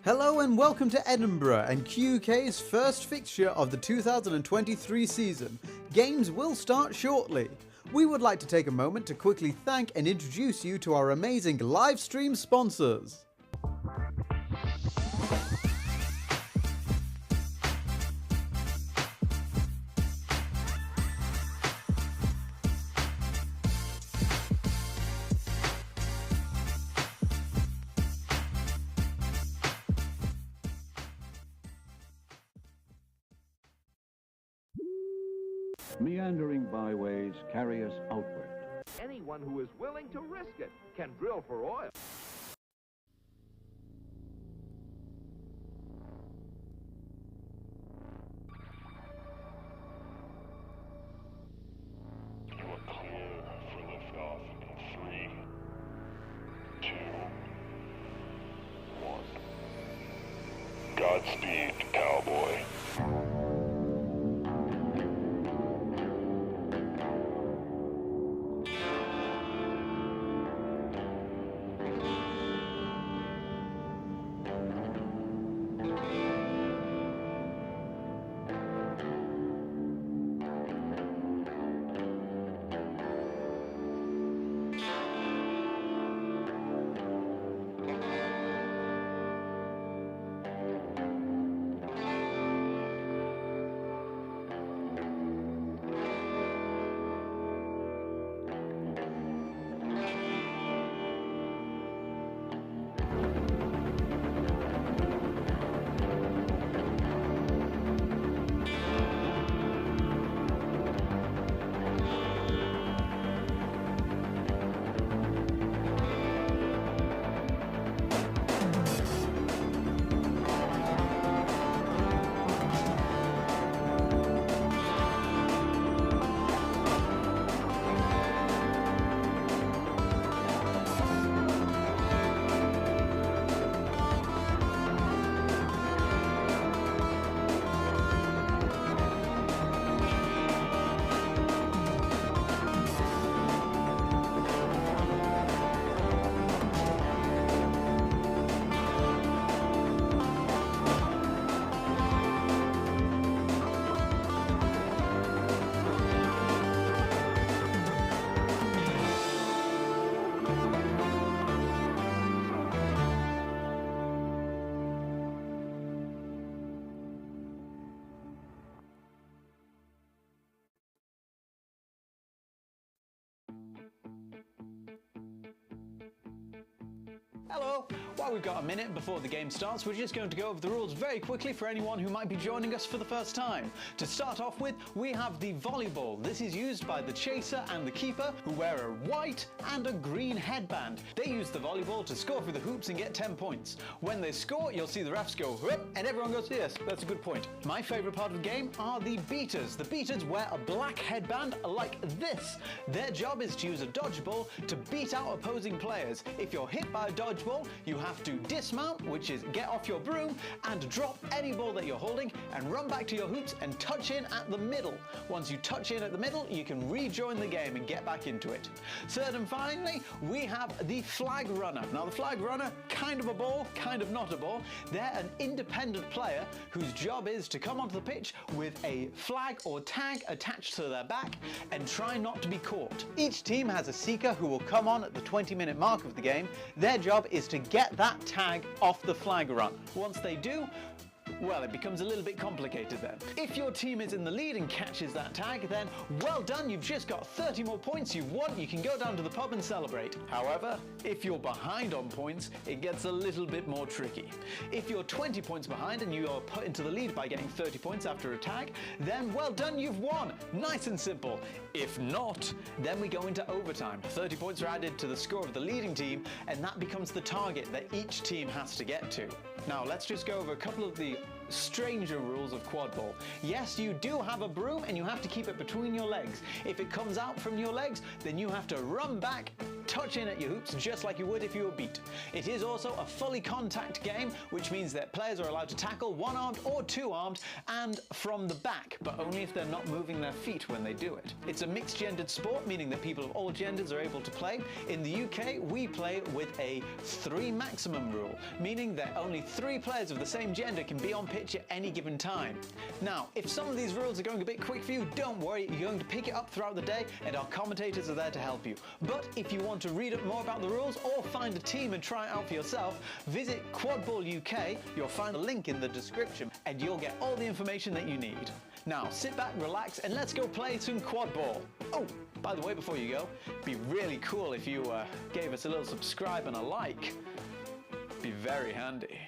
Hello and welcome to Edinburgh and QUK's first fixture of the 2023 season. Games will start shortly. We would like to take a moment to quickly thank and introduce you to our amazing live stream sponsors. Meandering byways carry us outward. Anyone who is willing to risk it can drill for oil. You are clear for liftoff in 3, 2, 1. Godspeed, cowboy. Hello! While we've got a minute before the game starts, we're just going to go over the rules very quickly for anyone who might be joining us for the first time. To start off with, we have the volleyball. This is used by the chaser and the keeper, who wear a white and a green headband. They use the volleyball to score through the hoops and get 10 points. When they score, you'll see the refs go whoop, and everyone goes, yes, that's a good point. My favourite part of the game are the beaters. The beaters wear a black headband like this. Their job is to use a dodgeball to beat out opposing players. If you're hit by a dodgeball, you have to dismount, which is get off your broom, and drop any ball that you're holding and run back to your hoops and touch in at the middle. Once you touch in at the middle, you can rejoin the game and get back into it. Third and finally, we have the flag runner. Now the flag runner, kind of a ball, kind of not a ball. They're an independent player whose job is to come onto the pitch with a flag or tag attached to their back and try not to be caught. Each team has a seeker who will come on at the 20-minute mark of the game. Their job is to get that tag off the flag run. Once they do, well, it becomes a little bit complicated then. If your team is in the lead and catches that tag, then well done, you've just got 30 more points, you've won, you can go down to the pub and celebrate. However, if you're behind on points, it gets a little bit more tricky. If you're 20 points behind and you are put into the lead by getting 30 points after a tag, then well done, you've won. Nice and simple. If not, then we go into overtime. 30 points are added to the score of the leading team, and that becomes the target that each team has to get to. Now, let's just go over a couple of the stranger rules of Quadball. Yes, you do have a broom and you have to keep it between your legs. If it comes out from your legs, then you have to run back touch in at your hoops just like you would if you were beat. It is also a fully contact game, which means that players are allowed to tackle one-armed or two-armed and from the back, but only if they're not moving their feet when they do it. It's a mixed-gendered sport, meaning that people of all genders are able to play. In the UK, we play with a 3 maximum rule, meaning that only 3 players of the same gender can be on pitch at any given time. Now, if some of these rules are going a bit quick for you, don't worry, you're going to pick it up throughout the day and our commentators are there to help you. But if you want to read up more about the rules or find a team and try it out for yourself, visit Quadball UK, you'll find a link in the description and you'll get all the information that you need. Now sit back, relax and let's go play some Quadball. Oh, by the way, before you go, it'd be really cool if you gave us a little subscribe and a like. Be very handy.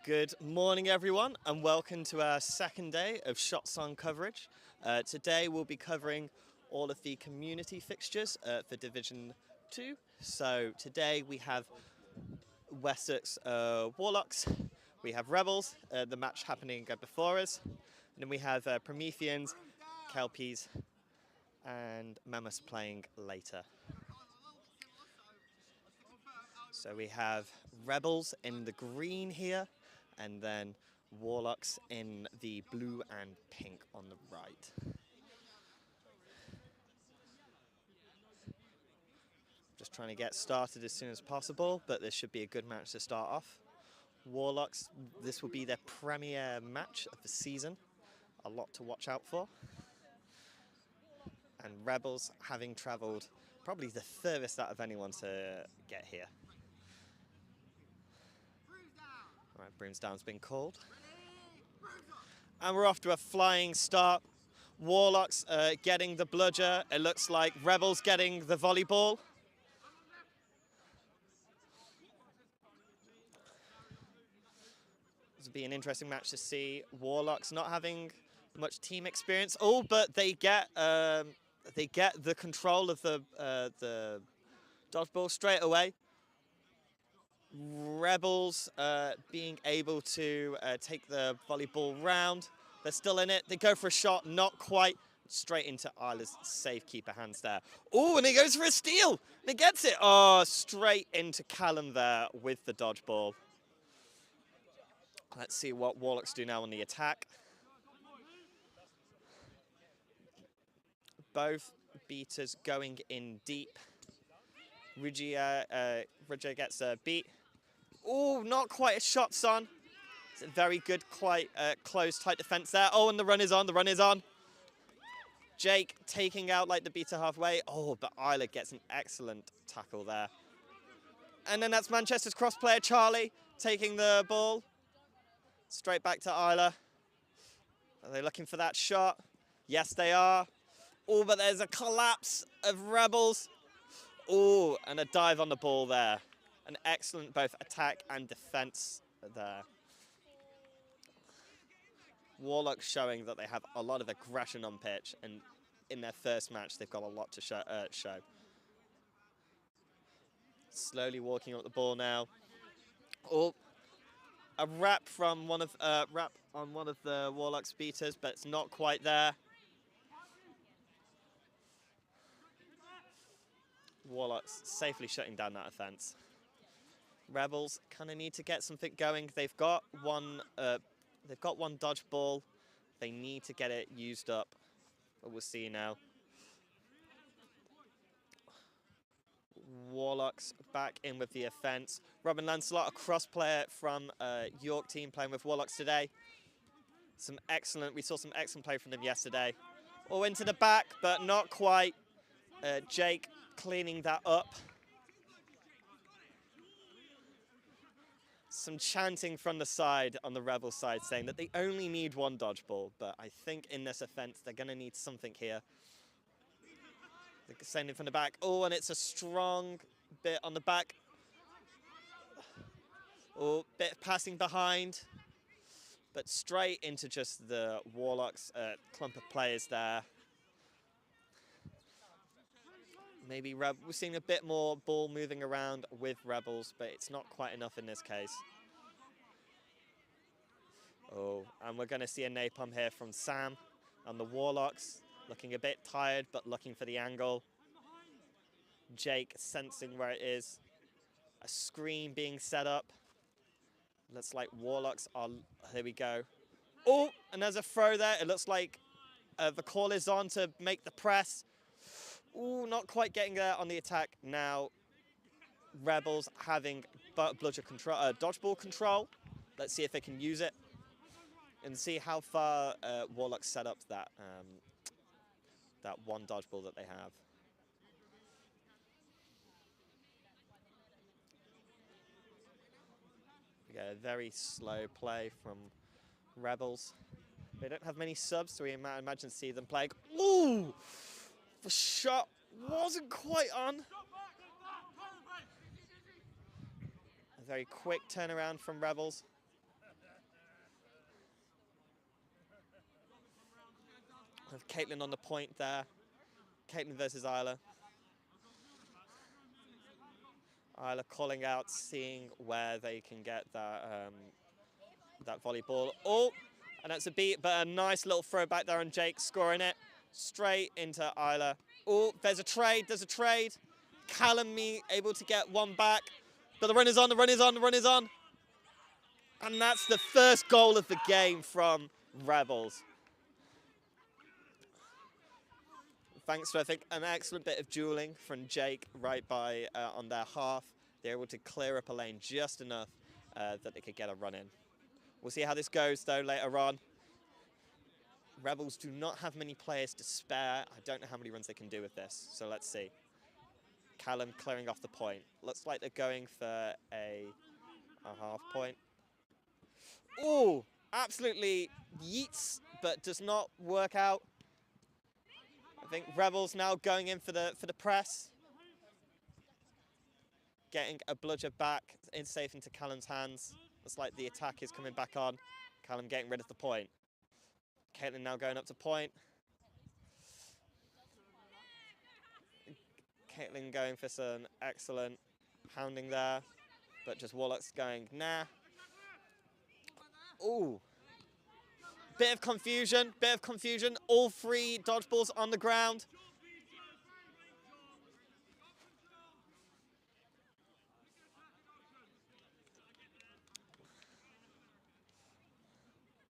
Good morning everyone and welcome to our second day of Shots On coverage. Today we'll be covering all of the community fixtures for Division 2. So today we have Wessex Warlocks, we have Rebels, the match happening before us, and then we have Prometheans, Kelpies and Mammoths playing later. So we have Rebels in the green here, and then Warlocks in the blue and pink on the right. Just trying to get started as soon as possible, but this should be a good match to start off. Warlocks, this will be their premiere match of the season. A lot to watch out for. And Rebels having travelled probably the furthest out of anyone to get here. All right, Brooms Down's been called. And we're off to a flying start. Warlocks getting the bludger. It looks like Rebels getting the volleyball. This will be an interesting match to see. Warlocks not having much team experience. Oh, but they get the control of the dodgeball straight away. Rebels being able to take the volleyball round. They're still in it. They go for a shot, not quite. Straight into Isla's safekeeper hands there. Oh, and he goes for a steal. And he gets it. Oh, straight into Callum there with the dodgeball. Let's see what Warlocks do now on the attack. Both beaters going in deep. Rugia gets a beat. Oh, not quite a shot, son. It's a very good, quite close, tight defense there. Oh, and the run is on, the run is on. Jake taking out like the beater halfway. Oh, but Isla gets an excellent tackle there. And then that's Manchester's cross player, Charlie, taking the ball. Straight back to Isla. Are they looking for that shot? Yes, they are. Oh, but there's a collapse of Rebels. Oh, and a dive on the ball there. An excellent both attack and defense there. Warlocks showing that they have a lot of aggression on pitch, and in their first match, they've got a lot to show. Slowly walking up the ball now. Oh, a wrap from one of on one of the Warlocks beaters, but it's not quite there. Warlocks safely shutting down that offense. Rebels kind of need to get something going. They've got one dodgeball. They need to get it used up. But we'll see now. Warlocks back in with the offense. Robin Lancelot, a cross player from York team playing with Warlocks today. We saw some excellent play from them yesterday. Oh, into the back, but not quite. Jake cleaning that up. Some chanting from the side on the Rebel side saying that they only need one dodgeball, but I think in this offense they're going to need something here. They're sending from the back. Oh, and it's a strong bit on the back. Oh, bit of passing behind, but straight into just the Warlocks clump of players there. Maybe we're seeing a bit more ball moving around with Rebels, but it's not quite enough in this case. Oh, and we're going to see a napalm here from Sam on the Warlocks. Looking a bit tired, but looking for the angle. Jake sensing where it is. A screen being set up. Looks like Warlocks are... Here we go. Oh, and there's a throw there. It looks like the call is on to make the press. Ooh, not quite getting there on the attack. Now, Rebels having dodgeball control. Let's see if they can use it. And see how far Warlocks set up that one dodgeball that they have. We get a very slow play from Rebels. They don't have many subs, so we imagine see them playing. Ooh! The shot wasn't quite on. A very quick turnaround from Rebels. With Caitlin on the point there. Caitlin versus Isla. Isla calling out, seeing where they can get that that volleyball. Oh, and that's a beat, but a nice little throw back there on Jake, scoring it straight into Isla. Oh, there's a trade, Callum able to get one back, but the run is on, the run is on, the run is on. And that's the first goal of the game from Rebels. Thanks to, I think, an excellent bit of dueling from Jake right by on their half. They're able to clear up a lane just enough that they could get a run in. We'll see how this goes, though, later on. Rebels do not have many players to spare. I don't know how many runs they can do with this, so let's see. Callum clearing off the point. Looks like they're going for a half point. Oh, absolutely yeets, but does not work out. I think Rebels now going in for the press. Getting a bludger back in safe into Callum's hands. Looks like the attack is coming back on. Callum getting rid of the point. Caitlin now going up to point. Caitlin going for some excellent pounding there, but just Warlocks going, nah. Ooh. Bit of confusion. All three dodgeballs on the ground.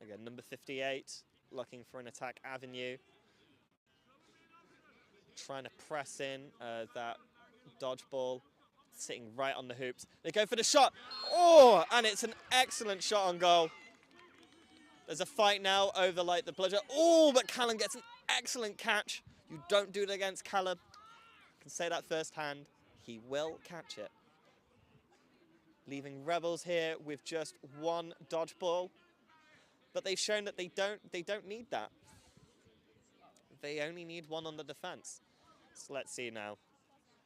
Again, number 58, looking for an attack avenue. Trying to press in that dodgeball, sitting right on the hoops. They go for the shot. Oh, and it's an excellent shot on goal. There's a fight now over like the bludger. Oh, but Callum gets an excellent catch. You don't do it against Callum. I can say that firsthand. He will catch it. Leaving Rebels here with just one dodgeball. But they've shown that they don't need that. They only need one on the defense. So let's see now.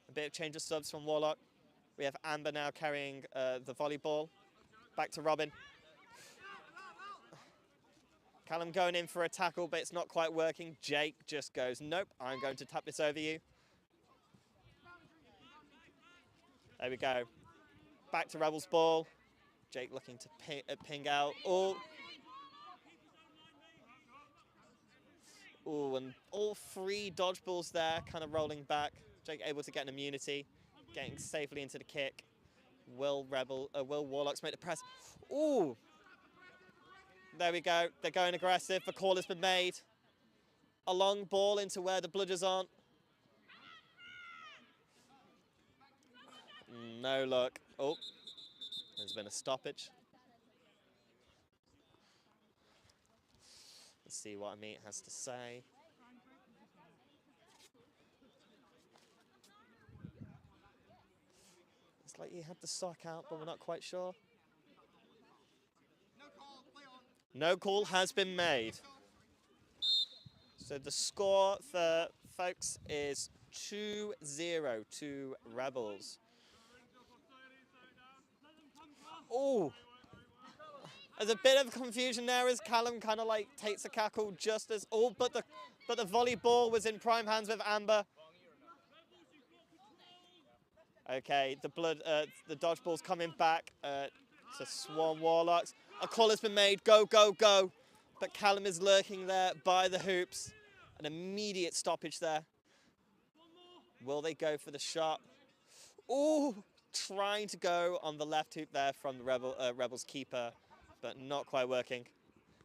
A bit of change of subs from Warlock. We have Amber now carrying the volleyball. Back to Robin. Callum going in for a tackle, but it's not quite working. Jake just goes, nope, I'm going to tap this over you. There we go. Back to Rebels ball. Jake looking to ping out. Oh. Oh, and all three dodgeballs there, kind of rolling back. Jake able to get an immunity, getting safely into the kick. Will Warlocks make the press? Ooh. There we go. They're going aggressive. The call has been made. A long ball into where the bludgers aren't. No luck. Oh, there's been a stoppage. Let's see what Amit has to say. It's like he had the sock out, but we're not quite sure. No call has been made. So the score for folks is 2-0 to Rebels. Oh, there's a bit of confusion there as Callum kind of like takes a cackle just as but the volleyball was in prime hands with Amber. Okay, the dodgeball's coming back to Swarm Warlocks. A call has been made. Go, go, go. But Callum is lurking there by the hoops. An immediate stoppage there. Will they go for the shot? Oh, trying to go on the left hoop there from the Rebels keeper, but not quite working.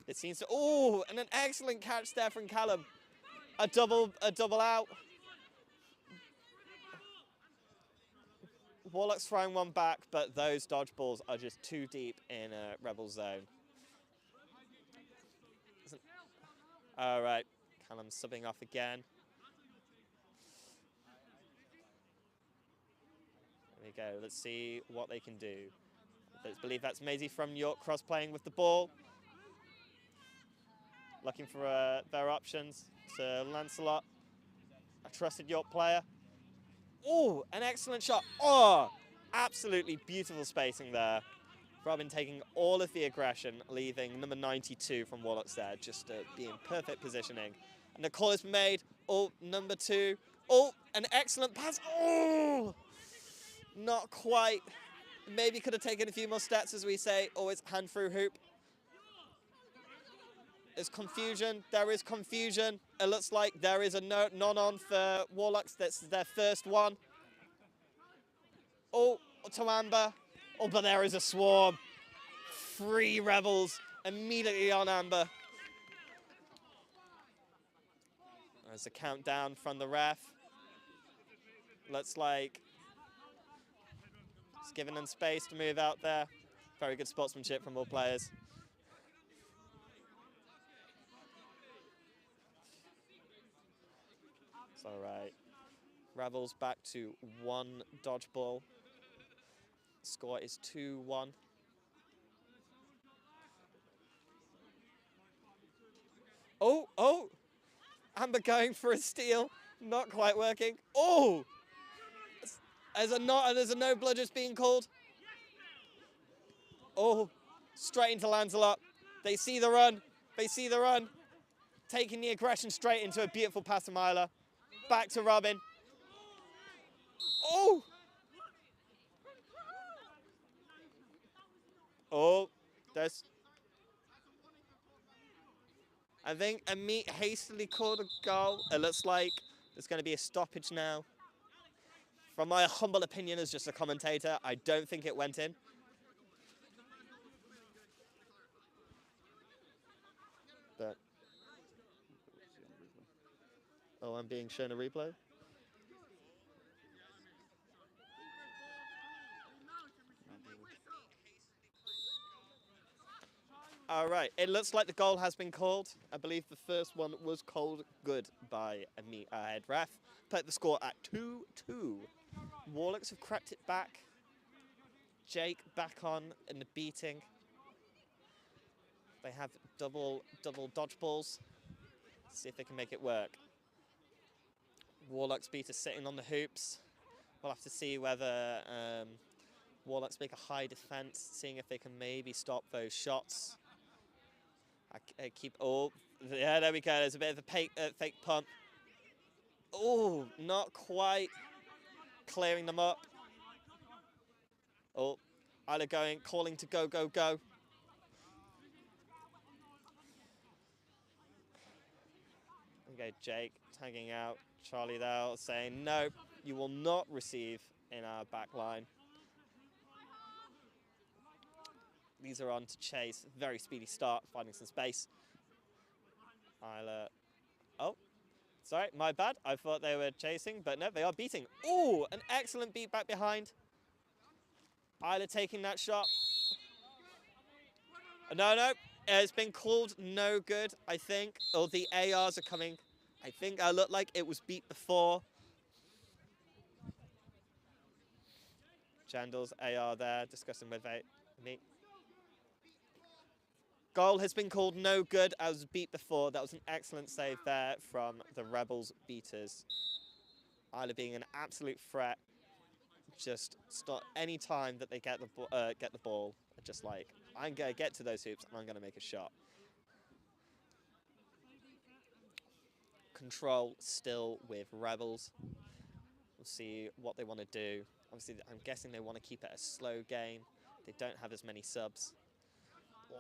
It seems to. Oh, and an excellent catch there from Callum. A double out. Warlock's throwing one back, but those dodgeballs are just too deep in Rebel zone. All right, Callum subbing off again. There we go. Let's see what they can do. I believe that's Maisie from York cross-playing with the ball. Looking for their options to Lancelot, a trusted York player. Oh, an excellent shot. Oh, absolutely beautiful spacing there. Robin taking all of the aggression, leaving number 92 from Warlocks there, just being perfect positioning. And the call is made. Oh, number 2. Oh, an excellent pass. Oh, not quite. Maybe could have taken a few more steps, as we say. Always hand through hoop. There's confusion. There is confusion. It looks like there is a non-on for Warlocks. That's their first one. Oh, to Amber. Oh, but there is a swarm. 3 rebels immediately on Amber. There's a countdown from the ref. Looks like it's giving them space to move out there. Very good sportsmanship from all players. It's all right. Rebels back to 1 dodgeball. Score is 2-1. Oh, oh! Amber going for a steal. Not quite working. Oh! There's a no bludgers being called. Oh, straight into Lancelot. They see the run. They see the run. Taking the aggression straight into a beautiful pass to Myla. Back to Robin. Oh! Oh, there's... I think Amit hastily called a goal. It looks like there's going to be a stoppage now. From my humble opinion as just a commentator, I don't think it went in. But... Oh, I'm being shown a replay? All right, it looks like the goal has been called. I believe the first one was called good by Amit, head ref. Put the score at 2-2. Warlocks have crept it back. Jake back on in the beating. They have double dodgeballs. See if they can make it work. Warlocks beater sitting on the hoops. We'll have to see whether Warlocks make a high defense, seeing if they can maybe stop those shots. I keep, oh, yeah, there we go. There's a bit of a fake pump. Oh, not quite clearing them up. Oh, Isla going, calling to go, go, go. Okay, Jake tagging out. Charlie there saying, no, you will not receive in our back line. These are on to Chase. Very speedy start, finding some space. Isla. Oh, sorry, my bad. I thought they were chasing, but no, they are beating. Ooh, an excellent beat back behind. Isla taking that shot. No, it's been called no good, I think. Or the ARs are coming. I think I looked like it was beat before. Jandal's AR there, discussing with me. Goal has been called no good. I was beat before. That was an excellent save there from the Rebels beaters. Isla being an absolute threat. Just stop any time that they get the ball. Just like, I'm going to get to those hoops and I'm going to make a shot. Control still with Rebels. We'll see what they want to do. Obviously, I'm guessing they want to keep it a slow game. They don't have as many subs.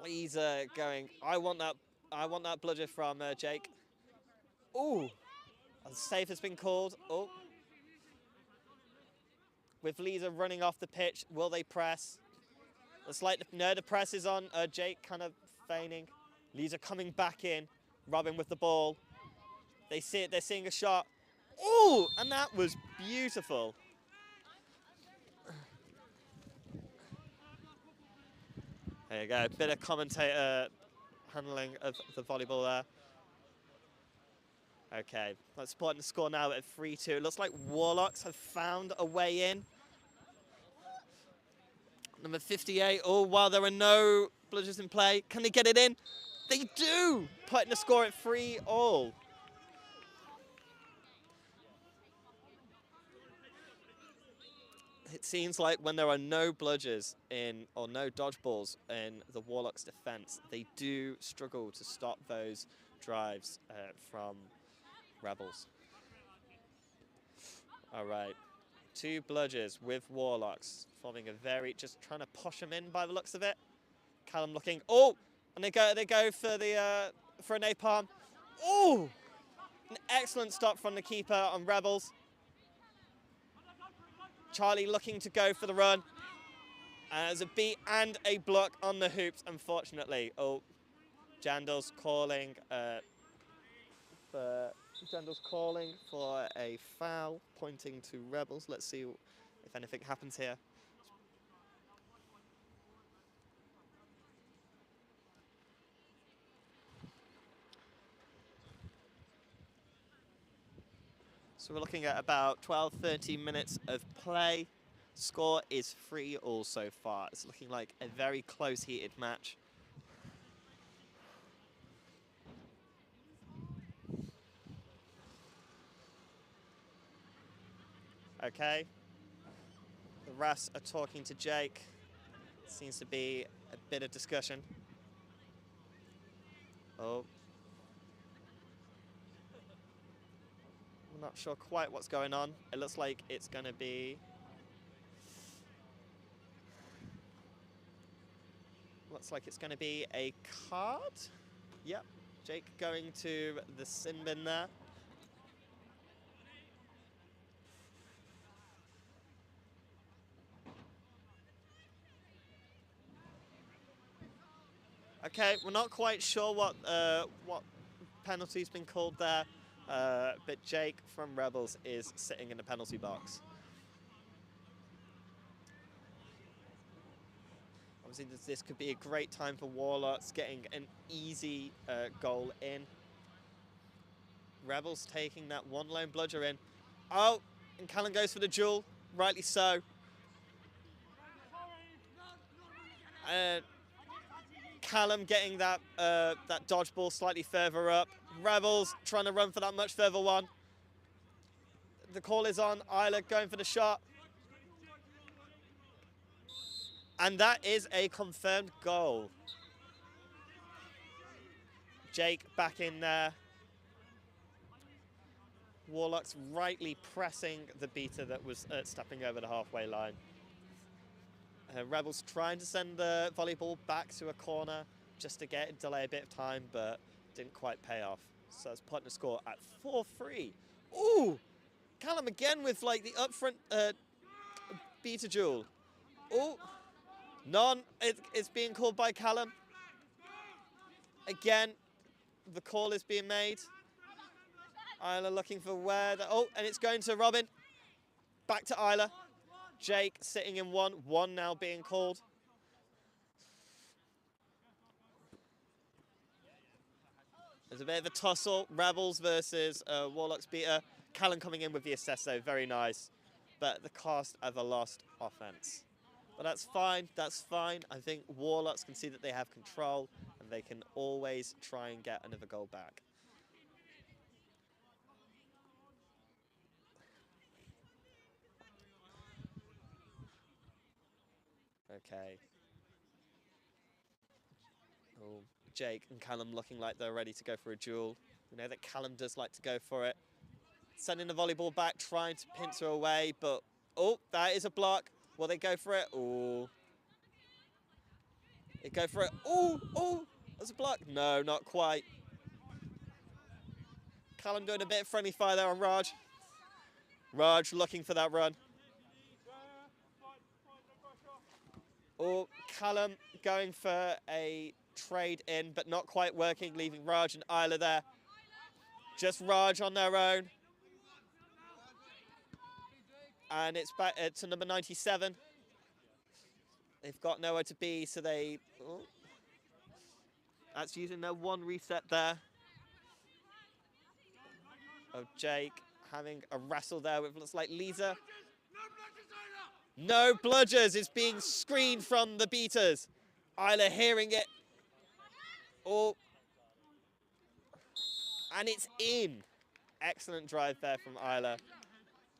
Lisa going, I want that bludger from Jake. Ooh, a save has been called. Oh, with Lisa running off the pitch, will they press? It's like no, the press is on. Jake kind of feigning. Lisa coming back in. Robin with the ball. They see it. They're seeing a shot. Ooh, and that was beautiful. There you go, a bit of commentator handling of the volleyball there. Okay, let's spot the score now at 3-2. It looks like Warlocks have found a way in. Number 58, oh, while there are no bludgers in play, can they get it in? They do, putting the score at 3-all. It seems like when there are no bludgers in, or no dodgeballs in the Warlocks' defense, they do struggle to stop those drives from Rebels. All right. 2 bludgers with Warlocks, forming a very, just trying to push them in by the looks of it. Callum looking, oh, and they go for the for a napalm. Oh, an excellent stop from the keeper on Rebels. Charlie looking to go for the run. There's a beat and a block on the hoops, unfortunately. Oh, Jandal's calling for a foul, pointing to Rebels. Let's see if anything happens here. So we're looking at about 12-13 minutes of play. Score is 3-all so far. It's looking like a very close, heated match. Okay. The refs are talking to Jake. Seems to be a bit of discussion. Oh. I'm not sure quite what's going on. It looks like it's going to be... Looks like it's going to be a card. Yep. Jake going to the sin bin there. Okay, we're not quite sure what penalty's been called there, but Jake from Rebels is sitting in the penalty box. Obviously, this could be a great time for Warlocks getting an easy goal in. Rebels taking that one lone bludger in. Oh, and Callum goes for the duel, rightly so. Callum getting that that dodgeball slightly further up. Rebels trying to run for that much further one. The call is on. Isla going for the shot. And that is a confirmed goal. Jake back in there. Warlocks rightly pressing the beater that was stepping over the halfway line. Rebels trying to send the volleyball back to a corner just to delay a bit of time, but didn't quite pay off. So it's putting the score at 4-3. Ooh! Callum again with like the upfront beater duel. Ooh! None. It's being called by Callum. Again, the call is being made. Isla looking for where oh, and it's going to Robin. Back to Isla. Jake sitting in one now being called. There's a bit of a tussle. Rebels versus Warlocks beater. Callum coming in with the assist though, very nice. But the cost of a lost offense. But that's fine, that's fine. I think Warlocks can see that they have control and they can always try and get another goal back. Okay. Oh, Jake and Callum looking like they're ready to go for a duel. We know that Callum does like to go for it. Sending the volleyball back, trying to pincer away, but oh, that is a block. Will they go for it? Oh. They go for it. Oh, oh, there's a block. No, not quite. Callum doing a bit of friendly fire there on Raj. Raj looking for that run. Oh, Callum going for a trade in, but not quite working, leaving Raj and Isla there. Just Raj on their own. And it's back to number 97. They've got nowhere to be, so they... Oh, that's using their one reset there. Oh, Jake having a wrestle there with, looks like Lisa. No bludgers is being screened from the beaters. Isla hearing it. Oh. And it's in. Excellent drive there from Isla.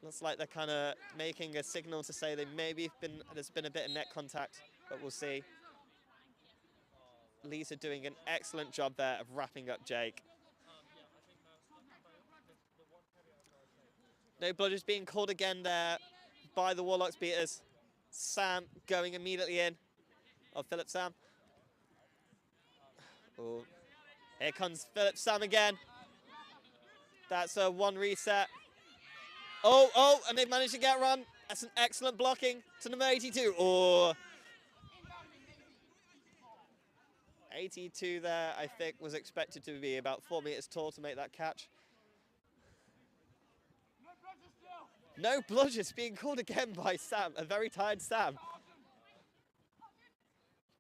Looks like they're kind of making a signal to say they maybe there's been a bit of net contact, but we'll see. Lisa doing an excellent job there of wrapping up Jake. No bludgers being called again there by the Warlocks beaters. Sam going immediately in. Oh, Philip Sam. Oh, here comes Philip Sam again. That's a one reset. Oh, and they've managed to get run. That's an excellent blocking to number 82. Oh. 82 there, I think, was expected to be about 4 meters tall to make that catch. No bludgers being called again by Sam, a very tired Sam.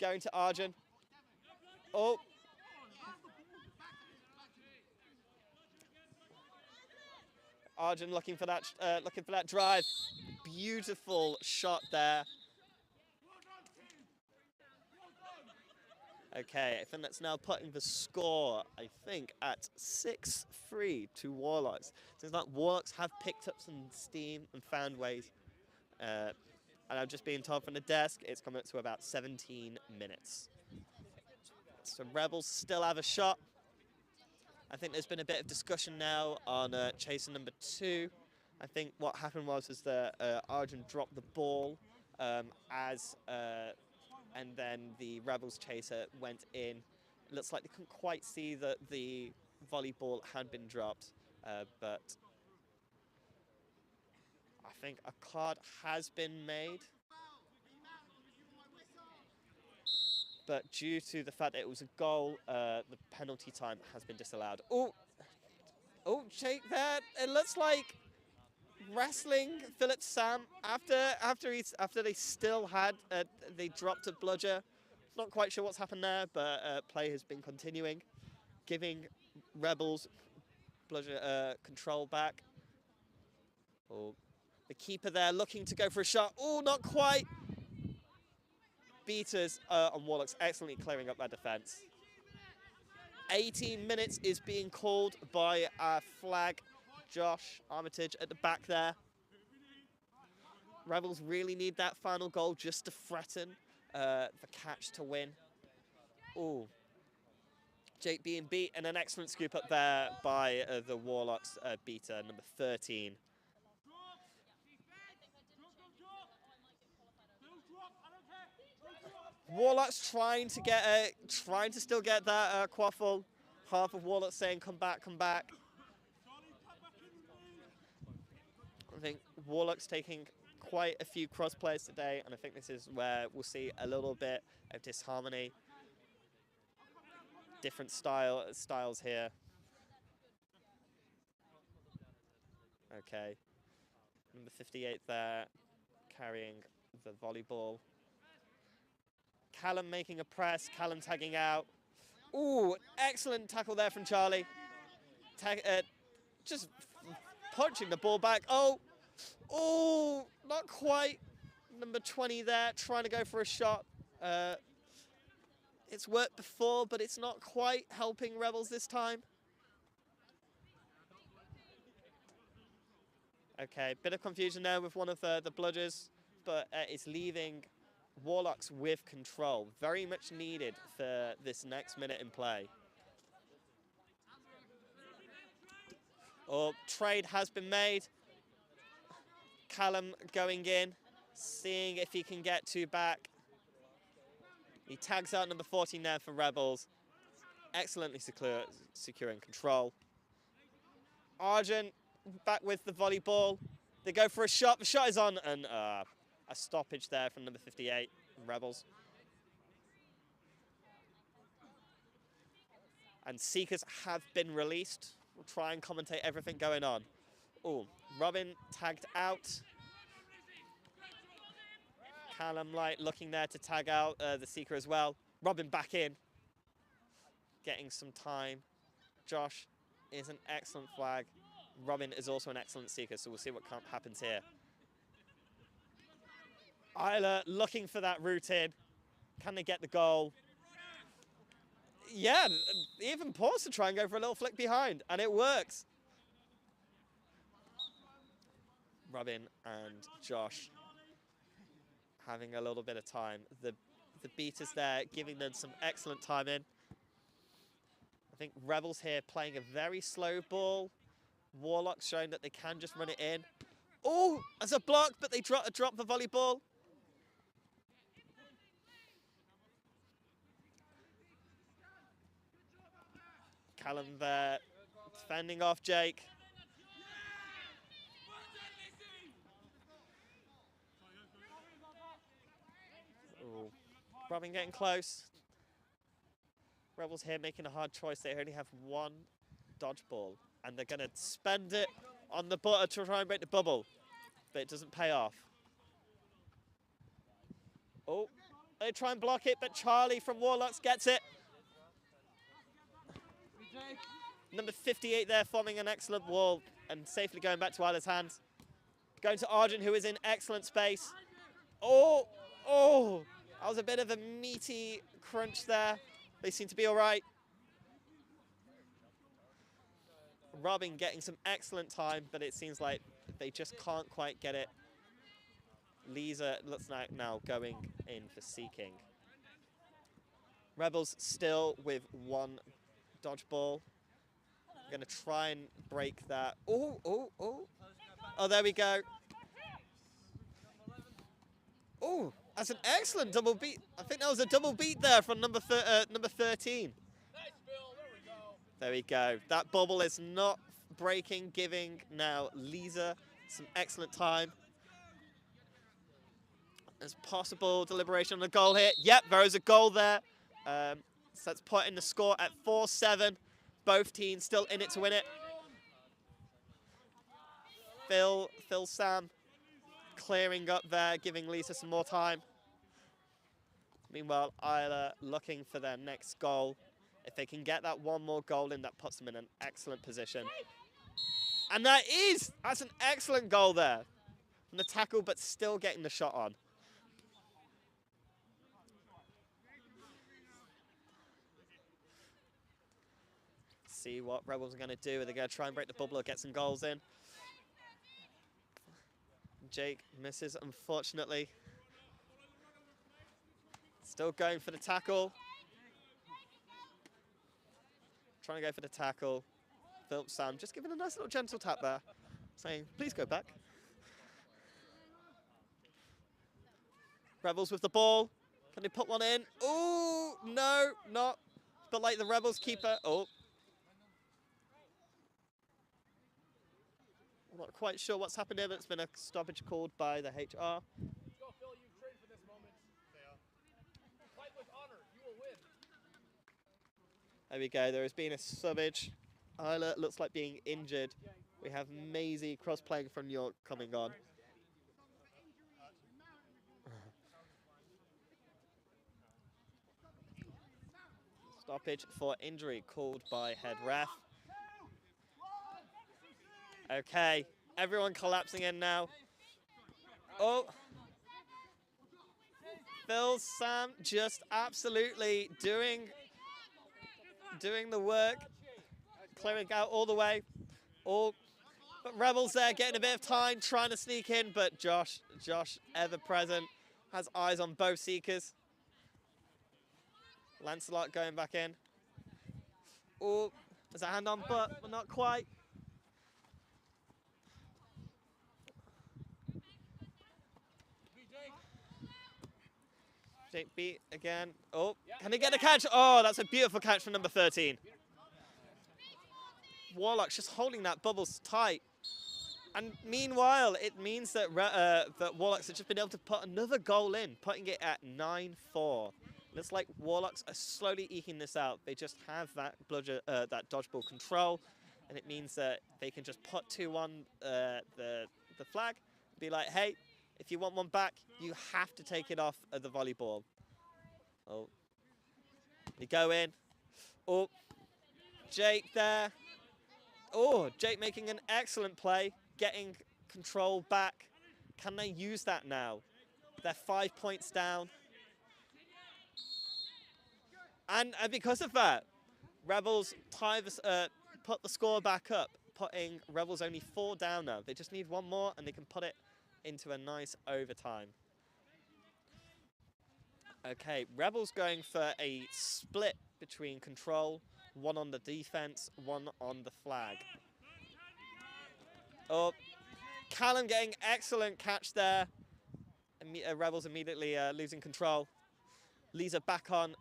Going to Arjun. Oh. Arjun looking for that drive. Beautiful shot there. Okay, I think that's now putting the score, I think, at 6-3 to Warlocks. Seems like Warlocks have picked up some steam and found ways. And I've just been told from the desk, it's coming up to about 17 minutes. So Rebels still have a shot. I think there's been a bit of discussion now on chaser number 2. I think what happened was that Arjun dropped the ball and then the Rebels chaser went in. It looks like they couldn't quite see that the volleyball had been dropped, but I think a card has been made. But due to the fact that it was a goal, the penalty time has been disallowed. Oh, Jake there. It looks like wrestling Philip Sam after they still had they dropped a bludger. Not quite sure what's happened there, but play has been continuing, giving Rebels bludger control back. Oh, the keeper there looking to go for a shot. Oh, not quite. Beaters on Warlocks excellently clearing up their defense. 18 minutes is being called by flag Josh Armitage at the back there. Rebels really need that final goal just to threaten the catch to win. Oh, Jake being beat, and an excellent scoop up there by the Warlocks beater, number 13. Warlocks trying to still get that quaffle. Half of Warlocks saying, "Come back, come back." I think Warlocks taking quite a few cross plays today, and I think this is where we'll see a little bit of disharmony. Different styles here. Okay, number 58 there, carrying the volleyball. Callum making a press, Callum tagging out. Ooh, excellent tackle there from Charlie. Just punching the ball back. Oh, not quite. Number 20 there, trying to go for a shot. It's worked before, but it's not quite helping Rebels this time. Okay, bit of confusion there with one of the bludgers, but it's leaving Warlocks with control. Very much needed for this next minute in play. Oh, trade has been made. Callum going in, seeing if he can get 2 back. He tags out number 14 there for Rebels. Excellently securing control. Arjun back with the volleyball. They go for a shot. The shot is on, and a stoppage there from number 58, Rebels. And Seekers have been released. We'll try and commentate everything going on. Oh, Robin tagged out. Callum looking there to tag out the Seeker as well. Robin back in, getting some time. Josh is an excellent flag. Robin is also an excellent Seeker, so we'll see what happens here. Isla looking for that route in. Can they get the goal? Yeah, even paused to try and go for a little flick behind, and it works. Robin and Josh having a little bit of time. The beaters there, giving them some excellent time in. I think Rebels here playing a very slow ball. Warlocks Warlocks showing that they can just run it in. Oh, as a block, but they drop the volleyball. Callum there, defending off Jake. Ooh. Robin getting close. Rebels here making a hard choice. They only have one dodgeball, and they're going to spend it on the butter to try and break the bubble, but it doesn't pay off. Oh, they try and block it, but Charlie from Warlocks gets it. Number 58 there, forming an excellent wall and safely going back to Isla's hands. Going to Argent, who is in excellent space. Oh, that was a bit of a meaty crunch there. They seem to be all right. Robin getting some excellent time, but it seems like they just can't quite get it. Lisa looks like now going in for seeking. Rebels still with one dodgeball. Going to try and break that. Oh, there we go. Oh, that's an excellent double beat. I think that was a double beat there from number 13. There we go. That bubble is not breaking, giving now Lisa some excellent time. There's possible deliberation on the goal here. Yep, there is a goal there. So that's putting the score at 4-7. Both teams still in it to win it. Phil Sam clearing up there, giving Lisa some more time. Meanwhile, Isla looking for their next goal. If they can get that one more goal in, that puts them in an excellent position. And that's an excellent goal there. From the tackle, but still getting the shot on. See what Rebels are going to do. Are they going to try and break the bubble or get some goals in? Jake misses, unfortunately. Still going for the tackle. Trying to go for the tackle. Philip Sam just giving a nice little gentle tap there, saying, please go back. Rebels with the ball. Can they put one in? Oh, no, not. But like the Rebels keeper. Oh. I'm not quite sure what's happened here, but it's been a stoppage called by the HR. There we go, there has been a stoppage. Isla looks like being injured. We have Maisie cross-playing from New York coming on. Stoppage for injury called by head ref. Okay, everyone collapsing in now. Oh. Phil Sam just absolutely doing the work. Clearing out all the way. But Rebels there getting a bit of time, trying to sneak in, but Josh ever present, has eyes on both seekers. Lancelot going back in. Oh, there's a hand on butt, but not quite. Jake beat again. Oh, can he get the catch? Oh, that's a beautiful catch from number 13. Warlocks just holding that bubbles tight. And meanwhile, it means that that Warlocks have just been able to put another goal in, putting it at 9-4. Looks like Warlocks are slowly eking this out. They just have that that dodgeball control, and it means that they can just put 2 on the flag, be like, hey, if you want one back, you have to take it off of the volleyball. Oh, they go in. Oh, Jake there. Oh, Jake making an excellent play, getting control back. Can they use that now? They're 5 points down. And because of that, Rebels put the score back up, putting Rebels only 4 down now. They just need one more and they can put it into a nice overtime. Okay, Rebels going for a split between control, 1 on the defense, 1 on the flag. Oh, Callum getting excellent catch there. Rebels immediately losing control. Lisa back on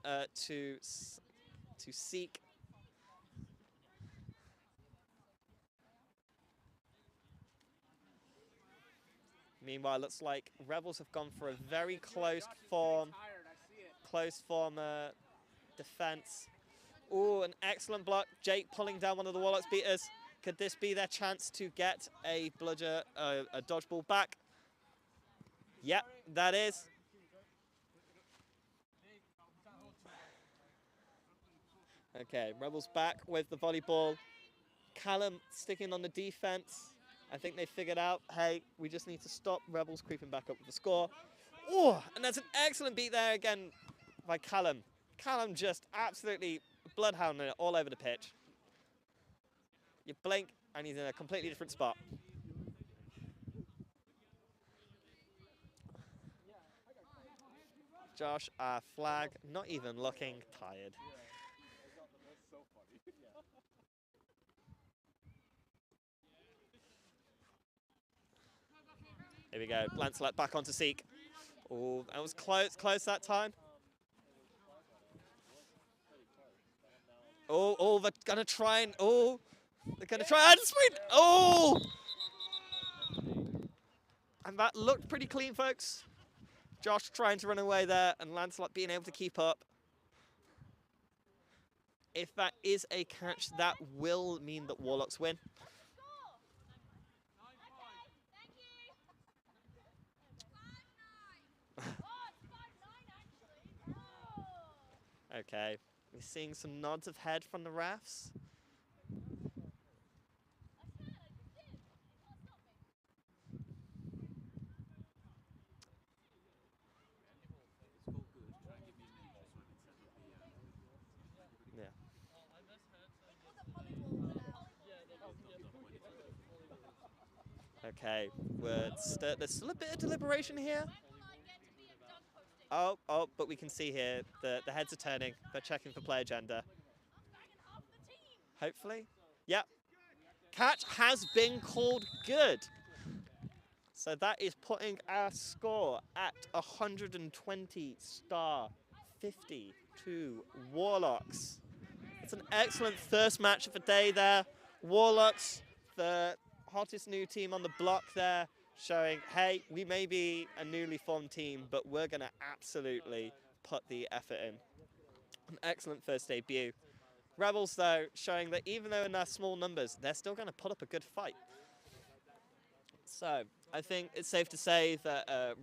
to Seek. Meanwhile, looks like Rebels have gone for a very close form defense. Oh, an excellent block. Jake pulling down one of the Warlocks beaters. Could this be their chance to get a bludger, a dodgeball back? Yep, that is. Okay, Rebels back with the volleyball. Callum sticking on the defense. I think they figured out, hey, we just need to stop Rebels creeping back up with the score. Oh, and that's an excellent beat there again by Callum. Callum just absolutely bloodhounding it all over the pitch. You blink and he's in a completely different spot. Josh, flag, not even looking tired. Here we go, Lancelot back onto Seek. Oh, that was close that time. Oh, they're gonna try and, they're gonna try and sprint. Oh! And that looked pretty clean, folks. Josh trying to run away there and Lancelot being able to keep up. If that is a catch, that will mean that Warlocks win. Okay, we're seeing some nods of head from the refs. Yeah. Okay, there's still a bit of deliberation here. Oh, but we can see here the heads are turning. They're checking for player gender. Hopefully. Yep. Catch has been called good. So that is putting our score at 120-50 to Warlocks. It's an excellent first match of the day there. Warlocks, the hottest new team on the block there, showing, hey, we may be a newly formed team, but we're going to absolutely put the effort in. An excellent first debut. Rebels, though, showing that even though in their small numbers, they're still going to put up a good fight. So I think it's safe to say that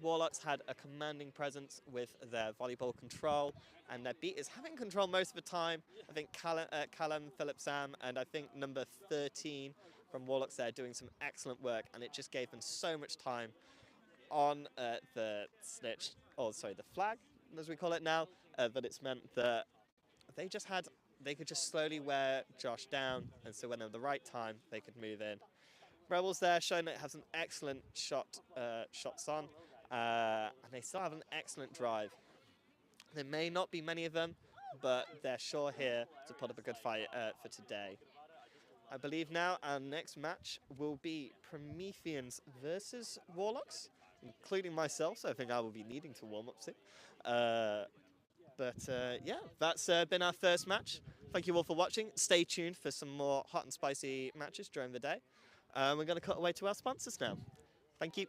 Warlocks had a commanding presence with their volleyball control, and their beaters having control most of the time. I think Callum, Philip, Sam, and I think number 13 from Warlocks there doing some excellent work, and it just gave them so much time on the snitch, the flag, as we call it now, that it's meant that they could just slowly wear Josh down, and so when at the right time, they could move in. Rebels there showing that it has an excellent shots on, and they still have an excellent drive. There may not be many of them, but they're sure here to put up a good fight for today. I believe now our next match will be Prometheans versus Warlocks, including myself, so I think I will be needing to warm up soon. Yeah, that's been our first match. Thank you all for watching. Stay tuned for some more hot and spicy matches during the day. We're going to cut away to our sponsors now. Thank you.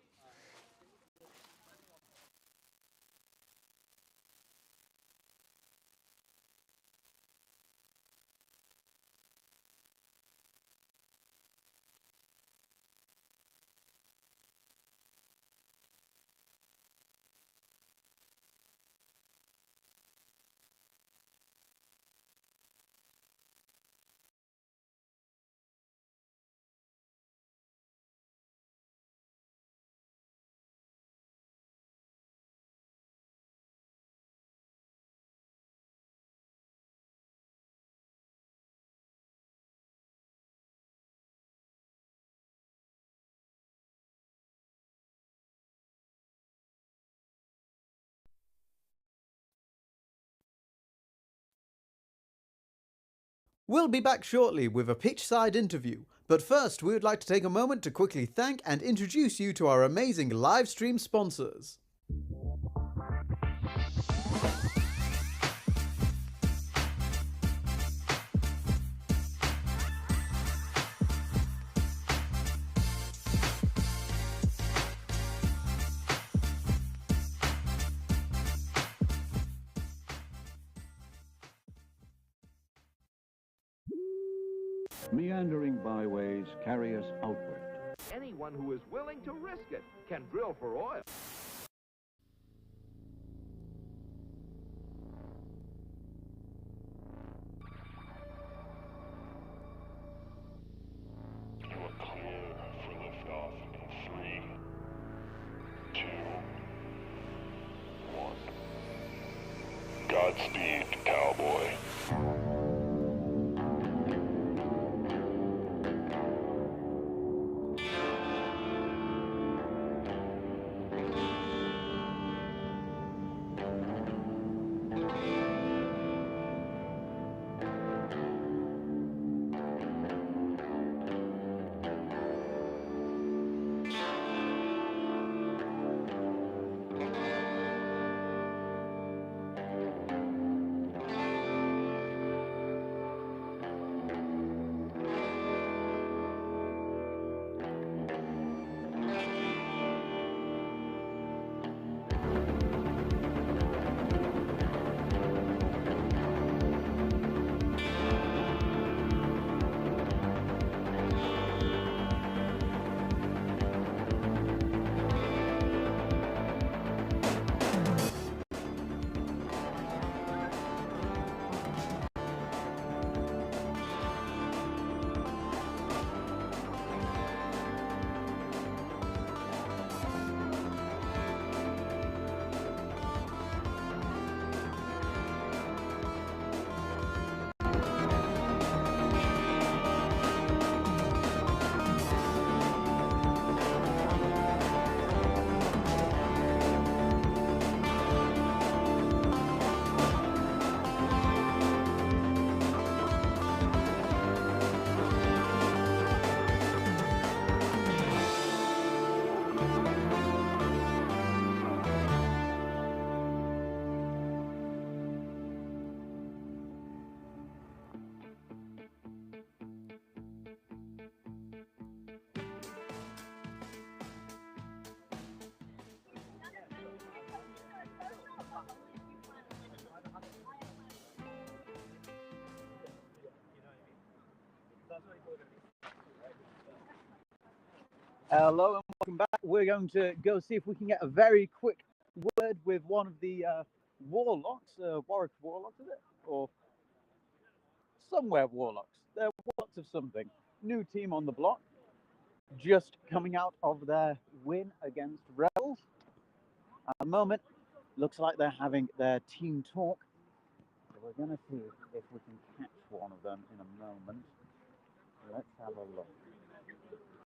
We'll be back shortly with a pitchside interview, But first, we would like to take a moment to quickly thank and introduce you to our amazing live stream sponsors. Meandering byways carry us outward. Anyone who is willing to risk it can drill for oil. You are clear for liftoff in 3, 2, 1. Godspeed, cowboy. Hello and welcome back. We're going to go see if we can get a very quick word with one of the Warlocks, Warwick Warlocks, is it? Or somewhere Warlocks. They're Warlocks of something. New team on the block, just coming out of their win against Rebels. At the moment, looks like they're having their team talk. So we're going to see if we can catch one of them in a moment. Let's have a look.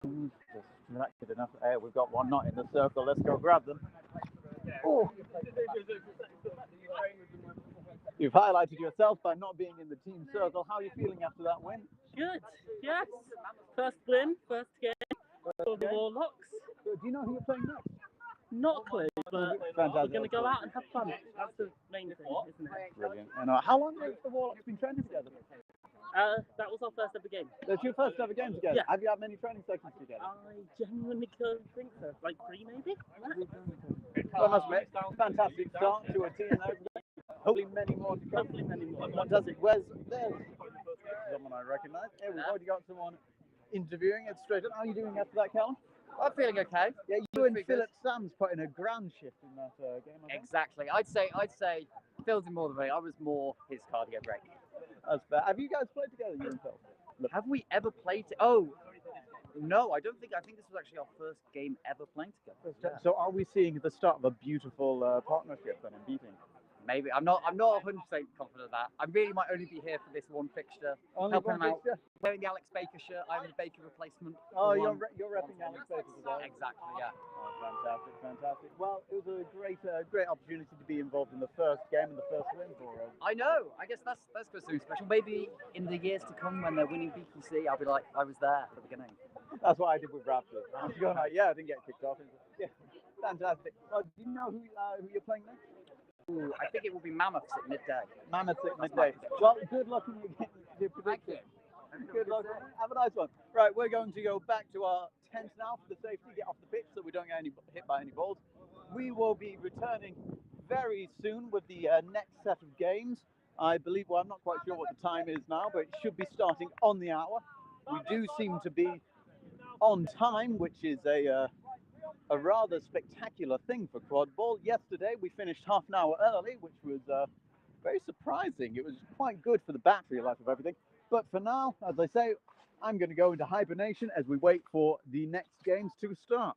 Who's distracted enough? Hey, we've got one not in the circle. Let's go grab them. Oh. You've highlighted yourself by not being in the team circle. How are you feeling after that win? Good, yes. First win, first game for the Warlocks. Do you know who you're playing next? Not a clue, but Fantastic. we're going to go out and have fun. That's the main thing, isn't it? Brilliant. And how long have the Warlocks been training together? That was our first ever game. That's your first ever game together? Yeah. Have you had many training sessions together? I genuinely don't think so. Like 3 maybe? Well, that's great. Fantastic start to a team there. Hopefully many more to come. Hopefully many more. Fantastic. There's someone I recognise. Yeah, we've already got someone interviewing it straight up. How are you doing after that, Callum? I'm feeling okay. Yeah, you and Philip Sams put in a grand shift in that game. I think. Exactly. I'd say Phil did more than me. I was more his cardio break. That's fair. Have you guys played together, you and Phil? Have we ever played? Oh, no, I don't think. I think this was actually our first game ever playing together. So are we seeing the start of a beautiful partnership then in beating? Maybe. I'm not 100% confident of that. I really might only be here for this one fixture. Only helping one them out. fixture? Wearing the Alex Baker shirt. I'm the Baker replacement. Oh, for you're one. you're repping Alex Baker today. Exactly, yeah. Oh, fantastic, fantastic. Well, it was a great opportunity to be involved in the first game and the first win for us. I know. I guess that's got something special. Maybe in the years to come when they're winning BQC, I'll be like, I was there at the beginning. That's what I did with Raptors. I was going like, yeah, I didn't get kicked off. Yeah, fantastic. Well, do you know who you're playing next? Ooh, I think it will be Mammoths at midday. Mammoths at midday. Well, good luck in your prediction. Good luck. Have a nice one. Right, we're going to go back to our tent now for the safety, get off the pitch so we don't get hit by any balls. We will be returning very soon with the next set of games. I believe, well, I'm not quite sure what the time is now, but it should be starting on the hour. We do seem to be on time, which is a rather spectacular thing for Quadball. Yesterday we finished half an hour early, which was very surprising. It was quite good for the battery life of everything. But for now, as I say, I'm going to go into hibernation as we wait for the next games to start.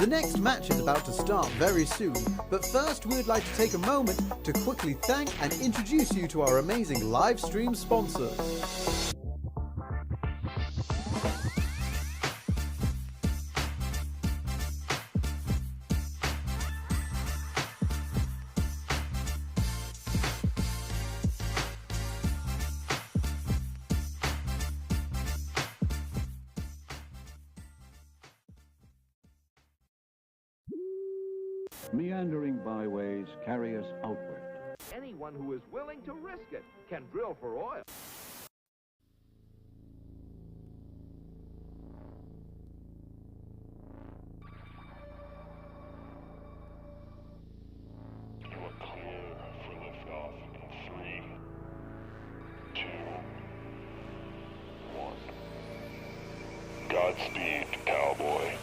The next match is about to start very soon, but first we would like to take a moment to quickly thank and introduce you to our amazing live stream sponsors. Meandering byways carry us outward. Anyone who is willing to risk it can drill for oil. You are clear for liftoff in 3, 2, 1. Godspeed, cowboy.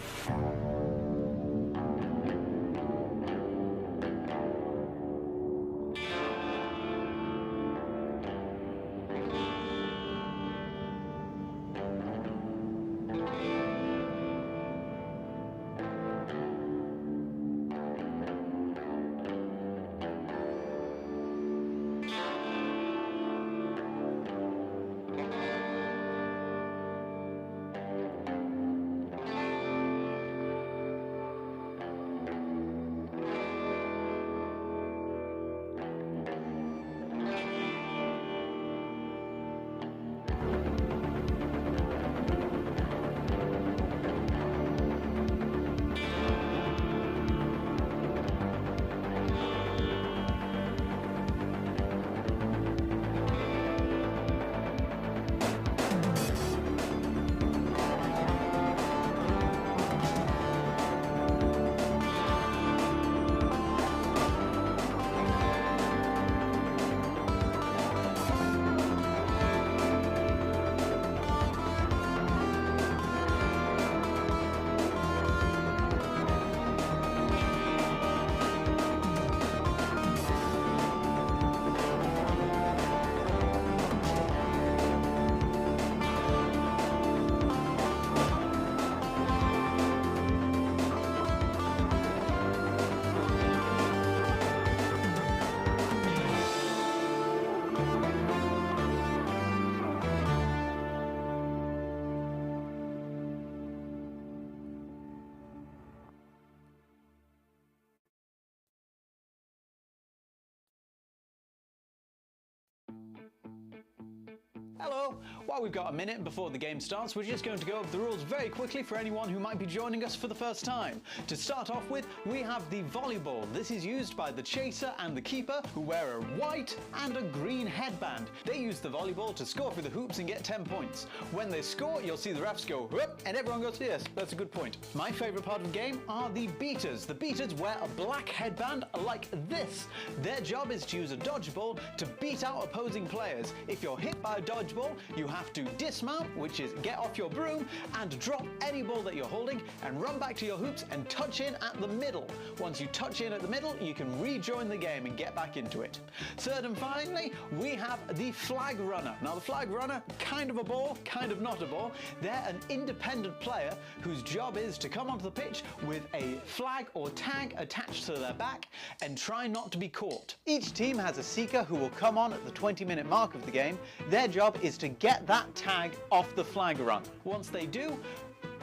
Hello! While we've got a minute before the game starts, we're just going to go over the rules very quickly for anyone who might be joining us for the first time. To start off with, we have the volleyball. This is used by the chaser and the keeper, who wear a white and a green headband. They use the volleyball to score through the hoops and get 10 points. When they score, you'll see the refs go whoop, and everyone goes, yes, that's a good point. My favourite part of the game are the beaters. The beaters wear a black headband like this. Their job is to use a dodgeball to beat out opposing players. If you're hit by a dodgeball, you have to dismount, which is get off your broom, and drop any ball that you're holding and run back to your hoops and touch in at the middle. Once you touch in at the middle, you can rejoin the game and get back into it. Third and finally, we have the flag runner. Now the flag runner, kind of a ball, kind of not a ball. They're an independent player whose job is to come onto the pitch with a flag or tag attached to their back and try not to be caught. Each team has a seeker who will come on at the 20-minute mark of the game. Their job is to get that tag off the flag run. Once they do,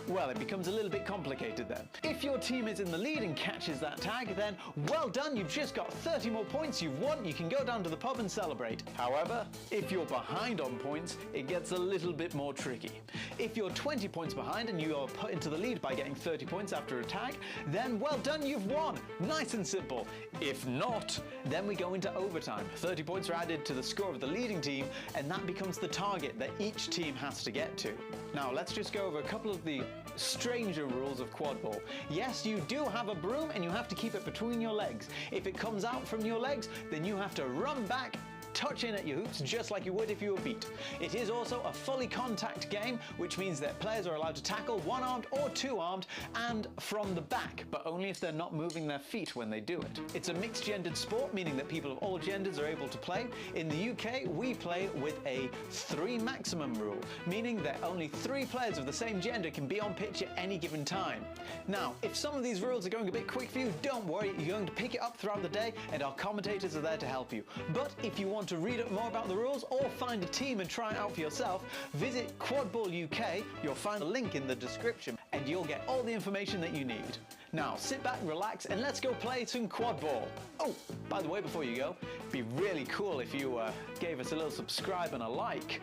well, it becomes a little bit complicated then. If your team is in the lead and catches that tag, then well done, you've just got 30 more points, you've won, you can go down to the pub and celebrate. However, if you're behind on points, it gets a little bit more tricky. If you're 20 points behind and you are put into the lead by getting 30 points after a tag, then well done, you've won. Nice and simple. If not, then we go into overtime. 30 points are added to the score of the leading team, and that becomes the target that each team has to get to. Now, let's just go over a couple of the stranger rules of Quadball. Yes, you do have a broom and you have to keep it between your legs. If it comes out from your legs, then you have to run back touch in at your hoops just like you would if you were beat. It is also a fully contact game, which means that players are allowed to tackle one-armed or two-armed and from the back, but only if they're not moving their feet when they do it. It's a mixed-gendered sport, meaning that people of all genders are able to play. In the UK, we play with a 3 maximum rule, meaning that only 3 players of the same gender can be on pitch at any given time. Now, if some of these rules are going a bit quick for you, don't worry, you're going to pick it up throughout the day and our commentators are there to help you. But if you want to read up more about the rules or find a team and try it out for yourself, visit Quadball UK, you'll find a link in the description and you'll get all the information that you need. Now sit back, relax and let's go play some Quadball. Oh, by the way, before you go, it'd be really cool if you gave us a little subscribe and a like.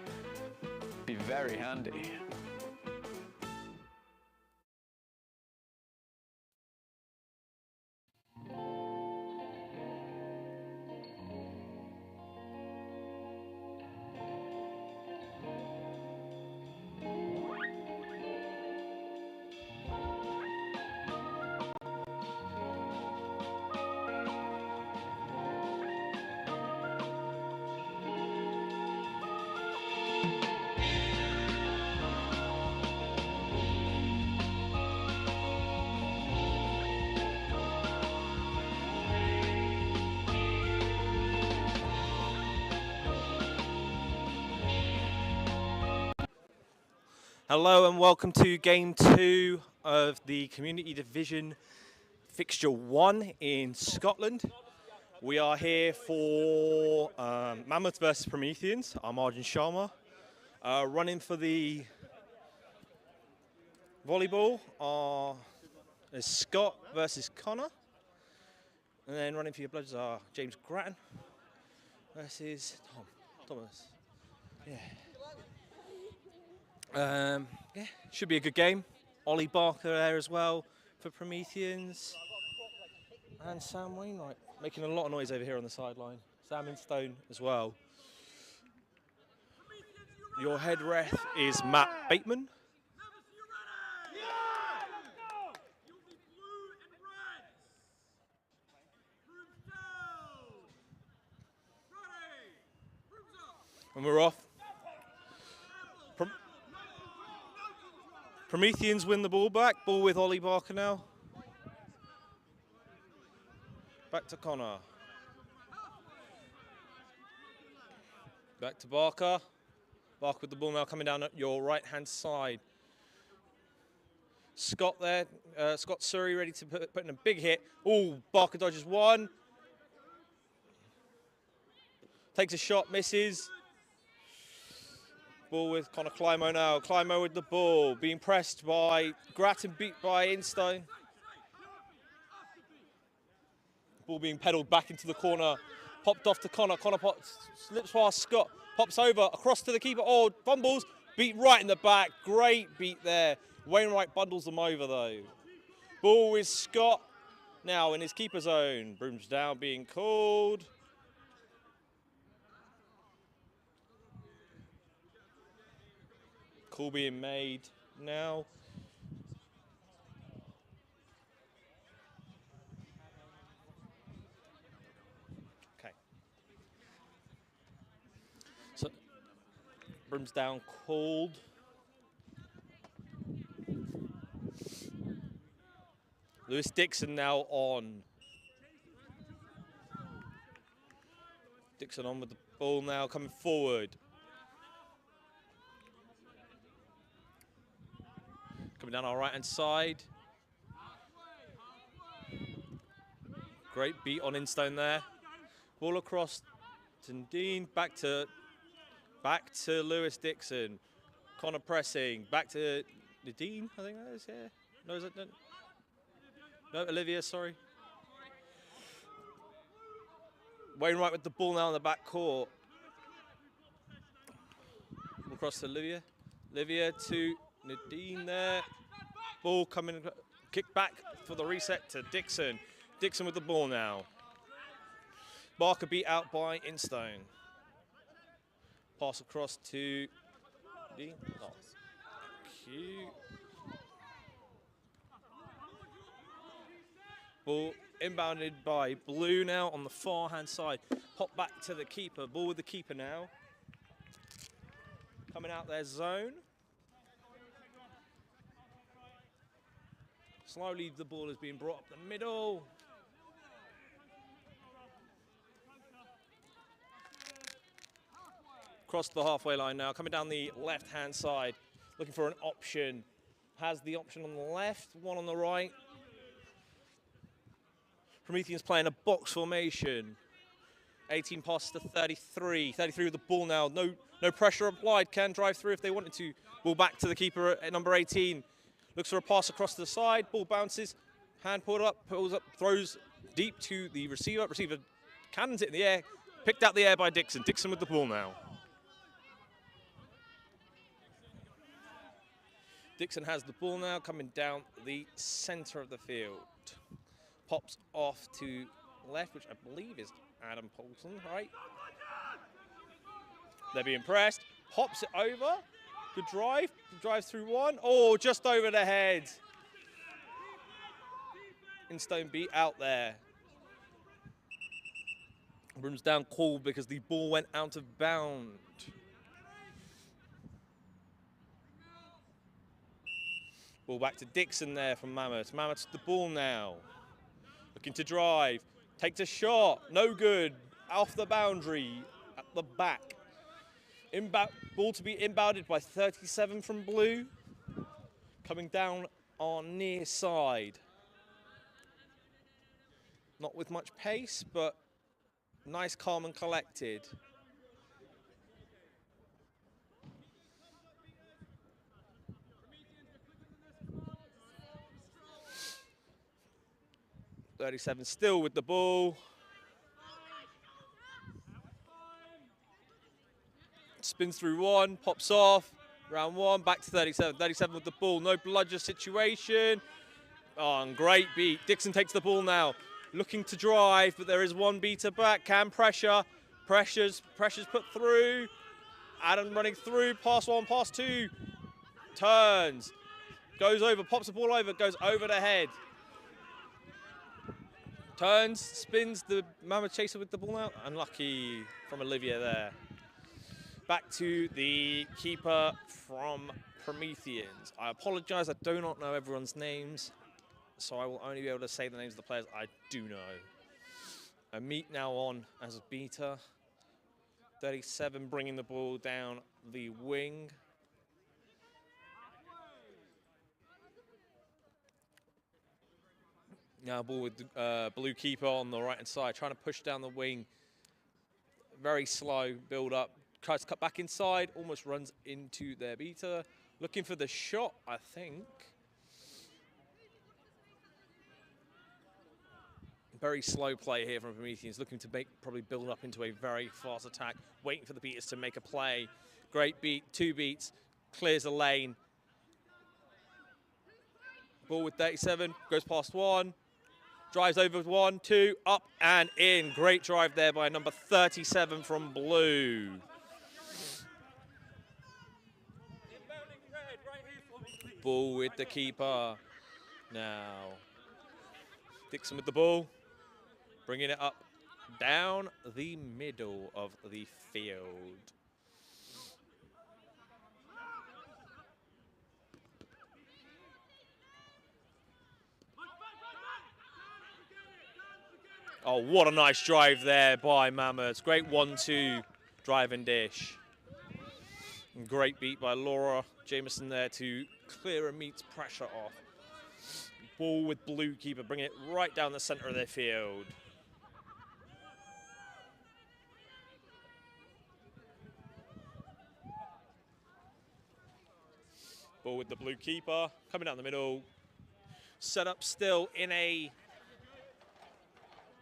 Be very handy. Hello and welcome to Game 2 of the Community Division Fixture 1 in Scotland. We are here for Mammoths versus Prometheans. I'm Arjun Sharma. Running for the volleyball is Scott versus Connor. And then running for your bloods are James Grattan versus Thomas. Yeah. Yeah, should be a good game. Ollie Barker there as well for Prometheans. And Sam Wainwright making a lot of noise over here on the sideline. Sam in Stone as well. Your head ref is Matt Bateman. And we're off. Prometheans win the ball back. Ball with Ollie Barker now. Back to Connor. Back to Barker. Barker with the ball now coming down at your right-hand side. Scott there. Scott Surrey ready to put in a big hit. Oh, Barker dodges one. Takes a shot, misses. Ball with Connor Climo now. Climo with the ball, being pressed by Grattan, beat by Instone. Ball being pedalled back into the corner, popped off to Connor. Connor slips past Scott, pops over, across to the keeper. Oh, fumbles, beat right in the back. Great beat there. Wainwright bundles them over though. Ball with Scott now in his keeper zone. Brooms down being called. Call being made now. Okay. So, Brooms down called. Lewis Dixon now on. Dixon on with the ball now, coming forward. Coming down our right-hand side. Great beat on Instone there. Ball across to Dean, back to Lewis Dixon. Connor pressing, back to Nadine, I think that is, yeah. No, is it? No, Olivia, sorry. Wainwright with the ball now in the back court. Across to Olivia. Olivia to Nadine there. Ball coming, kick back for the reset to Dixon. Dixon with the ball now. Barker beat out by Instone. Pass across to Nadine. Oh, cute. Ball inbounded by Blue now on the far hand side. Pop back to the keeper. Ball with the keeper now. Coming out their zone. Slowly the ball is being brought up the middle. Across the halfway line now, coming down the left-hand side, looking for an option. Has the option on the left, one on the right. Prometheans playing a box formation. 18 passes to 33. 33 with the ball now. No pressure applied. Can drive through if they wanted to. Ball back to the keeper at number 18. Looks for a pass across the side. Ball bounces. Hand pulled up, pulls up, throws deep to the receiver. Receiver cannons it in the air. Picked out the air by Dixon. Dixon with the ball now. Dixon has the ball now, coming down the center of the field. Pops off to left, which I believe is Adam Paulson, right? They're being pressed. Hops it over. Good drive. Drives through one. Oh, just over the head. In-stone beat out there. Brooms down called because the ball went out of bound. Ball back to Dixon there from Mammoths. Mammoths the ball now. Looking to drive. Takes a shot. No good. Off the boundary. At the back. Ball to be inbounded by 37 from Blue. Coming down on near side. Not with much pace, but nice, calm and collected. .37 still with the ball. Spins through one, pops off. Round one, back to 37. 37 with the ball, no bludger situation. Oh, and great beat. Dixon takes the ball now. Looking to drive, but there is one beater back. Can pressure. Pressure's put through. Adam running through. Pass one, pass two. Turns. Goes over, pops the ball over, goes over the head. Turns, spins the Mammoth chaser with the ball now. Unlucky from Olivia there. Back to the keeper from Prometheans. I apologize, I do not know everyone's names, so I will only be able to say the names of the players I do know. Amit now on as a beater. 37 bringing the ball down the wing. Now ball with the Blue keeper on the right-hand side, trying to push down the wing. Very slow build up. Tries to cut back inside, almost runs into their beater. Looking for the shot, I think. Very slow play here from Prometheans, looking to probably build up into a very fast attack, waiting for the beaters to make a play. Great beat, 2 beats, clears the lane. Ball with 37, goes past one. Drives over 1, 2, up and in. Great drive there by number 37 from Blue. Ball with the keeper. Now, Dixon with the ball. Bringing it up down the middle of the field. Oh, what a nice drive there by Mammoths. Great 1-2 drive and dish. And great beat by Laura Jameson there to clear Amit's pressure off. Ball with Blue keeper, bringing it right down the center of their field. Ball with the Blue keeper, coming down the middle. Set up still in a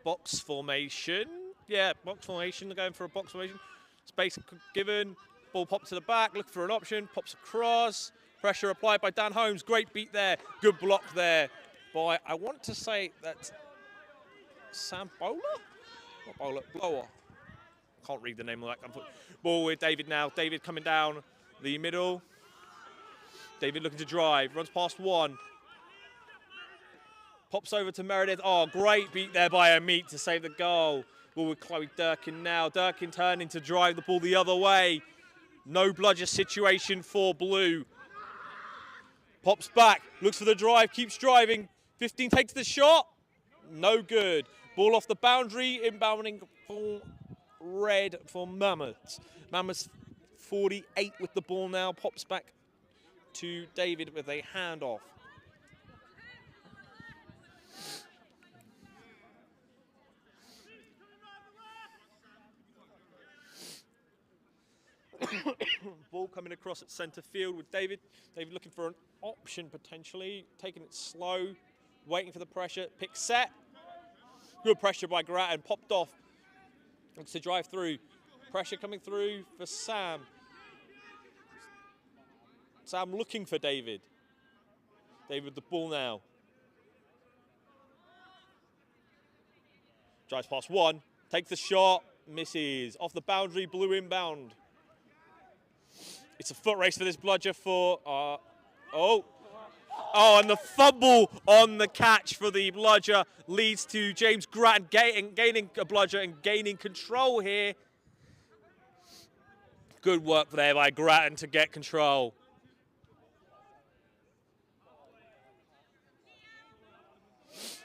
box formation. Yeah, box formation. They're going for a box formation. Space given. Ball popped to the back. Looking for an option. Pops across. Pressure applied by Dan Holmes. Great beat there. Good block there by, I want to say that's Sam Bowler? Not Bowler. Blower. Can't read the name of that. Ball with David now. David coming down the middle. David looking to drive. Runs past one. Pops over to Meredith. Oh, great beat there by Amit to save the goal. Ball with Chloe Durkin now. Durkin turning to drive the ball the other way. No bludger situation for Blue. Pops back, looks for the drive, keeps driving. 15 takes the shot. No good. Ball off the boundary, inbounding for red for Mammoths. Mammoths 48 with the ball now. Pops back to David with a handoff. Ball coming across at centre field with David. David looking for an option potentially, taking it slow, waiting for the pressure. Pick set. Good pressure by Grattan, popped off. Looks to drive through. Pressure coming through for Sam. Sam looking for David. David with the ball now. Drives past one, takes the shot, misses. Off the boundary, Blue inbound. It's a foot race for this bludger for, and the fumble on the catch for the bludger leads to James Grattan gaining a bludger and gaining control here. Good work there by Grattan to get control.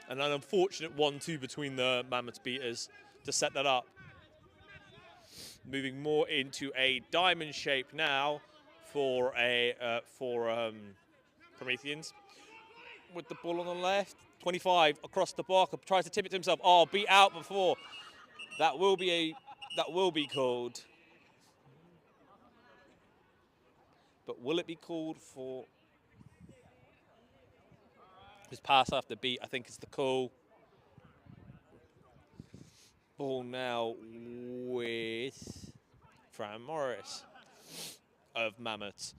And an unfortunate 1-2 between the Mammoth beaters to set that up. Moving more into a diamond shape now for Prometheans. With the ball on the left, 25 across the Barker, tries to tip it to himself. Oh, beat out before. That will be called. But will it be called for his pass after beat? I think it's the call. Ball now with Fran Morris of Mammoths.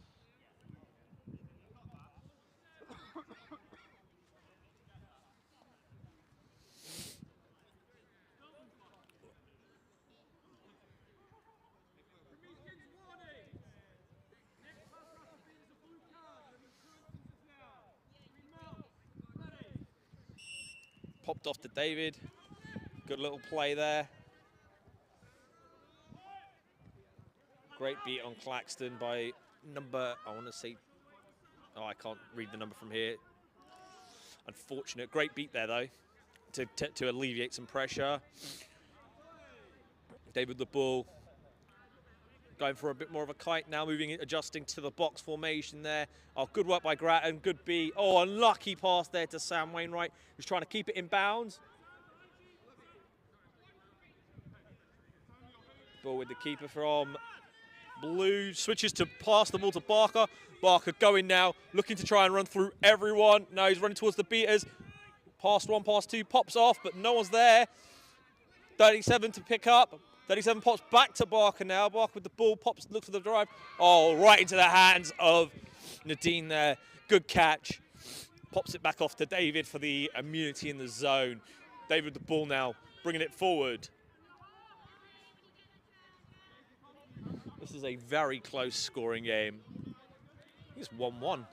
Popped off to David. Good little play there. Great beat on Claxton by number, I want to say, I can't read the number from here. Unfortunate. Great beat there, though, to alleviate some pressure. David the ball. Going for a bit more of a kite now, adjusting to the box formation there. Oh, good work by Grattan, good beat. Oh, unlucky pass there to Sam Wainwright, who's trying to keep it in bounds. Ball with the keeper from Blue, switches to pass the ball to Barker. Barker going now, looking to try and run through everyone. No, he's running towards the beaters. Past one, past two, pops off, but no one's there. 37 to pick up. 37 pops back to Barker now. Barker with the ball, pops, looks for the drive. Oh, right into the hands of Nadine there. Good catch. Pops it back off to David for the immunity in the zone. David with the ball now, bringing it forward. This is a very close scoring game. I think it's 1-1.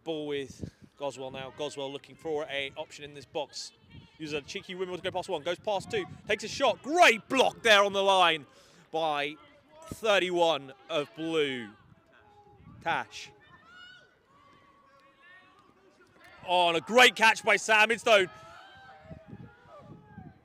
Ball with Goswell now. Goswell looking for an option in this box. Uses a cheeky windmill to go past one. Goes past two. Takes a shot. Great block there on the line by 31 of Blue. Tash. Oh, and a great catch by Sam Idstone.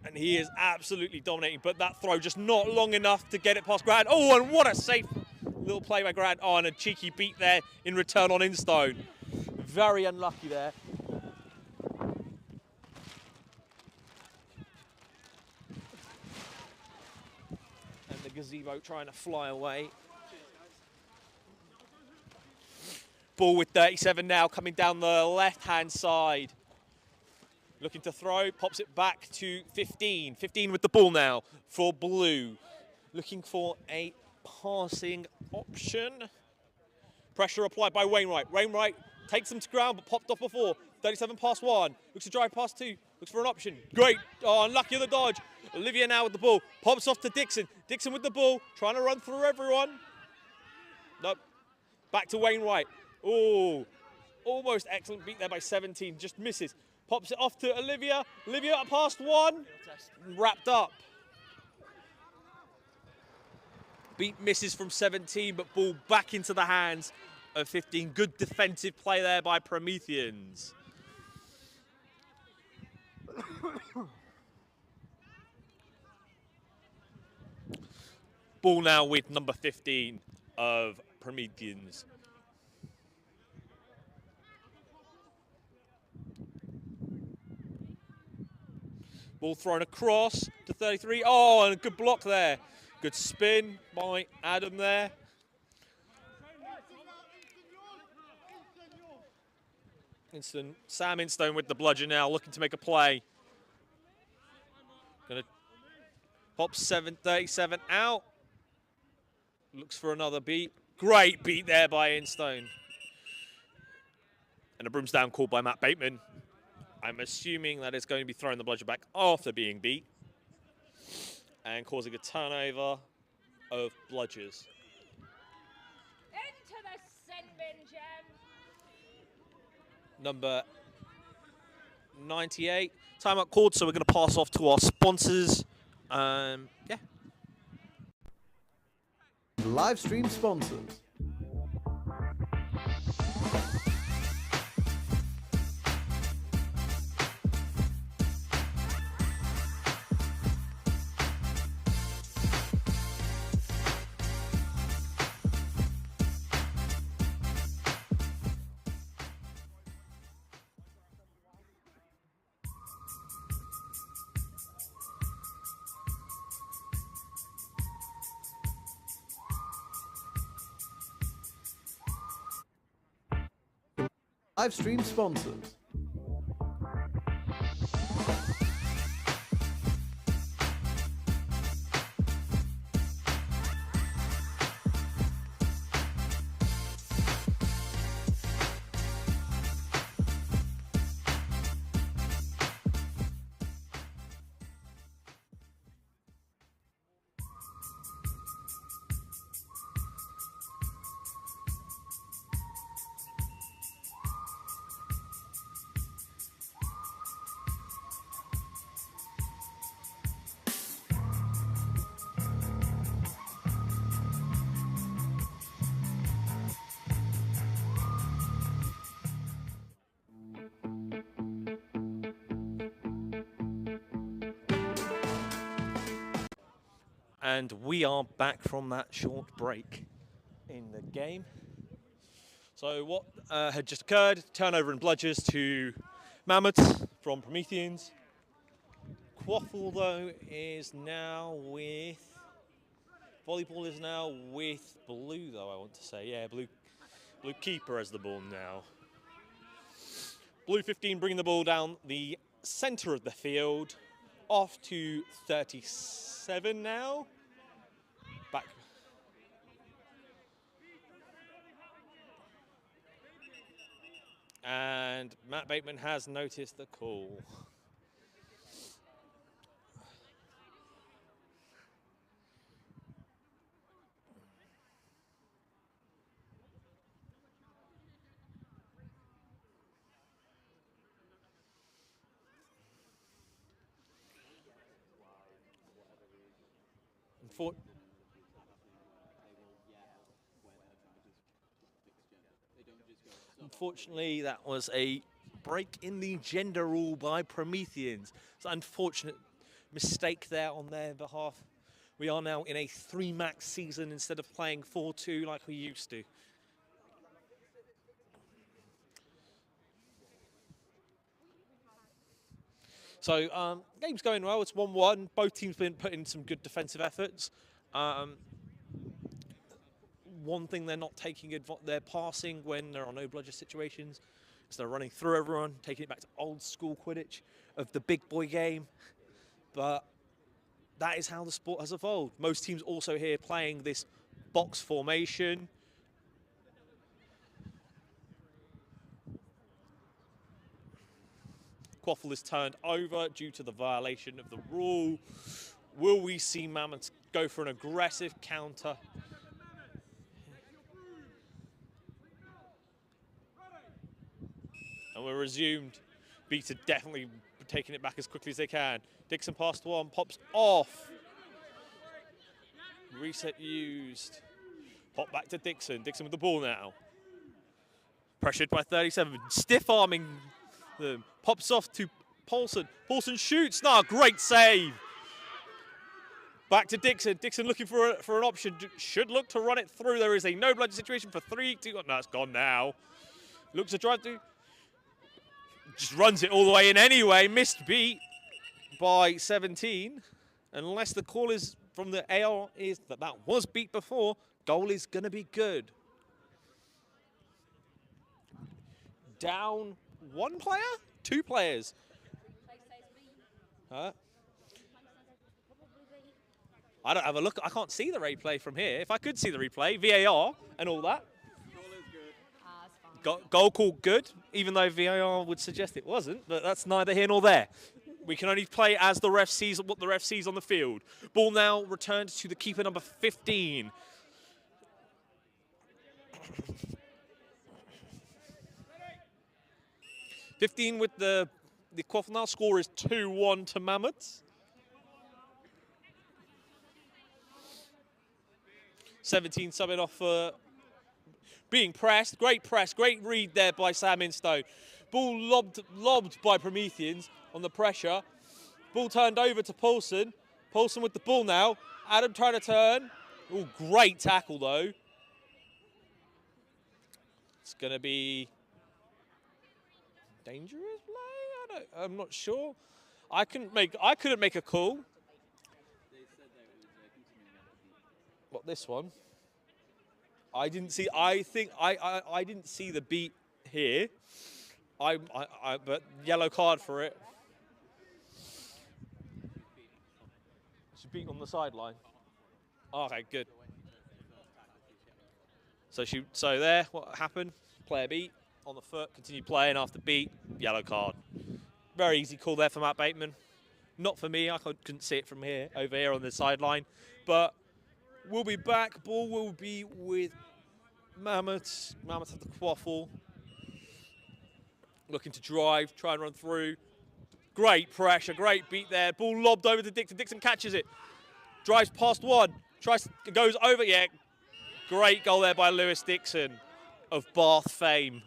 And he is absolutely dominating, but that throw just not long enough to get it past Grant. Oh, and what a safe little play by Grant. Oh, and a cheeky beat there in return on Idstone. Very unlucky there. And the gazebo trying to fly away. Ball with 37 now, coming down the left-hand side. Looking to throw, pops it back to 15. 15 with the ball now for Blue. Looking for a passing option. Pressure applied by Wainwright. Wainwright takes them to ground, but popped off before. 37 past one. Looks to drive past two. Looks for an option. Great. Oh, unlucky on the dodge. Olivia now with the ball. Pops off to Dixon. Dixon with the ball. Trying to run through everyone. Nope. Back to Wainwright. Oh. almost excellent beat there by 17, just misses. Pops it off to Olivia. Olivia up past 1, wrapped up. Beat misses from 17, but ball back into the hands of 15. Good defensive play there by Prometheans. Ball now with number 15 of Prometheans. Ball thrown across to 33. Oh, and a good block there. Good spin by Adam there. Sam Instone with the bludgeon now, looking to make a play. Gonna pop 37 out. Looks for another beat. Great beat there by Instone. And a brooms down call by Matt Bateman. I'm assuming that it's going to be throwing the bludgeon back after being beat and causing a turnover of bludgers. Into the sin bin, Gem. Number 98. Timeout called, so we're going to pass off to our sponsors. Yeah. Live stream sponsors. Live stream sponsors. And we are back from that short break in the game. So what had just occurred, turnover in bludgers to Mammoths from Prometheans. Quaffle, though, is now with... Volleyball is now with Blue, though, I want to say. Yeah, Blue keeper has the ball now. Blue 15 bringing the ball down the centre of the field. Off to 37 now. Back. And Matt Bateman has noticed the call. Unfortunately, that was a break in the gender rule by Prometheans. It's an unfortunate mistake there on their behalf. We are now in a 3-max season instead of playing 4-2 like we used to. So, game's going well. It's 1-1. Both teams been putting in some good defensive efforts. One thing they're not taking their passing when there are no bludger situations is they're running through everyone, taking it back to old school Quidditch of the big boy game. But that is how the sport has evolved. Most teams also here playing this box formation. Quaffle is turned over due to the violation of the rule. Will we see Mammoths go for an aggressive counter? And we're resumed. Beats are definitely taking it back as quickly as they can. Dixon past one, pops off. Reset used. Pop back to Dixon. Dixon with the ball now. Pressured by 37. Stiff arming them. Pops off to Paulson. Paulson shoots. No, great save. Back to Dixon. Dixon looking for an option. Should look to run it through. There is a no bludgeon situation for 3-2. No, it's gone now. Looks to drive through. Just runs it all the way in anyway. Missed beat by 17. Unless the call is from the AR is that was beat before, goal is going to be good. Down one player? Two players. Huh? I don't have a look. I can't see the replay from here. If I could see the replay, VAR and all that. Goal called good, even though VAR would suggest it wasn't, but that's neither here nor there. We can only play as the ref sees what the ref sees on the field. Ball now returned to the keeper number 15. With the quaffle now. Score is 2-1 to Mammoths. 17 subbing off for being pressed. Great press, great read there by Sam Instow. Ball lobbed by Prometheans on the pressure. Ball turned over to Paulson. Paulson with the ball now. Adam trying to turn. Oh, great tackle though. It's going to be dangerous play? I'm not sure. I couldn't make a call. What, this one? I didn't see. I think I didn't see the beat here. But yellow card for it. She beat on the sideline. Okay, good. So there, what happened? Player beat on the foot. Continue playing after beat. Yellow card. Very easy call there for Matt Bateman. Not for me. I couldn't see it from here, over here on the sideline. But we'll be back. Ball will be with Mammoths. Mammoths have the quaffle. Looking to drive, try and run through. Great pressure, great beat there. Ball lobbed over to Dixon. Dixon catches it. Drives past one. Goes over, yeah. Great goal there by Lewis Dixon of Bath fame.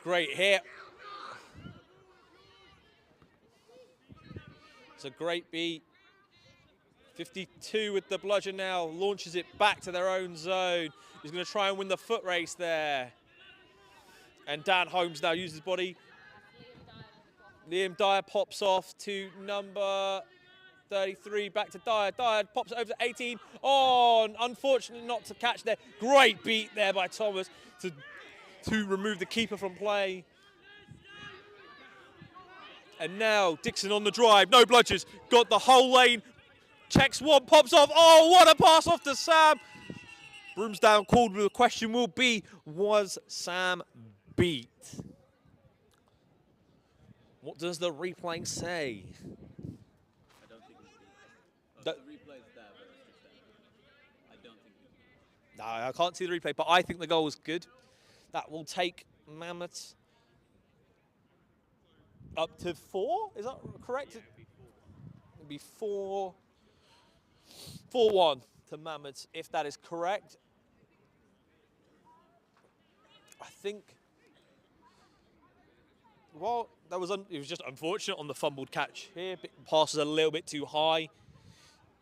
Great hit. It's a great beat. 52 with the bludgeon now. Launches it back to their own zone. He's going to try and win the foot race there. And Dan Holmes now uses his body. Liam Dyer pops off to number 33. Back to Dyer. Dyer pops over to 18. Oh, unfortunately not to catch there. Great beat there by Thomas to remove the keeper from play. And now Dixon on the drive, no bludgers, got the whole lane, checks one, pops off. Oh, what a pass off to Sam. Brooms down, called. The question will be, was Sam beat? What does the replay say? I don't think he's beat. The replay is there, but it's just there. I don't think he's beat. No, I can't see the replay, but I think the goal was good. That will take Mammoths up to 4. Is that correct? Yeah, it'd be 4-1 to Mammoths, if that is correct. I think. Well, it was just unfortunate on the fumbled catch here. Passes a little bit too high.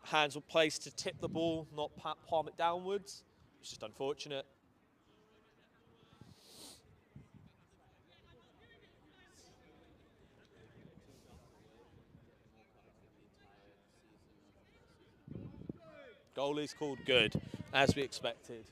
Hands were placed to tip the ball, not palm it downwards. It's just unfortunate. Goal is called good, as we expected.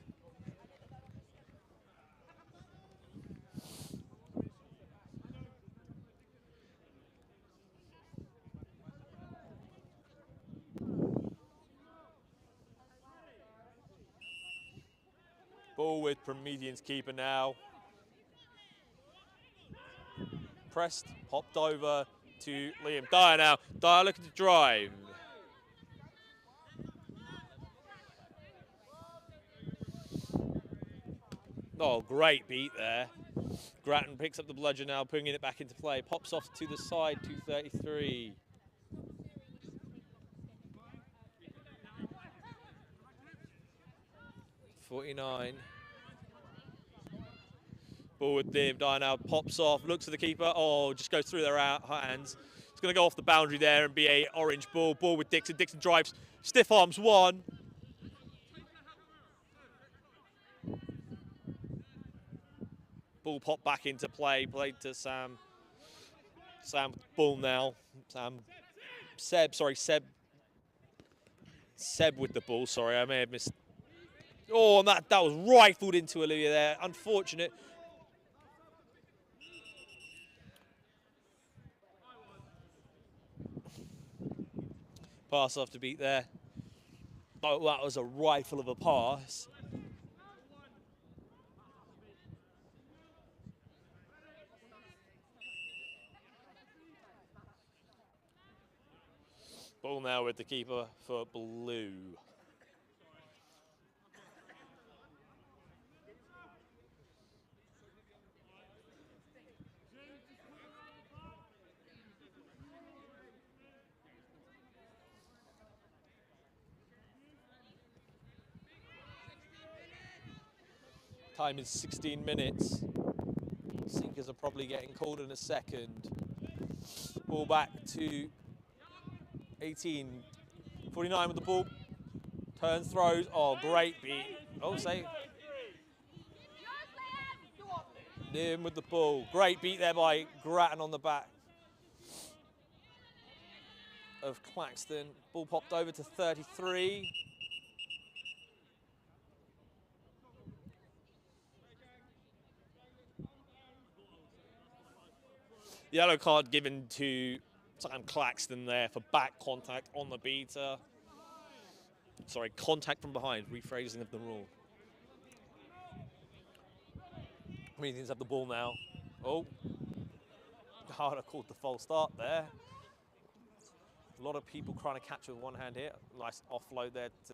Ball with Prometheans keeper now. pressed, popped over to Liam. Dyer now. Dyer looking to drive. Oh, great beat there. Grattan picks up the bludgeon now, bringing it back into play. Pops off to the side, 233. .49. Ball with Liam. Dyer now pops off, looks for the keeper. Oh, just goes through their hands. It's going to go off the boundary there and be a orange ball. Ball with Dixon. Dixon drives. Stiff arms one. Ball popped back into play. Played to Sam. Sam with the ball now. Seb with the ball. Sorry, I may have missed. Oh, and that was rifled into Olivia there. Unfortunate. Pass off to beat there. Oh, that was a rifle of a pass. Ball now with the keeper for Blue. Time is 16 minutes. Sinkers are probably getting called in a second. Ball back to 18. 49 with the ball. Turns, throws. Oh, great beat. Oh, save. Liam with the ball. Great beat there by Grattan on the back of Claxton. Ball popped over to 33. Yellow card given to Sam Claxton there for back contact on the beater. Sorry, contact from behind, rephrasing of the rule. Prometheans have the ball now. Oh, Harder called the false start there. A lot of people trying to catch with one hand here. Nice offload there to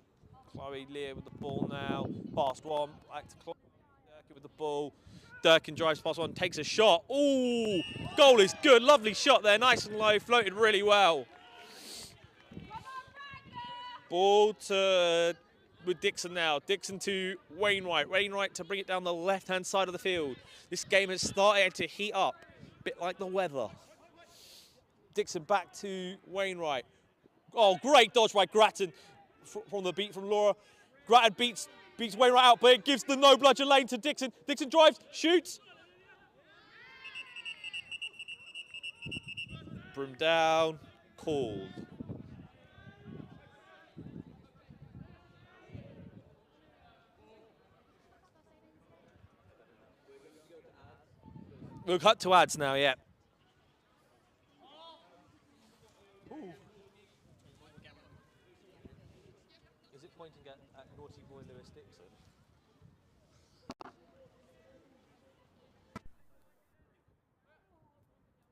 Chloe. Lear with the ball now. Past one, back to Chloe. Durkin with the ball. Durkin drives past one, takes a shot. Ooh, goal is good. Lovely shot there, nice and low, floated really well. Ball to with Dixon now. Dixon to Wainwright. Wainwright to bring it down the left-hand side of the field. This game has started to heat up, a bit like the weather. Dixon back to Wainwright. Oh, great dodge by Grattan from the beat from Laura. Grattan beats Wainwright out, but it gives the no bludgeon lane to Dixon. Dixon drives, shoots. Broom down, called. We'll cut to ads now, yeah. Is it pointing at naughty boy Lewis Dixon?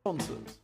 Sponsors.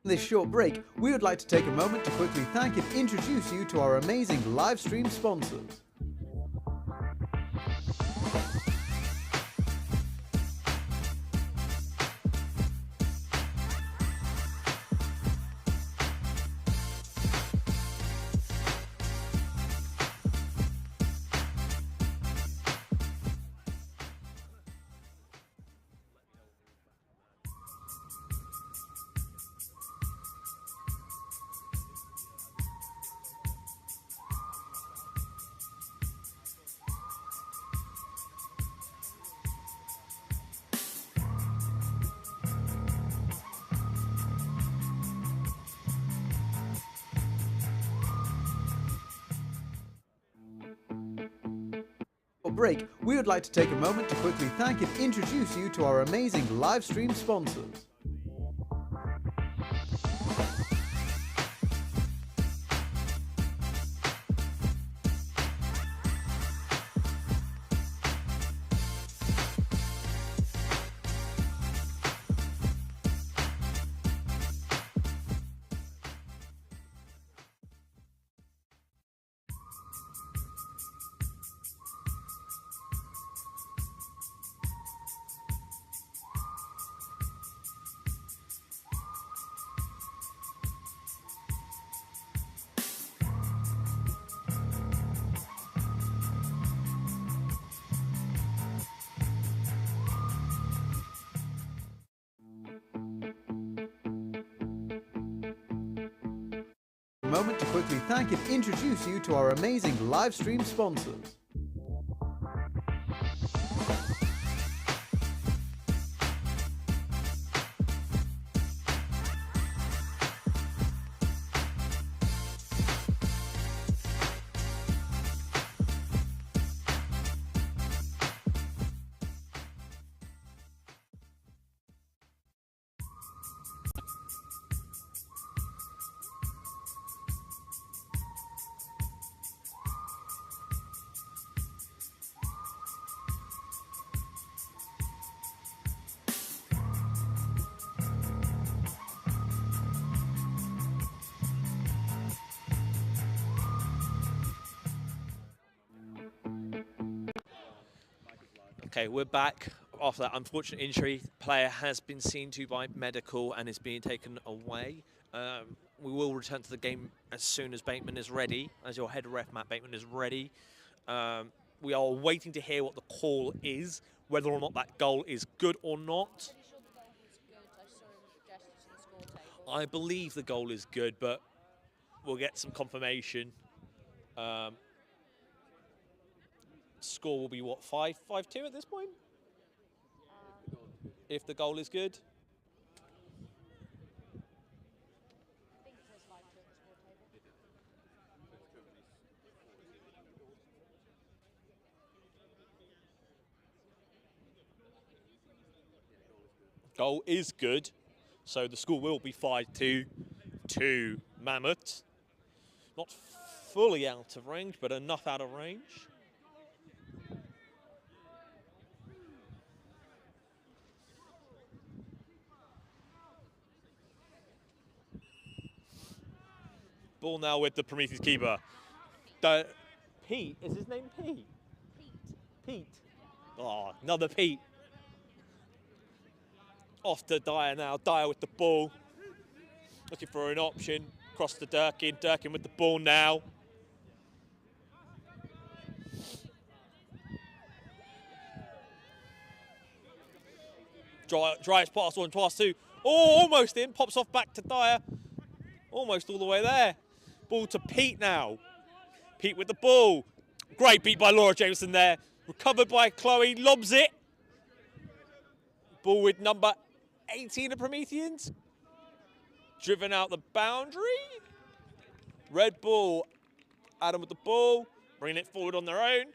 This short break, we would like to take a moment to quickly thank and introduce you to our amazing live stream sponsors. short break, we would like to take a moment to quickly thank and introduce you to our amazing live stream sponsors. Moment to quickly thank and introduce you to our amazing live stream sponsors. Okay, we're back after that unfortunate injury. Player has been seen to by medical and is being taken away. We will return to the game as soon as Bateman is ready, as your head ref, Matt Bateman, is ready. We are waiting to hear what the call is, whether or not that goal is good or not. I believe the goal is good, but we'll get some confirmation. Score will be what, 5-2 at this point? If the goal is good. Goal is good, so the score will be 5-2 to Mammoths. Not fully out of range, but enough out of range. Ball now with the Prometheans keeper. Pete, is his name Pete? Pete. Oh, another Pete. Off to Dyer now. Dyer with the ball. Looking for an option. Across to Durkin. Durkin with the ball now. Dry's pass one, pass two. Oh, almost in. Pops off back to Dyer. Almost all the way there. Ball to Pete now. Pete with the ball. Great beat by Laura Jameson there. Recovered by Chloe. Lobs it. Ball with number 18 of Prometheans. Driven out the boundary. Red ball. Adam with the ball. Bringing it forward on their own.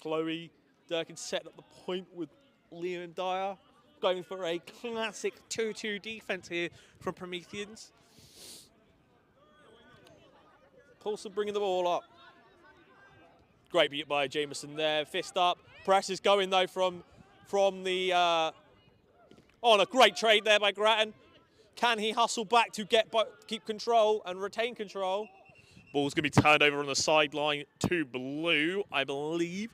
Chloe. Durkin set up the point with Liam and Dyer. Going for a classic 2-2 defense here from Prometheans. Paulson bringing the ball up. Great beat by Jameson there. Fist up. Press is going though from the... on a great trade there by Grattan. Can he hustle back to keep control and retain control? Ball's going to be turned over on the sideline to Blue, I believe.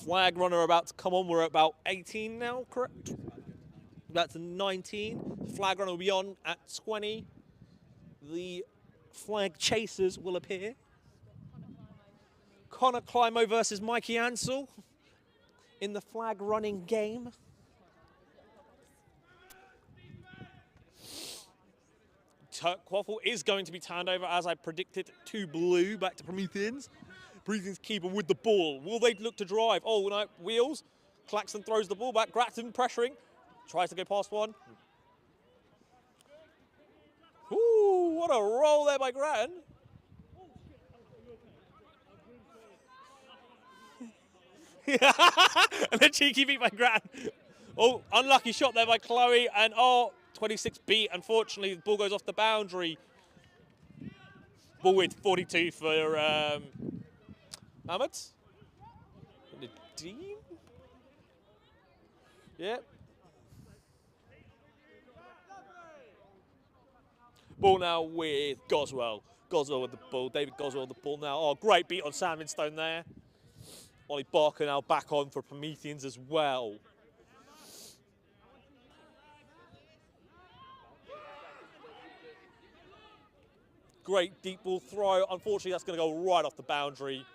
Flag runner about to come on. We're at about 18 now, correct? That's 19. Flag runner will be on at 20. The flag chasers will appear. Connor Climo versus Mikey Ansell in the flag running game. Quaffle is going to be turned over, as I predicted, to Blue, back to Prometheans. Prometheans keeper with the ball. Will they look to drive? Oh, no, Wheels. Claxton throws the ball back. Grattan pressuring. Tries to go past one. Ooh, What a roll there by Grattan. And then cheeky beat by Grattan. Oh, unlucky shot there by Chloe. And 26 beat. Unfortunately, the ball goes off the boundary. Ball with 42 for Mammoths. Dean? Yep. Ball now with Goswell. Goswell with the ball. David Goswell with the ball now. Oh, great beat on Sandstone there. Ollie Barker now back on for Prometheans as well. Great deep ball throw. Unfortunately, that's going to go right off the boundary.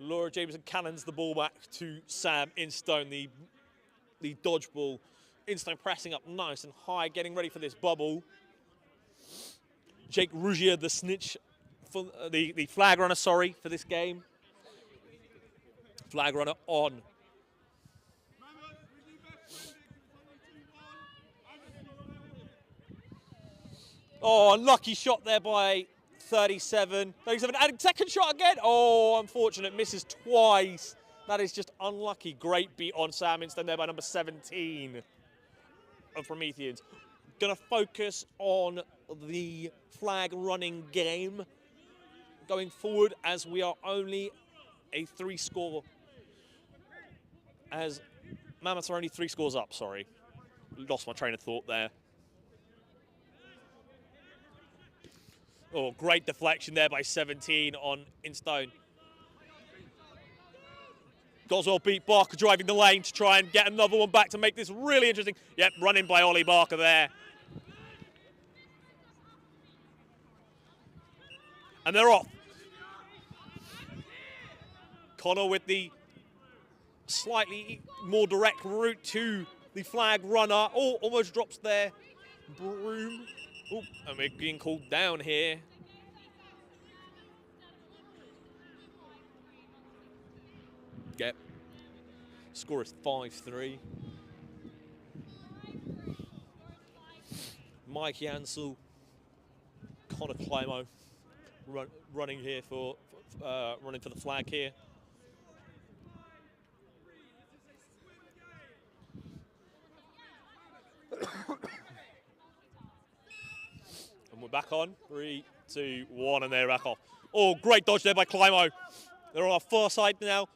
Laura Jameson cannons the ball back to Sam Instone, the dodge ball. Instone pressing up nice and high, getting ready for this bubble. Jake Rougier, the snitch, for the flag runner, sorry, for this game. Flag runner on. Oh, unlucky shot there by 37, and second shot again. Oh, unfortunate, misses twice. That is just unlucky. Great beat on Sam Instone there by number 17 of Prometheans. Gonna focus on the flag running game going forward, as we are only a 3 score, as Mammoths are only 3 scores up, sorry. Lost my train of thought there. Oh, great deflection there by 17 on Instone. Goswell beat Barker driving the lane to try and get another one back to make this really interesting. Yep, running by Ollie Barker there. And they're off. Connor with the slightly more direct route to the flag runner. Oh, almost drops there. Broom. Oh, and we're being called down here. Yep. Score is 5-3. Mike Yansel, Connor Climo running here for running for the flag here. And we're back on. 3, 2, 1, and they're back off. Oh, great dodge there by Climo. They're on our far side now.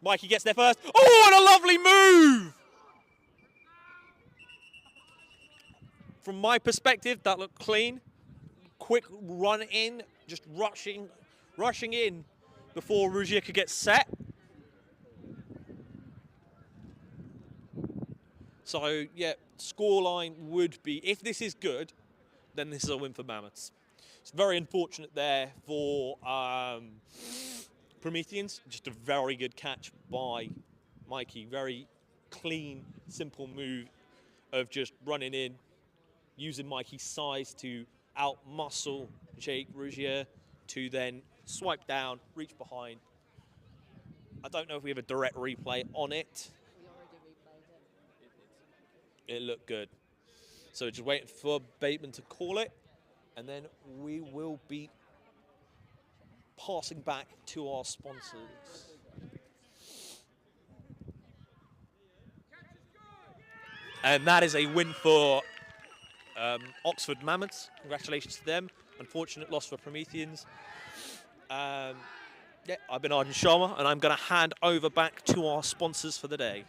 Mikey gets there first. Oh, and a lovely move! From my perspective, that looked clean. Quick run in, just rushing in before Rougier could get set. So, yeah, scoreline would be, if this is good, then this is a win for Mammoths. It's very unfortunate there for Prometheans. Just a very good catch by Mikey. Very clean, simple move of just running in, using Mikey's size to out-muscle Jake Rougier to then swipe down, reach behind. I don't know if we have a direct replay on it. It looked good. So just waiting for Bateman to call it, and then we will be passing back to our sponsors. And that is a win for Oxford Mammoths. Congratulations to them. Unfortunate loss for Prometheans. Yeah, I've been Arden Sharma, and I'm going to hand over back to our sponsors for the day.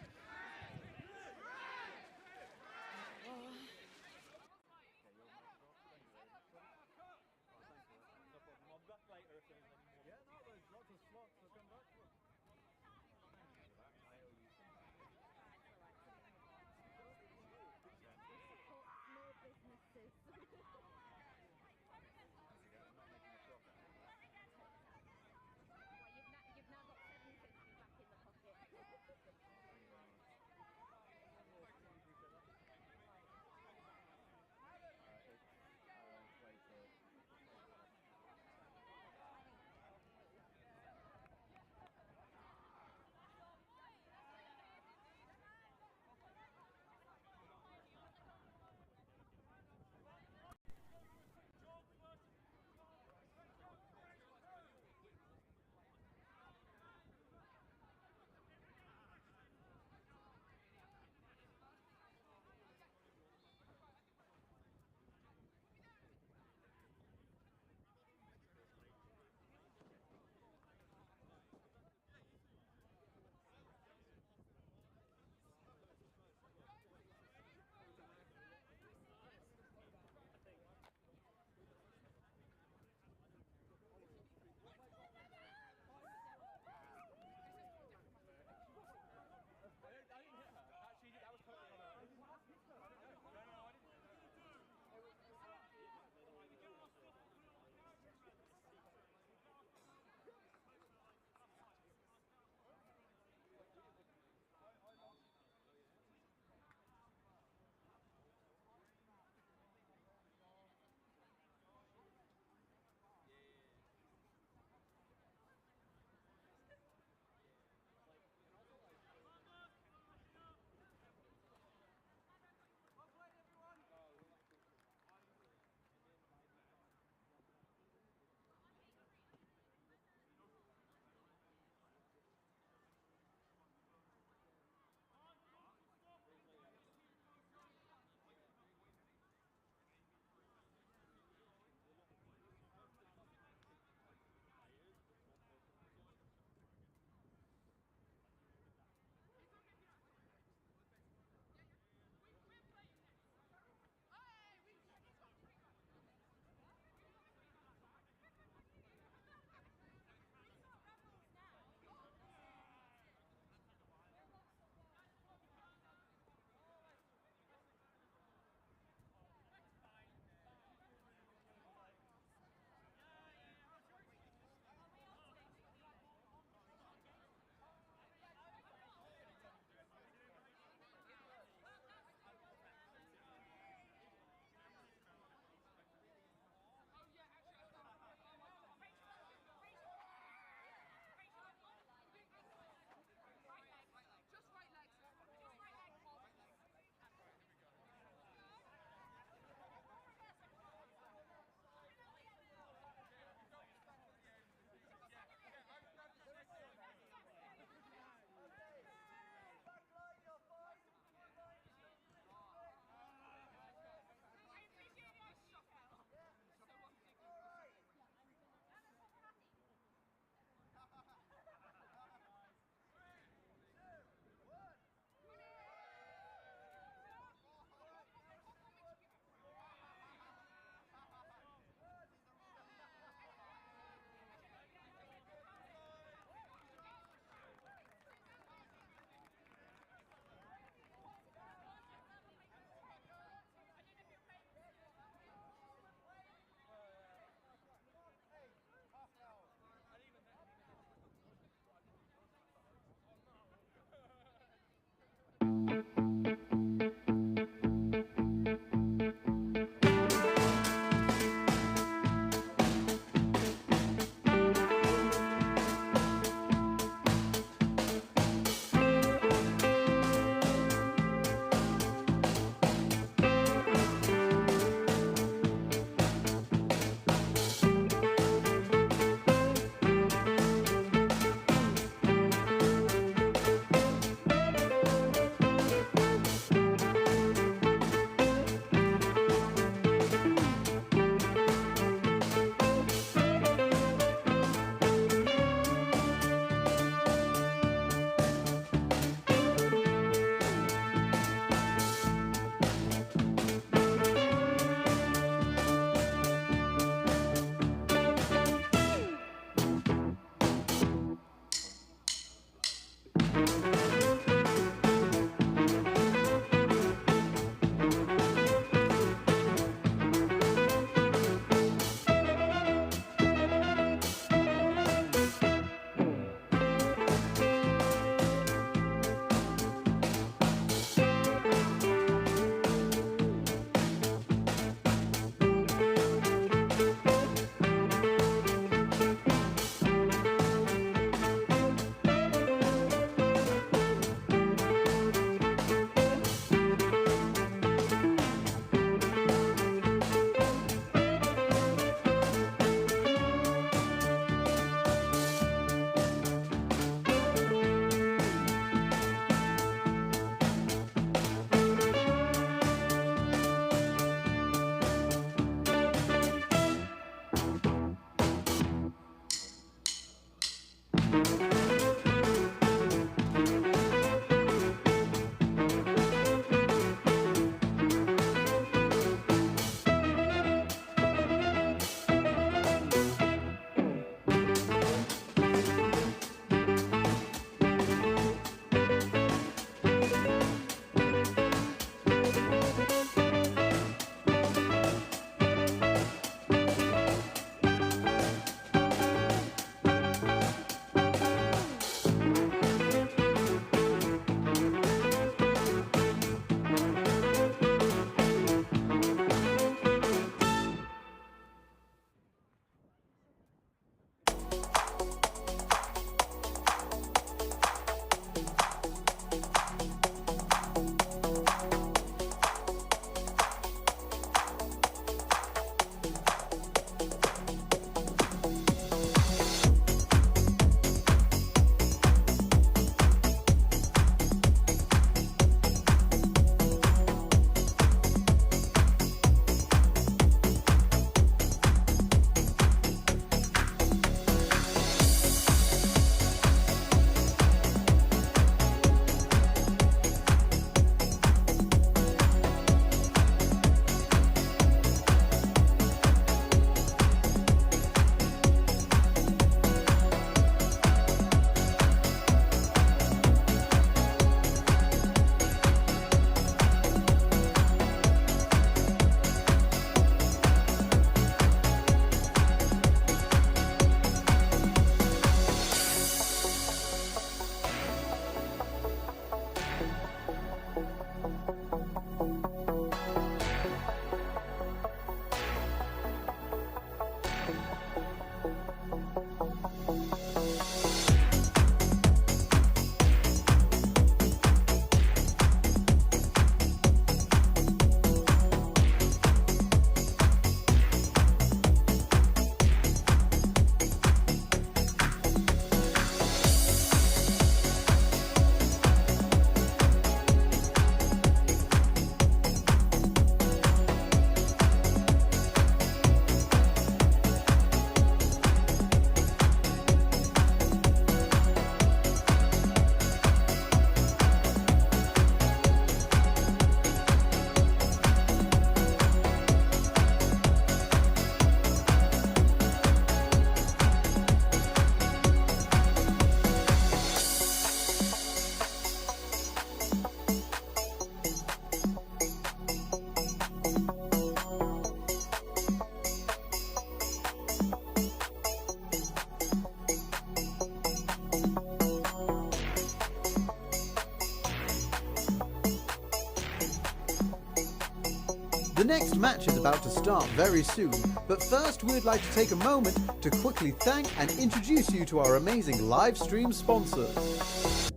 The next match is about to start very soon, but first we would like to take a moment to quickly thank and introduce you to our amazing live stream sponsors.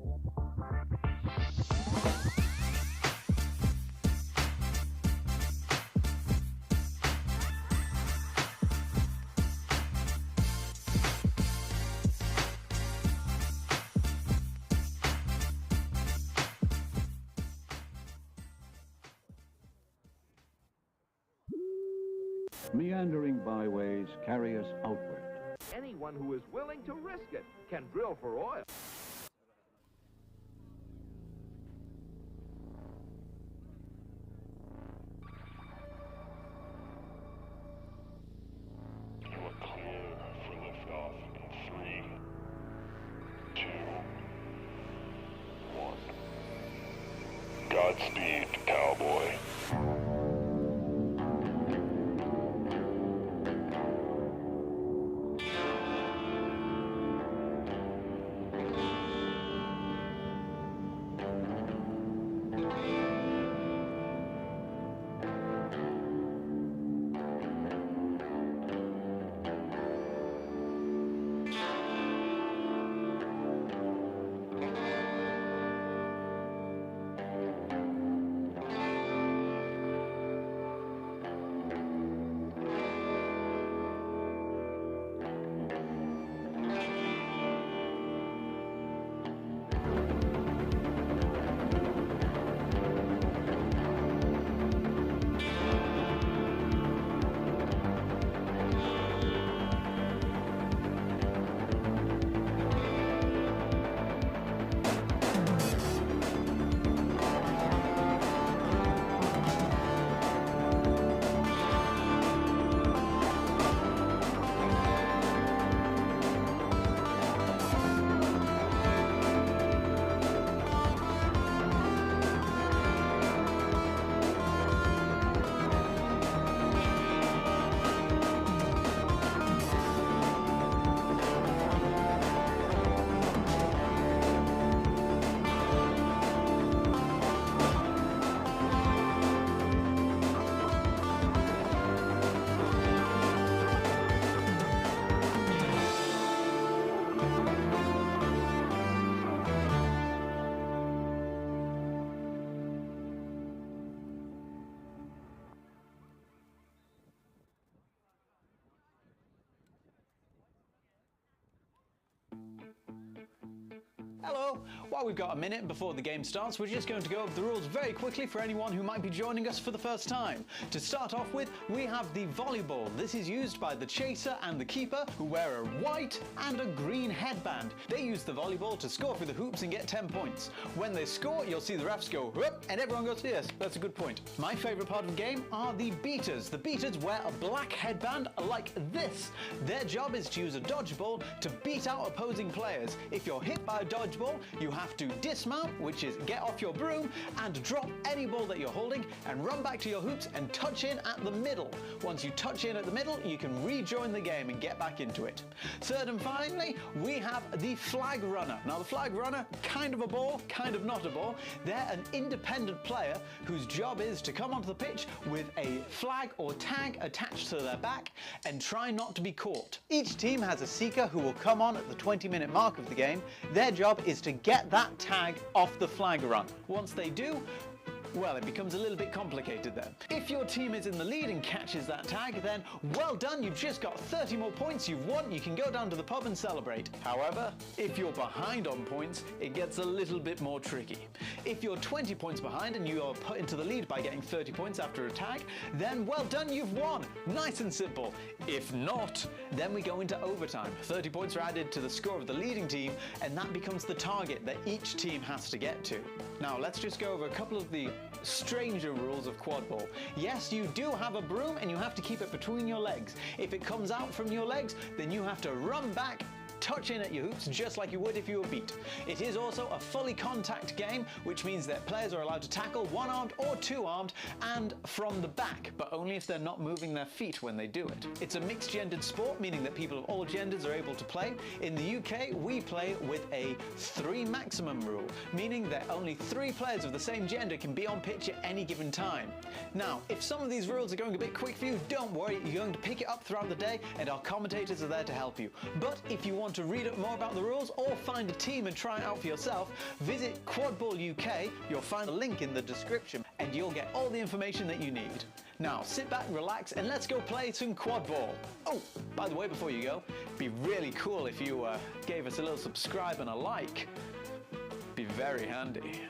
Meandering byways carry us outward. Anyone who is willing to risk it can drill for oil. You are clear for liftoff in 3, 2, 1. Godspeed, cowboy. Hello! While we've got a minute before the game starts, we're just going to go over the rules very quickly for anyone who might be joining us for the first time. To start off with, we have the volleyball. This is used by the chaser and the keeper, who wear a white and a green headband. They use the volleyball to score through the hoops and get 10 points. When they score, you'll see the refs go, whoop, and everyone goes, yes, that's a good point. My favourite part of the game are the beaters. The beaters wear a black headband like this. Their job is to use a dodgeball to beat out opposing players. If you're hit by a dodgeball, you have to dismount, which is get off your broom and drop any ball that you're holding and run back to your hoops and touch in at the middle. Once you touch in at the middle, you can rejoin the game and get back into it. Third and finally, we have the flag runner. Now the flag runner, kind of a ball, kind of not a ball. They're an independent player whose job is to come onto the pitch with a flag or tag attached to their back and try not to be caught. Each team has a seeker who will come on at the 20-minute mark of the game. Their job is to get that tag off the flag run. Once they do, well, it becomes a little bit complicated then. If your team is in the lead and catches that tag, then well done, you've just got 30 more points, you've won, you can go down to the pub and celebrate. However, if you're behind on points, it gets a little bit more tricky. If you're 20 points behind and you are put into the lead by getting 30 points after a tag, then well done, you've won. Nice and simple. If not, then we go into overtime. 30 points are added to the score of the leading team, and that becomes the target that each team has to get to. Now, let's just go over a couple of the stranger rules of Quadball. Yes, you do have a broom and you have to keep it between your legs. If it comes out from your legs, then you have to run back touch in at your hoops just like you would if you were beat. It is also a fully contact game, which means that players are allowed to tackle one-armed or two-armed and from the back, but only if they're not moving their feet when they do it. It's a mixed-gendered sport, meaning that people of all genders are able to play. In the UK, we play with a 3 maximum rule, meaning that only 3 players of the same gender can be on pitch at any given time. Now, if some of these rules are going a bit quick for you, don't worry, you're going to pick it up throughout the day and our commentators are there to help you. But if you want to read up more about the rules or find a team and try it out for yourself, visit Quadball UK. You'll find a link in the description and you'll get all the information that you need. Now sit back, relax, and let's go play some Quadball. Oh, by the way, before you go, it'd be really cool if you gave us a little subscribe and a like. Be very handy.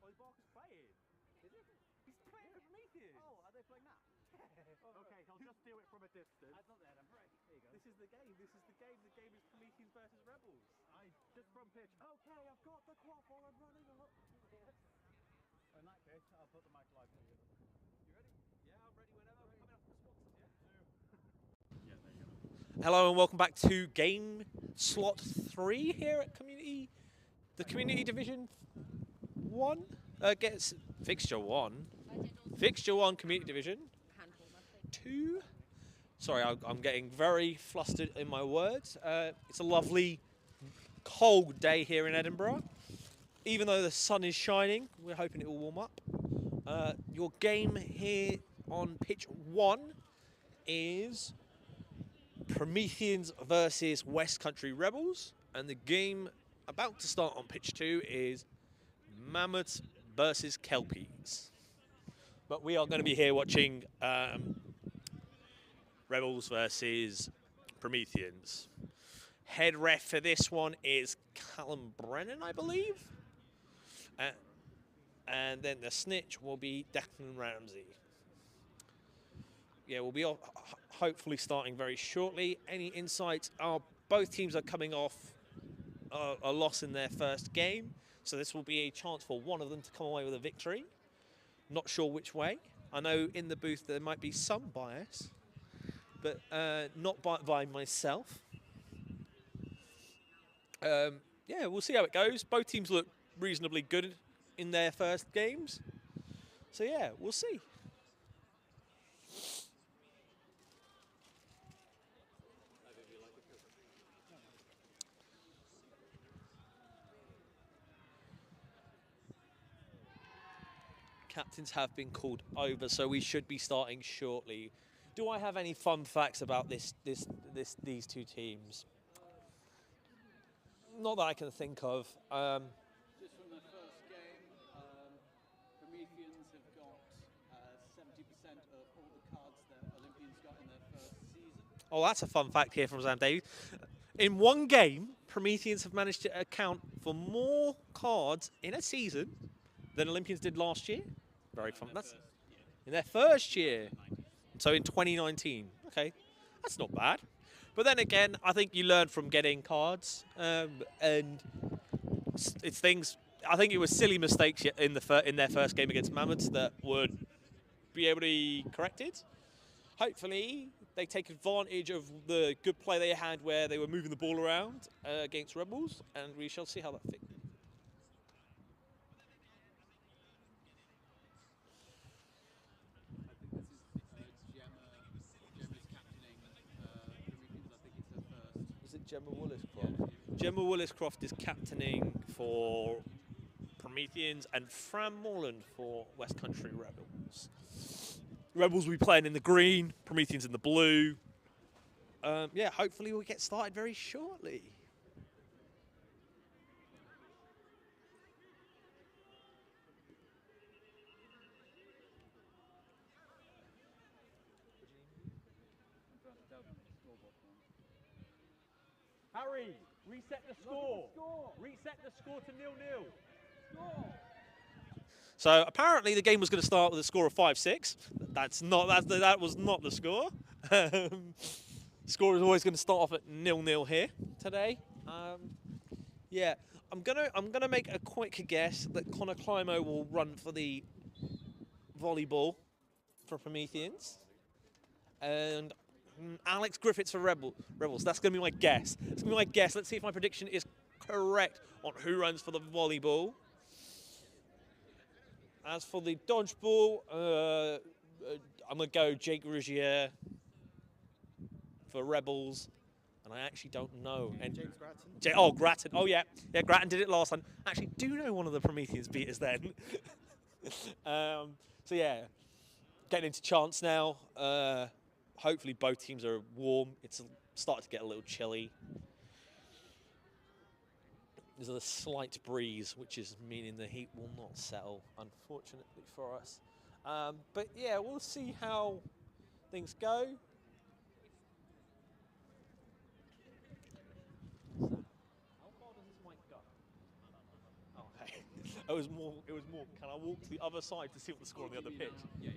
his Barker's playing. Is it? He's playing for Prometheans. Oh, are they playing now? Okay, I'll just do it from a distance. I thought they had a break. There you go. This is the game. This is the game. The game is Prometheans versus Rebels. Just from pitch. Okay, I've got the quadball. I'm running up. Yes. In that case, I'll put the mic live for you. You ready? Yeah, I'm ready whenever. We're coming up for the sponsors, yeah? Yeah, there you go. Hello and welcome back to game slot 3 here at the Community Division 1. Gets Fixture 1. Fixture 1 Community Division 2. Sorry, I'm getting very flustered in my words. It's a lovely cold day here in Edinburgh. Even though the sun is shining, we're hoping it will warm up. Your game here on pitch 1 is Prometheans versus West Country Rebels, and the game about to start on pitch 2 is Mammoths versus Kelpies. But we are going to be here watching Rebels versus Prometheans. Head ref for this one is Callum Brennan, I believe. And then the snitch will be Declan Ramsey. Yeah, we'll be hopefully starting very shortly. Any insights are both teams are coming off a loss in their first game. So this will be a chance for one of them to come away with a victory. Not sure which way. I know in the booth there might be some bias, but not by myself. Yeah, we'll see how it goes. Both teams look reasonably good in their first games. So yeah, we'll see. Captains have been called over, so we should be starting shortly. Do I have any fun facts about these two teams? Not that I can think of. Just from their first game, Prometheans have got 70% of all the cards that Olympians got in their first season. Oh, that's a fun fact here from Sam Davies. In one game, Prometheans have managed to account for more cards in a season than Olympians did last year. Very fun. That's in their first year. So in 2019. Okay, that's not bad. But then again, I think you learn from getting cards, and it's things. I think it was silly mistakes in their first game against Mammoths that would be able to be corrected. Hopefully, they take advantage of the good play they had where they were moving the ball around against Rebels, and we shall see how that fits. Is it Gemma Williscroft? Yeah. Gemma Williscroft is captaining for Prometheans and Fran Morland for West Country Rebels. Rebels will be playing in the green, Prometheans in the blue. Yeah, hopefully we'll get started very shortly. Harry, reset the score. Reset the score to 0-0. So apparently the game was going to start with a score of 5-6. That was not the score. Score is always going to start off at 0-0 here today. Yeah, I'm gonna make a quick guess that Connor Climo will run for the volleyball for Prometheans, and Alex Griffiths for Rebels. That's going to be my guess. It's going to be my guess. Let's see if my prediction is correct on who runs for the volleyball. As for the dodgeball, I'm going to go Jake Rougier for Rebels. And I actually don't know. And James Grattan. Grattan. Oh, yeah. Yeah, Grattan did it last time. Actually, do know one of the Prometheans beat us then. So, yeah. Getting into chance now. Hopefully both teams are warm. It's starting to get a little chilly. There's a slight breeze, which is meaning the heat will not settle, unfortunately for us. But yeah, we'll see how things go. How far does this mic go? Okay. It was more. Can I walk to the other side to see what the score on the other pitch? Yeah, you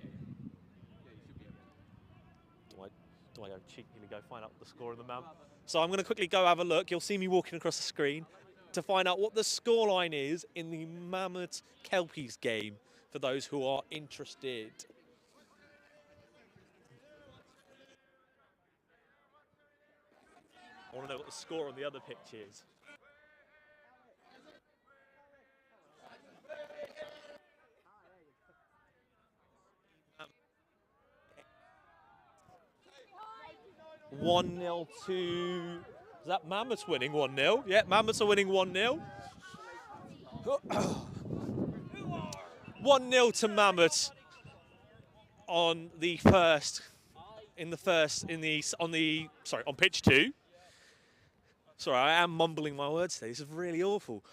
should be able to. Do I go cheekily go find out the score in the map? So I'm going to quickly go have a look. You'll see me walking across the screen to find out what the scoreline is in the Mammoths Kelpies game for those who are interested. I want to know what the score on the other pitch is. One 0 to. Is that Mammoths winning 1-0? Yeah, Mammoths are winning 1-0. 1-0 to Mammoths on pitch 2. Sorry, I am mumbling my words today. This is really awful.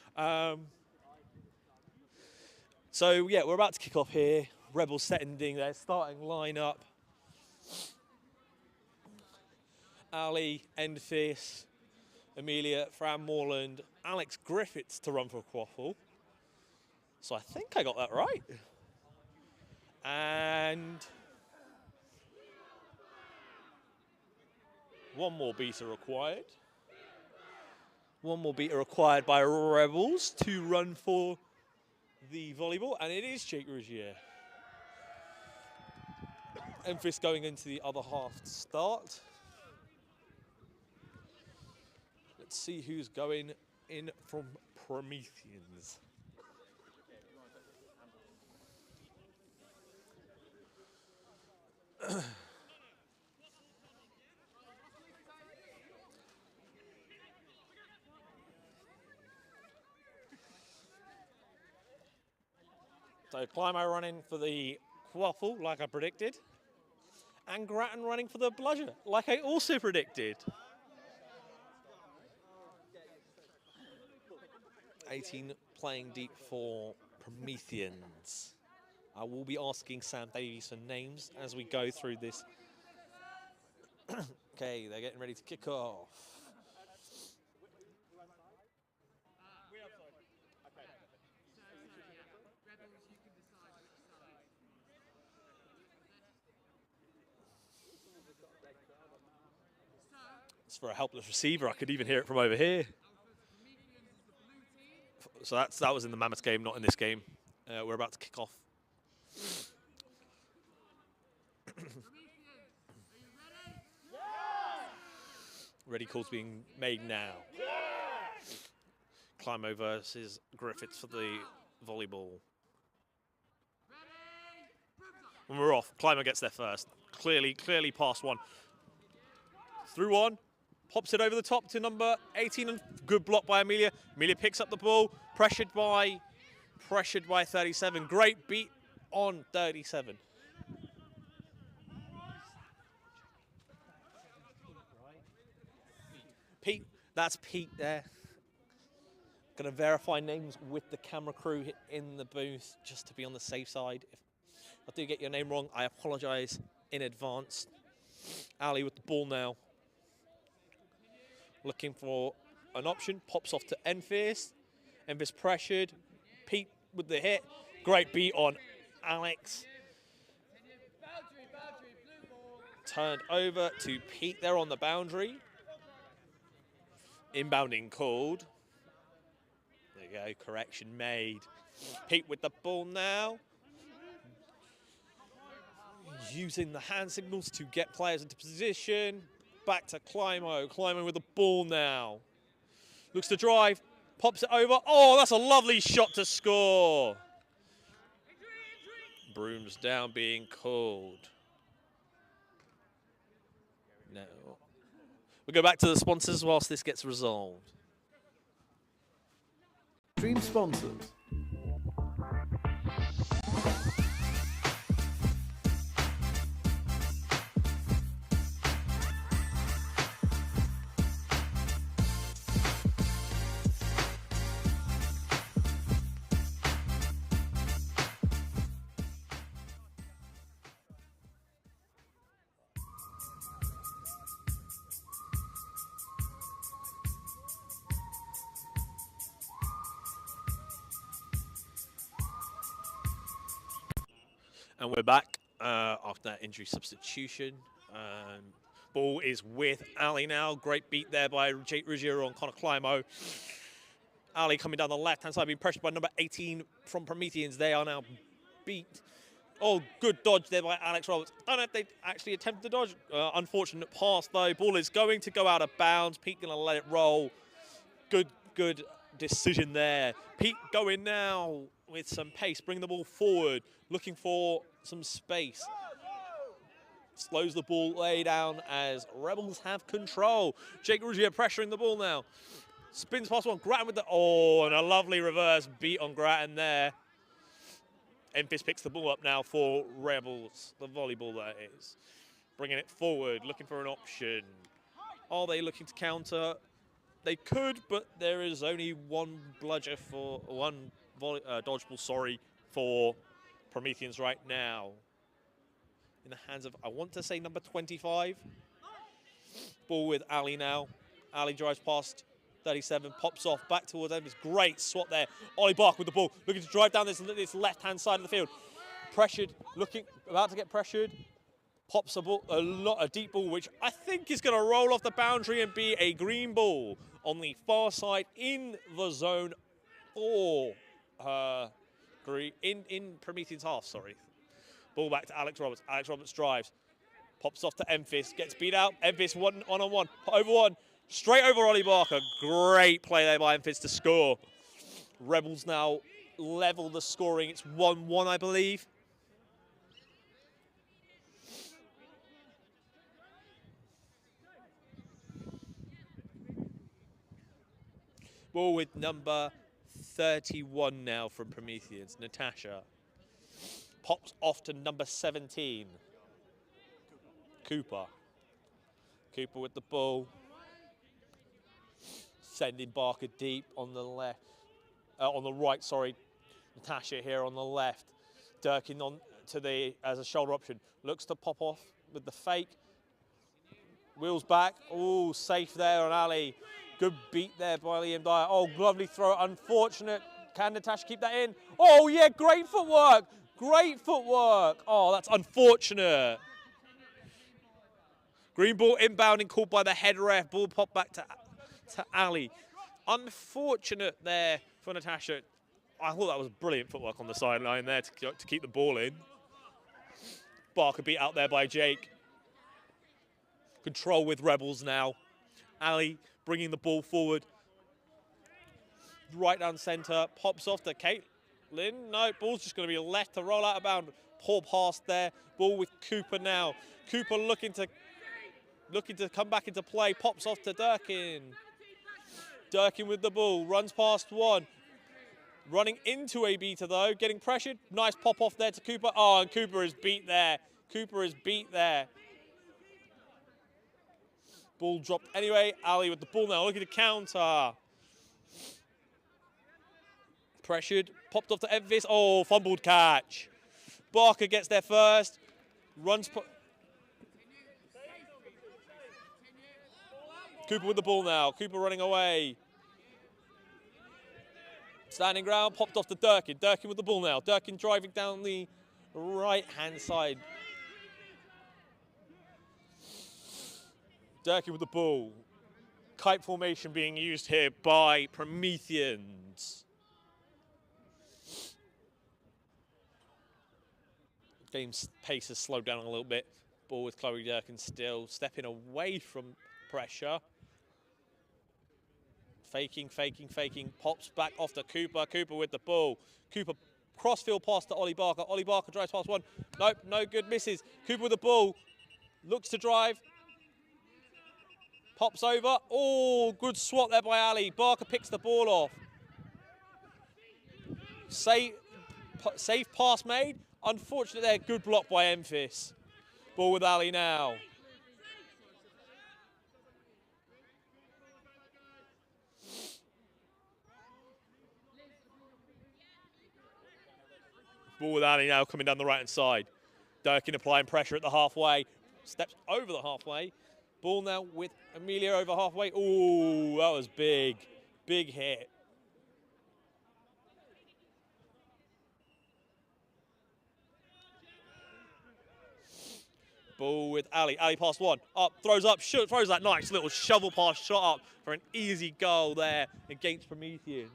So yeah, we're about to kick off here. Rebels setting their starting lineup. Ali, Endfist, Amelia, Fran Moreland, Alex Griffiths to run for Quaffle. So I think I got that right. And one more beater required. One more beater required by Rebels to run for the volleyball, and it is Jake Rougier. Enfist going into the other half to start. Let's see who's going in from Prometheans. So Climo running for the Quaffle, like I predicted. And Grattan running for the Bludger, like I also predicted. 18 playing deep for Prometheans. I will be asking Sam Davies for names as we go through this. Okay, they're getting ready to kick off. It's for a helpless receiver. I could even hear it from over here. So that was in the Mammoths game, not in this game. We're about to kick off. Ready calls being made now. Climo versus Griffiths for the volleyball. When we're off, Climo gets there first. Clearly past one. Through one. Pops it over the top to number 18, and good block by Amelia. Amelia picks up the ball, pressured by 37. Great beat on 37. Pete, that's Pete there. Gonna verify names with the camera crew in the booth just to be on the safe side. If I do get your name wrong, I apologize in advance. Ali with the ball now. Looking for an option, pops off to Enfist. Enfist pressured. Pete with the hit. Great beat on Alex. Turned over to Pete there on the boundary. Inbounding called. There you go, correction made. Pete with the ball now. Using the hand signals to get players into position. Back to Climo. Climo with the ball now. Looks to drive. Pops it over. Oh, that's a lovely shot to score. Brooms down being called. No. We'll go back to the sponsors whilst this gets resolved. Stream sponsors. And we're back after that injury substitution. Ball is with Ali now. Great beat there by Jake Ruggiero on Connor Climo. Ali coming down the left-hand side, being pressured by number 18 from Prometheans. They are now beat. Oh, good dodge there by Alex Roberts. I don't know if they actually attempted the dodge. Unfortunate pass, though. Ball is going to go out of bounds. Pete going to let it roll. Good decision there. Pete going now with some pace, bringing the ball forward, looking for some space. Slows the ball way down as Rebels have control. Jake Ruggiero pressuring the ball now. Spins past one, Grattan with the, oh, and a lovely reverse beat on Grattan there. Enfys picks the ball up now for Rebels, the volleyball that is. Bringing it forward, looking for an option. Are they looking to counter? They could, but there is only one bludger for, one dodgeball, sorry, for Prometheans right now. In the hands of, I want to say number 25. Ball with Ali now. Ali drives past 37, pops off, back towards Edinburgh. Great swap there. Ollie Barker with the ball, looking to drive down this left-hand side of the field. Pressured, looking, about to get pressured. Pops a ball, a deep ball, which I think is going to roll off the boundary and be a green ball on the far side in the zone for in Prometheans half, sorry. Ball back to Alex Roberts. Alex Roberts drives. Pops off to Enfys. Gets beat out. Enfys one-on-one. Over one. Straight over Ollie Barker. Great play there by Enfys to score. Rebels now level the scoring. It's 1-1, I believe. Ball with number 31 now from Prometheans. Natasha. Pops off to number 17. Cooper. Cooper with the ball. Sending Barker deep on the left. On the right, sorry. Natasha here on the left. Durkin on to the, as a shoulder option. Looks to pop off with the fake. Wheels back. Oh, safe there on Ali. Good beat there by Liam Dyer. Oh, lovely throw. Unfortunate. Can Natasha keep that in? Oh, yeah, great footwork. Great footwork. Oh, that's unfortunate. Green ball inbounding, called by the head ref. Ball popped back to Ali. Unfortunate there for Natasha. I thought that was brilliant footwork on the sideline there to keep the ball in. Barker beat out there by Jake. Control with Rebels now. Ali bringing the ball forward. Right down centre. Pops off to Kate. No, ball's just going to be left to roll out of bounds. Poor pass there. Ball with Cooper now. Cooper looking to come back into play. Pops off to Durkin. Durkin with the ball. Runs past one. Running into a beater though. Getting pressured. Nice pop off there to Cooper. Oh, and Cooper is beat there. Cooper is beat there. Ball dropped anyway. Ali with the ball now. Looking to counter. Pressured, popped off to Enfys. Oh, fumbled catch. Barker gets there first. Runs. Cooper with the ball now. Cooper running away. Standing ground, popped off to Durkin. Durkin with the ball now. Durkin driving down the right-hand side. Durkin with the ball. Kite formation being used here by Prometheans. Game's pace has slowed down a little bit. Ball with Chloe Durkin still stepping away from pressure. Faking. Pops back off to Cooper. Cooper with the ball. Cooper crossfield pass to Ollie Barker. Ollie Barker drives past one. Nope, no good, misses. Cooper with the ball. Looks to drive. Pops over. Oh, good swap there by Ali. Barker picks the ball off. Safe pass made. Unfortunate there, good block by Enfys. Ball with Ali now. Ball with Ali now coming down the right-hand side. Durkin applying pressure at the halfway. Steps over the halfway. Ball now with Amelia over halfway. Ooh, that was big. Big hit. Ball with Ali. Ali past one. Up, throws up, throws that nice little shovel pass shot up for an easy goal there against Prometheans.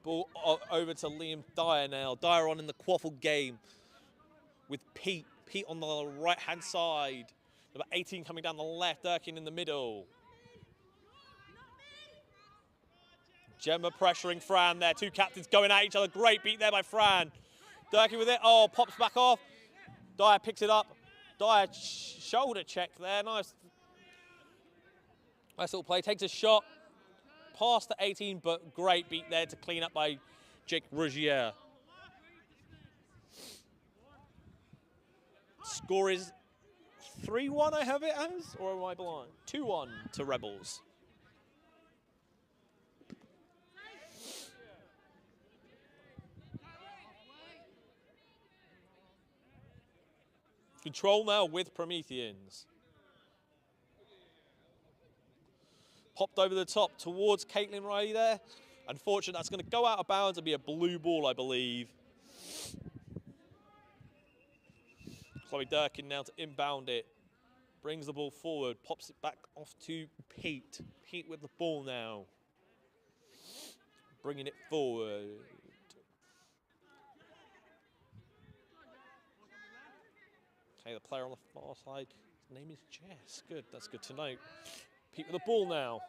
Ball over to Liam Dyer now. Dyer on in the quaffle game with Pete. Pete on the right-hand side. Number 18 coming down the left. Durkin in the middle. Gemma pressuring Fran there. Two captains going at each other. Great beat there by Fran. Durkin with it. Oh, pops back off. Dyer picks it up. Dyer shoulder check there. Nice little play. Takes a shot. Past to 18, but great beat there to clean up by Jake Rougier. Score is 3-1, I have it as, or am I blind? 2-1 to Rebels. Control now with Prometheans. Popped over the top towards Caitlin Riley there. Unfortunately, that's going to go out of bounds and be a blue ball, I believe. Chloe Durkin now to inbound it. Brings the ball forward, pops it back off to Pete. Pete with the ball now. Bringing it forward. Okay, the player on the far side, his name is Jess. Good, that's good to know. Pete with the ball now.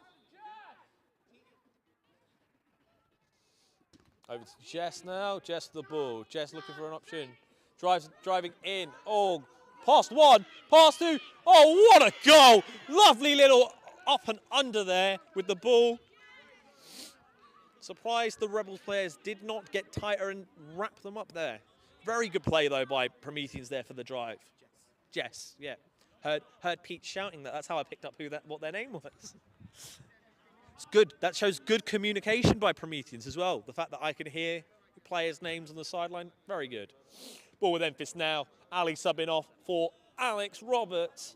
Over to Jess now. Jess with the ball. Jess looking for an option. Driving in. Oh, past one, past two. Oh, what a goal! Lovely little up and under there with the ball. Surprised the Rebels players did not get tighter and wrap them up there. Very good play though by Prometheans there for the drive. Jess, yeah. Heard Pete shouting that. That's how I picked up what their name was. It's good. That shows good communication by Prometheans as well. The fact that I can hear the players' names on the sideline, very good. Ball with emphasis now. Ali subbing off for Alex Roberts.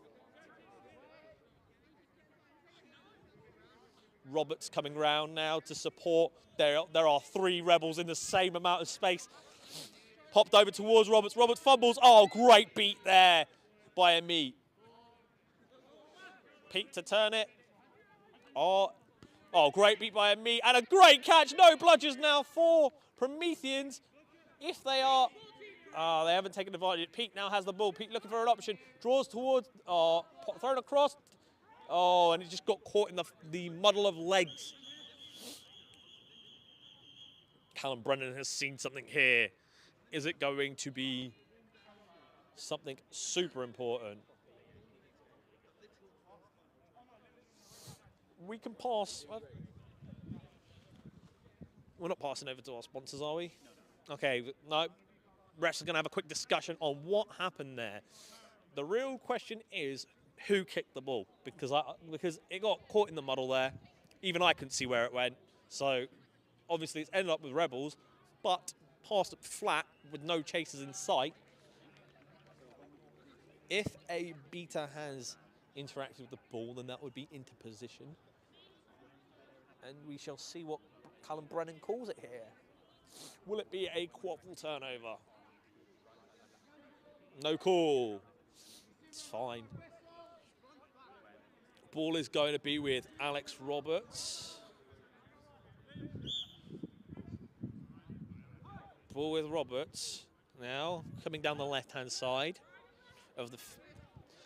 Roberts coming round now to support. There are three Rebels in the same amount of space. Popped over towards Roberts. Roberts fumbles. Oh, great beat there by Amit. Pete to turn it. Oh, great beat by Amit. And a great catch. No bludgers now for Prometheans. If they are... they haven't taken advantage. Pete now has the ball. Pete looking for an option. Draws towards... thrown across. Oh, and it just got caught in the muddle of legs. Callum Brennan has seen something here. Is it going to be something super important? We can pass. We're not passing over to our sponsors, are we? Okay, no. Refs are going to have a quick discussion on what happened there. The real question is who kicked the ball, because it got caught in the muddle there. Even I couldn't see where it went. So obviously it's ended up with Rebels, but passed it flat with no chasers in sight. If a beta has interacted with the ball, then that would be into position. And we shall see what Callum Brennan calls it here. Will it be a quadball turnover? No call. It's fine. Ball is going to be with Alex Roberts. Ball with Roberts. Now coming down the left-hand side of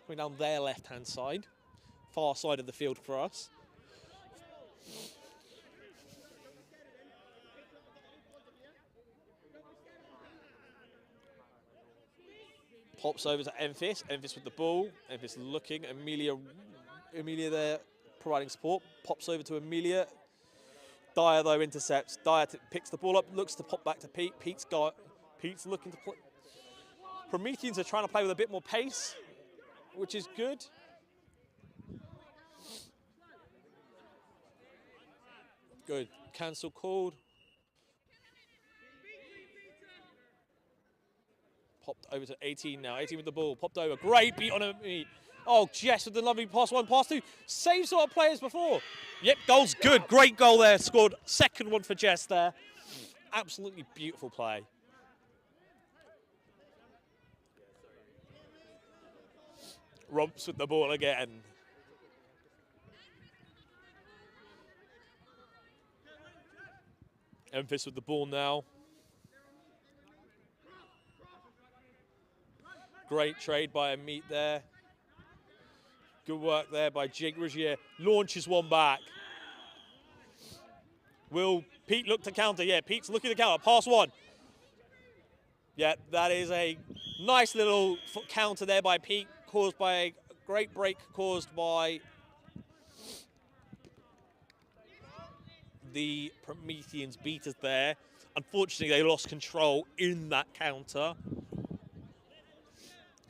coming down their left-hand side, far side of the field for us. Pops over to Emphis. Emphis with the ball. Emphis looking. Amelia there providing support. Pops over to Amelia. Dyer though intercepts. Dyer picks the ball up. Looks to pop back to Pete. Pete's looking to play. Prometheans are trying to play with a bit more pace, which is good. Good. Cancel called. Popped over to 18 now. 18 with the ball. Popped over. Great beat on him. Oh, Jess with the lovely pass one, pass two. Same sort of players before. Yep, goal's good. Great goal there. Scored second one for Jess there. Absolutely beautiful play. Romps with the ball again. Memphis with the ball now. Great trade by Amit there. Good work there by Jake Rougier. Launches one back. Will Pete look to counter? Yeah, Pete's looking to counter. Pass one. Yeah, that is a nice little counter there by Pete, caused by a great break caused by the Prometheans beaters there. Unfortunately, they lost control in that counter.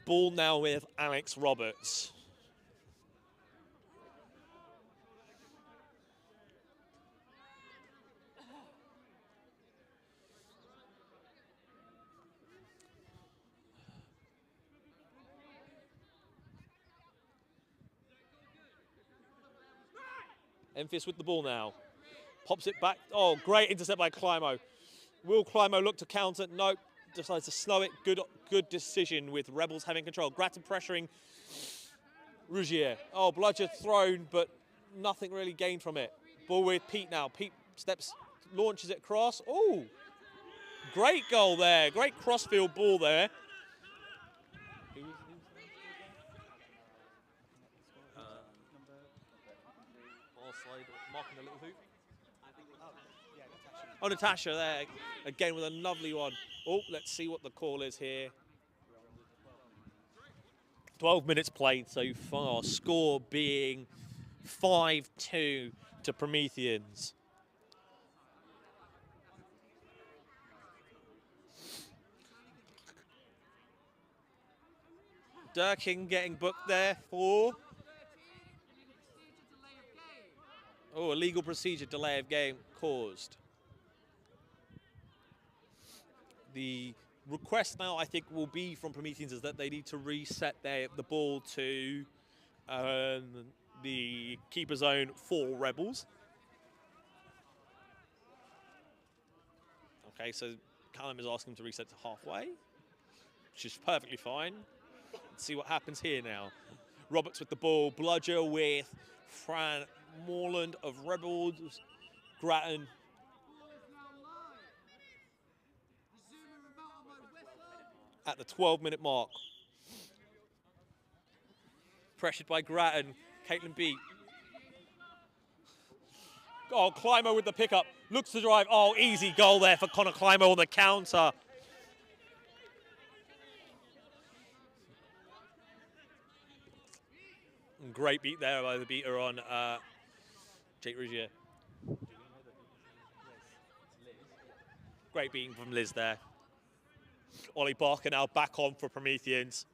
Ball now with Alex Roberts. Memphis with the ball now. Pops it back. Oh, great intercept by Climo. Will Climo look to counter? Nope. Decides to slow it. Good decision with Rebels having control. Grattan pressuring Rougier. Oh, bludger thrown, but nothing really gained from it. Ball with Pete now. Pete steps, launches it across. Oh, great goal there. Great crossfield ball there. Marking the little hoop. Oh, Natasha there, again with a lovely one. Oh, let's see what the call is here. 12 minutes played so far, score being 5-2 to Prometheans. Durkin getting booked there for... Oh, a legal procedure delay of game caused. The request now, I think, will be from Prometheans is that they need to reset the ball to the keeper zone for Rebels. Okay, so Callum is asking them to reset to halfway, which is perfectly fine. Let's see what happens here now. Roberts with the ball, bludger with Fran Morland of Rebels, Grattan. At the 12-minute mark. Pressured by Grattan, Caitlin Beat. Oh, Climo with the pickup, looks to drive. Oh, easy goal there for Connor Climo on the counter. Great beat there by the beater on Jake Rougier. Great beating from Liz there. Ollie Barker now back on for Prometheans.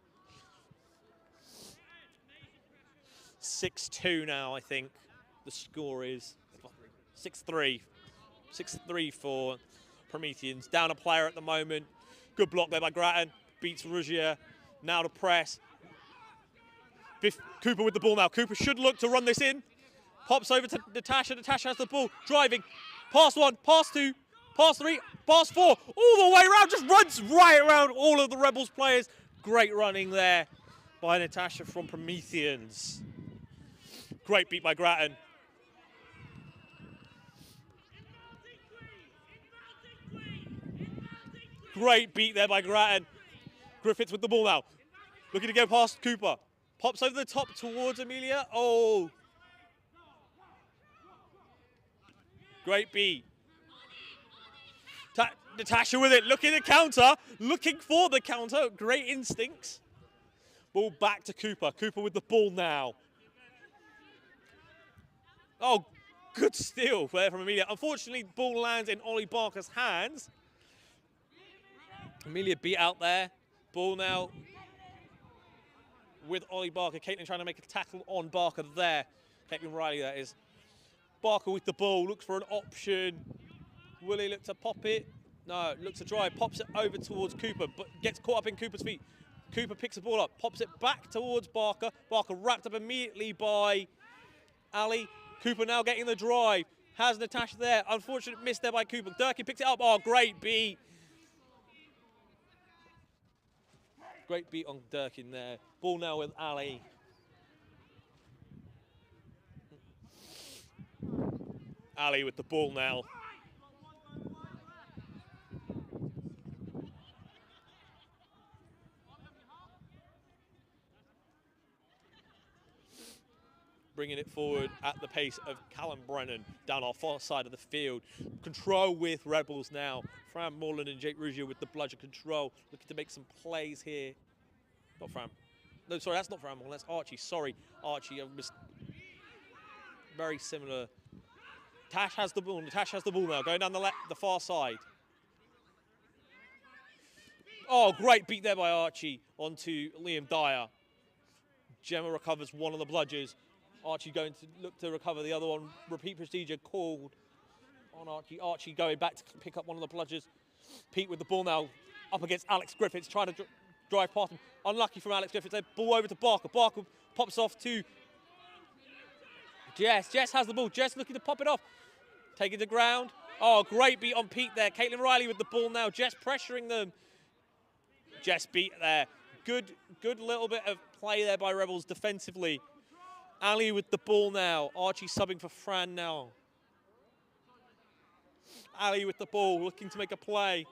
6-2 now, I think the score is. 6-3. 6-3 for Prometheans. Down a player at the moment. Good block there by Grattan. Beats Rougier. Now to press. Cooper with the ball now. Cooper should look to run this in. Pops over to Natasha. Natasha has the ball. Driving. Pass one, pass two, pass three, pass four. All the way around. Just runs right around all of the Rebels players. Great running there by Natasha from Prometheans. Great beat by Grattan. Great beat there by Grattan. Griffiths with the ball now. Looking to go past Cooper. Pops over the top towards Amelia. Oh. Great beat. Natasha with it. Looking to counter. Looking for the counter. Great instincts. Ball back to Cooper. Cooper with the ball now. Oh, good steal there from Amelia. Unfortunately, the ball lands in Ollie Barker's hands. Amelia beat out there. Ball now with Ollie Barker. Caitlin trying to make a tackle on Barker there. Caitlin Riley, that is. Barker with the ball, looks for an option. Will he look to pop it? No, looks to drive, pops it over towards Cooper, but gets caught up in Cooper's feet. Cooper picks the ball up, pops it back towards Barker. Barker wrapped up immediately by Ali. Cooper now getting the drive. Has Natasha there. Unfortunate miss there by Cooper. Durkin picks it up. Oh, great beat. Great beat on Durkin there. Ball now with Ali. Ali with the ball now. Bringing it forward at the pace of Callum Brennan down our far side of the field. Control with Rebels now. Fran Morland and Jake Ruggiero with the bludger control. Looking to make some plays here. Not Fran. No, sorry, that's not Fran Morland. That's Archie. Sorry, Archie. I was very similar. Tash has the ball. Tash has the ball now. Going down the far side. Oh, great beat there by Archie onto Liam Dyer. Gemma recovers one of the bludgers. Archie going to look to recover the other one. Repeat procedure called on Archie. Archie going back to pick up one of the bludgers. Pete with the ball now up against Alex Griffiths, trying to drive past him. Unlucky from Alex Griffiths. They ball over to Barker. Barker pops off to Jess. Jess has the ball. Jess looking to pop it off. Taking the ground. Oh, great beat on Pete there. Caitlin Riley with the ball now. Jess pressuring them. Jess beat there. Good little bit of play there by Rebels defensively. Ali with the ball now. Archie subbing for Fran now. Ali with the ball, looking to make a play.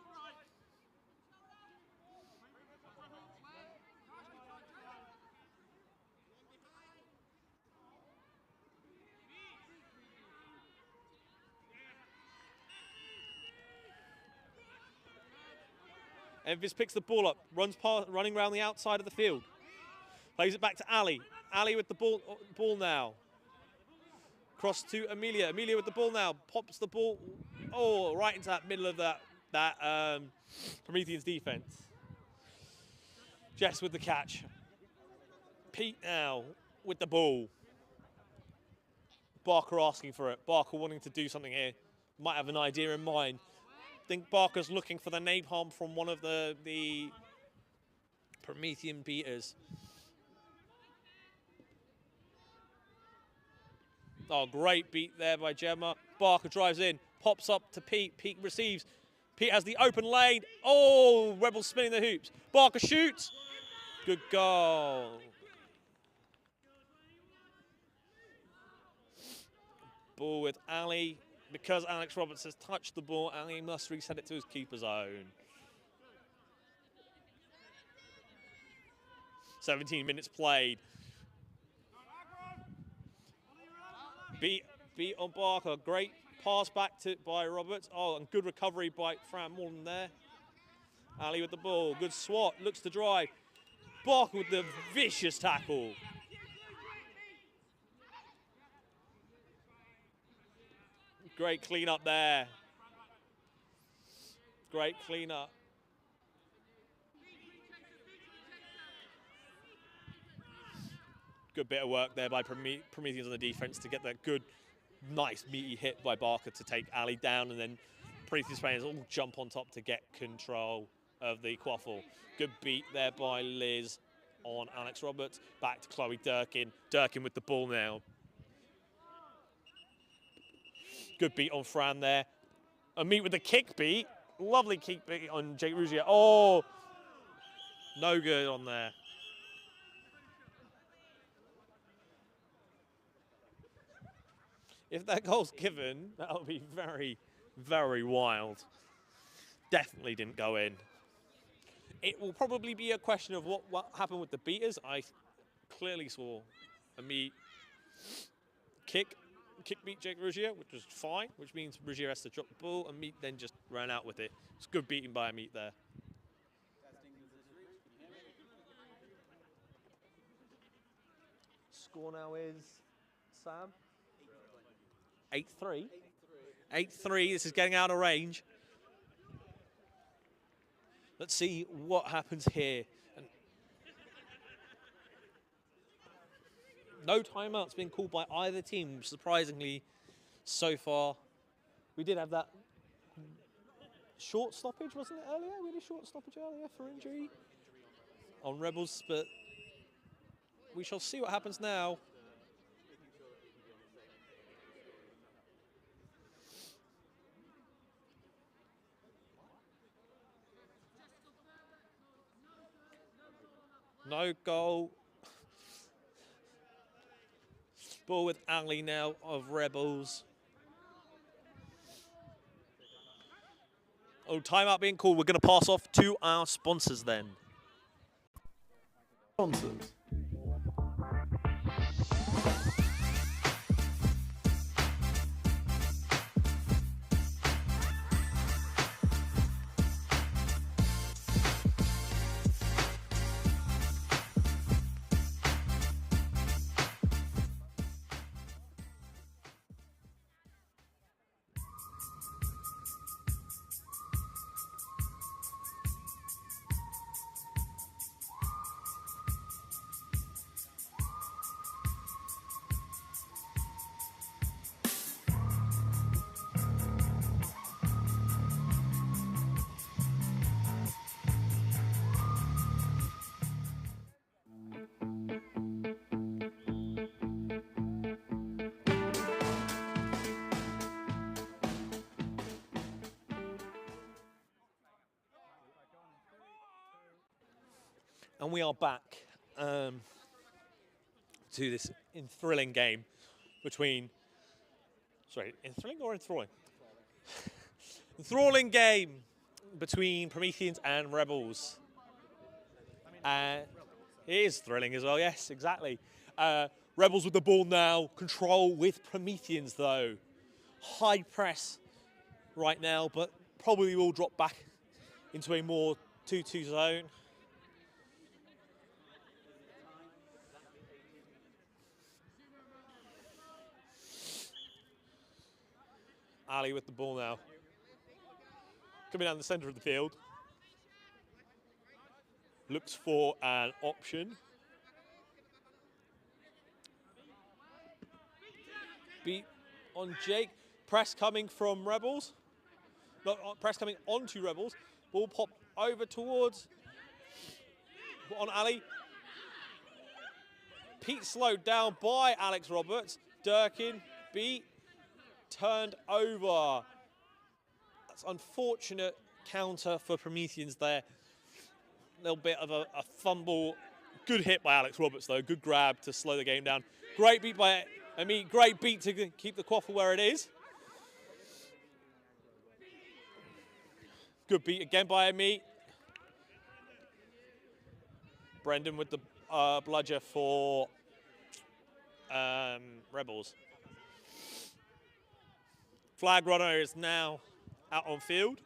Envis picks the ball up, running around the outside of the field. Plays it back to Ali. Ali with the ball now. Cross to Amelia. Amelia with the ball now. Pops the ball, right into that middle of that Prometheans defense. Jess with the catch. Pete now with the ball. Barker asking for it. Barker wanting to do something here. Might have an idea in mind. I think Barker's looking for the napalm from one of the Promethean beaters. Oh, great beat there by Gemma. Barker drives in, pops up to Pete. Pete receives. Pete has the open lane. Oh, Rebels spinning the hoops. Barker shoots. Good goal. Ball with Ali. Because Alex Roberts has touched the ball, Ali must reset it to his keeper zone. 17 minutes played. Beat on Barker. Great pass back by Roberts. Oh, and good recovery by Fran Morton there. Ali with the ball. Good swat. Looks to drive. Barker with the vicious tackle. Great clean up there. Great clean up. Good bit of work there by Prometheans on the defense to get that good, nice, meaty hit by Barker to take Ali down, and then Prometheans players all jump on top to get control of the quaffle. Good beat there by Liz on Alex Roberts. Back to Chloe Durkin. Durkin with the ball now. Good beat on Fran there. A meet with the kick beat. Lovely kick beat on Jake Ruggiero. Oh, no good on there. If that goal's given, that'll be very, very wild. Definitely didn't go in. It will probably be a question of what happened with the beaters. I clearly saw a meet kick beat Jake Ruggiero, which was fine, which means Ruggiero has to drop the ball, and Meat then just ran out with it. It's good beating by Meat there. Score now is, Sam? 8-3. 8-3, this is getting out of range. Let's see what happens here. And no timeouts being called by either team, surprisingly, so far. We did have that short stoppage, wasn't it, earlier? We had a short stoppage earlier for injury on Rebels, but we shall see what happens now. No goal. Ball with Ali now of Rebels. Oh, timeout being called. We're going to pass off to our sponsors then. Sponsors. And we are back to this enthralling game between, sorry, enthralling or enthralling? Enthralling game between Prometheans and Rebels. It is thrilling as well, yes, exactly. Rebels with the ball now, control with Prometheans though. High press right now, but probably will drop back into a more 2-2 zone. Ali with the ball now. Coming down the centre of the field. Looks for an option. Beat on Jake. Press coming from Rebels. Not press coming onto Rebels. Ball pop over towards on Ali. Pete slowed down by Alex Roberts. Durkin beat. Turned over. That's unfortunate counter for Prometheans there. A little bit of a fumble. Good hit by Alex Roberts though. Good grab to slow the game down. Great beat by Amit. Great beat to keep the quaffle where it is. Good beat again by Amit. Brendan with the bludger for Rebels. Flag runner is now out on field.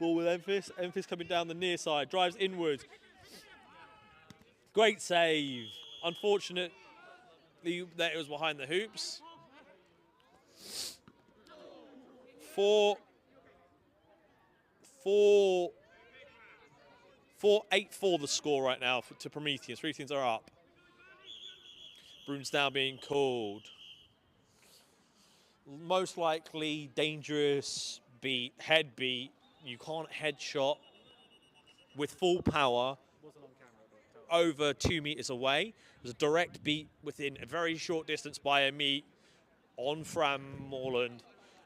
Ball with Emphis. Emphis coming down the near side. Drives inwards. Great save. Unfortunately that it was behind the hoops. 4-8-4 the score right now to Prometheans. Prometheans are up. Broom's now being called. Most likely dangerous beat, head beat. You can't headshot with full power over 2 meters away. It was a direct beat within a very short distance by a meet on Fram Moreland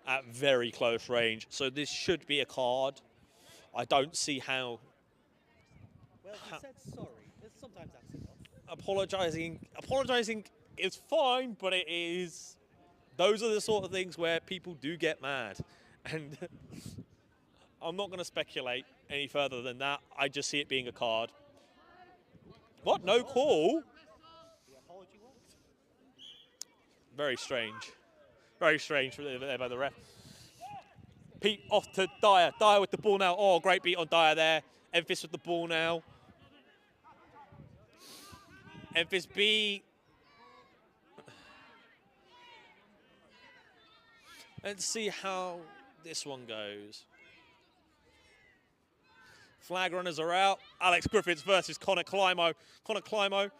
at very close range. So this should be a card. I don't see how. Well, he said sorry. Sometimes that's enough. Apologizing is fine, but it is. Those are the sort of things where people do get mad, and I'm not going to speculate any further than that. I just see it being a card. What? No call? The apology worked. Very strange. Very strange there by the ref. Pete off to Dyer. Dyer with the ball now. Oh, great beat on Dyer there. Emphis with the ball now. Emphis B. Let's see how this one goes. Flag runners are out. Alex Griffiths versus Connor Climo. Connor Climo.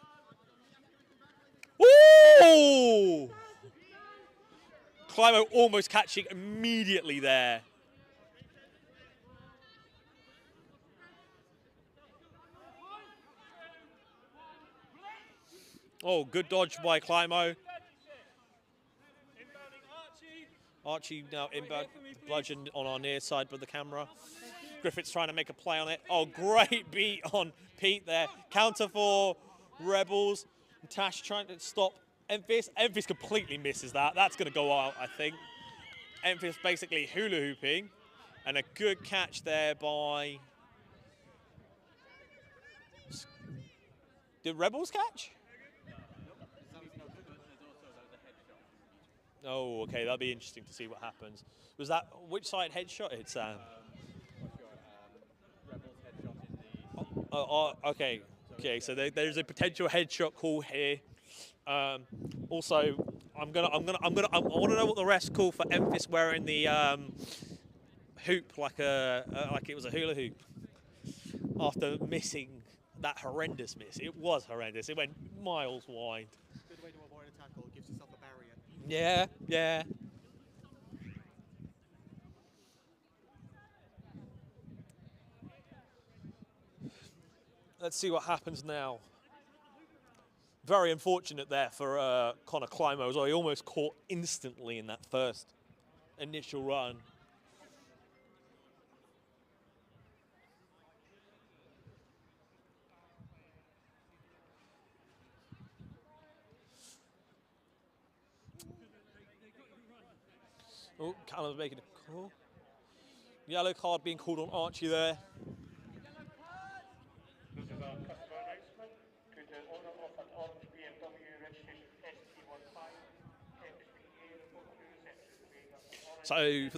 Ooh! Climo almost catching immediately there. Oh, good dodge by Climo. Archie now inbound, bludgeoned on our near side with the camera. Griffiths trying to make a play on it. Oh, great beat on Pete there. Counter for Rebels. Tash trying to stop Enfys completely misses that. That's going to go out, I think. Enfys basically hula hooping, and a good catch there by. Did Rebels catch? Oh, okay, that'll be interesting to see what happens. Was that which side headshot hit Sam? Okay. Okay, so there's a potential headshot call here. Also, I want to know what the refs call for Enfys wearing the hoop like it was a hula hoop after missing that horrendous miss. It was horrendous. It went miles wide. Good way to avoid a tackle. Gives yourself a barrier. Yeah, yeah. Let's see what happens now. Very unfortunate there for Connor Climo as well. He almost caught instantly in that first initial run. Oh, Callum's making a call. Yellow card being called on Archie there. This is our customer announcement. Could the owner of an orange BMW registration ST15 XPA report to reception? So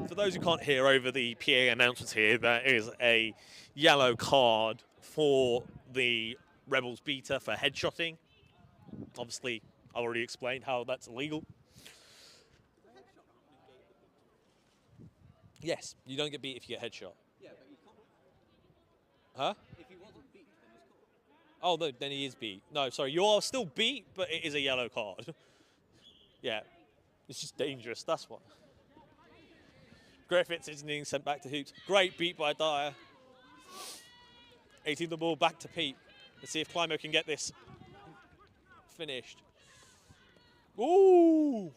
for those who can't hear over the PA announcements here, there is a yellow card for the Rebels beta for headshotting. Obviously, I already explained how that's illegal. Yes, you don't get beat if you get headshot. Yeah, but you can't. Huh? If he wasn't beat, then he's caught. Oh, no, then he is beat. No, sorry, you are still beat, but it is a yellow card. Yeah, it's just dangerous, that's what. Griffiths is being sent back to hoops. Great beat by Dyer. 18 the ball back to Pete. Let's see if Climo can get this finished. Ooh!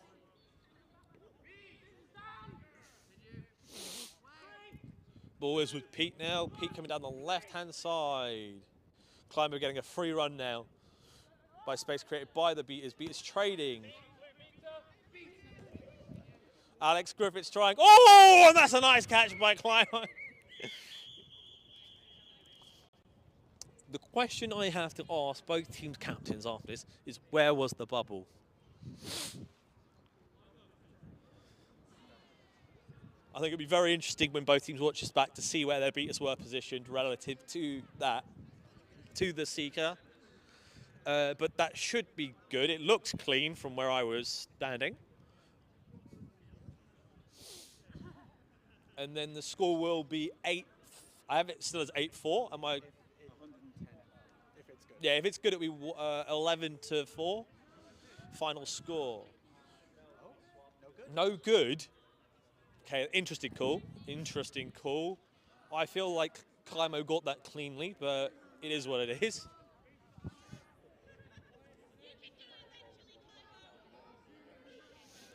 Ball is with Pete now. Pete coming down the left-hand side. Climo getting a free run now by space created by the Beaters. Beaters trading. Alex Griffiths trying. Oh, and that's a nice catch by Climo. The question I have to ask both teams' captains after this is, where was the bubble? I think it'll be very interesting when both teams watch this back to see where their beaters were positioned relative to that, to the Seeker. But that should be good. It looks clean from where I was standing. And then the score will be 8. I have it still as 8-4. Am I? 110. If it's good. Yeah, if it's good, it'll be 11-4. Final score. No good. Okay, interesting call. Interesting call. I feel like Climo got that cleanly, but it is what it is.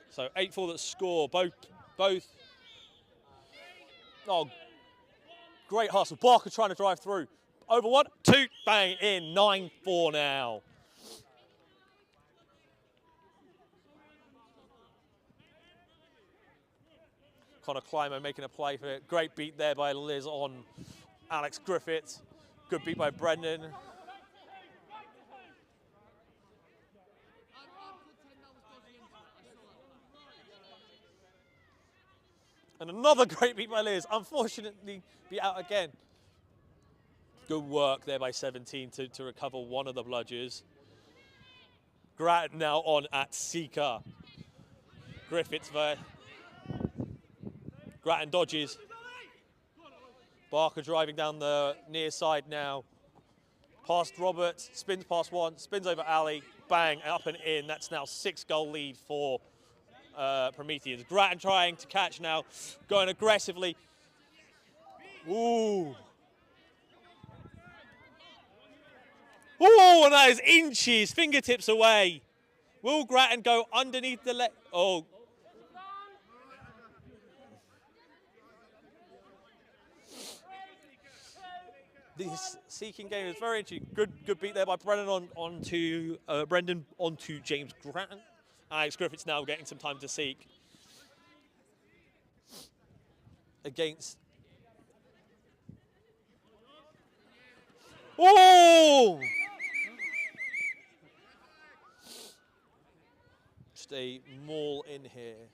So 8-4 that score. Both. Oh, great hustle. Barker trying to drive through. Over 1, 2, bang, in. 9-4 now. Connor Climo making a play for it. Great beat there by Liz on Alex Griffiths. Good beat by Brendan. And another great beat by Liz. Unfortunately, beat out again. Good work there by 17 to recover one of the bludgers. Grattan now on at Seeker. Griffiths there. Grattan dodges. Barker driving down the near side now. Past Roberts, spins past one, spins over Ali, bang, up and in. That's now 6-goal lead for Prometheans. Grattan trying to catch now, going aggressively. Ooh. Ooh, and that is inches, fingertips away. Will Grattan go underneath the leg? Oh. This seeking game is very interesting. Good beat there by Brendan onto James Grattan. Alex Griffiths now getting some time to seek against. Oh! Just a maul in here.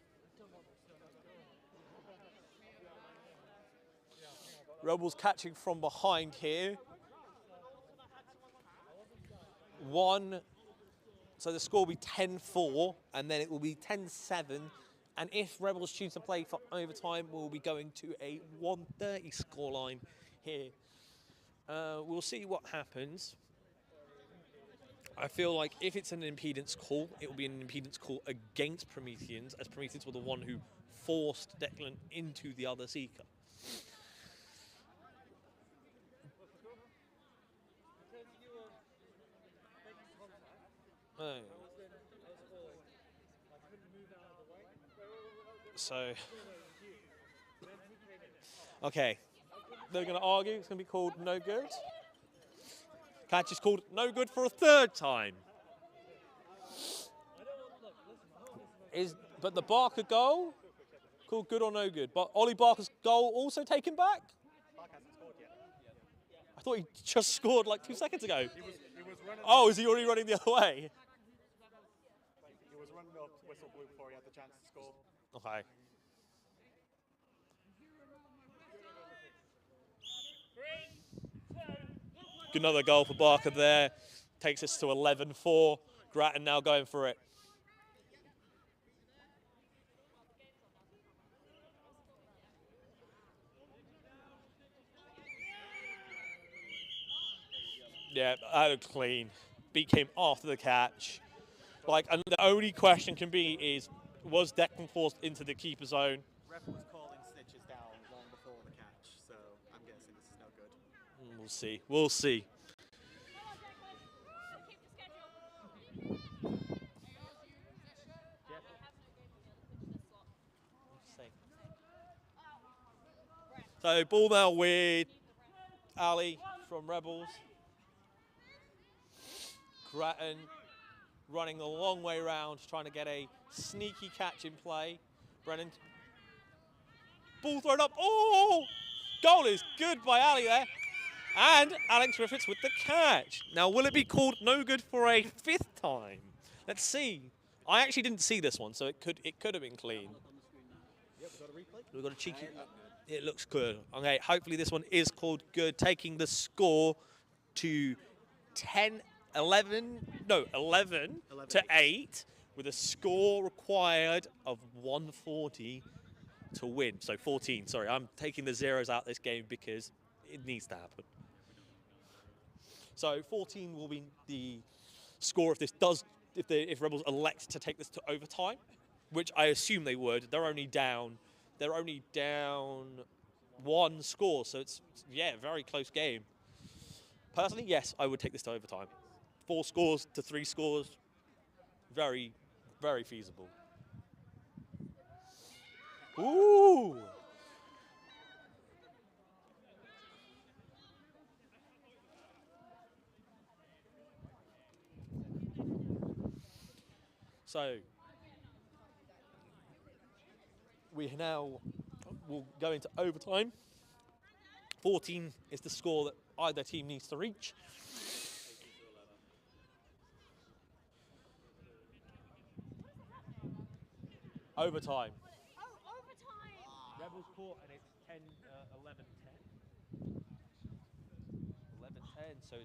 Rebels catching from behind here. So the score will be 10-4, and then it will be 10-7. And if Rebels choose to play for overtime, we'll be going to a 130 scoreline here. We'll see what happens. I feel like if it's an impedance call, it will be an impedance call against Prometheans, as Prometheans were the one who forced Declan into the other Seeker. Oh. So, okay, they're going to argue it's going to be called no good. Catch is called no good for a third time. But the Barker goal, called good or no good. But Ollie Barker's goal also taken back? I thought he just scored like 2 seconds ago. Oh, is he already running the other way? He was running up, whistle blew before he had the chance to score. Okay. Another goal for Barker there. Takes us to 11-4. Grattan now going for it. Yeah, that looked clean. Beat came after the catch. Like, and the only question can be is, was Declan forced into the keeper zone? Ref was calling stitches down long before the catch, so I'm guessing this is no good. We'll see. We'll see. So ball now with Ali from Rebels. Grattan running the long way round, trying to get a sneaky catch in play. Brennan. Ball thrown up. Oh! Goal is good by Ali there. And Alex Griffiths with the catch. Now, will it be called no good for a fifth time? Let's see. I actually didn't see this one, so it could have been clean. We've got a cheeky. It looks good. Okay, hopefully this one is called good, taking the score to 11 to 8, with a score required of 140 to win. So 14, sorry, I'm taking the zeros out of this game because it needs to happen. So 14 will be the score if Rebels elect to take this to overtime, which I assume they would. They're only down one score, so it's a very close game. Personally, yes, I would take this to overtime. 4 scores to 3 scores, very, very feasible. Ooh! So, we now will go into overtime. 14 is the score that either team needs to reach. Overtime. Oh, overtime! Rebels caught and it's 11-10, so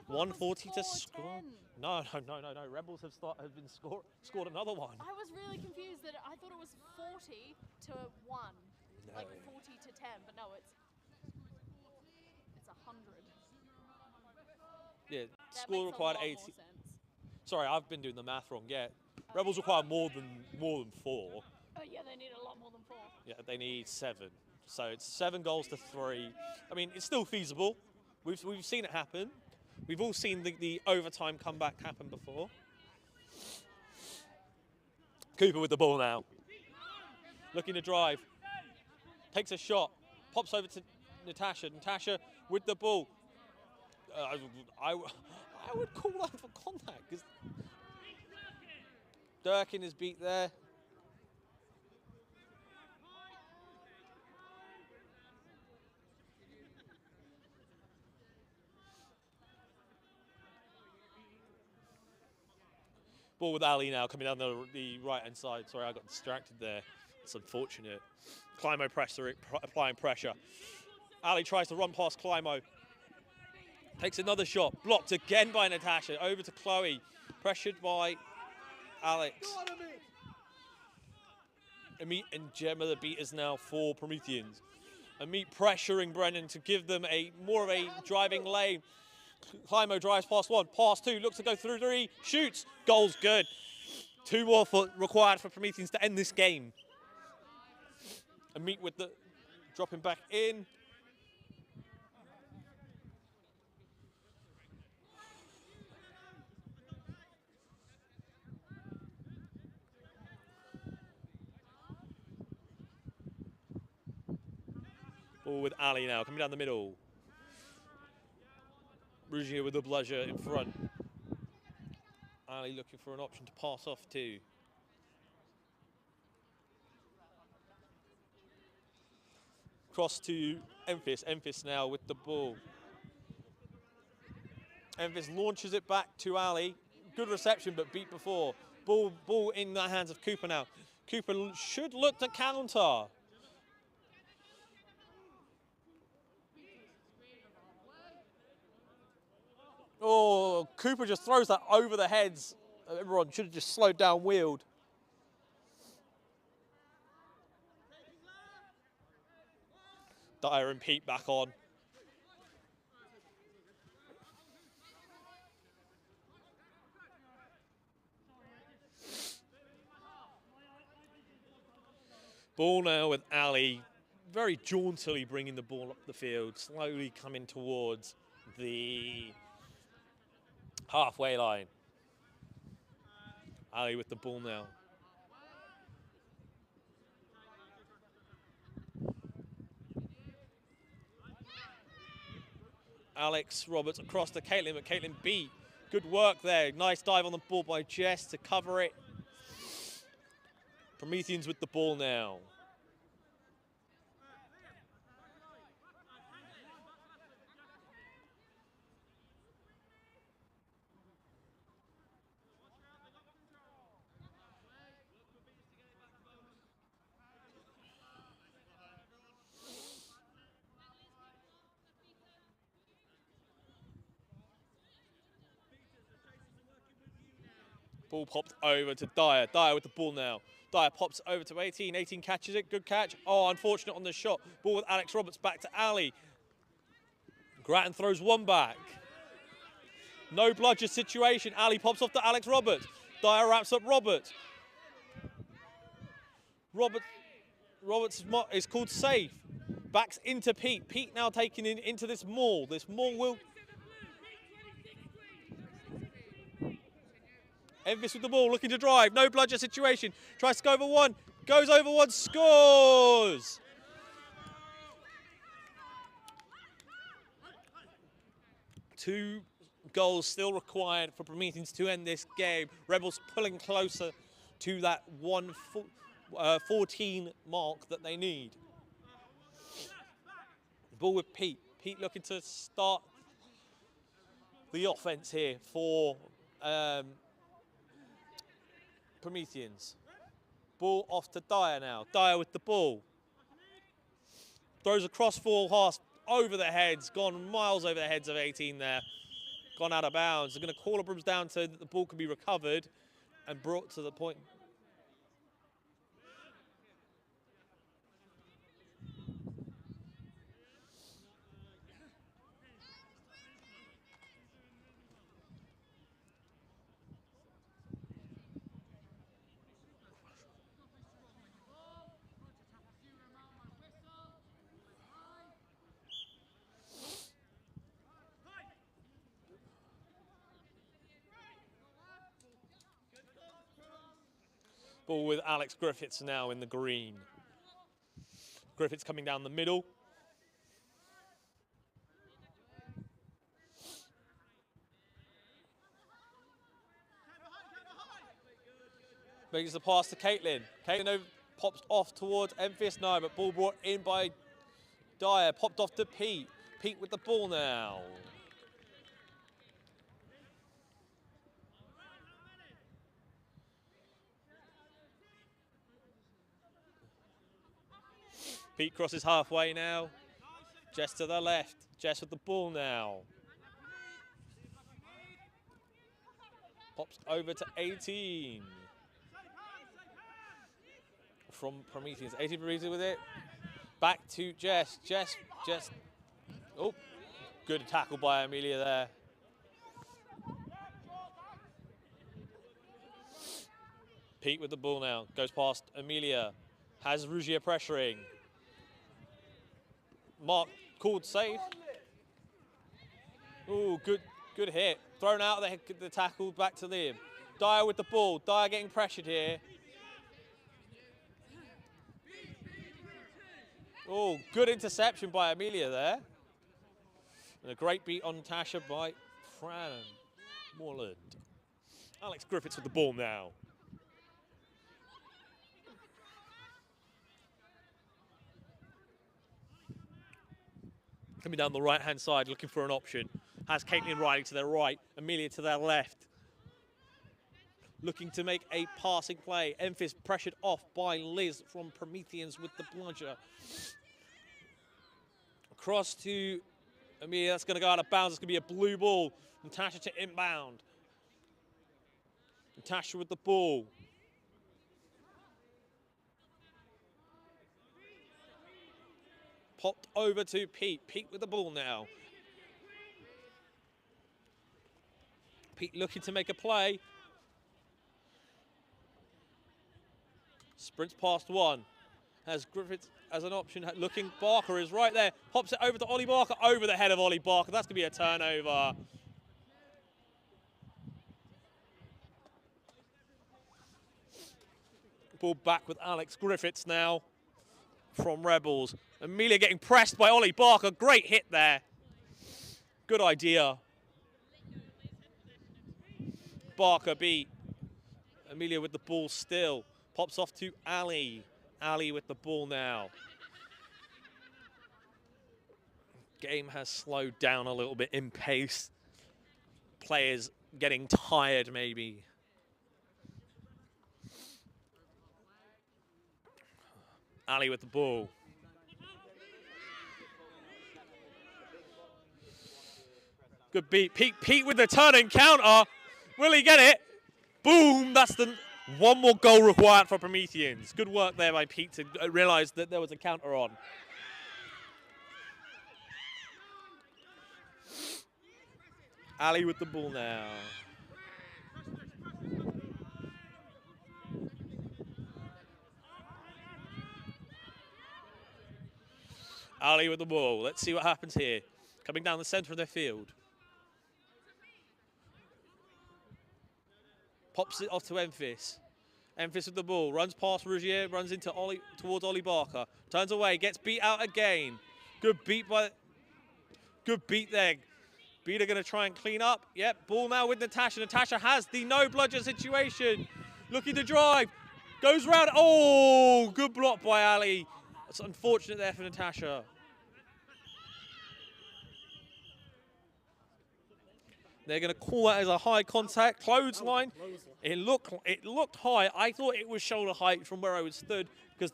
140 to score. No. Rebels have scored another one. I was really confused that I thought it was 40 to 1, like 40 to 10, but no, it's 100. Yeah, That score makes required a lot 80. more sense. Sorry, I've been doing the math wrong. Yeah, Rebels require more than 4. Oh yeah, they need a lot more than 4. Yeah, they need 7. So it's 7 goals to 3. I mean, it's still feasible. We've seen it happen. We've all seen the overtime comeback happen before. Cooper with the ball now. Looking to drive. Takes a shot. Pops over to Natasha. Natasha with the ball. I would call that for contact because Durkin is beat there. Ball with Ali now coming down the right-hand side. Sorry, I got distracted there. It's unfortunate. Climo applying pressure. Ali tries to run past Climo. Takes another shot. Blocked again by Natasha. Over to Chloe. Pressured by Alex. Amit and Gemma the beaters now for Prometheans. Amit pressuring Brennan to give them more of a driving lane. Climo drives past one, past two, looks to go through three, shoots, goal's good. 2 more required for Prometheans to end this game. Amit with the dropping back in. Ball with Ali now, coming down the middle. Rougier with the bludger in front. Ali looking for an option to pass off to. Cross to Emphis. Emphis now with the ball. Emphis launches it back to Ali. Good reception, but beat before. Ball in the hands of Cooper now. Cooper should look to counter. Oh, Cooper just throws that over the heads. Everyone should have just slowed down, wheeled. Dyer and Pete back on. Ball now with Ali, very jauntily bringing the ball up the field, slowly coming towards the halfway line. Ali with the ball now. Alex Roberts across to Caitlin, but Caitlin beat. Good work there. Nice dive on the ball by Jess to cover it. Prometheans with the ball now. Ball popped over to Dyer. Dyer with the ball now. Dyer pops over to 18. 18 catches it. Good catch. Oh, unfortunate on the shot. Ball with Alex Roberts back to Ali. Grattan throws one back. No bludger situation. Ali pops off to Alex Roberts. Dyer wraps up Roberts. Roberts is called safe. Backs into Pete. Pete now taking into this maul. This maul will... Envis with the ball, looking to drive. No bludger situation. Tries to go over one. Goes over one. Scores! Two goals still required for Prometheans to end this game. Rebels pulling closer to that 14 mark that they need. Ball with Pete. Pete looking to start the offense here for Prometheans. Ball off to Dyer now. Dyer with the ball. Throws across full half over the heads. Gone miles over the heads of 18 there. Gone out of bounds. They're going to call Abrams down so that the ball can be recovered and brought to the point. Ball with Alex Griffiths now in the green. Griffiths coming down the middle. Makes the pass to Caitlin. Caitlin pops off towards Memphis now, but ball brought in by Dyer. Popped off to Pete. Pete with the ball now. Pete crosses halfway now. Jess to the left. Jess with the ball now. Pops over to 18. From Prometheans. 18 Prometheans with it. Back to Jess. Jess. Oh, good tackle by Amelia there. Pete with the ball now. Goes past Amelia. Has Rougier pressuring. Mark called safe. Ooh, good hit. Thrown out the tackle back to Liam. Dyer with the ball. Dyer getting pressured here. Oh, good interception by Amelia there. And a great beat on Tasha by Fran Moreland. Alex Griffiths with the ball now. Coming down the right-hand side, looking for an option. Has Caitlin Riley to their right, Amelia to their left. Looking to make a passing play. Memphis pressured off by Liz from Prometheans with the bludger. Across to Amelia, that's going to go out of bounds. It's going to be a blue ball. Natasha to inbound. Natasha with the ball. Popped over to Pete. Pete with the ball now. Pete looking to make a play. Sprints past one. Has Griffiths as an option. Looking, Barker is right there. Pops it over to Ollie Barker. Over the head of Ollie Barker. That's going to be a turnover. Ball back with Alex Griffiths now from Rebels. Amelia getting pressed by Ollie Barker. Great hit there. Good idea. Barker beat. Amelia with the ball still. Pops off to Ali. Ali with the ball now. Game has slowed down a little bit in pace. Players getting tired maybe. Ali with the ball. Good beat. Pete with the turn and counter. Will he get it? Boom. That's the one more goal required for Prometheans. Good work there by Pete to realise that there was a counter on. Ali with the ball now. Ali with the ball. Let's see what happens here. Coming down the centre of their field. Pops it off to Memphis. Memphis with the ball. Runs past Rougier. Runs into Ollie, towards Ollie Barker. Turns away. Gets beat out again. Good beat there. Beat are going to try and clean up. Yep. Ball now with Natasha. Natasha has the no bludger situation. Looking to drive. Goes round. Oh, good block by Ali. That's unfortunate there for Natasha. They're going to call that as a high contact clothesline. It looked high. I thought it was shoulder height from where I was stood because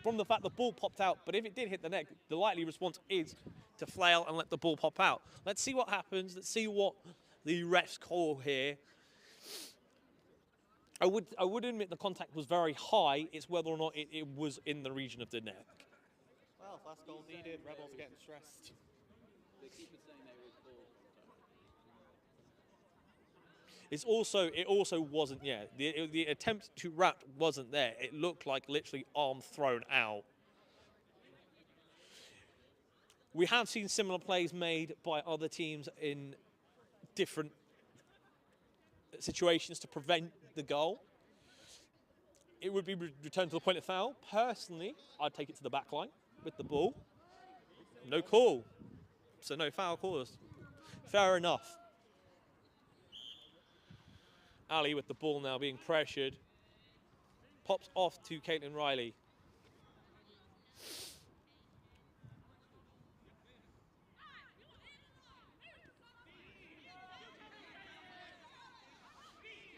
from the fact the ball popped out. But if it did hit the neck, the likely response is to flail and let the ball pop out. Let's see what happens. Let's see what the refs call here. I would admit the contact was very high. It's whether or not it was in the region of the neck. Well, last goal needed. Rebels are getting stressed. They keep it saying they were ball. It also wasn't, yeah, the attempt to wrap wasn't there. It looked like literally arm thrown out. We have seen similar plays made by other teams in different situations to prevent the goal. It would be returned to the point of foul. Personally, I'd take it to the back line with the ball. No call. So no foul caused. Fair enough. Ali with the ball now being pressured. Pops off to Caitlin Riley.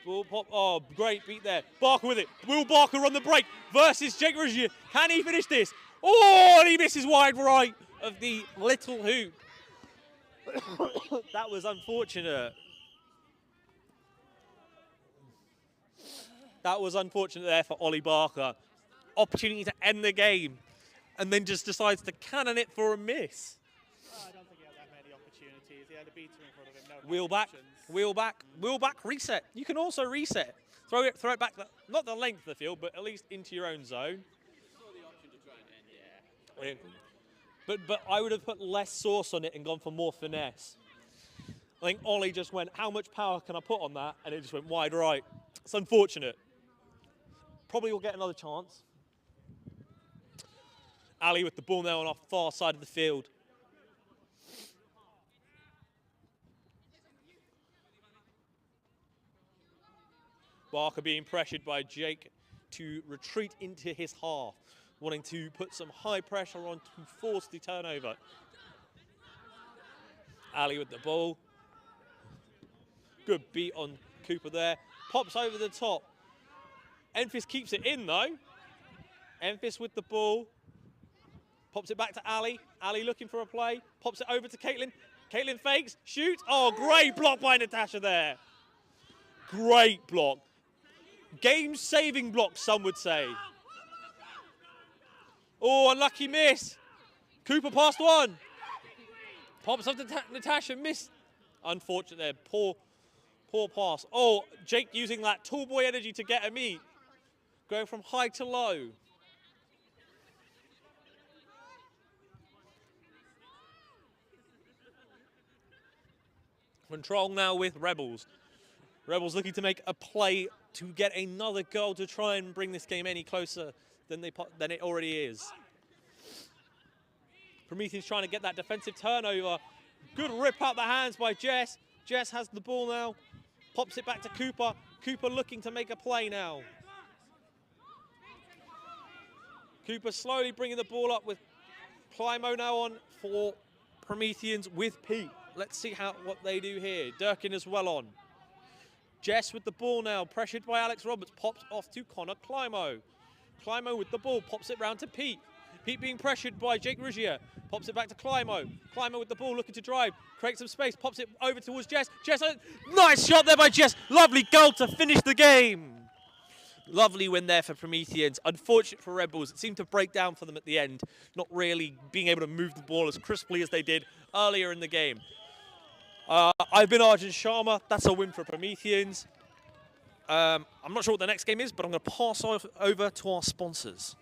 Ball pop. Oh, great beat there. Barker with it. Will Barker on the break versus Jake Rougier. Can he finish this? Oh, and he misses wide right of the little hoop. That was unfortunate. That was unfortunate there for Ollie Barker. Opportunity to end the game, and then just decides to cannon it for a miss. I don't think he had that many opportunities. He had a beater in front of him. No Wheel back, wheel back, wheel back, reset. You can also reset. Throw it back, not the length of the field, but at least into your own zone. But I would have put less sauce on it and gone for more finesse. I think Ollie just went, how much power can I put on that? And it just went wide right. It's unfortunate. Probably will get another chance. Ali with the ball now on our far side of the field. Barker being pressured by Jake to retreat into his half, wanting to put some high pressure on to force the turnover. Ali with the ball. Good beat on Cooper there. Pops over the top. Enfys keeps it in though. Enfys with the ball. Pops it back to Ali. Ali looking for a play. Pops it over to Caitlin. Caitlin fakes, shoots. Oh, great block by Natasha there. Great block. Game-saving block, some would say. Oh, unlucky miss. Cooper passed one. Pops up to Natasha, missed. Unfortunate there, poor pass. Oh, Jake using that tall boy energy to get a meet. Going from high to low. Control now with Rebels. Rebels looking to make a play to get another goal to try and bring this game any closer than it already is. Prometheans trying to get that defensive turnover. Good rip out the hands by Jess. Jess has the ball now. Pops it back to Cooper. Cooper looking to make a play now. Cooper slowly bringing the ball up with Climo now on for Prometheans with Pete. Let's see what they do here. Durkin as well on. Jess with the ball now, pressured by Alex Roberts, pops off to Connor Climo. Climo with the ball, pops it round to Pete. Pete being pressured by Jake Rougier, pops it back to Climo. Climo with the ball, looking to drive, creates some space, pops it over towards Jess. Jess, nice shot there by Jess. Lovely goal to finish the game. Lovely win there for Prometheans. Unfortunate for Rebels. It seemed to break down for them at the end, not really being able to move the ball as crisply as they did earlier in the game. I've been Arjun Sharma. That's a win for Prometheans. I'm not sure what the next game is, but I'm going to pass over to our sponsors.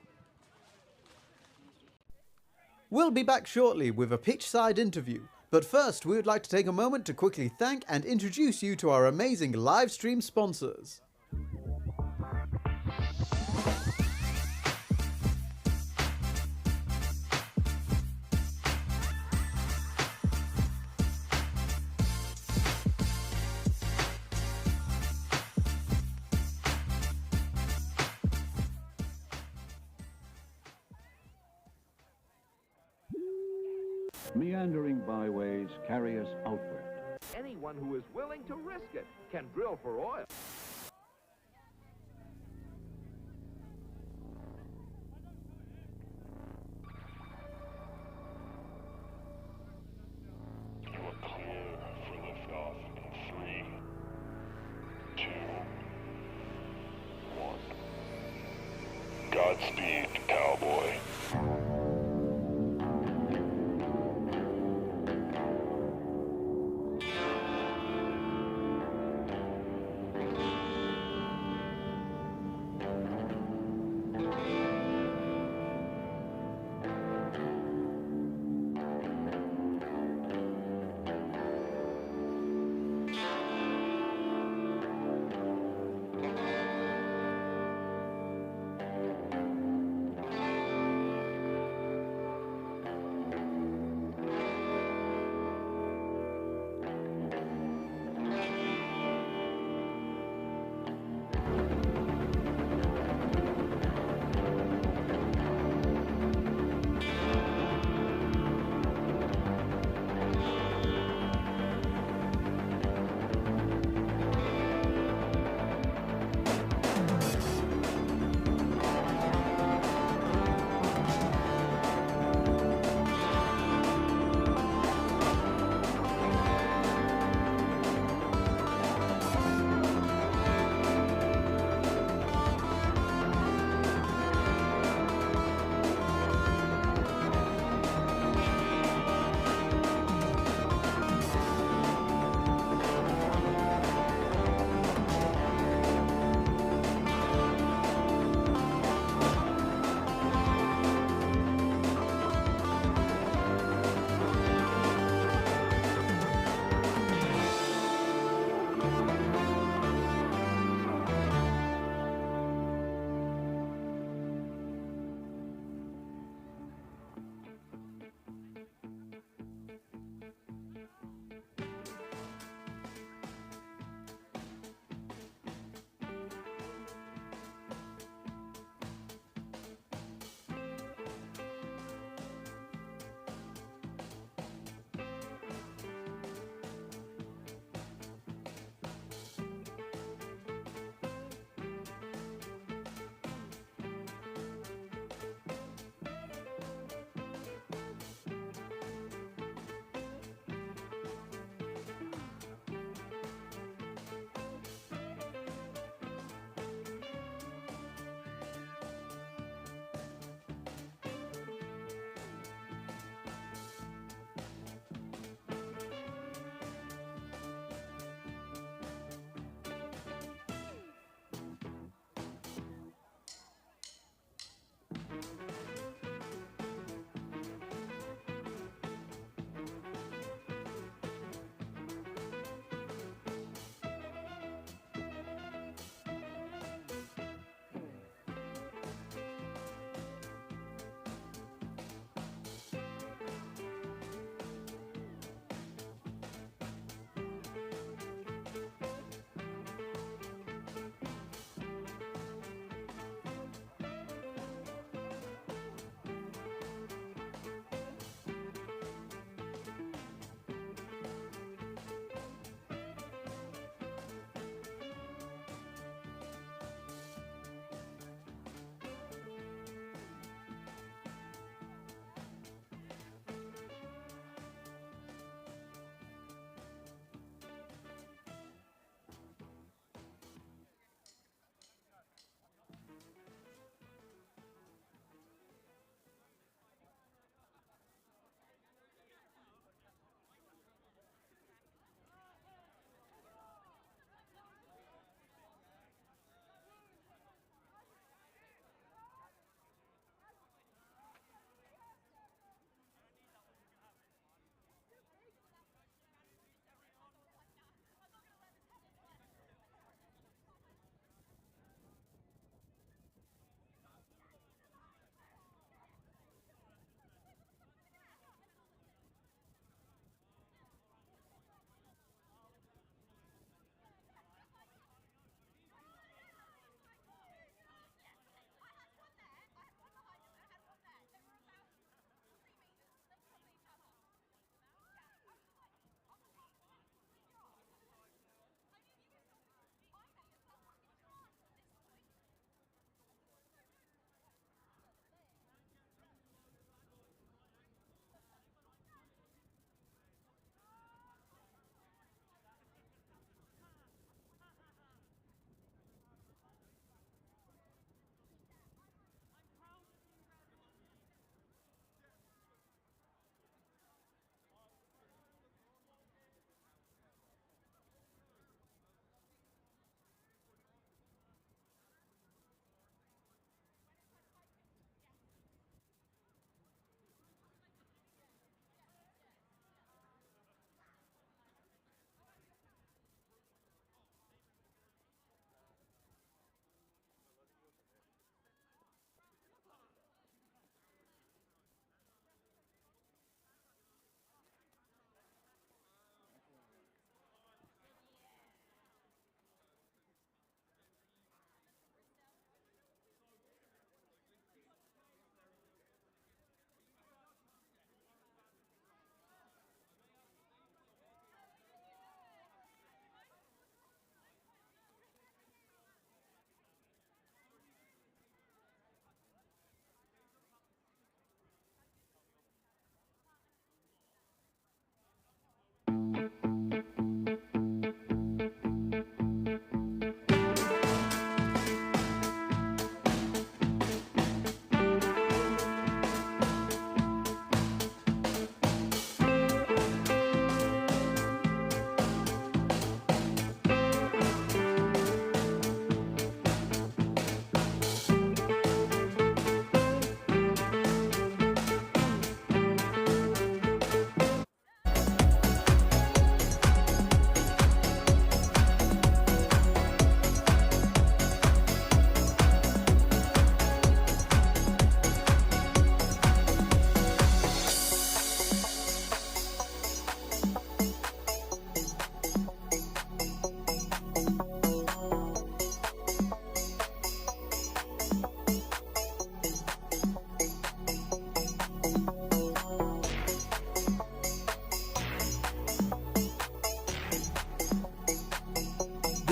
We'll be back shortly with a pitch-side interview. But first, we would like to take a moment to quickly thank and introduce you to our amazing live stream sponsors. Meandering byways carry us outward. Anyone who is willing to risk it can drill for oil. You are clear for liftoff in 3, 2, 1. Godspeed, cowboy.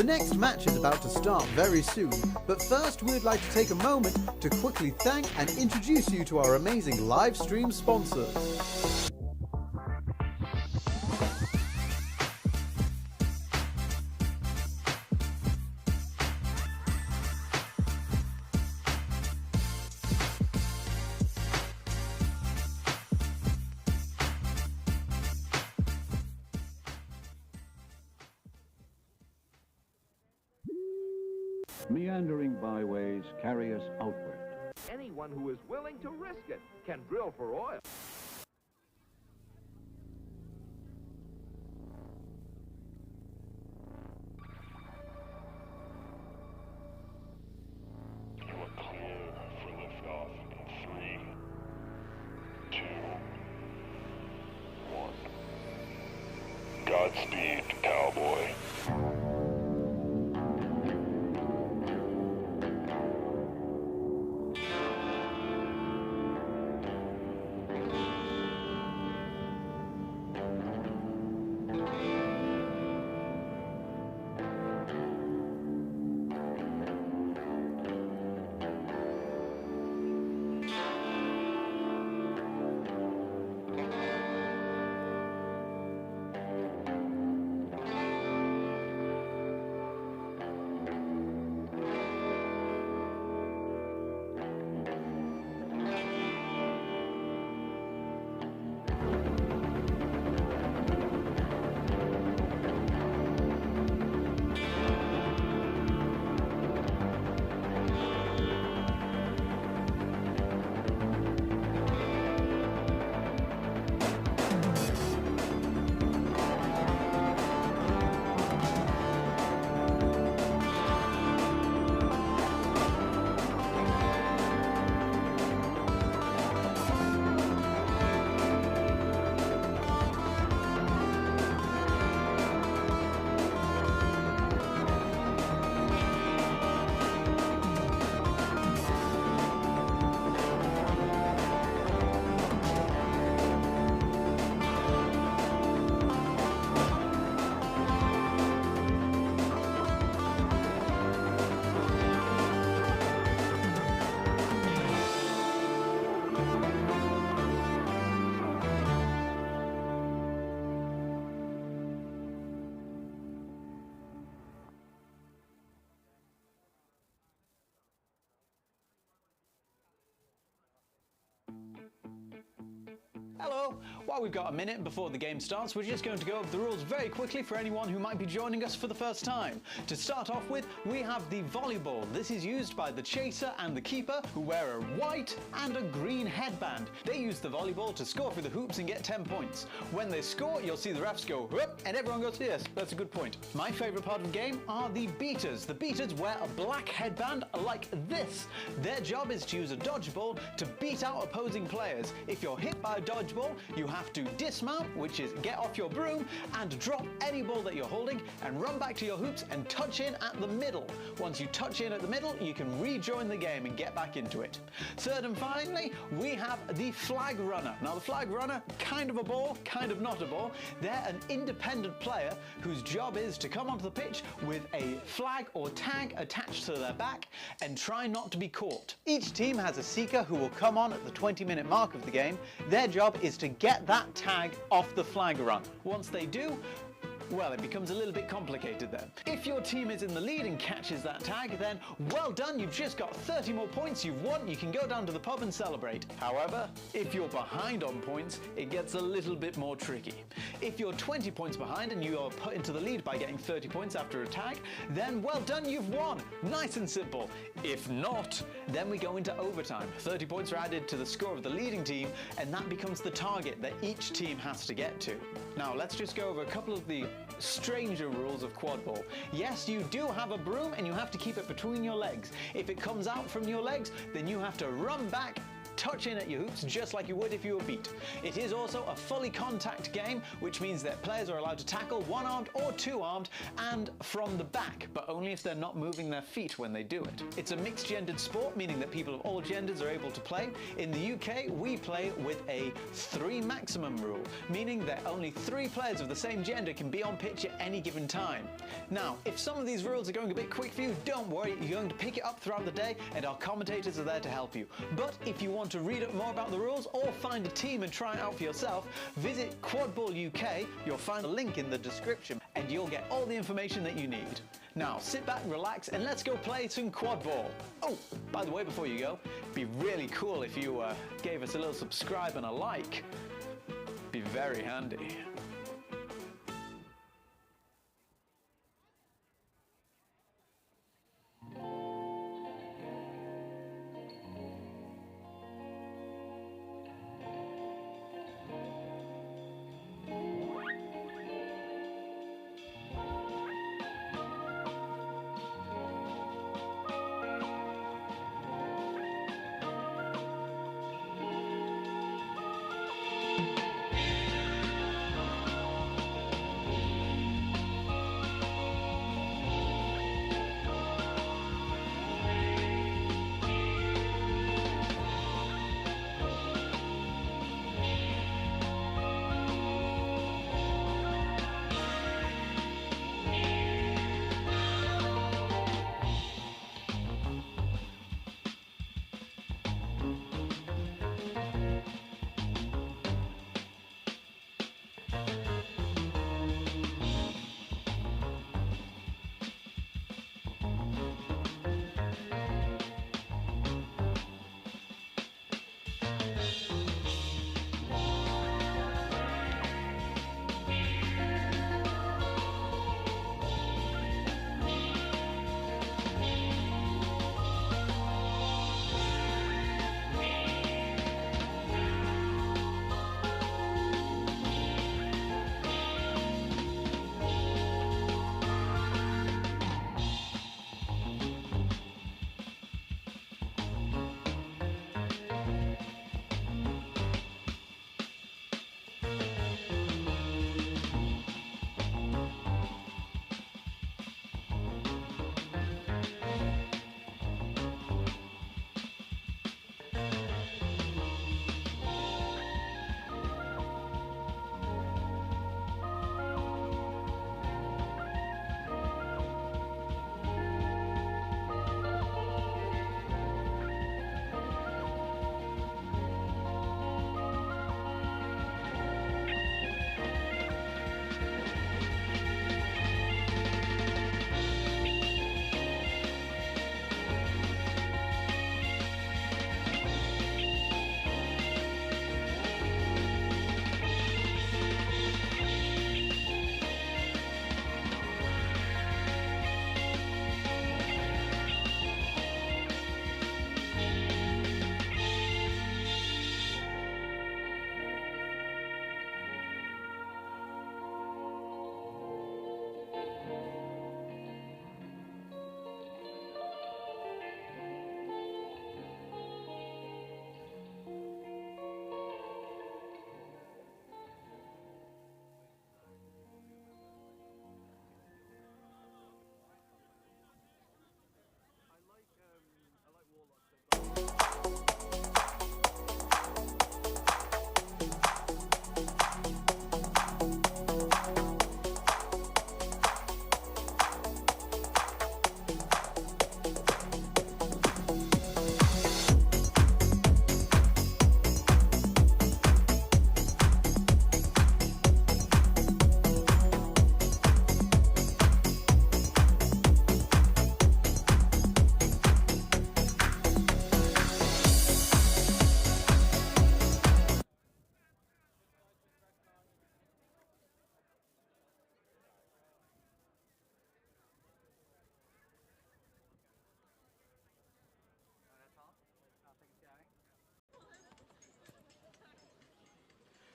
next match is about to start very soon, but first we would like to take a moment to quickly thank and introduce you to our amazing live stream sponsors. Meandering byways carry us outward. Anyone who is willing to risk it can drill for oil. You are clear for liftoff in 3, 2, 1. Godspeed, cowboy. Hello! While we've got a minute before the game starts, we're just going to go over the rules very quickly for anyone who might be joining us for the first time. To start off with, we have the volleyball. This is used by the chaser and the keeper, who wear a white and a green headband. They use the volleyball to score through the hoops and get 10 points. When they score, you'll see the refs go whoop, and everyone goes, yes, that's a good point. My favourite part of the game are the beaters. The beaters wear a black headband like this. Their job is to use a dodgeball to beat out opposing players. If you're hit by a dodgeball, you have to dismount, which is get off your broom, and drop any ball that you're holding and run back to your hoops and touch in at the middle. Once you touch in at the middle, you can rejoin the game and get back into it. Third and finally, we have the flag runner. Now the flag runner, kind of a ball, kind of not a ball. They're an independent player whose job is to come onto the pitch with a flag or tag attached to their back and try not to be caught. Each team has a seeker who will come on at the 20-minute mark of the game. Their job is to get that tag off the flag run. Once they do, well, it becomes a little bit complicated then. If your team is in the lead and catches that tag, then well done, you've just got 30 more points, you've won, you can go down to the pub and celebrate. However, if you're behind on points, it gets a little bit more tricky. If you're 20 points behind and you are put into the lead by getting 30 points after a tag, then well done, you've won. Nice and simple. If not, then we go into overtime. 30 points are added to the score of the leading team, and that becomes the target that each team has to get to. Now, let's just go over a couple of the stranger rules of Quadball. Yes, you do have a broom and you have to keep it between your legs. If it comes out from your legs, then you have to run back touch in at your hoops just like you would if you were beat. It is also a fully contact game, which means that players are allowed to tackle one-armed or two-armed and from the back, but only if they're not moving their feet when they do it. It's a mixed-gendered sport, meaning that people of all genders are able to play. In the UK, we play with a 3 maximum rule, meaning that only 3 players of the same gender can be on pitch at any given time. Now, if some of these rules are going a bit quick for you, don't worry, you're going to pick it up throughout the day and our commentators are there to help you. But if you want to read up more about the rules or find a team and try it out for yourself, visit Quadball UK. You'll find a link in the description and you'll get all the information that you need. Now sit back, relax, and let's go play some Quadball. Oh, by the way, before you go, it'd be really cool if you gave us a little subscribe and a like. Be very handy.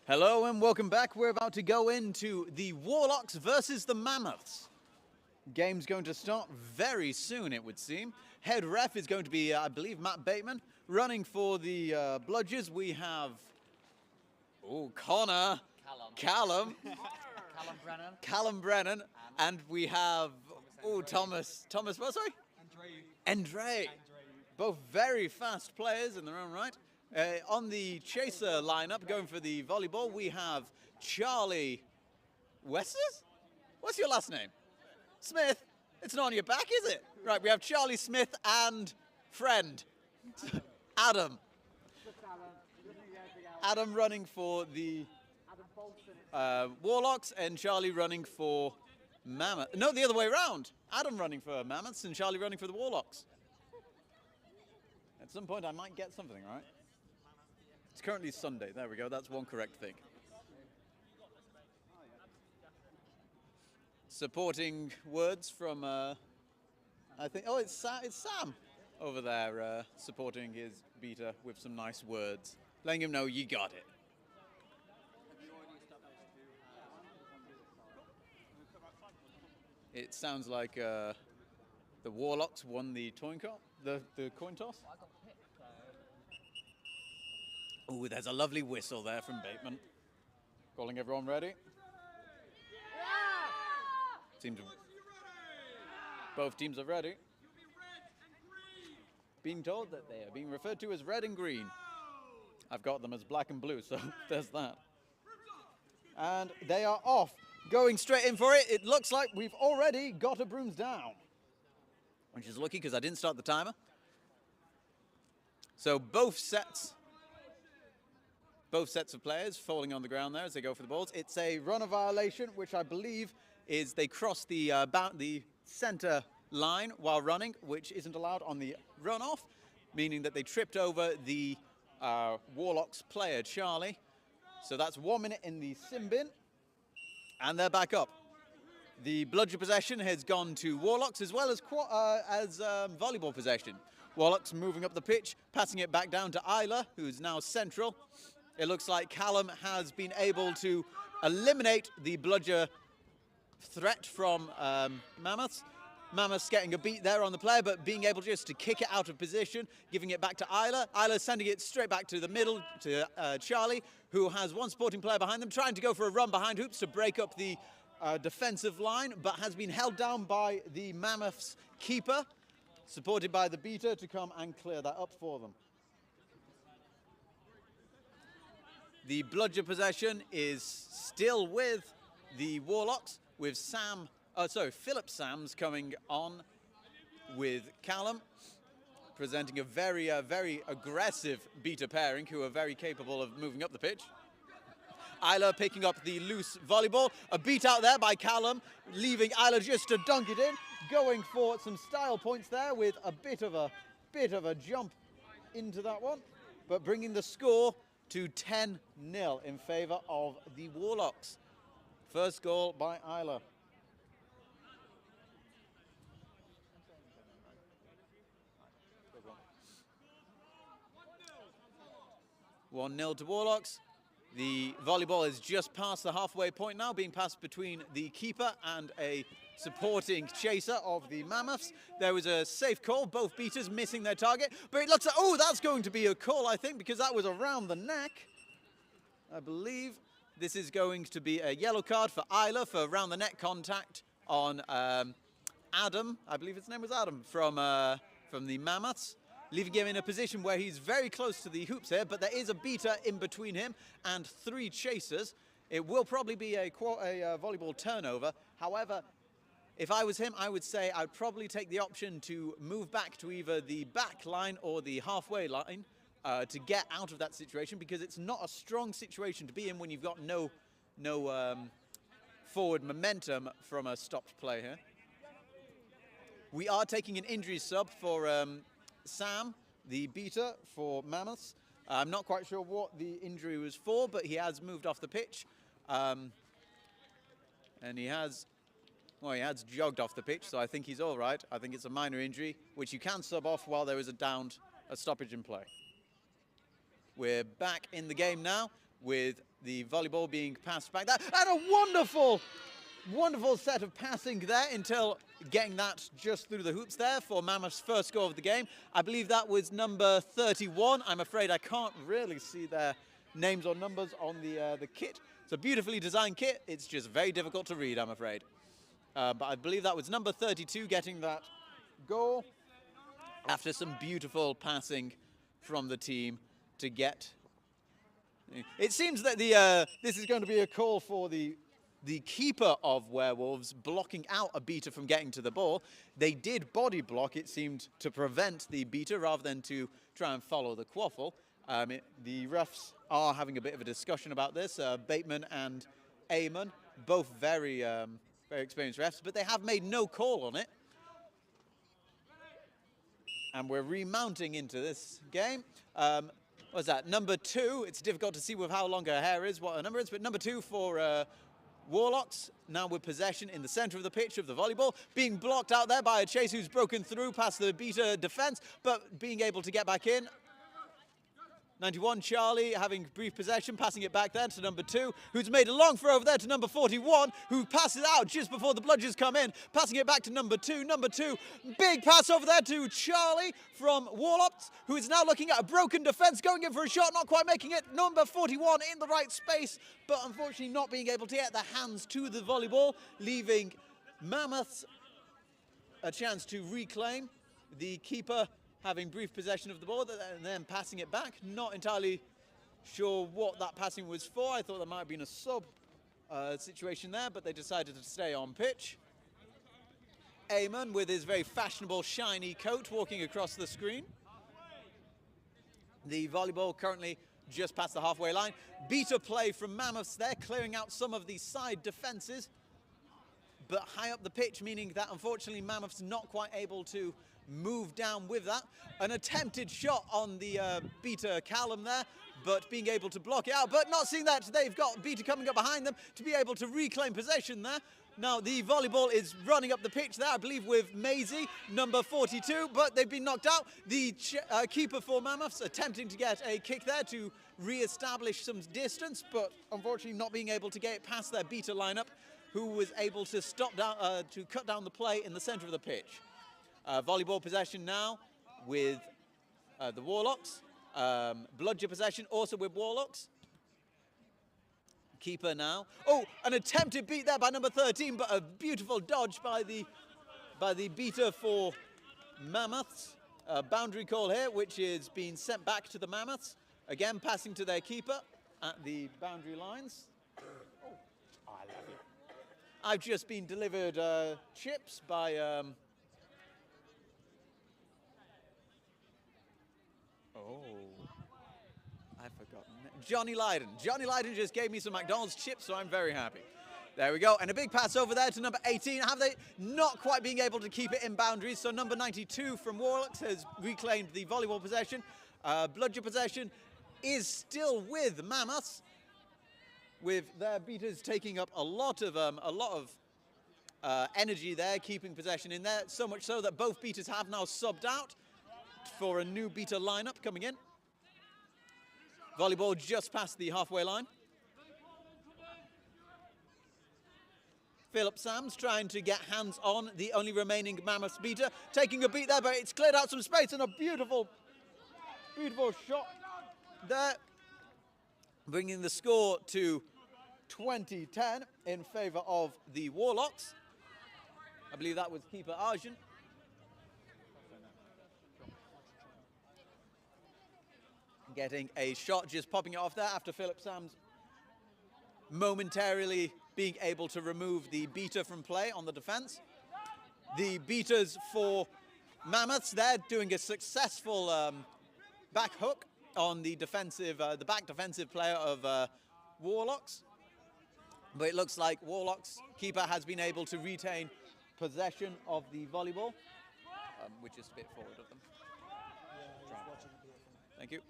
Hello and welcome back. We're about to go into the Warlocks versus the Mammoths. Game's going to start very soon, it would seem. Head ref is going to be, I believe, Matt Bateman. Running for the Bludgers, we have Connor, Callum Brennan, and we have Thomas. What? Sorry, Andre. Both very fast players in their own right. On the chaser lineup, going for the volleyball, we have Charlie Westers? What's your last name? Smith. It's not on your back, is it? Right, we have Charlie Smith and friend Adam. Adam running for the Warlocks and Charlie running for Mammoths. No, the other way around. Adam running for Mammoths and Charlie running for the Warlocks. At some point I might get something, right? It's currently Sunday. There we go. That's one correct thing. Supporting words from, I think, it's Sam over there supporting his beta with some nice words. Letting him know you got it. It sounds like the Warlocks won the coin toss. Oh, there's a lovely whistle there from Bateman. Calling everyone ready. Both teams are ready. Being told that they are being referred to as red and green. I've got them as black and blue, so there's that. And they are off. Going straight in for it. It looks like we've already got a brooms down. Which is lucky because I didn't start the timer. So both sets of players falling on the ground there as they go for the balls. It's a runner violation, which I believe is they cross the center line while running, which isn't allowed on the runoff, meaning that they tripped over the Warlocks player, Charlie. So that's 1 minute in the sim bin, and they're back up. The bludger possession has gone to Warlocks as well as volleyball possession. Warlocks moving up the pitch, passing it back down to Isla, who's now central. It looks like Callum has been able to eliminate the bludger threat from Mammoths. Mammoths getting a beat there on the player, but being able just to kick it out of position, giving it back to Isla. Isla sending it straight back to the middle to Charlie, who has one supporting player behind them, trying to go for a run behind hoops to break up the defensive line, but has been held down by the Mammoths keeper, supported by the beater to come and clear that up for them. The bludger possession is still with the Warlocks, with Philip Sams coming on with Callum, presenting a very aggressive beater pairing who are very capable of moving up the pitch. Isla picking up the loose volleyball, a beat out there by Callum, leaving Isla just to dunk it in, going for some style points there with a bit of a jump into that one, but bringing the score to 10-0 in favour of the Warlocks. First goal by Isla. One 1-0 to Warlocks. The volleyball is just past the halfway point now, being passed between the keeper and a supporting chaser of the Mammoths. There was a safe call, both beaters missing their target, but it looks like, that's going to be a call, I think, because that was around the neck. I believe this is going to be a yellow card for Isla for around the neck contact on Adam. I believe his name was Adam from the Mammoths, leaving him in a position where he's very close to the hoops here, but there is a beater in between him and 3 chasers. It will probably be a volleyball turnover. However, if I was him, I would say I'd probably take the option to move back to either the back line or the halfway line to get out of that situation, because it's not a strong situation to be in when you've got no forward momentum from a stopped play here. We are taking an injury sub for Sam, the beater for Mammoths. I'm not quite sure what the injury was for, but he has moved off the pitch. And he has jogged off the pitch, so I think he's all right. I think it's a minor injury, which you can sub off while there is a stoppage in play. We're back in the game now with the volleyball being passed back there. And a wonderful Wonderful set of passing there until getting that just through the hoops there for Mammoth's first score of the game. I believe that was number 31. I'm afraid I can't really see their names or numbers on the kit. It's a beautifully designed kit. It's just very difficult to read, I'm afraid. But I believe that was number 32 getting that goal after some beautiful passing from the team to get. It seems that this is going to be a call for the keeper of Werewolves blocking out a beater from getting to the ball. They did body block, it seemed, to prevent the beater rather than to try and follow the quaffle. The refs are having a bit of a discussion about this. Bateman and Eamon, both very experienced refs, but they have made no call on it. And we're remounting into this game. What's that? Number 2. It's difficult to see with how long her hair is what her number is, but number 2 for Warlocks, now with possession in the centre of the pitch of the volleyball, being blocked out there by a chase who's broken through past the beater defence, but being able to get back in. 91, Charlie, having brief possession, passing it back there to number 2, who's made a long throw over there to number 41, who passes out just before the bludgers come in, passing it back to number 2. Number 2, big pass over there to Charlie from Warlocks, who is now looking at a broken defence, going in for a shot, not quite making it. Number 41 in the right space, but unfortunately not being able to get the hands to the volleyball, leaving Mammoths a chance to reclaim. The keeper having brief possession of the ball and then passing it back. Not entirely sure what that passing was for. I thought there might have been a sub situation there, but they decided to stay on pitch. Eamon with his very fashionable shiny coat walking across the screen. The volleyball currently just past the halfway line. Beater play from Mammoths there, clearing out some of the side defences, but high up the pitch, meaning that unfortunately Mammoths not quite able to move down with that. An attempted shot on the beater Callum there, but being able to block it out, but not seeing that they've got beater coming up behind them to be able to reclaim possession there. Now the volleyball is running up the pitch there, I believe with Maisie, number 42, but they've been knocked out. The keeper for Mammoths attempting to get a kick there to re-establish some distance, but unfortunately not being able to get it past their beater lineup, who was able to stop down, to cut down the play in the centre of the pitch. Volleyball possession now with the Warlocks. Bludger possession also with Warlocks. Keeper now. Oh, an attempted beat there by number 13, but a beautiful dodge by the beater for Mammoths. Boundary call here, which is being sent back to the Mammoths. Again, passing to their keeper at the boundary lines. Oh, I love it. I've just been delivered chips by... I've forgotten. Johnny Lydon. Johnny Lydon just gave me some McDonald's chips, so I'm very happy. There we go. And a big pass over there to number 18. Have they not quite being able to keep it in boundaries? So number 92 from Warlocks has reclaimed the volleyball possession. Bludger possession is still with Mammoths, with their beaters taking up a lot of energy there, keeping possession in there. So much so that both beaters have now subbed out for a new beater lineup coming in. Volleyball just past the halfway line. Philip Sams trying to get hands on the only remaining Mammoths beater. Taking a beat there, but it's cleared out some space and a beautiful shot there. Bringing the score to 20-10 in favour of the Warlocks. I believe that was keeper Arjun. Getting a shot, just popping it off there after Philip Sams momentarily being able to remove the beater from play on the defence. The beaters for Mammoths, they're doing a successful back hook on the defensive, the back defensive player of Warlocks. But it looks like Warlocks keeper has been able to retain possession of the volleyball, which is a bit forward of them. Thank you.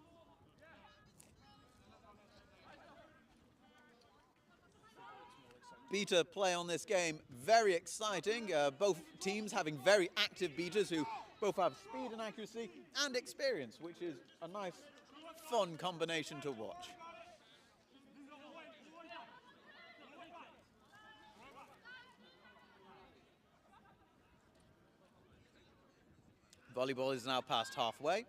Beater play on this game, very exciting. Both teams having very active beaters who both have speed and accuracy and experience, which is a nice, fun combination to watch. Volleyball is now past halfway.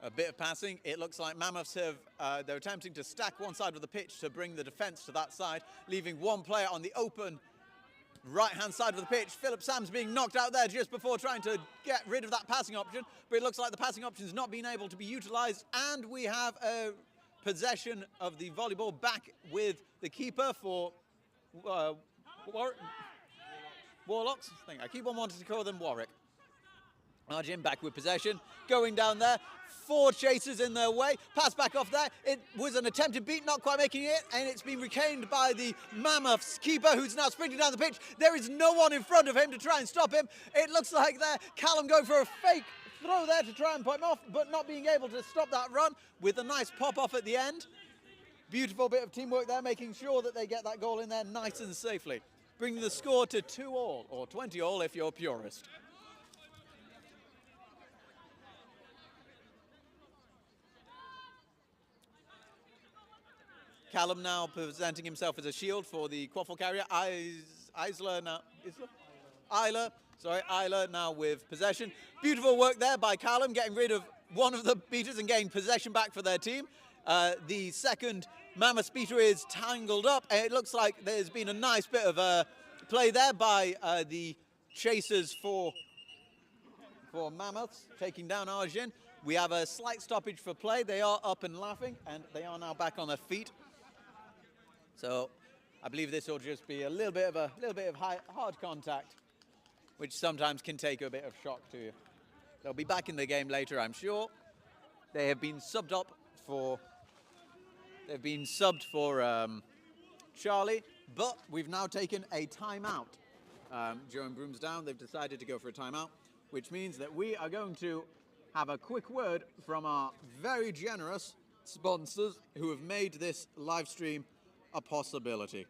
A bit of passing. It looks like Mammoths have, they're attempting to stack one side of the pitch to bring the defence to that side, leaving one player on the open right-hand side of the pitch. Philip Sams being knocked out there just before trying to get rid of that passing option, but it looks like the passing option is not being able to be utilised, and we have a possession of the volleyball back with the keeper for Warlocks. I keep on wanting to call them Warwick. Arjun back with possession, going down there. 4 chasers in their way. Pass back off there. It was an attempted beat, not quite making it, and it's been retained by the Mammoths keeper, who's now sprinting down the pitch. There is no one in front of him to try and stop him. It looks like there, Callum going for a fake throw there to try and put him off, but not being able to stop that run with a nice pop-off at the end. Beautiful bit of teamwork there, making sure that they get that goal in there nice and safely. Bringing the score to 2-all, or 20-all if you're a purist. Callum now presenting himself as a shield for the quaffle carrier. Isla now with possession. Beautiful work there by Callum, getting rid of one of the beaters and getting possession back for their team. The second Mammoth beater is tangled up, and it looks like there's been a nice bit of play there by the chasers for Mammoths, taking down Arjun. We have a slight stoppage for play. They are up and laughing, and they are now back on their feet. So I believe this will just be a little bit of hard contact, which sometimes can take a bit of shock to you. They'll be back in the game later, I'm sure. They have been subbed for Charlie, but we've now taken a timeout. Joe and Broom's down. They've decided to go for a timeout, which means that we are going to have a quick word from our very generous sponsors who have made this live stream a possibility.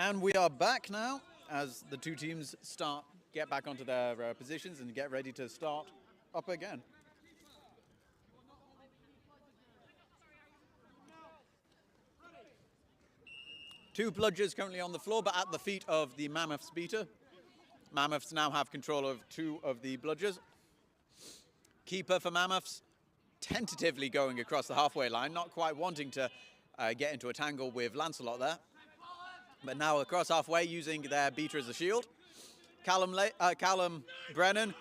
And we are back now as the two teams get back onto their positions and get ready to start up again. Two bludgers currently on the floor, but at the feet of the Mammoths beater. Mammoths now have control of 2 of the bludgers. Keeper for Mammoths tentatively going across the halfway line, not quite wanting to get into a tangle with Lancelot there. But now across halfway, using their beater as a shield. Callum Brennan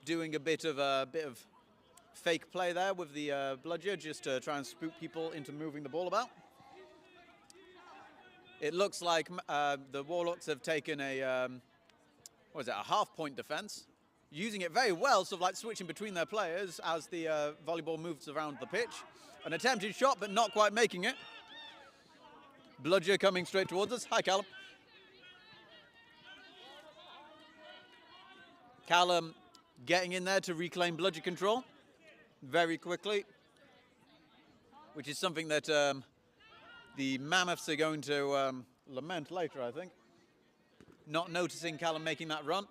doing a bit of fake play there with the bludger, just to try and spook people into moving the ball about. It looks like the Warlocks have taken a half-point defense, using it very well, sort of like switching between their players as the volleyball moves around the pitch. An attempted shot, but not quite making it. Bludger coming straight towards us. Hi, Callum. Callum getting in there to reclaim bludger control very quickly, which is something that the Mammoths are going to lament later, I think. Not noticing Callum making that run.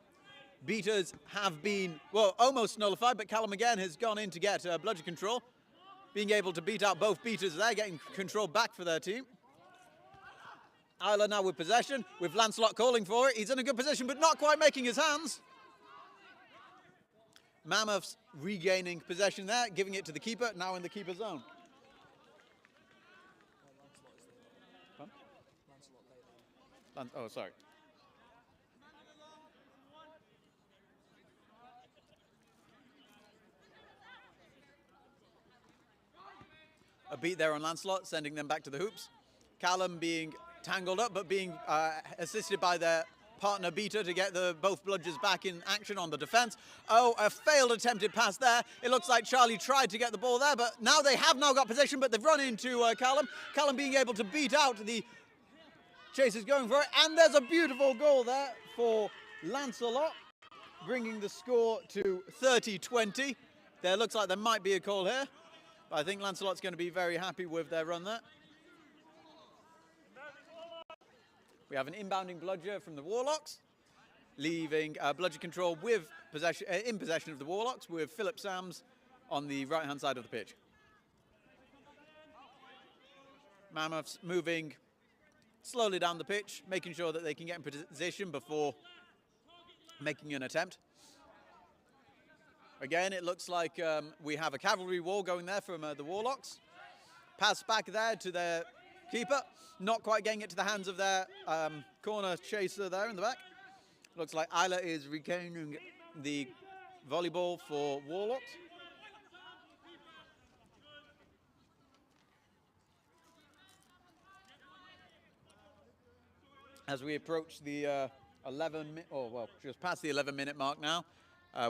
Beaters have been, well, almost nullified, but Callum again has gone in to get bludger control, being able to beat out both beaters there, getting control back for their team. Isla now with possession, with Lancelot calling for it. He's in a good position, but not quite making his hands. Mammoths regaining possession there, giving it to the keeper, now in the keeper zone. Oh, sorry. a beat there on Lancelot, sending them back to the hoops. Callum being tangled up, but being assisted by their partner Beater to get both bludgers back in action on the defense. Oh, a failed attempted pass there. It looks like Charlie tried to get the ball there, but now they have now got possession, but they've run into Callum. Callum being able to beat out the Chasers going for it, and there's a beautiful goal there for Lancelot, bringing the score to 30-20. There looks like there might be a call here, but I think Lancelot's going to be very happy with their run there. We have an inbounding bludger from the Warlocks, leaving bludger control with possession, in possession of the Warlocks, with Philip Sams on the right-hand side of the pitch. Mammoths moving slowly down the pitch, making sure that they can get in position before making an attempt. Again, it looks like we have a cavalry wall going there from the Warlocks. Pass back there to their keeper. Not quite getting it to the hands of their corner chaser there in the back. Looks like Isla is regaining the volleyball for Warlocks. As we approach the just past the 11-minute mark now,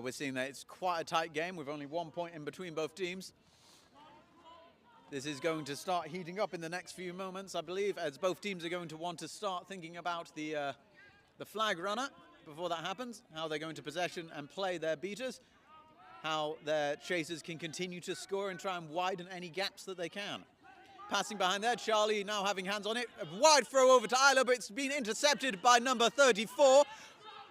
we're seeing that it's quite a tight game with only 1 point in between both teams. This is going to start heating up in the next few moments, I believe, as both teams are going to want to start thinking about the flag runner before that happens, how they're going to possession and play their beaters, how their chasers can continue to score and try and widen any gaps that they can. Passing behind there, Charlie now having hands on it. A wide throw over to Isla, but it's been intercepted by number 34.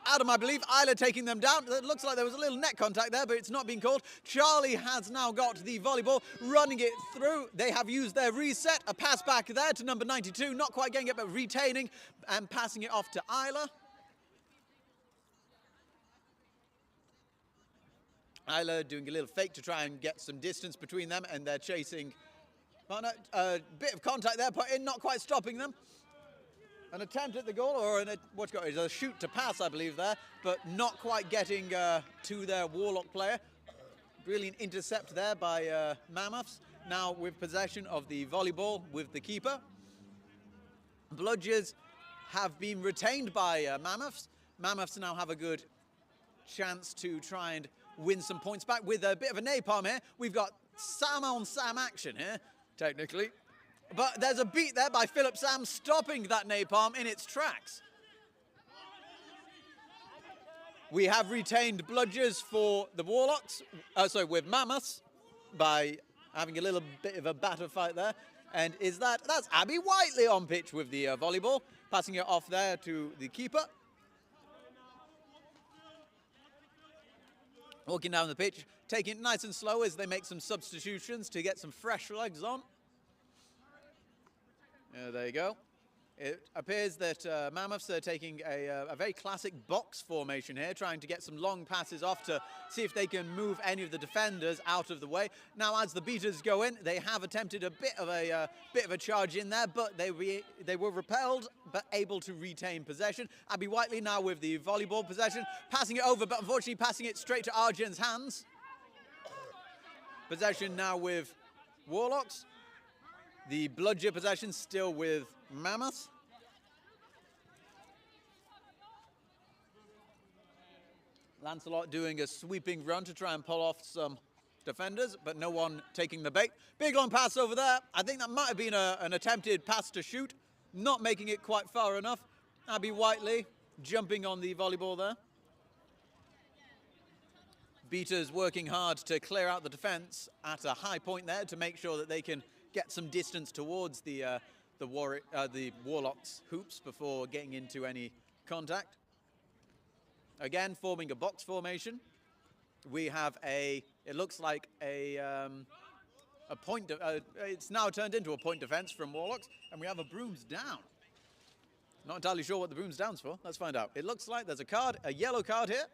Adam, I believe, Isla taking them down. It looks like there was a little net contact there, but it's not been called. Charlie has now got the volleyball, running it through. They have used their reset. A pass back there to number 92, not quite getting it, but retaining and passing it off to Isla. Isla doing a little fake to try and get some distance between them, and they're chasing. A bit of contact there, put in, not quite stopping them. An attempt at the goal, or a shoot to pass, I believe, there, but not quite getting to their Warlock player. Brilliant intercept there by Mammoths. Now with possession of the volleyball with the keeper. Bludgers have been retained by Mammoths. Mammoths now have a good chance to try and win some points back with a bit of a napalm here. We've got Sam on Sam action here, technically. But there's a beat there by Philip Sam, stopping that napalm in its tracks. We have retained bludgers for the Warlocks, with Mammoths, by having a little bit of a batter fight there. And that's Abby Whiteley on pitch with the volleyball, passing it off there to the keeper. Walking down the pitch, taking it nice and slow as they make some substitutions to get some fresh legs on. There you go. It appears that Mammoths are taking a very classic box formation here, trying to get some long passes off to see if they can move any of the defenders out of the way. Now, as the beaters go in, they have attempted a bit of a charge in there, but they were repelled, but able to retain possession. Abby Whiteley now with the volleyball possession, passing it over, but unfortunately passing it straight to Arjun's hands. Possession now with Warlocks. The bludger possession still with Mammoth. Lancelot doing a sweeping run to try and pull off some defenders, but no one taking the bait. Big long pass over there. I think that might have been an attempted pass to shoot, not making it quite far enough. Abby Whiteley jumping on the volleyball there. Beaters working hard to clear out the defense at a high point there to make sure that they can get some distance towards the Warlocks hoops before getting into any contact. Again, forming a box formation. We have it looks like a point, it's now turned into a point defense from Warlocks, and we have a brooms down. Not entirely sure what the brooms down's for. Let's find out. It looks like there's a yellow card here.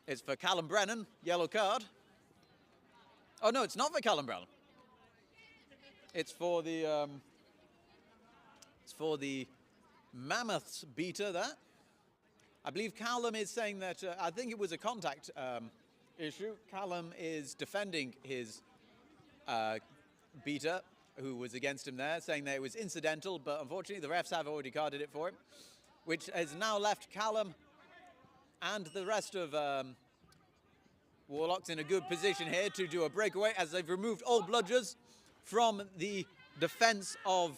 It's for Callum Brennan, yellow card. Oh no, it's not for Callum Brennan. It's for the Mammoths beater there. I believe Callum is saying that I think it was a contact issue. Callum is defending his beater, who was against him there, saying that it was incidental, but unfortunately the refs have already carded it for him, which has now left Callum and the rest of Warlocks in a good position here to do a breakaway, as they've removed all bludgers from the defense of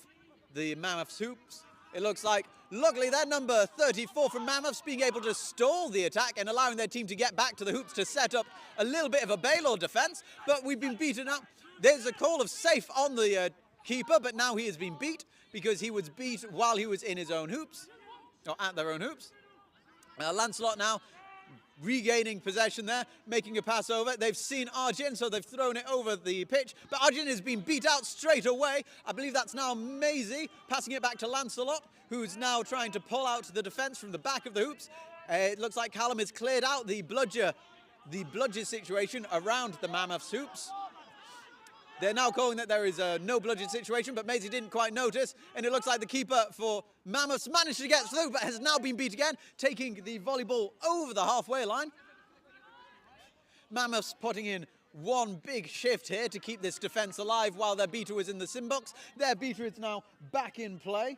the Mammoths hoops. It looks like, luckily, their number 34 from Mammoths being able to stall the attack and allowing their team to get back to the hoops to set up a little bit of a Baylor defense, but we've been beaten up. There's a call of safe on the keeper, but now he has been beat because he was beat while he was in his own hoops, or at their own hoops. Lancelot now regaining possession there, making a pass over. They've seen Arjun, so they've thrown it over the pitch, but Arjun has been beat out straight away. I believe that's now Maisie passing it back to Lancelot, who's now trying to pull out the defense from the back of the hoops. It looks like Callum has cleared out the bludger situation around the Mammoths hoops. They're now calling that there is a no bludgeon situation, but Maisie didn't quite notice, and it looks like the keeper for Mammoths managed to get through, but has now been beat again, taking the volleyball over the halfway line. Mammoths putting in one big shift here to keep this defense alive while their beater was in the sim box. Their beater is now back in play,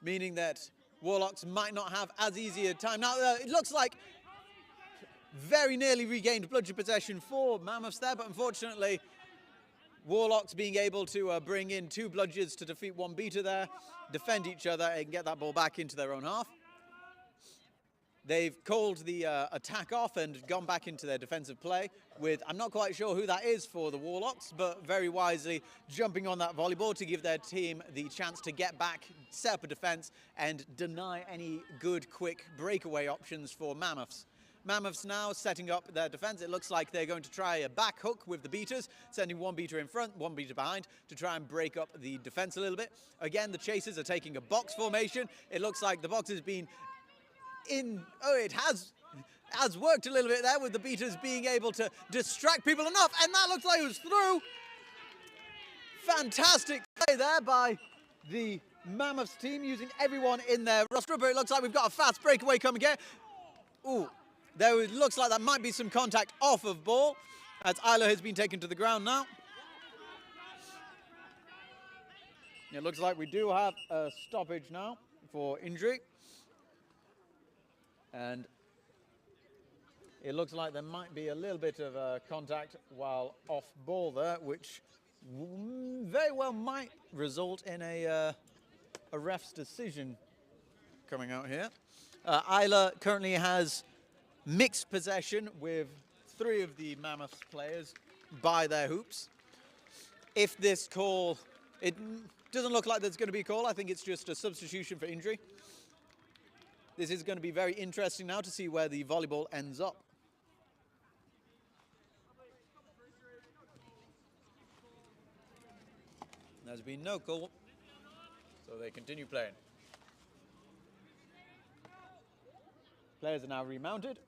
meaning that Warlocks might not have as easy a time. Now, it looks like very nearly regained bludger possession for Mammoths there, but unfortunately Warlocks being able to bring in two bludgers to defeat one beater there, defend each other and get that ball back into their own half. They've called the attack off and gone back into their defensive play with, I'm not quite sure who that is for the Warlocks, but very wisely jumping on that volleyball to give their team the chance to get back, set up a defense and deny any good quick breakaway options for Mammoths. Mammoths now setting up their defense. It looks like they're going to try a back hook with the beaters, sending one beater in front, one beater behind to try and break up the defense a little bit. Again, the chasers are taking a box formation. It looks like the box has been it has worked a little bit there with the beaters being able to distract people enough, and that looks like it was through. Fantastic play there by the Mammoths team using everyone in their roster, but it looks like we've got a fast breakaway coming here. Ooh. There looks like that might be some contact off of ball, as Isla has been taken to the ground now. It looks like we do have a stoppage now for injury. And it looks like there might be a little bit of contact while off ball there, which very well might result in a ref's decision coming out here. Isla currently has mixed possession with three of the Mammoths players by their hoops. If this call, it doesn't look like there's going to be a call. I think it's just a substitution for injury. This is going to be very interesting now to see where the volleyball ends up. There's been no call, so they continue playing. Players are now remounted.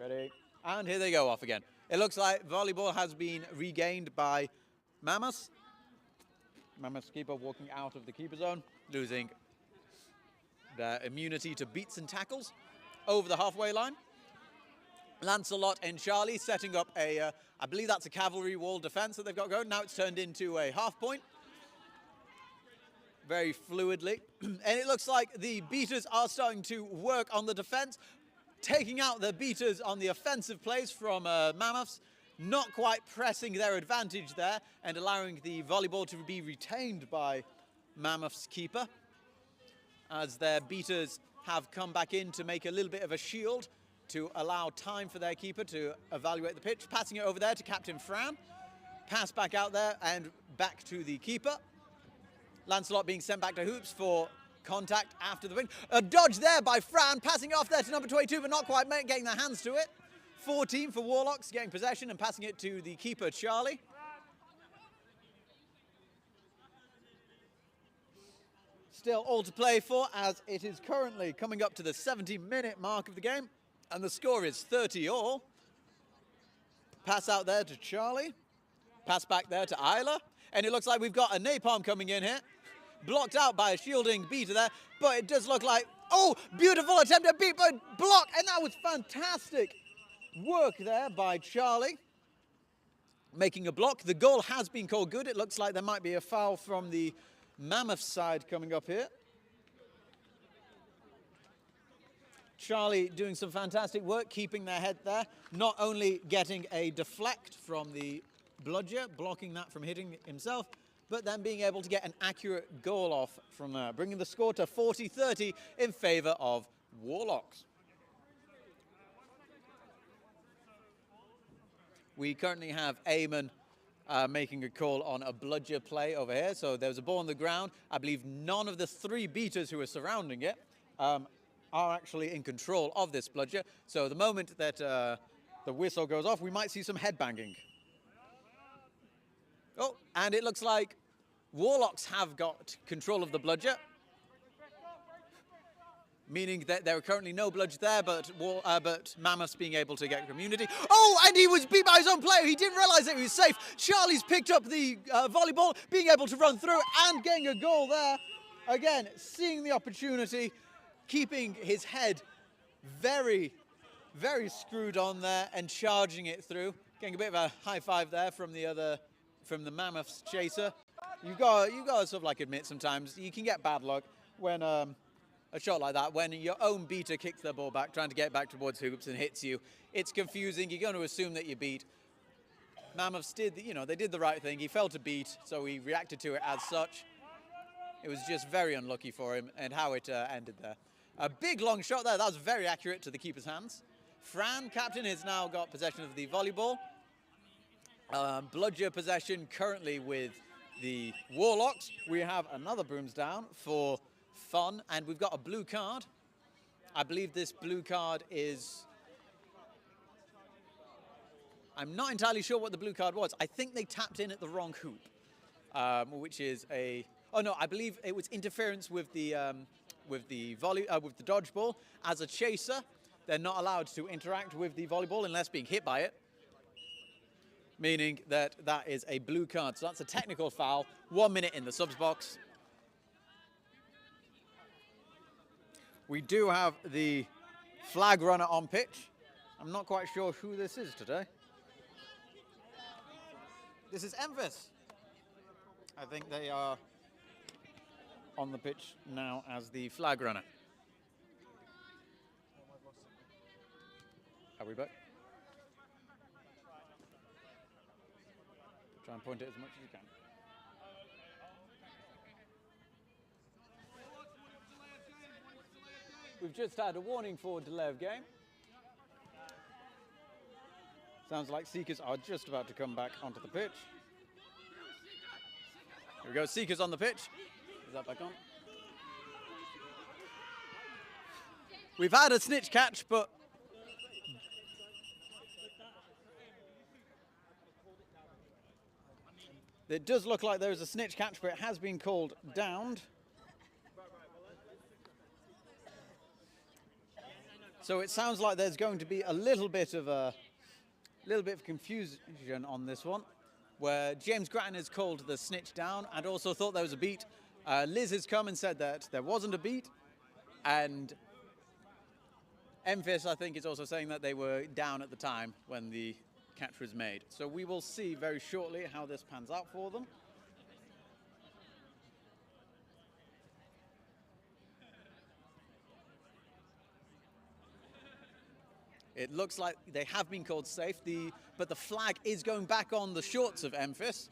Ready, and here they go off again. It looks like volleyball has been regained by Mammoths. Mammoths keeper walking out of the keeper zone, losing their immunity to beats and tackles over the halfway line. Lancelot and Charlie setting up a, I believe that's a cavalry wall defense that they've got going. Now it's turned into a half point. Very fluidly. And it looks like the beaters are starting to work on the defense, taking out the beaters on the offensive plays from Mammoths, not quite pressing their advantage there and allowing the volleyball to be retained by Mammoths keeper, as their beaters have come back in to make a little bit of a shield to allow time for their keeper to evaluate the pitch. Passing it over there to Captain Fran. Pass back out there and back to the keeper. Lancelot being sent back to hoops for contact after the wing. A dodge there by Fran, passing it off there to number 22, but not quite getting their hands to it. 14 for Warlocks, getting possession and passing it to the keeper, Charlie. Still all to play for, as it is currently coming up to the 70-minute mark of the game, and the score is 30-all. Pass out there to Charlie. Pass back there to Isla. And it looks like we've got a napalm coming in here. Blocked out by a shielding beater there, but it does look like Oh, beautiful attempt to beat, but block, and that was fantastic work there by Charlie. Making a block. The goal has been called good. It looks like there might be a foul from the Mammoth side coming up here. Charlie doing some fantastic work, keeping their head there. Not only getting a deflect from the bludger, blocking that from hitting himself, but then being able to get an accurate goal off from there, bringing the score to 40-30 in favour of Warlocks. We currently have Eamon making a call on a bludger play over here. So there's a ball on the ground. I believe none of the 3 beaters who are surrounding it are actually in control of this bludger. So the moment that the whistle goes off, we might see some headbanging. Oh, and it looks like Warlocks have got control of the bludger, meaning that there are currently no bludge there, but Mammoths being able to get community. Oh, and he was beat by his own player. He didn't realise that he was safe. Charlie's picked up the volleyball, being able to run through and getting a goal there. Again, seeing the opportunity, keeping his head very, very screwed on there and charging it through. Getting a bit of a high five there from the Mammoths chaser. You've got to sort of like admit sometimes you can get bad luck when a shot like that, when your own beater kicks the ball back, trying to get back towards hoops and hits you. It's confusing. You're going to assume that you beat. Mammoths did, they did the right thing. He felt a beat, so he reacted to it as such. It was just very unlucky for him and how it ended there. A big long shot there. That was very accurate to the keeper's hands. Fran, captain, has now got possession of the volleyball. Bludger possession currently with the Warlocks. We have another brooms down for fun, and we've got a blue card. I believe this blue card is... I'm not entirely sure what the blue card was. I think they tapped in at the wrong hoop, which is a... Oh no, I believe it was interference with the dodgeball. As a chaser, they're not allowed to interact with the volleyball unless being hit by it, meaning that that is a blue card. So that's a technical foul. 1 minute in the subs box. We do have the flag runner on pitch. I'm not quite sure who this is today. This is Memphis. I think they are on the pitch now as the flag runner. Are we back? Try and point it as much as you can. We've just had a warning for delay of game. Sounds like Seekers are just about to come back onto the pitch. Here we go, Seekers on the pitch. Is that back on? We've had a snitch catch, but it does look like there is a snitch catch, but it has been called downed. So it sounds like there's going to be a little bit of confusion on this one, where James Grattan has called the snitch down and also thought there was a beat. Liz has come and said that there wasn't a beat, and Memphis, I think, is also saying that they were down at the time when the catch was made. So we will see very shortly how this pans out for them. It looks like they have been called safe, but the flag is going back on the shorts of Memphis.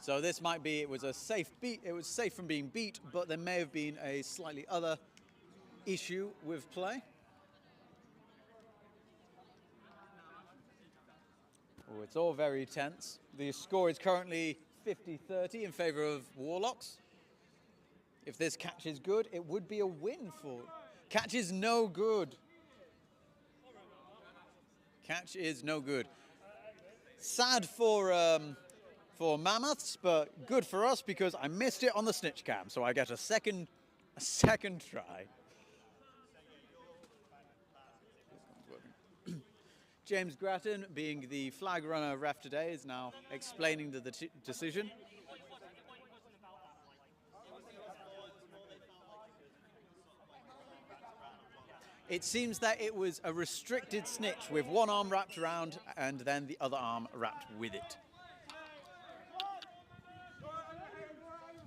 So this might be, it was a safe beat, it was safe from being beat, but there may have been a slightly other issue with play. Oh, it's all very tense. The score is currently 50-30 in favour of Warlocks. If this catch is good, it would be a win for... Catch is no good. Catch is no good. Sad for Mammoths, but good for us because I missed it on the snitch cam, so I get a second try. James Grattan, being the flag runner ref today, is now explaining the decision. It seems that it was a restricted snitch with one arm wrapped around and then the other arm wrapped with it.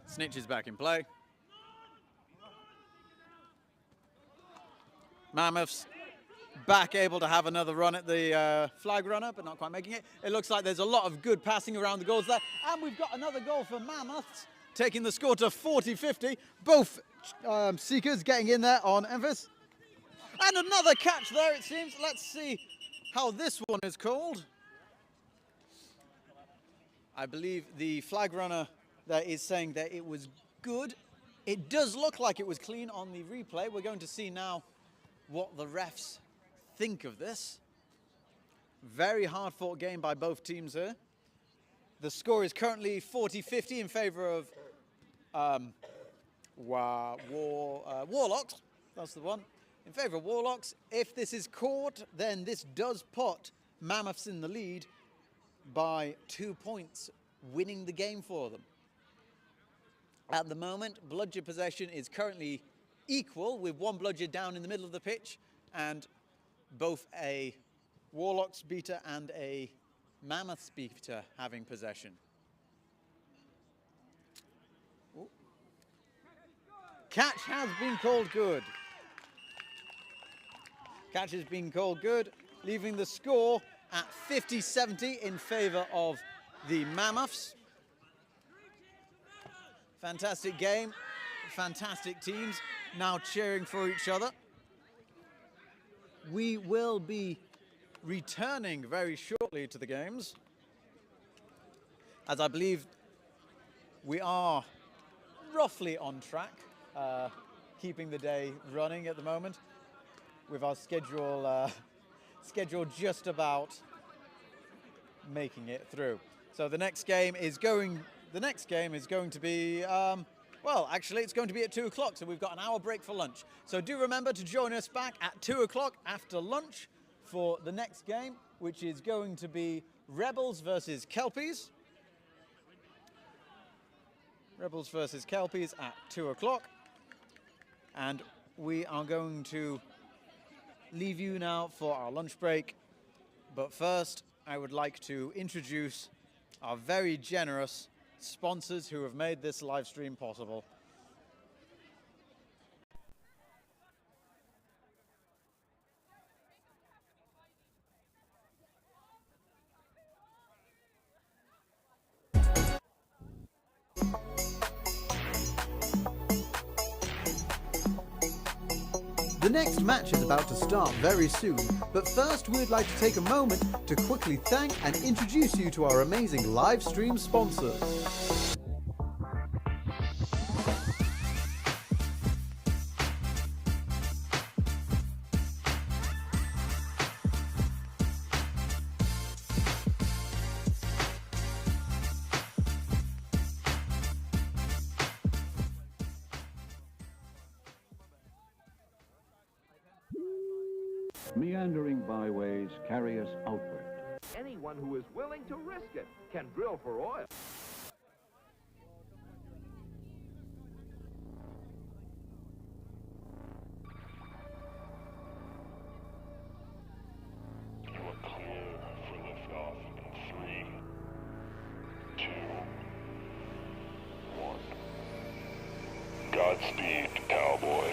Snitch is back in play. Mammoths back able to have another run at the flag runner, but not quite making it. It looks like there's a lot of good passing around the goals there. And we've got another goal for Mammoths, taking the score to 40-50. Both seekers getting in there on emphasis. And another catch there, it seems. Let's see how this one is called. I believe the flag runner there is saying that it was good. It does look like it was clean on the replay. We're going to see now what the refs think of this. Very hard fought game by both teams here. The score is currently 40-50 in favor of Warlocks. That's the one. In favor of Warlocks. If this is caught, then this does put Mammoths in the lead by 2 points, winning the game for them. At the moment, bludger possession is currently equal, with one bludger down in the middle of the pitch and both a Warlocks beater and a Mammoths beater having possession. Ooh. Catch has been called good. Catch has been called good, leaving the score at 50-70 in favor of the Mammoths. Fantastic game, fantastic teams now cheering for each other. We will be returning very shortly to the games, as I believe we are roughly on track, keeping the day running at the moment, with our schedule just about making it through. So the next game is going to be, well, actually, it's going to be at 2 o'clock, so we've got an hour break for lunch. So do remember to join us back at 2 o'clock after lunch for the next game, which is going to be Rebels versus Kelpies. Rebels versus Kelpies at 2 o'clock. And we are going to leave you now for our lunch break. But first, I would like to introduce our very generous sponsors who have made this live stream possible. The next match is about to start very soon, but first we'd like to take a moment to quickly thank and introduce you to our amazing live stream sponsors. Meandering byways carry us outward. Anyone who is willing to risk it can drill for oil. You are clear for liftoff in 3, 2, 1. Godspeed, cowboy.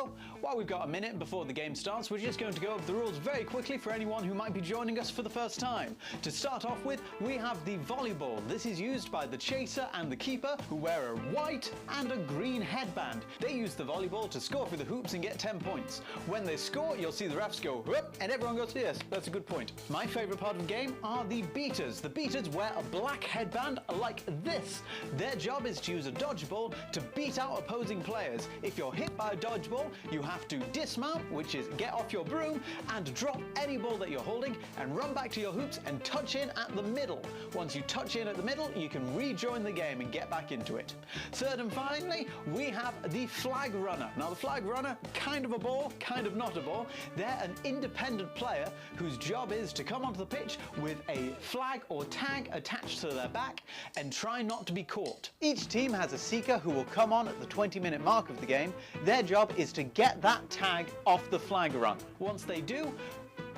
Well, while we've got a minute before the game starts, we're just going to go over the rules very quickly for anyone who might be joining us for the first time. To start off with, we have the volleyball. This is used by the chaser and the keeper, who wear a white and a green headband. They use the volleyball to score through the hoops and get 10 points. When they score, you'll see the refs go, whoop, and everyone goes, yes, that's a good point. My favourite part of the game are the beaters. The beaters wear a black headband like this. Their job is to use a dodgeball to beat out opposing players. If you're hit by a dodgeball, you have to dismount, which is get off your broom and drop any ball that you're holding and run back to your hoops and touch in at the middle. Once you touch in at the middle, you can rejoin the game and get back into it. Third and finally, we have the flag runner. Now the flag runner, kind of a ball, kind of not a ball. They're an independent player whose job is to come onto the pitch with a flag or tag attached to their back and try not to be caught. Each team has a seeker who will come on at the 20-minute mark of the game. Their job is to get that tag off the flag run. Once they do,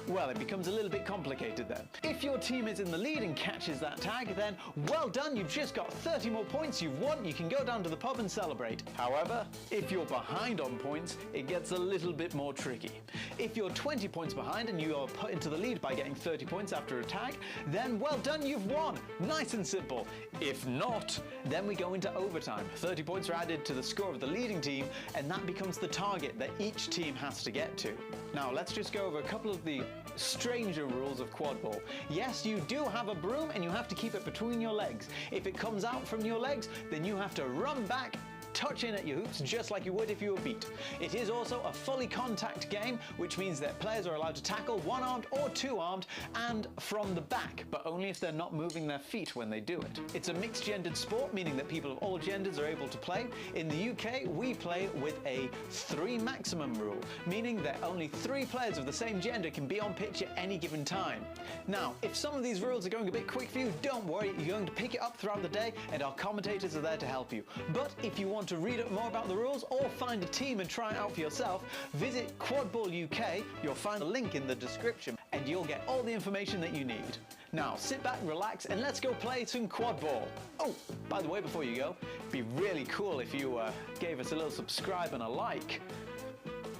well, it becomes a little bit complicated then. If your team is in the lead and catches that tag, then well done, you've just got 30 more points, you've won, you can go down to the pub and celebrate. However, if you're behind on points, it gets a little bit more tricky. If you're 20 points behind and you are put into the lead by getting 30 points after a tag, then well done, you've won. Nice and simple. If not, then we go into overtime. 30 points are added to the score of the leading team, and that becomes the target that each team has to get to. Now, let's just go over a couple of the stranger rules of Quadball. Yes, you do have a broom and you have to keep it between your legs. If it comes out from your legs, then you have to run back, touch in at your hoops just like you would if you were beat. It is also a fully contact game, which means that players are allowed to tackle one-armed or two-armed and from the back, but only if they're not moving their feet when they do it. It's a mixed-gendered sport, meaning that people of all genders are able to play. In the UK, we play with a 3 maximum rule, meaning that only 3 players of the same gender can be on pitch at any given time. Now, if some of these rules are going a bit quick for you, don't worry, you're going to pick it up throughout the day and our commentators are there to help you. But if you want to read up more about the rules or find a team and try it out for yourself, visit Quadball UK. You'll find a link in the description and you'll get all the information that you need. Now sit back, relax, and let's go play some Quadball. Oh, by the way, before you go, it'd be really cool if you gave us a little subscribe and a like.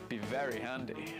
Be very handy.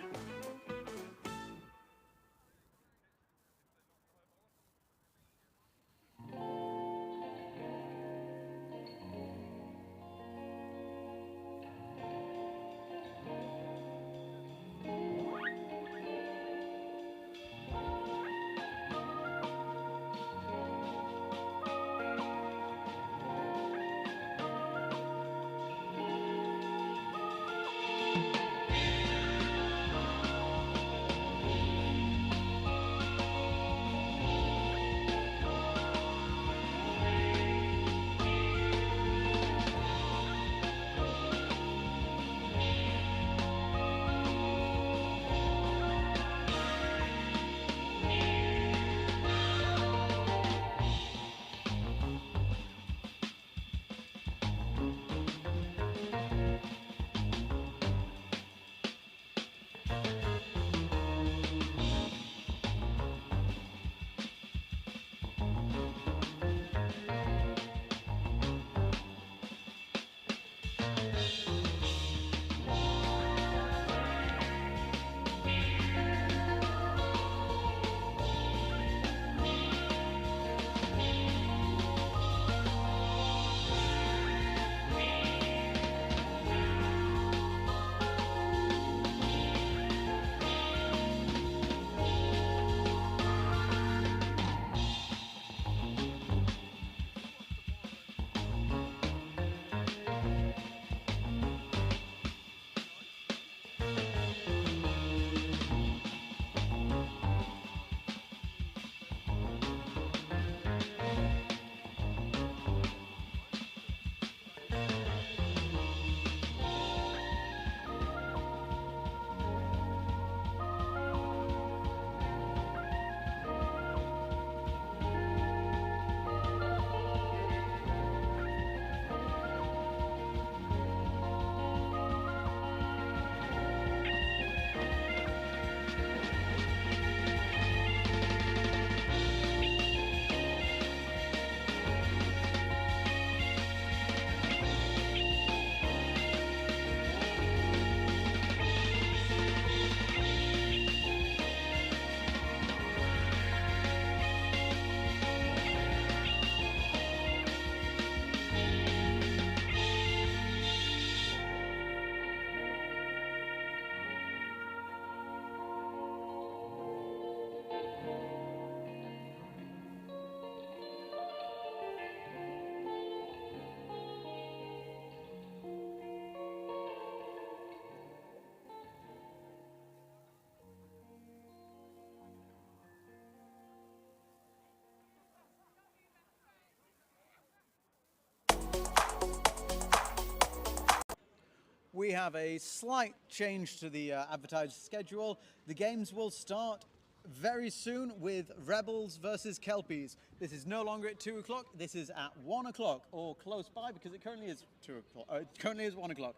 we have a slight change to the advertised schedule. The games will start very soon with Rebels versus Kelpies. This is no longer at 2 o'clock, this is at 1 o'clock, or close by, because it currently is 2 o'clock. It currently is 1 o'clock.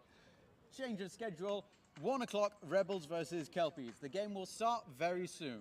Change of schedule, 1 o'clock, Rebels versus Kelpies. The game will start very soon.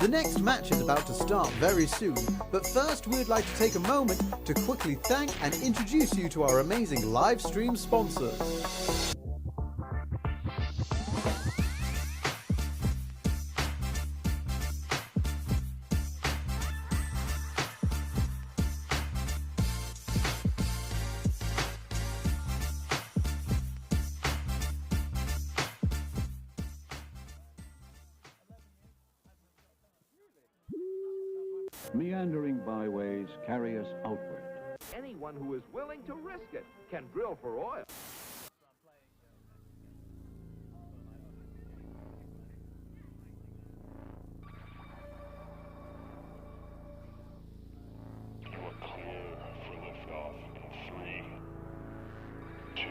The next match is about to start very soon, but first we would like to take a moment to quickly thank and introduce you to our amazing live stream sponsors. Meandering byways carry us outward. Anyone who is willing to risk it can drill for oil. You are clear for liftoff in 3, 2,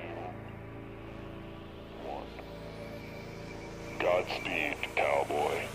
1. Godspeed, cowboy.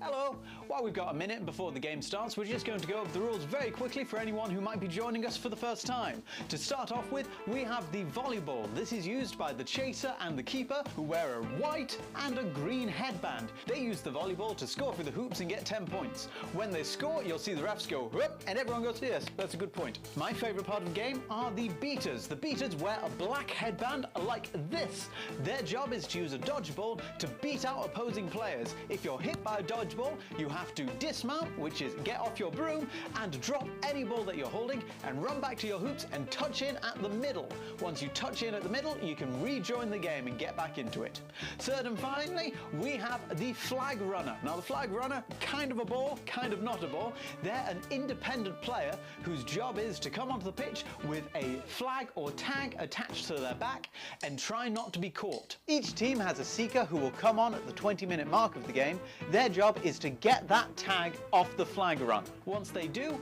Hello! While we've got a minute before the game starts, we're just going to go over the rules very quickly for anyone who might be joining us for the first time. To start off with, we have the volleyball. This is used by the chaser and the keeper, who wear a white and a green headband. They use the volleyball to score through the hoops and get 10 points. When they score, you'll see the refs go, whoop, and everyone goes, yes, that's a good point. My favourite part of the game are the beaters. The beaters wear a black headband like this. Their job is to use a dodgeball to beat out opposing players. If you're hit by a dodgeball, you have to dismount, which is get off your broom and drop any ball that you're holding and run back to your hoops and touch in at the middle. Once you touch in at the middle, you can rejoin the game and get back into it. Third and finally, we have the flag runner. Now the flag runner, kind of a ball, kind of not a ball. They're an independent player whose job is to come onto the pitch with a flag or tag attached to their back and try not to be caught. Each team has a seeker who will come on at the 20-minute mark of the game. Their job is to get that tag off the flag run. Once they do,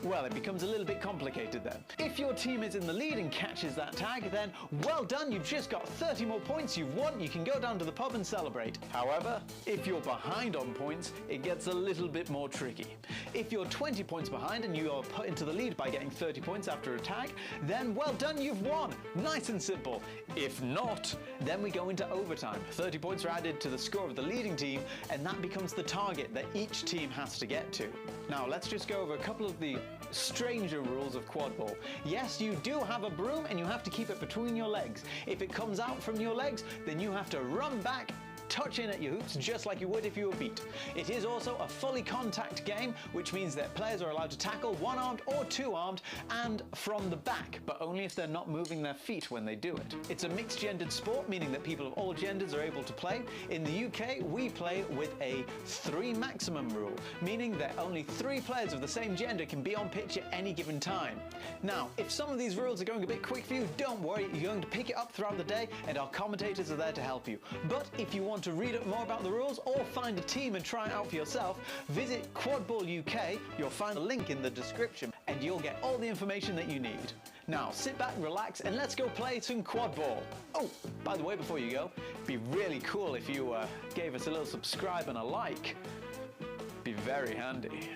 well, it becomes a little bit complicated then. If your team is in the lead and catches that tag, then well done, you've just got 30 more points, you've won, you can go down to the pub and celebrate. However, if you're behind on points, it gets a little bit more tricky. If you're 20 points behind and you are put into the lead by getting 30 points after a tag, then well done, you've won. Nice and simple. If not, then we go into overtime. 30 points are added to the score of the leading team, and that becomes the target that each team has to get to. Now, let's just go over a couple of the stranger rules of Quadball. Yes, you do have a broom and you have to keep it between your legs. If it comes out from your legs, then you have to run back, touch in at your hoops just like you would if you were beat. It is also a fully contact game, which means that players are allowed to tackle one-armed or two-armed and from the back, but only if they're not moving their feet when they do it. It's a mixed-gendered sport, meaning that people of all genders are able to play. In the UK, we play with a 3 maximum rule, meaning that only 3 players of the same gender can be on pitch at any given time. Now, if some of these rules are going a bit quick for you, don't worry, you're going to pick it up throughout the day and our commentators are there to help you. But if you want to read up more about the rules or find a team and try it out for yourself, visit Quadball UK. You'll find a link in the description and you'll get all the information that you need. Now sit back, relax, and let's go play some Quadball. Oh, by the way, before you go, it'd be really cool if you gave us a little subscribe and a like. Be very handy.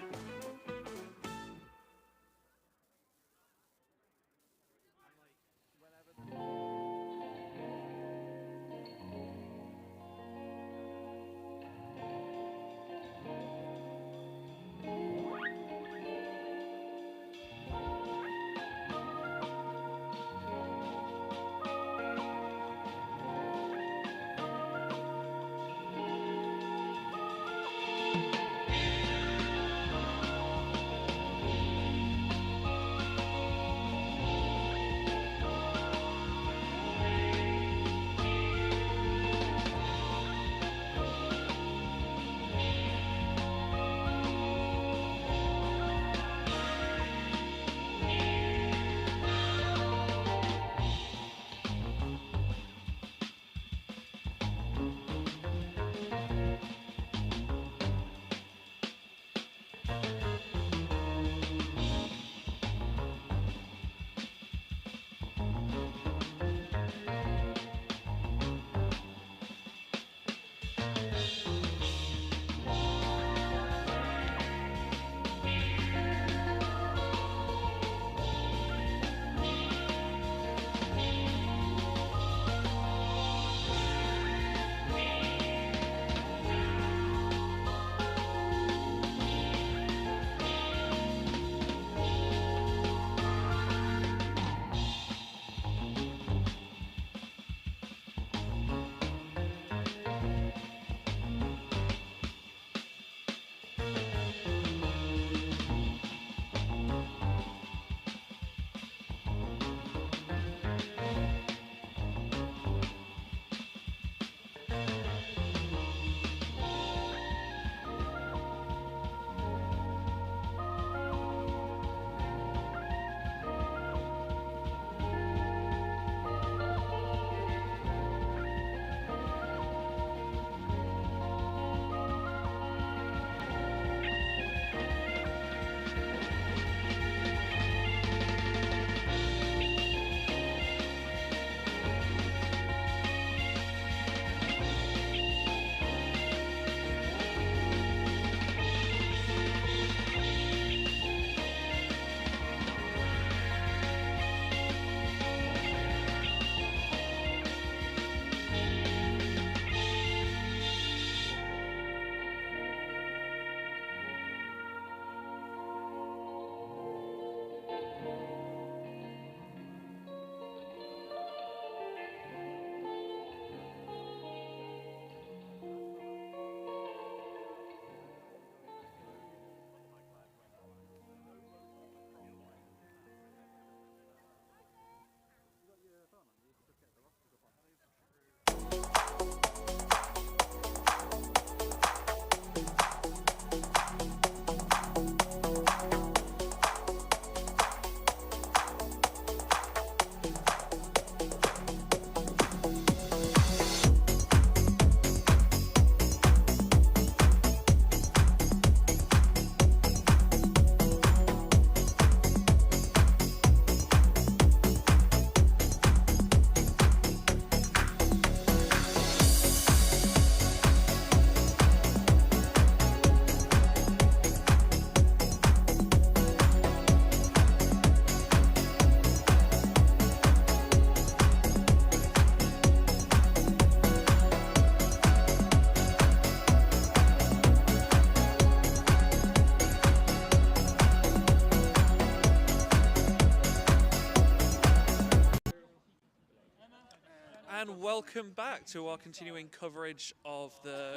And welcome back to our continuing coverage of the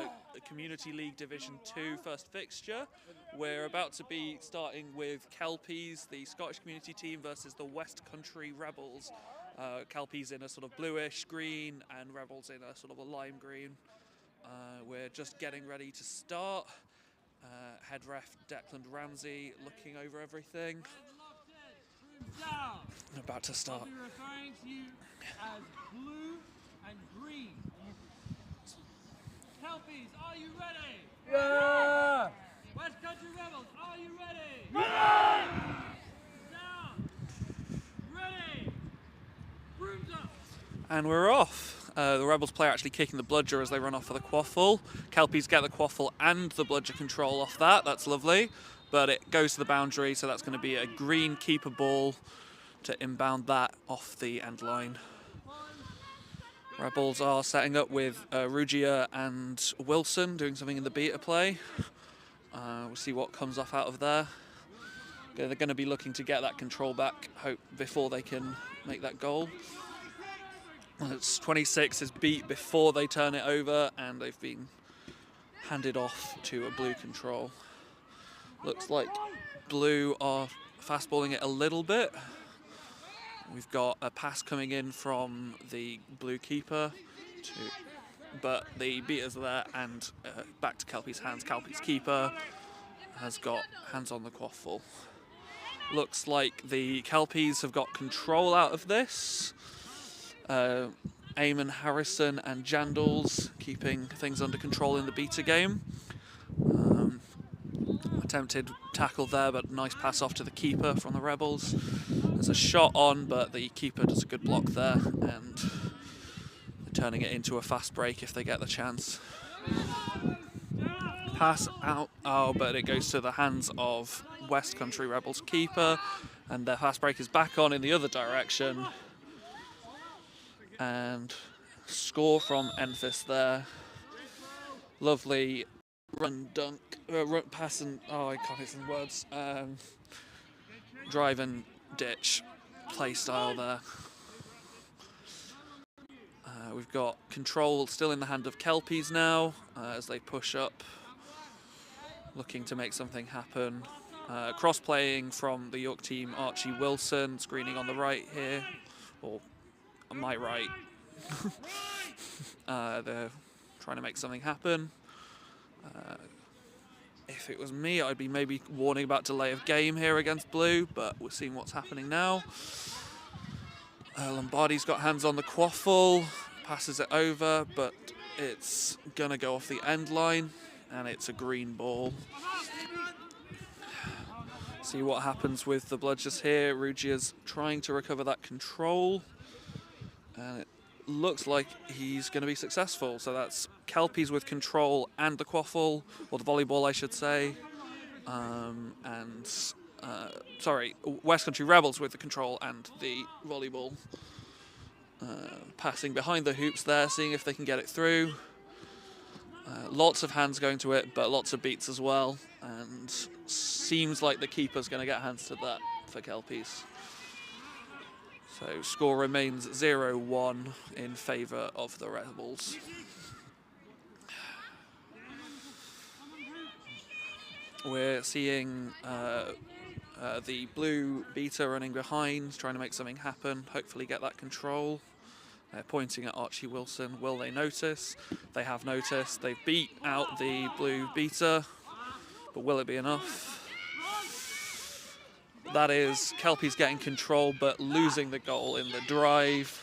Community League Division 2 first fixture. We're about to be starting with Kelpies, the Scottish community team, versus the West Country Rebels. Kelpies in a sort of bluish green and Rebels in a sort of a lime green. We're just getting ready to start. Head ref Declan Ramsey looking over everything. About to start. I'll be referring to you as blue and green. Kelpies, are you ready? Yeah! West Country Rebels, are you ready? Ready! Down! Ready! Brooms up! And we're off. The Rebels player actually kicking the bludger as they run off for the quaffle. Kelpies get the quaffle and the bludger control off that. That's lovely. But it goes to the boundary, so that's going to be a green keeper ball to inbound that off the end line. Rebels are setting up with Rugia and Wilson doing something in the beta play. We'll see what comes off out of there. They're going to be looking to get that control back before they can make that goal. It's 26 is beat before they turn it over, and they've been handed off to a blue control. Looks like blue are fastballing it a little bit. We've got a pass coming in from the blue keeper, but the beaters are there, and back to Kelpie's hands. Kelpie's keeper has got hands on the quaffle. Looks like the Kelpies have got control out of this. Eamon Harrison and Jandals keeping things under control in the beta game. Attempted tackle there, but nice pass off to the keeper from the Rebels. There's a shot on, but the keeper does a good block there, and they're turning it into a fast break if they get the chance. Pass out, oh, but it goes to the hands of West Country Rebels keeper, and their fast break is back on in the other direction. And score from Enfys there. Lovely run dunk, pass and, oh, I can't get some words. Drive and ditch play style there. We've got control still in the hand of Kelpies now as they push up, looking to make something happen. Cross-playing from the York team, Archie Wilson, screening on the right here, or on my right. They're trying to make something happen. If it was me, I'd be maybe warning about delay of game here against blue, but we're seeing what's happening now. Lombardi's got hands on the quaffle, passes it over, but it's gonna go off the end line, and it's a green ball. See what happens with the bludgers here. Rugia's trying to recover that control, and it looks like he's going to be successful. So that's Kelpies with control and the quaffle, or the volleyball, I should say. Sorry, West Country Rebels with the control and the volleyball. Passing behind the hoops there, seeing if they can get it through. Lots of hands going to it, but lots of beats as well. And seems like the keeper's going to get hands to that for Kelpies. So score remains 0-1 in favour of the Rebels. We're seeing the blue beater running behind, trying to make something happen, hopefully get that control. They're pointing at Archie Wilson. Will they notice? They have noticed. They've beat out the blue beater, but will it be enough? That is Kelpies getting control, but losing the goal in the drive.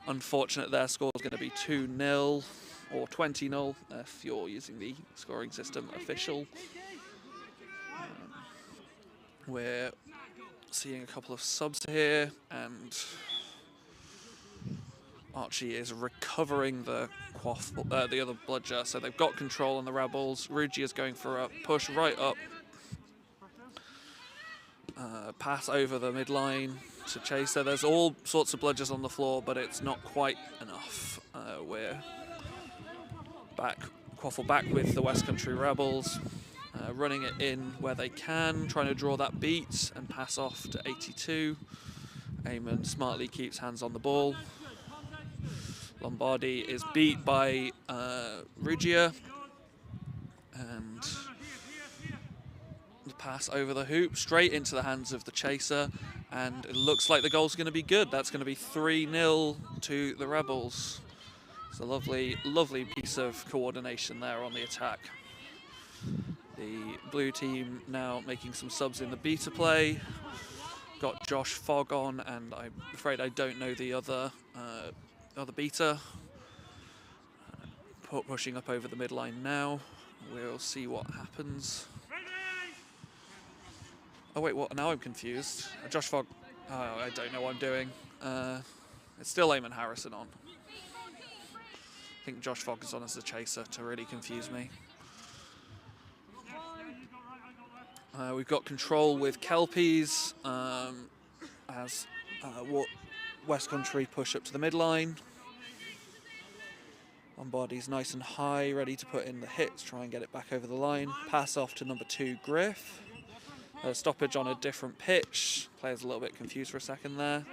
Unfortunate, their score is going to be 2-0 or 20-0 if you're using the scoring system official. We're seeing a couple of subs here, and Archie is recovering the the other bludger, so they've got control on the Rebels. Rugi is going for a push right up. Pass over the midline to Chaser. There's all sorts of bludgers on the floor, but it's not quite enough. We're back, quaffle back with the West Country Rebels, running it in where they can, trying to draw that beat and pass off to 82. Eamon smartly keeps hands on the ball. Lombardi is beat by Rugia, and the pass over the hoop straight into the hands of the chaser, and it looks like the goal's going to be good. That's going to be 3-0 to the Rebels. It's a lovely, lovely piece of coordination there on the attack. The blue team now making some subs in the beta play. Got Josh Fogg on, and I'm afraid I don't know the other beta. Pushing up over the midline now. We'll see what happens. Oh wait, what? Now I'm confused. Josh Fogg. Oh, I don't know what I'm doing. It's still Eamon Harrison on. I think Josh Fogg is on as the chaser to really confuse me. We've got control with Kelpies as West Country push up to the midline. Lombardi's nice and high, ready to put in the hits, try and get it back over the line. Pass off to number 2, Griff. Stoppage on a different pitch. Player's a little bit confused for a second there.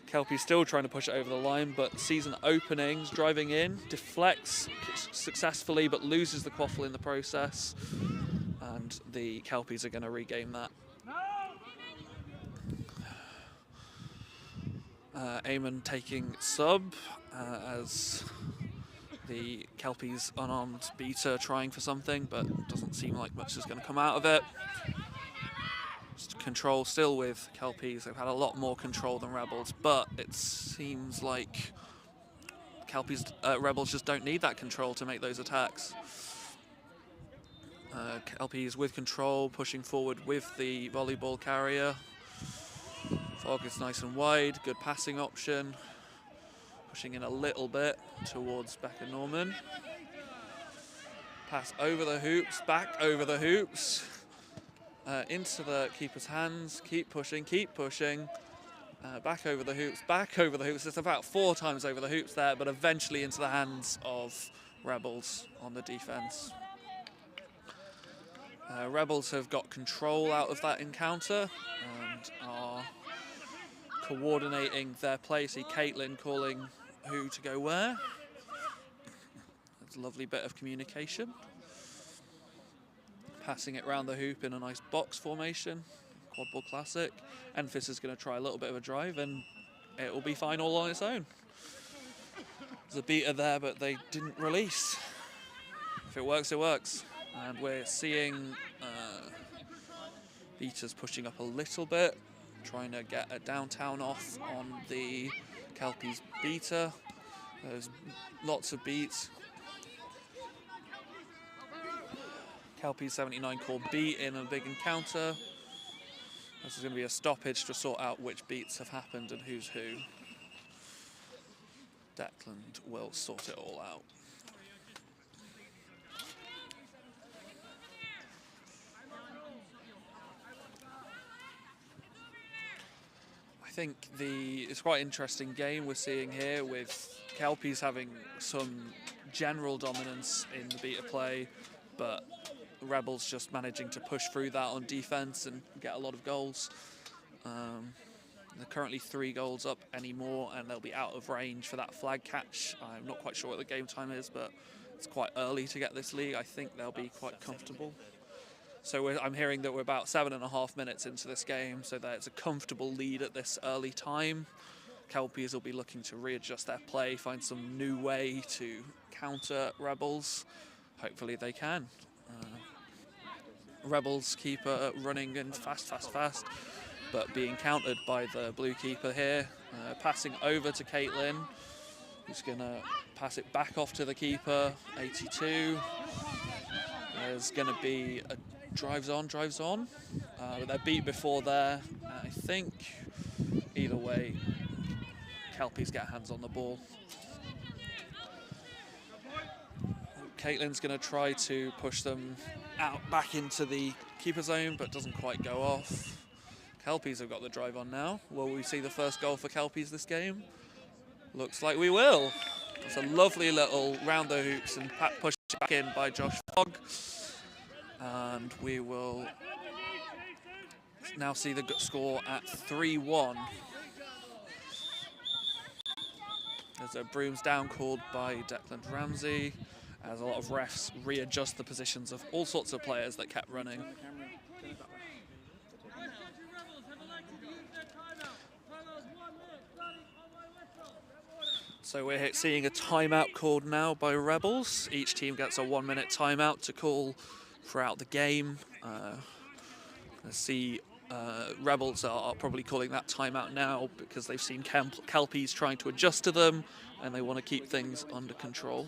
Kelpie still trying to push it over the line, but season openings, driving in, deflects successfully, but loses the quaffle in the process. And the Kelpies are going to regain that. Eamon taking sub as the Kelpies unarmed beater trying for something, but doesn't seem like much is going to come out of it. Just control still with Kelpies. They've had a lot more control than Rebels, but it seems like Kelpies, Rebels just don't need that control to make those attacks. Kelpies with control, pushing forward with the volleyball carrier. Fogg is nice and wide, good passing option. Pushing in a little bit towards Becca Norman. Pass over the hoops, back over the hoops. Into the keeper's hands, keep pushing, back over the hoops, back over the hoops. It's about 4 times over the hoops there, but eventually into the hands of Rebels on the defense. Rebels have got control out of that encounter and are coordinating their play. See Caitlin calling who to go where. That's a lovely bit of communication. Passing it round the hoop in a nice box formation. Quadball classic. Enfys is going to try a little bit of a drive and it will be fine all on its own. There's a beater there, but they didn't release. If it works, it works. And we're seeing beaters pushing up a little bit, trying to get a downtown off on the Kelpies beater. There's lots of beats. Kelpies 79 called beat in a big encounter. This is going to be a stoppage to sort out which beats have happened and who's who. Declan will sort it all out. I think it's quite an interesting game we're seeing here, with Kelpies having some general dominance in the beta play, but Rebels just managing to push through that on defense and get a lot of goals. They're currently 3 goals up anymore, and they'll be out of range for that flag catch. I'm not quite sure what the game time is, but it's quite early to get this league. I think they'll be quite comfortable. So I'm hearing that we're about 7.5 minutes into this game, so that it's a comfortable lead at this early time. Kelpies will be looking to readjust their play, find some new way to counter Rebels. Hopefully they can. Rebels keeper running in fast, but being countered by the blue keeper here. Passing over to Caitlin, who's going to pass it back off to the keeper, 82. There's going to be a drives on. But they're beat before there. I think either way, Kelpies get hands on the ball. Caitlin's going to try to push them out back into the keeper zone, but doesn't quite go off. Kelpies have got the drive on now. Will we see the first goal for Kelpies this game? Looks like we will. It's a lovely little round the hoops and push back in by Josh Fogg. And we will now see the score at 3-1. There's a brooms down called by Declan Ramsey, as a lot of refs readjust the positions of all sorts of players that kept running. So we're seeing a timeout called now by Rebels. Each team gets a 1-minute timeout to call throughout the game. Let's see, Rebels are probably calling that timeout now because they've seen Kelpies trying to adjust to them and they want to keep things under control.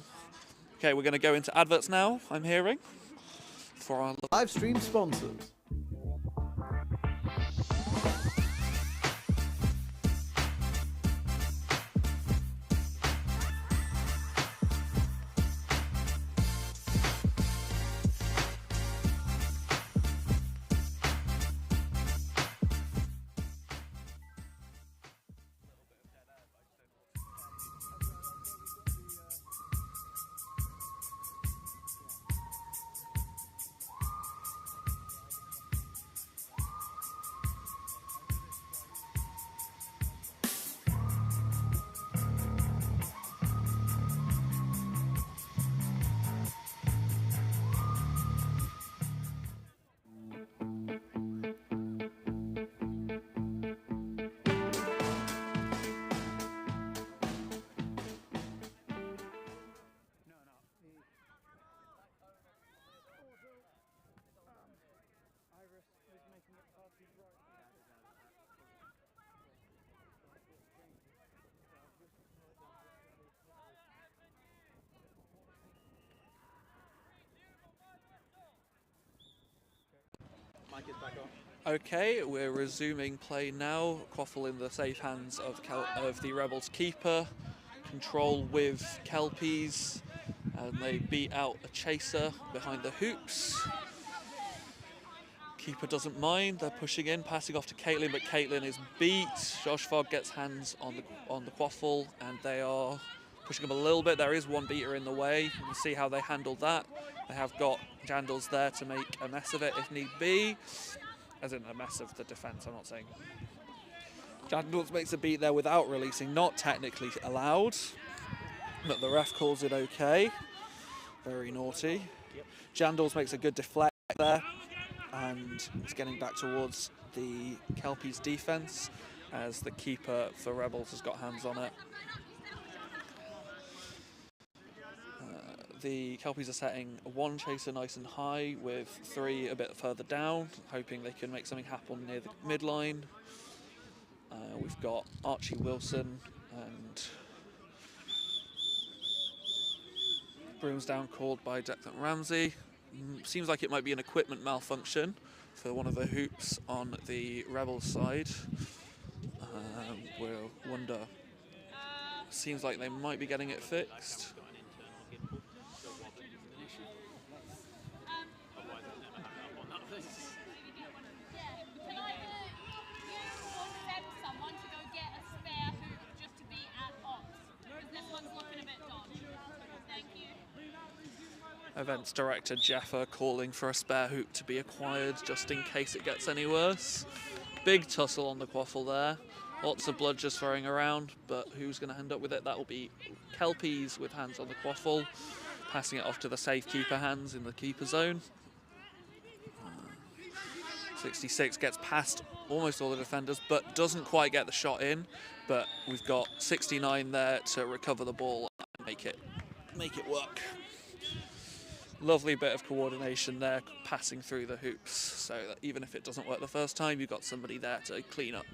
Okay, we're going to go into adverts now, I'm hearing, for our live stream sponsors. Okay, we're resuming play now. Quaffle in the safe hands of the Rebels keeper. Control with Kelpies, and they beat out a chaser behind the hoops. Keeper doesn't mind. They're pushing in, passing off to Caitlin, but Caitlin is beat. Josh Fogg gets hands on the Quaffle, and they are pushing him a little bit. There is one beater in the way. You can see how they handled that. They have got Jandals there to make a mess of it if need be. As in a mess of the defence, I'm not saying. Jandals makes a beat there without releasing, not technically allowed, but the ref calls it okay. Very naughty. Yep. Jandals makes a good deflect there, and it's getting back towards the Kelpies defence as the keeper for Rebels has got hands on it. The Kelpies are setting one chaser nice and high with three a bit further down, hoping they can make something happen near the midline. We've got Archie Wilson and brooms down called by Declan Ramsey. Seems like it might be an equipment malfunction for one of the hoops on the Rebels side. We'll wonder. Seems like they might be getting it fixed. Events director Jeffer calling for a spare hoop to be acquired just in case it gets any worse. Big tussle on the Quaffle there. Lots of blood just throwing around, but who's going to end up with it? That will be Kelpies with hands on the Quaffle, passing it off to the safe keeper hands in the keeper zone. 66 gets past almost all the defenders, but doesn't quite get the shot in. But we've got 69 there to recover the ball and make it work. Lovely bit of coordination there, passing through the hoops, so that even if it doesn't work the first time, you've got somebody there to clean up.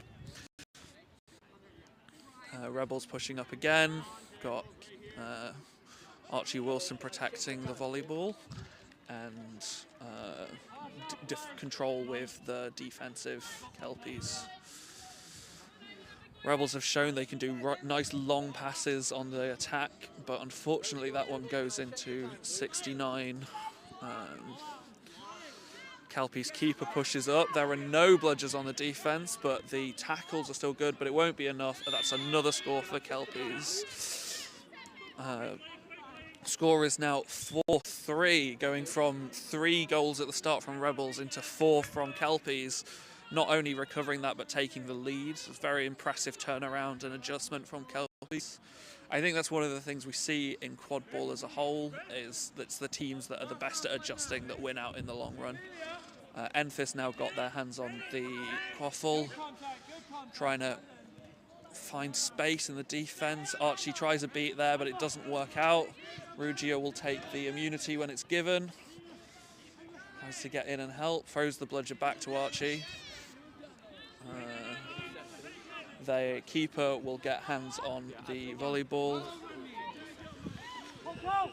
Rebels pushing up again, got Archie Wilson protecting the volleyball, and control with the defensive Kelpies. Rebels have shown they can do nice long passes on the attack, but unfortunately that one goes into 69. Kelpies keeper pushes up. There are no bludgers on the defense, but the tackles are still good, but it won't be enough. That's another score for Kelpies. Score is now 4-3, going from 3 goals at the start from Rebels into 4 from Kelpies. Not only recovering that, but taking the lead. It's a very impressive turnaround and adjustment from Kelpies. I think that's one of the things we see in Quadball as a whole, is that's the teams that are the best at adjusting that win out in the long run. Enfys now got their hands on the quaffle, trying to find space in the defense. Archie tries a beat there, but it doesn't work out. Rugia will take the immunity when it's given. Tries to get in and help, throws the bludger back to Archie. The keeper will get hands on the volleyball.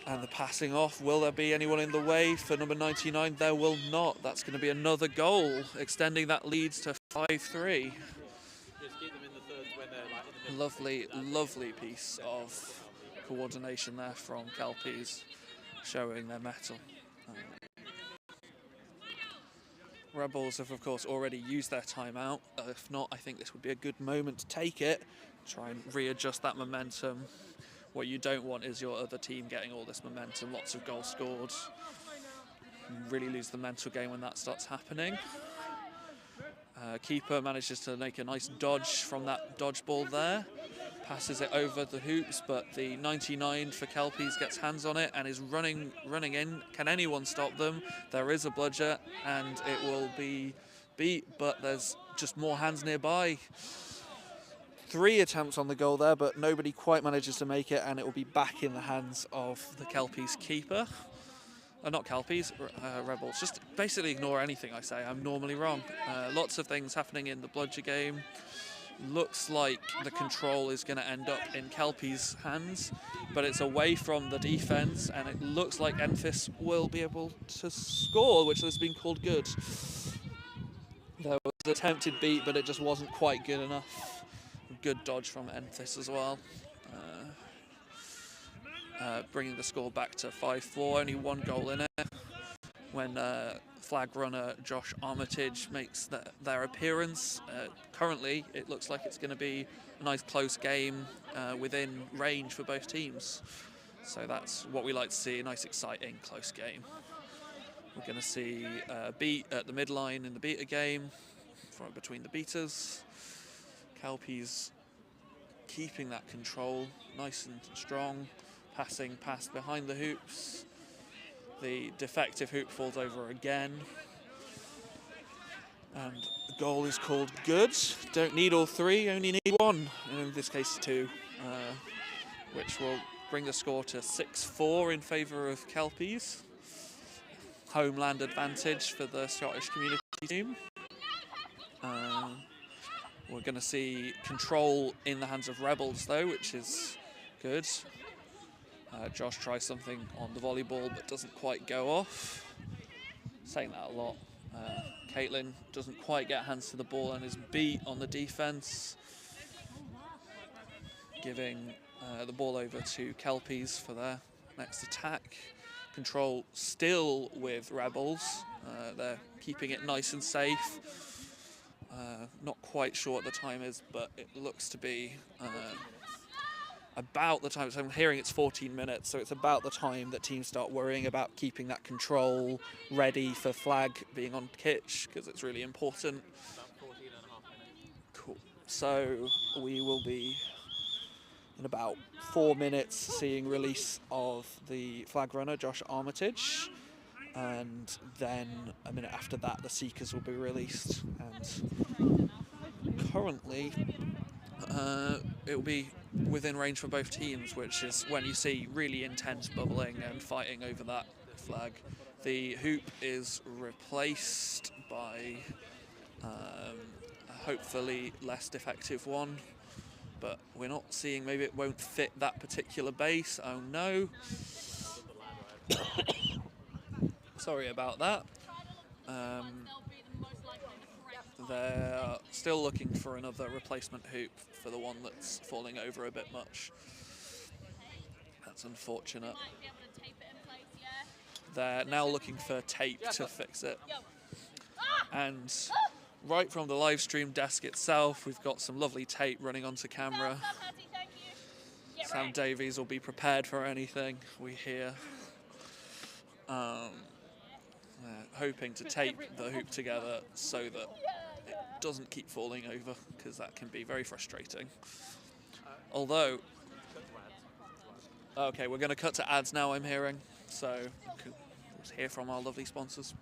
And the passing off. Will there be anyone in the way for number 99? There will not. That's going to be another goal, extending that lead to 5-3. Lovely, lovely piece of coordination there from Kelpies, showing their mettle. Rebels have, of course, already used their timeout. If not, I think this would be a good moment to take it, try and readjust that momentum. What you don't want is your other team getting all this momentum, lots of goals scored. You really lose the mental game when that starts happening. Keeper manages to make a nice dodge from that dodge ball there. Passes it over the hoops, but the 99 for Kelpies gets hands on it and is running in. Can anyone stop them? There is a bludger and it will be beat, but there's just more hands nearby. 3 attempts on the goal there, but nobody quite manages to make it, and it will be back in the hands of the Kelpies keeper. Not Kelpies, Rebels. Just basically ignore anything I say. I'm normally wrong. Lots of things happening in the bludger game. Looks like the control is going to end up in Kelpies' hands, but it's away from the defense, and it looks like Enfys will be able to score, which has been called good. There was an attempted beat, but it just wasn't quite good enough. Good dodge from Enfys as well. Bringing the score back to 5-4, only 1 goal in it. When flag runner Josh Armitage makes their appearance. Currently, it looks like it's going to be a nice close game within range for both teams. So that's what we like to see, a nice exciting close game. We're going to see beat at the midline in the beta game between the beaters. Kelpies keeping that control nice and strong, passing past behind the hoops. The defective hoop falls over again. And the goal is called good. Don't need all 3, only need 1. In this case 2, which will bring the score to 6-4 in favour of Kelpies. Homeland advantage for the Scottish community team. We're going to see control in the hands of Rebels though, which is good. Josh tries something on the volleyball but doesn't quite go off. Saying that a lot. Caitlin doesn't quite get hands to the ball and is beat on the defense. Giving the ball over to Kelpies for their next attack. Control still with Rebels. They're keeping it nice and safe. Not quite sure what the time is, but it looks to be about the time. So I'm hearing it's 14 minutes, so it's about the time that teams start worrying about keeping that control ready for flag being on pitch, because it's really important. Cool. So we will be in about 4 minutes seeing release of the flag runner, Josh Armitage. And then a minute after that, the Seekers will be released. And currently, it will be within range for both teams, which is when you see really intense bubbling and fighting over that flag. The hoop is replaced by a hopefully less defective one, but we're not seeing, maybe it won't fit that particular base. Oh no. Sorry about that. They're still looking for another replacement hoop for the one that's falling over a bit much. That's unfortunate. They're now looking for tape to fix it. And right from the live stream desk itself, we've got some lovely tape running onto camera. Sam Davies will be prepared for anything we hear. Hoping to tape the hoop together so that it doesn't keep falling over, because that can be very frustrating. Although Okay, we're going to cut to ads now, I'm hearing. So, let's hear from our lovely sponsors.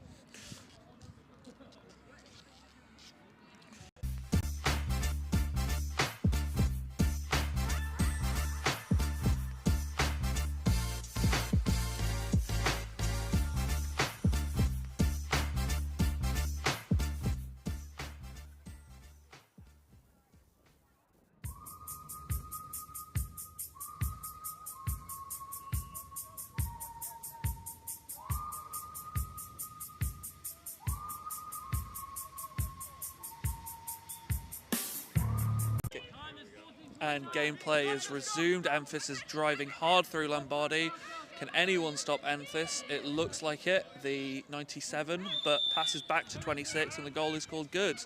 And gameplay is resumed. Amphis is driving hard through Lombardy. Can anyone stop Amphis? It looks like it, the 97, but passes back to 26 and the goal is called good.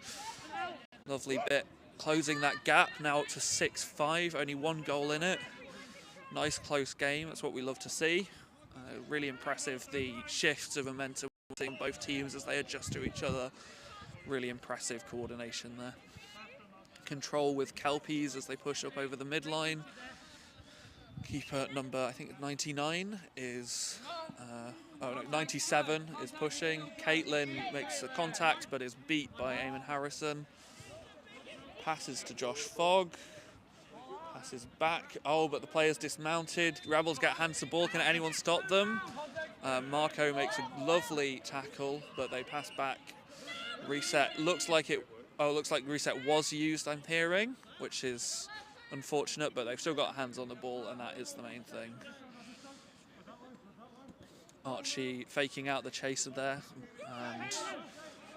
Lovely bit. Closing that gap, now up to 6-5, only one goal in it. Nice close game, that's what we love to see. Really impressive, the shifts of momentum in both teams as they adjust to each other. Really impressive coordination there. Control with Kelpies as they push up over the midline. Keeper number, I think 99 is, 97 is pushing. Caitlin makes a contact but is beat by Eamon Harrison. Passes to Josh Fogg. Passes back. Oh, but the player's dismounted. Rebels get hands to ball. Can anyone stop them? Marco makes a lovely tackle, but they pass back. Reset. Looks like reset was used, I'm hearing, which is unfortunate, but they've still got hands on the ball, and that is the main thing. Archie faking out the chaser there and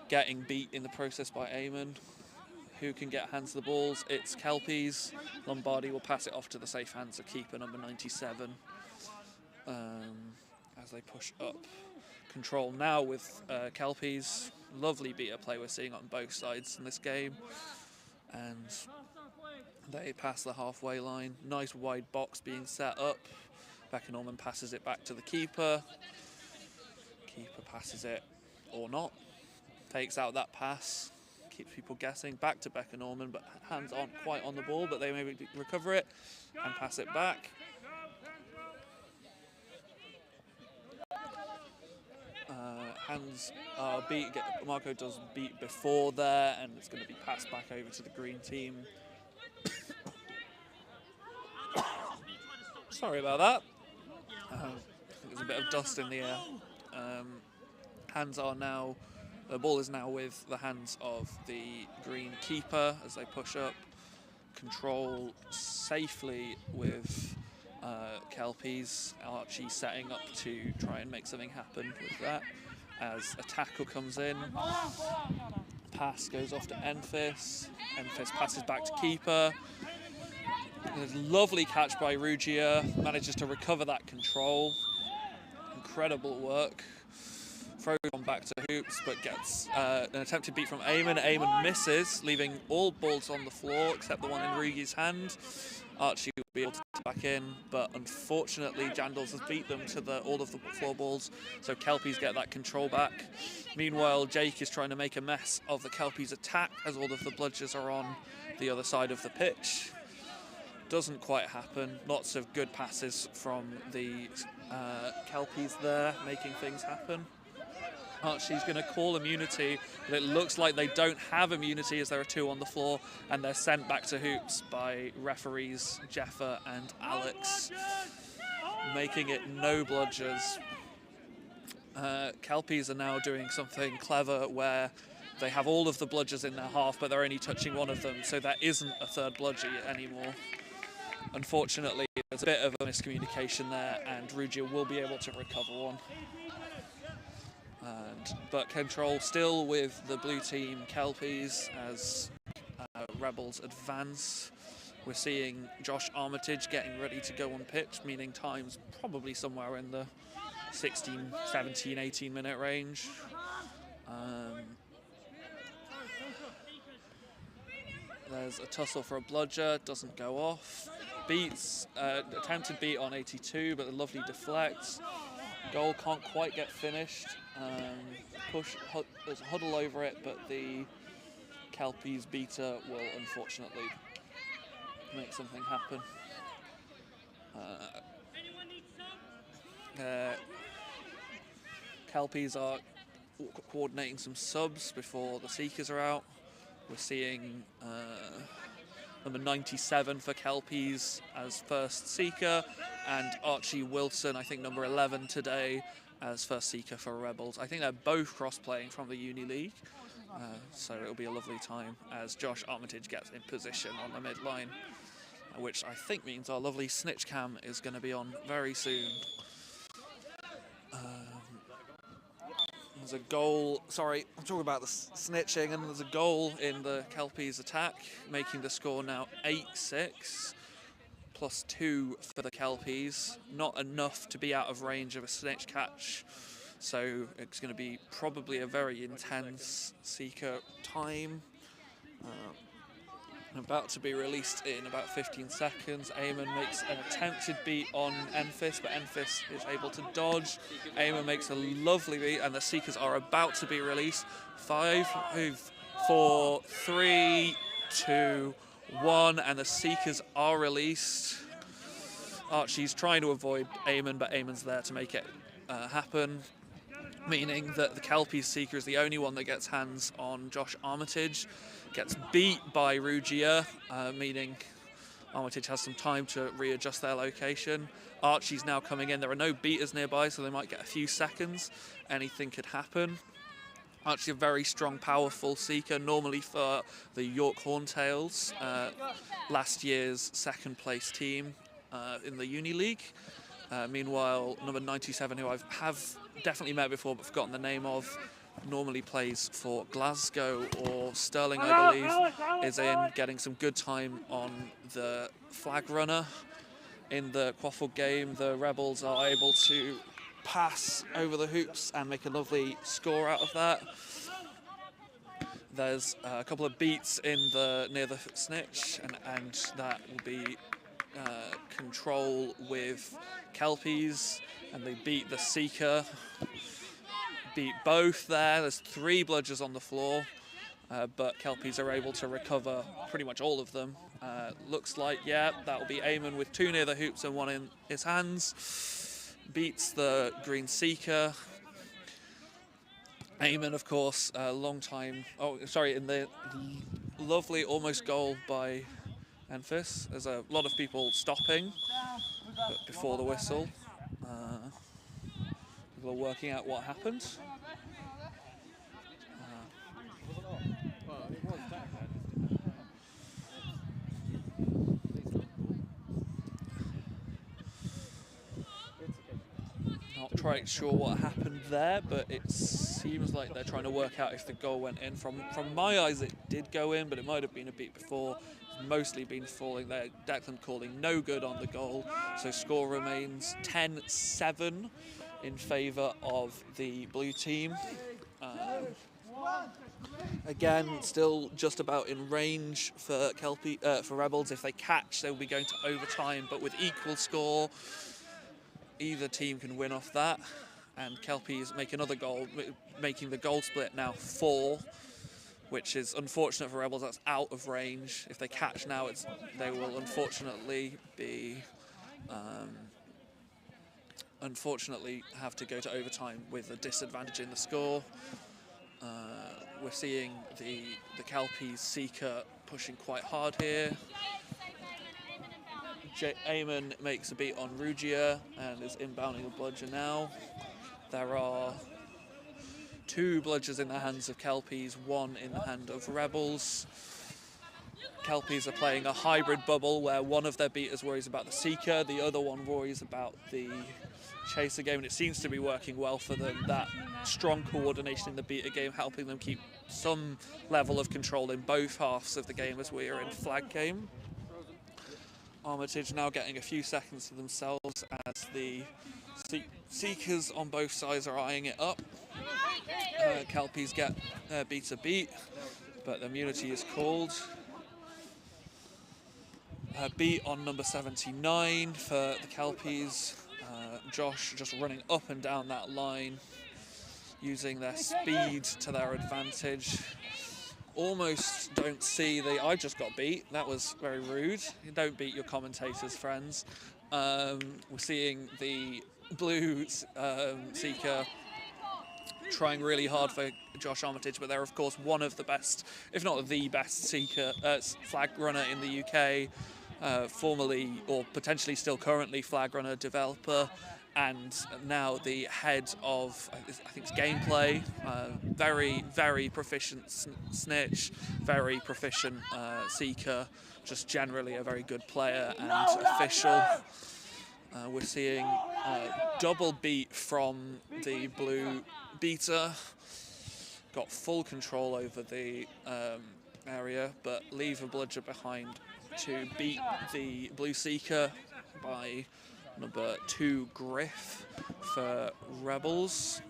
getting beat in the process by Eamon. Who can get hands to the balls? It's Kelpies. Lombardi will pass it off to the safe hands of keeper number 97 as they push up. Control now with Kelpies. Lovely beater play we're seeing on both sides in this game. And they pass the halfway line. Nice wide box being set up. Becca Norman passes it back to the keeper. Keeper passes it or not. Takes out that pass. Keeps people guessing. Back to Becca Norman, but hands aren't quite on the ball, but they maybe recover it and pass it back. Hands are beat. Marco does beat before there, and it's going to be passed back over to the green team. Sorry about that. I think there's a bit of dust in the air. Hands are now. The ball is now with the hands of the green keeper as they push up. Control safely with Kelpies. Archie setting up to try and make something happen with that. As a tackle comes in, pass goes off to Enfys. Enfys passes back to keeper. There's a lovely catch by Rugia, manages to recover that control. Incredible work. Throws on back to Hoops, but gets an attempted beat from Eamon. Eamon misses, leaving all balls on the floor except the one in Rugi's hand. Archie will be able to get back in, but unfortunately Jandals has beat them to all of the floor balls, so Kelpies get that control back. Meanwhile, Jake is trying to make a mess of the Kelpies attack as all of the bludgers are on the other side of the pitch. Doesn't quite happen. Lots of good passes from the Kelpies there, making things happen. Archie's going to call immunity, but it looks like they don't have immunity as there are two on the floor, and they're sent back to Hoops by referees Jeffer and Alex, making it no bludgers. Kelpies are now doing something clever where they have all of the bludgers in their half, but they're only touching one of them, so there isn't a third bludger anymore. Unfortunately, there's a bit of a miscommunication there, and Rugia will be able to recover one. But control still with the blue team Kelpies as Rebels advance. We're seeing Josh Armitage getting ready to go on pitch, meaning time's probably somewhere in the 16, 17, 18 minute range. There's a tussle for a bludger, doesn't go off. Beats, attempted beat on 82, but the lovely deflects. Goal can't quite get finished. There's a huddle over it, but the Kelpies beater will unfortunately make something happen. Kelpies are coordinating some subs before the Seekers are out. We're seeing number 97 for Kelpies as first Seeker, and Archie Wilson, I think number 11 today, as first Seeker for Rebels. I think they're both cross-playing from the Uni League, so it'll be a lovely time as Josh Armitage gets in position on the mid-line, which I think means our lovely snitch cam is going to be on very soon. There's a goal, sorry, I'm talking about the snitching, and there's a goal in the Kelpies attack, making the score now 8-6, +2 for the Kelpies. Not enough to be out of range of a snitch catch, so it's going to be probably a very intense Seeker time. About to be released in about 15 seconds. Eamon makes an attempted beat on Enfys, but Enfys is able to dodge. Eamon makes a lovely beat, and the Seekers are about to be released. 5, 4, 3, 2, 1, and the Seekers are released. Archie's trying to avoid Eamon, but Eamon's there to make it happen, meaning that the Kelpies Seeker is the only one that gets hands on Josh Armitage. Gets beat by Rugia, meaning Armitage has some time to readjust their location. Archie's now coming in. There are no beaters nearby, so they might get a few seconds. Anything could happen. Archie, a very strong, powerful Seeker, normally for the York Horntails, last year's second place team in the Uni League. Meanwhile, number 97, who I have definitely met before but forgotten the name of, normally plays for Glasgow or Stirling, I believe, is in getting some good time on the flag runner. In the Quaffle game, the Rebels are able to pass over the hoops and make a lovely score out of that. There's a couple of beats in the near the snitch, and that will be control with Kelpies, and they beat the Seeker. Beat both there. There's 3 bludgers on the floor, but Kelpies are able to recover pretty much all of them. Looks like, yeah, that'll be Eamon with 2 near the hoops and 1 in his hands. Beats the Green Seeker. Eamon, of course, a long time. Oh, sorry, in the lovely almost goal by Enfys. There's a lot of people stopping before the whistle. People are working out what happened. Not quite sure what happened there, but it seems like they're trying to work out if the goal went in. From my eyes, it did go in, but it might have been a beat before. It's mostly been falling there. Declan calling no good on the goal, so score remains 10-7 in favour of the blue team. Again, still just about in range for for Rebels. If they catch, they'll be going to overtime, but with equal score, either team can win off that. And Kelpies make another goal, making the goal split now 4, which is unfortunate for Rebels. That's out of range. If they catch now, they will unfortunately be have to go to overtime with a disadvantage in the score. We're seeing the Kelpies Seeker pushing quite hard here. Eamon makes a beat on Rugia and is inbounding a bludger now. There are 2 bludgers in the hands of Kelpies, 1 in the hand of Rebels. Kelpies are playing a hybrid bubble where one of their beaters worries about the Seeker, the other one worries about the Chaser game, and it seems to be working well for them. That strong coordination in the beater game helping them keep some level of control in both halves of the game as we are in flag game. Armitage now getting a few seconds to themselves as the Seekers on both sides are eyeing it up. Kelpies get beat a beat, but the immunity is called. Beat on number 79 for the Kelpies. Josh just running up and down that line, using their speed to their advantage. Almost don't see the I just got beat. That was very rude. You don't beat your commentators, friends. We're seeing the blue Seeker trying really hard for Josh Armitage, but they're of course one of the best, if not the best Seeker flag runner in the UK, formerly or potentially still currently flag runner developer, and now the head of, I think it's gameplay, very proficient snitch, very proficient Seeker, just generally a very good player and official. We're seeing double beat from the blue beater. Got full control over the area, but leave a bludger behind to beat the blue Seeker by number 2 Griff for Rebels.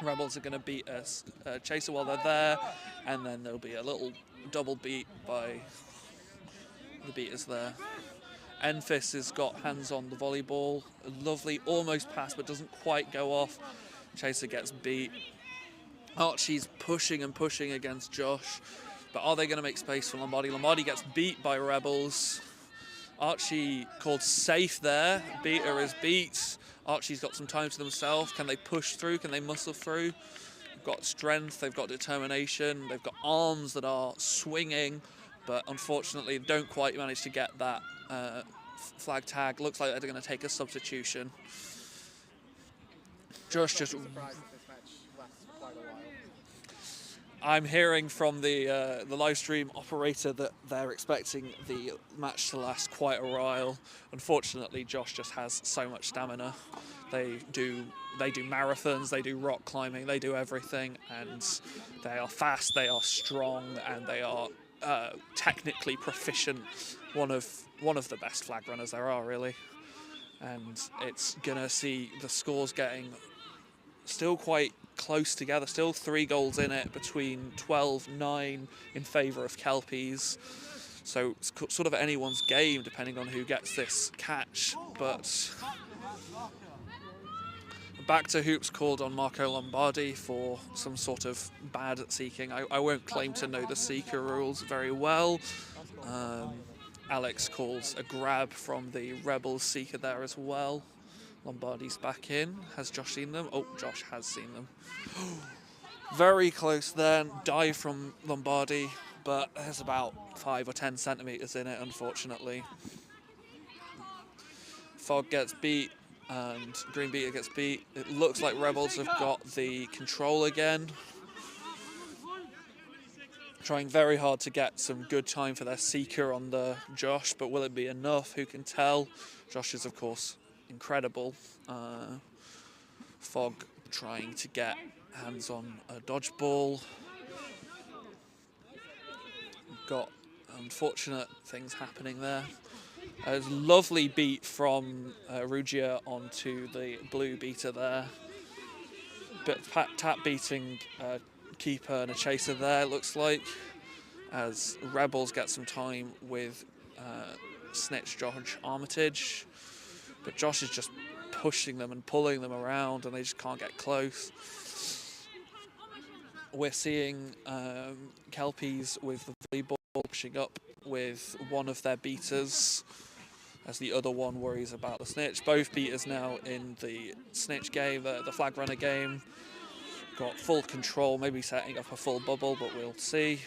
Rebels are going to beat a Chaser while they're there, and then there'll be a little double beat by the beaters there. Enfys has got hands on the volleyball. A lovely almost pass, but doesn't quite go off. Chaser gets beat. Archie's pushing and pushing against Josh, but are they going to make space for Lombardi? Lombardi gets beat by Rebels. Archie called safe there. Beater is beat. Archie's got some time to themselves. Can they push through? Can they muscle through? They've got strength, they've got determination, they've got arms that are swinging, but unfortunately don't quite manage to get that flag tag. Looks like they're going to take a substitution. Josh just... I'm hearing from the live stream operator that they're expecting the match to last quite a while. Unfortunately, Josh just has so much stamina. They do marathons, they do rock climbing, they do everything, and they are fast, they are strong, and they are technically proficient. One of the best flag runners there are, really. And it's gonna see the scores getting still quite close together, still 3 goals in it, between 12-9 in favour of Kelpies. So it's sort of anyone's game depending on who gets this catch. But back to hoops called on Marco Lombardi for some sort of bad seeking. I won't claim to know the seeker rules very well. Alex calls a grab from the Rebels seeker there as well. Lombardi's back in. Has Josh seen them? Oh, Josh has seen them. Very close then. Dive from Lombardi, but there's about 5 or 10 centimetres in it, unfortunately. Fog gets beat and Green Beater gets beat. It looks like Rebels have got the control again. Trying very hard to get some good time for their seeker on the Josh, but will it be enough? Who can tell? Josh is, of course, incredible. Fog trying to get hands on a dodgeball. Got unfortunate things happening there. A lovely beat from Rugia onto the blue beater there. Bit tap beating keeper and a chaser there, looks like, as Rebels get some time with snitch Josh Armitage. But Josh is just pushing them and pulling them around, and they just can't get close. We're seeing Kelpies with the volleyball pushing up with one of their beaters, as the other one worries about the snitch. Both beaters now in the snitch game, the flag runner game. Got full control, maybe setting up a full bubble, but we'll see.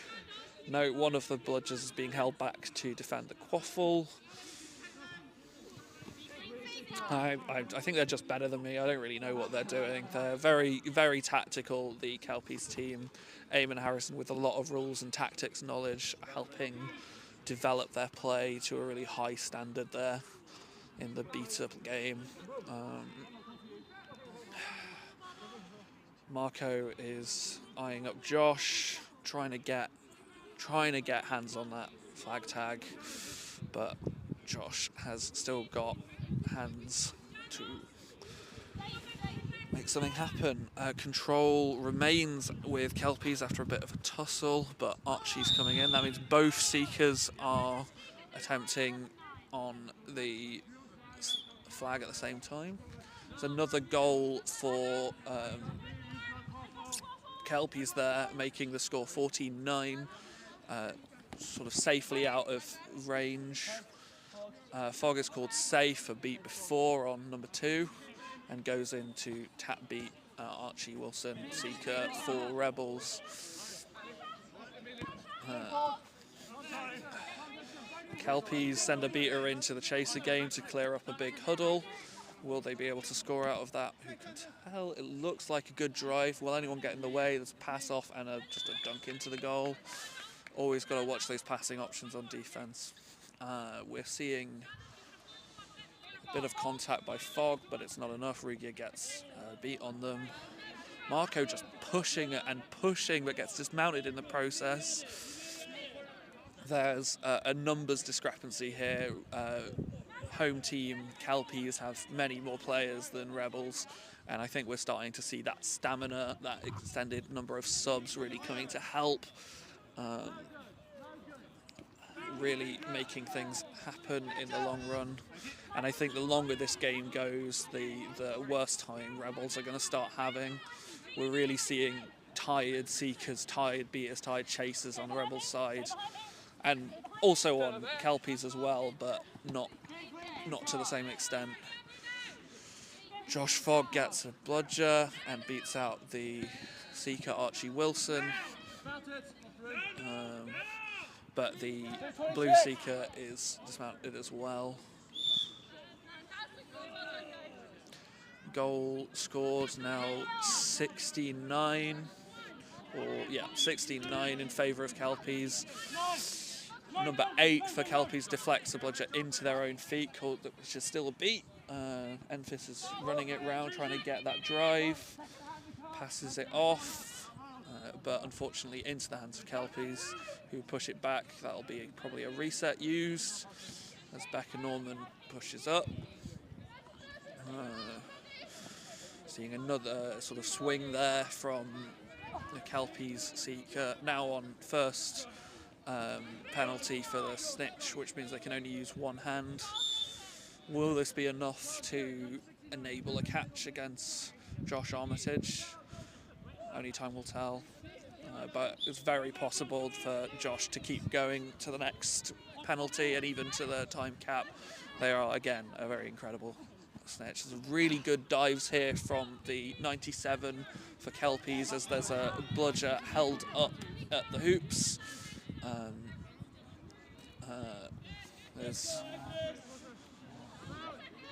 No, one of the bludgers is being held back to defend the quaffle. I think they're just better than me. I don't really know what they're doing. They're very, very tactical, the Kelpies team. Eamon Harrison with a lot of rules and tactics knowledge, helping develop their play to a really high standard there in the beat-up game. Marco is eyeing up Josh, trying to get hands on that flag tag, but Josh has still got hands to make something happen. Control remains with Kelpies after a bit of a tussle, but Archie's coming in. That means both seekers are attempting on the flag at the same time. There's another goal for Kelpies there, making the score 14-9, sort of safely out of range. Fog is called safe, a beat before on number 2, and goes into tap beat Archie Wilson Seeker for Rebels. Kelpies send a beater into the chaser game to clear up a big huddle. Will they be able to score out of that? Who can tell? It looks like a good drive. Will anyone get in the way? There's a pass off and just a dunk into the goal. Always got to watch those passing options on defense. We're seeing a bit of contact by Fog, but it's not enough. Rugia gets a beat on them. Marco just pushing and pushing, but gets dismounted in the process. There's a numbers discrepancy here. Home team Kelpies have many more players than Rebels, and I think we're starting to see that stamina, that extended number of subs really coming to help, really making things happen in the long run. And I think the longer this game goes, the worse time Rebels are going to start having. We're really seeing tired Seekers, tired Beaters, tired Chasers on the Rebels side, and also on Kelpies as well, but not to the same extent. Josh Fogg gets a bludger and beats out the Seeker Archie Wilson, but the blue Seeker is dismounted as well. Goal scored now 69, or yeah, 69 in favour of Kelpies. Number 8 for Kelpies deflects the bludger into their own feet, which is still a beat. Enfys is running it round, trying to get that drive, passes it off, but unfortunately into the hands of Kelpies, who push it back. That'll be probably a reset used as Becca Norman pushes up. Seeing another sort of swing there from the Kelpies Seeker, now on first penalty for the snitch, which means they can only use one hand. Will this be enough to enable a catch against Josh Armitage? Only time will tell, but it's very possible for Josh to keep going to the next penalty and even to the time cap. They are, again, a very incredible snitch. There's really good dives here from the 97 for Kelpies, as there's a bludger held up at the hoops. There's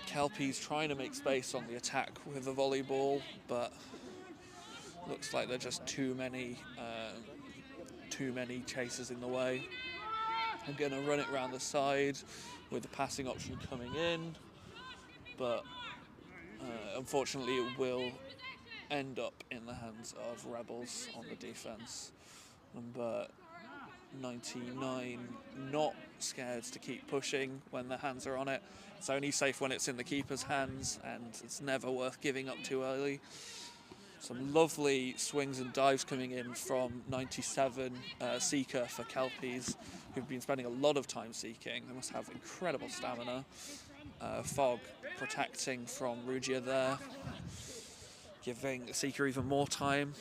Kelpies trying to make space on the attack with the volleyball, but looks like there are just too many chasers in the way. I'm going to run it around the side with the passing option coming in, but unfortunately it will end up in the hands of Rebels on the defense. Number 99, not scared to keep pushing when the hands are on it. It's only safe when it's in the keeper's hands, and it's never worth giving up too early. Some lovely swings and dives coming in from 97 Seeker for Kelpies, who've been spending a lot of time seeking. They must have incredible stamina. Fog protecting from Rugia there, giving Seeker even more time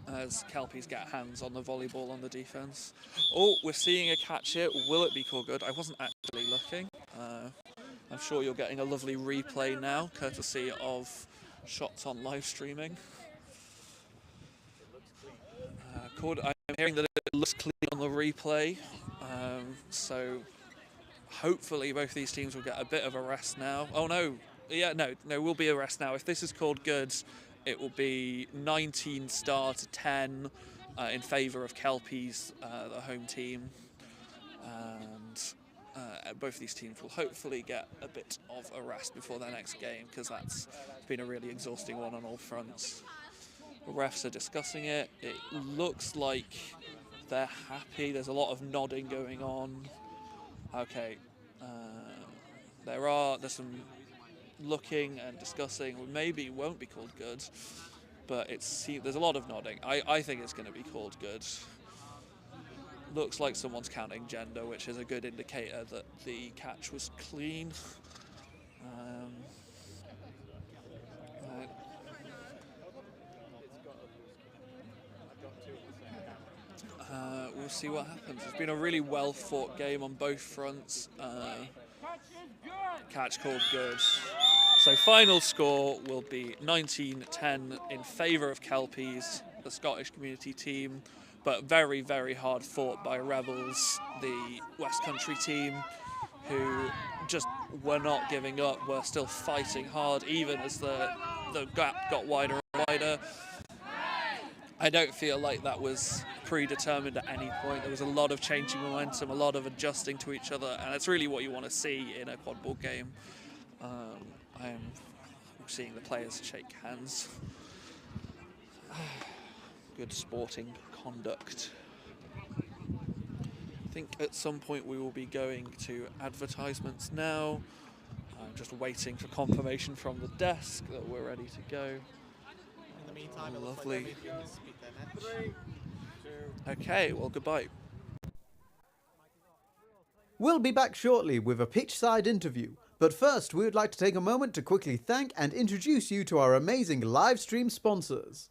as Kelpies get hands on the volleyball on the defense. Oh, we're seeing a catch here. Will it be called good? I wasn't actually looking. I'm sure you're getting a lovely replay now, courtesy of Shots on live streaming. I'm hearing that it looks clean on the replay, so hopefully both these teams will get a bit of a rest now. Oh no, yeah, no, will be a rest now. If this is called good, it will be 19 star to 10 in favour of Kelpies, the home team, and both these teams will hopefully get a bit of a rest before their next game, because that's been a really exhausting one on all fronts. The refs are discussing it. It looks like they're happy. There's a lot of nodding going on. Okay, there's some looking and discussing. Maybe it won't be called good, but there's a lot of nodding. I think it's going to be called good. Looks like someone's counting gender, which is a good indicator that the catch was clean. we'll see what happens. It's been a really well fought game on both fronts. Catch called good. So final score will be 19-10 in favour of Kelpies, the Scottish community team, but very, very hard fought by Rebels, the West Country team, who just were not giving up, were still fighting hard, even as the gap got wider and wider. I don't feel like that was predetermined at any point. There was a lot of changing momentum, a lot of adjusting to each other, and it's really what you want to see in a quadball game. I am seeing the players shake hands. Good sporting conduct. I think at some point we will be going to advertisements now. I'm just waiting for confirmation from the desk that we're ready to go. In the meantime, it lovely. looks like Prometheans beat their match. Okay, well, goodbye. We'll be back shortly with a pitch-side interview, but first we would like to take a moment to quickly thank and introduce you to our amazing live stream sponsors.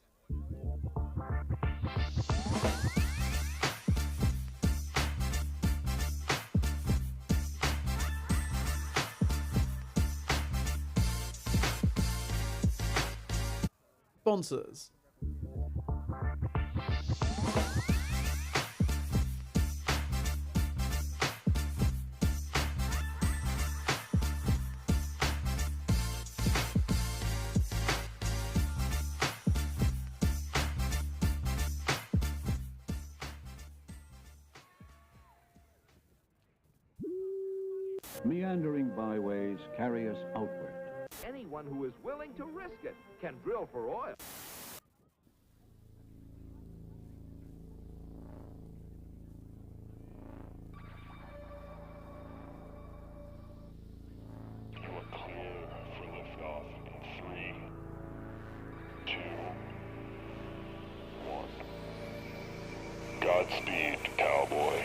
Sponsors. Meandering byways carry us outward. Anyone who is willing to risk it can drill for oil. You are clear for liftoff in 3, 2, 1. Godspeed, cowboy.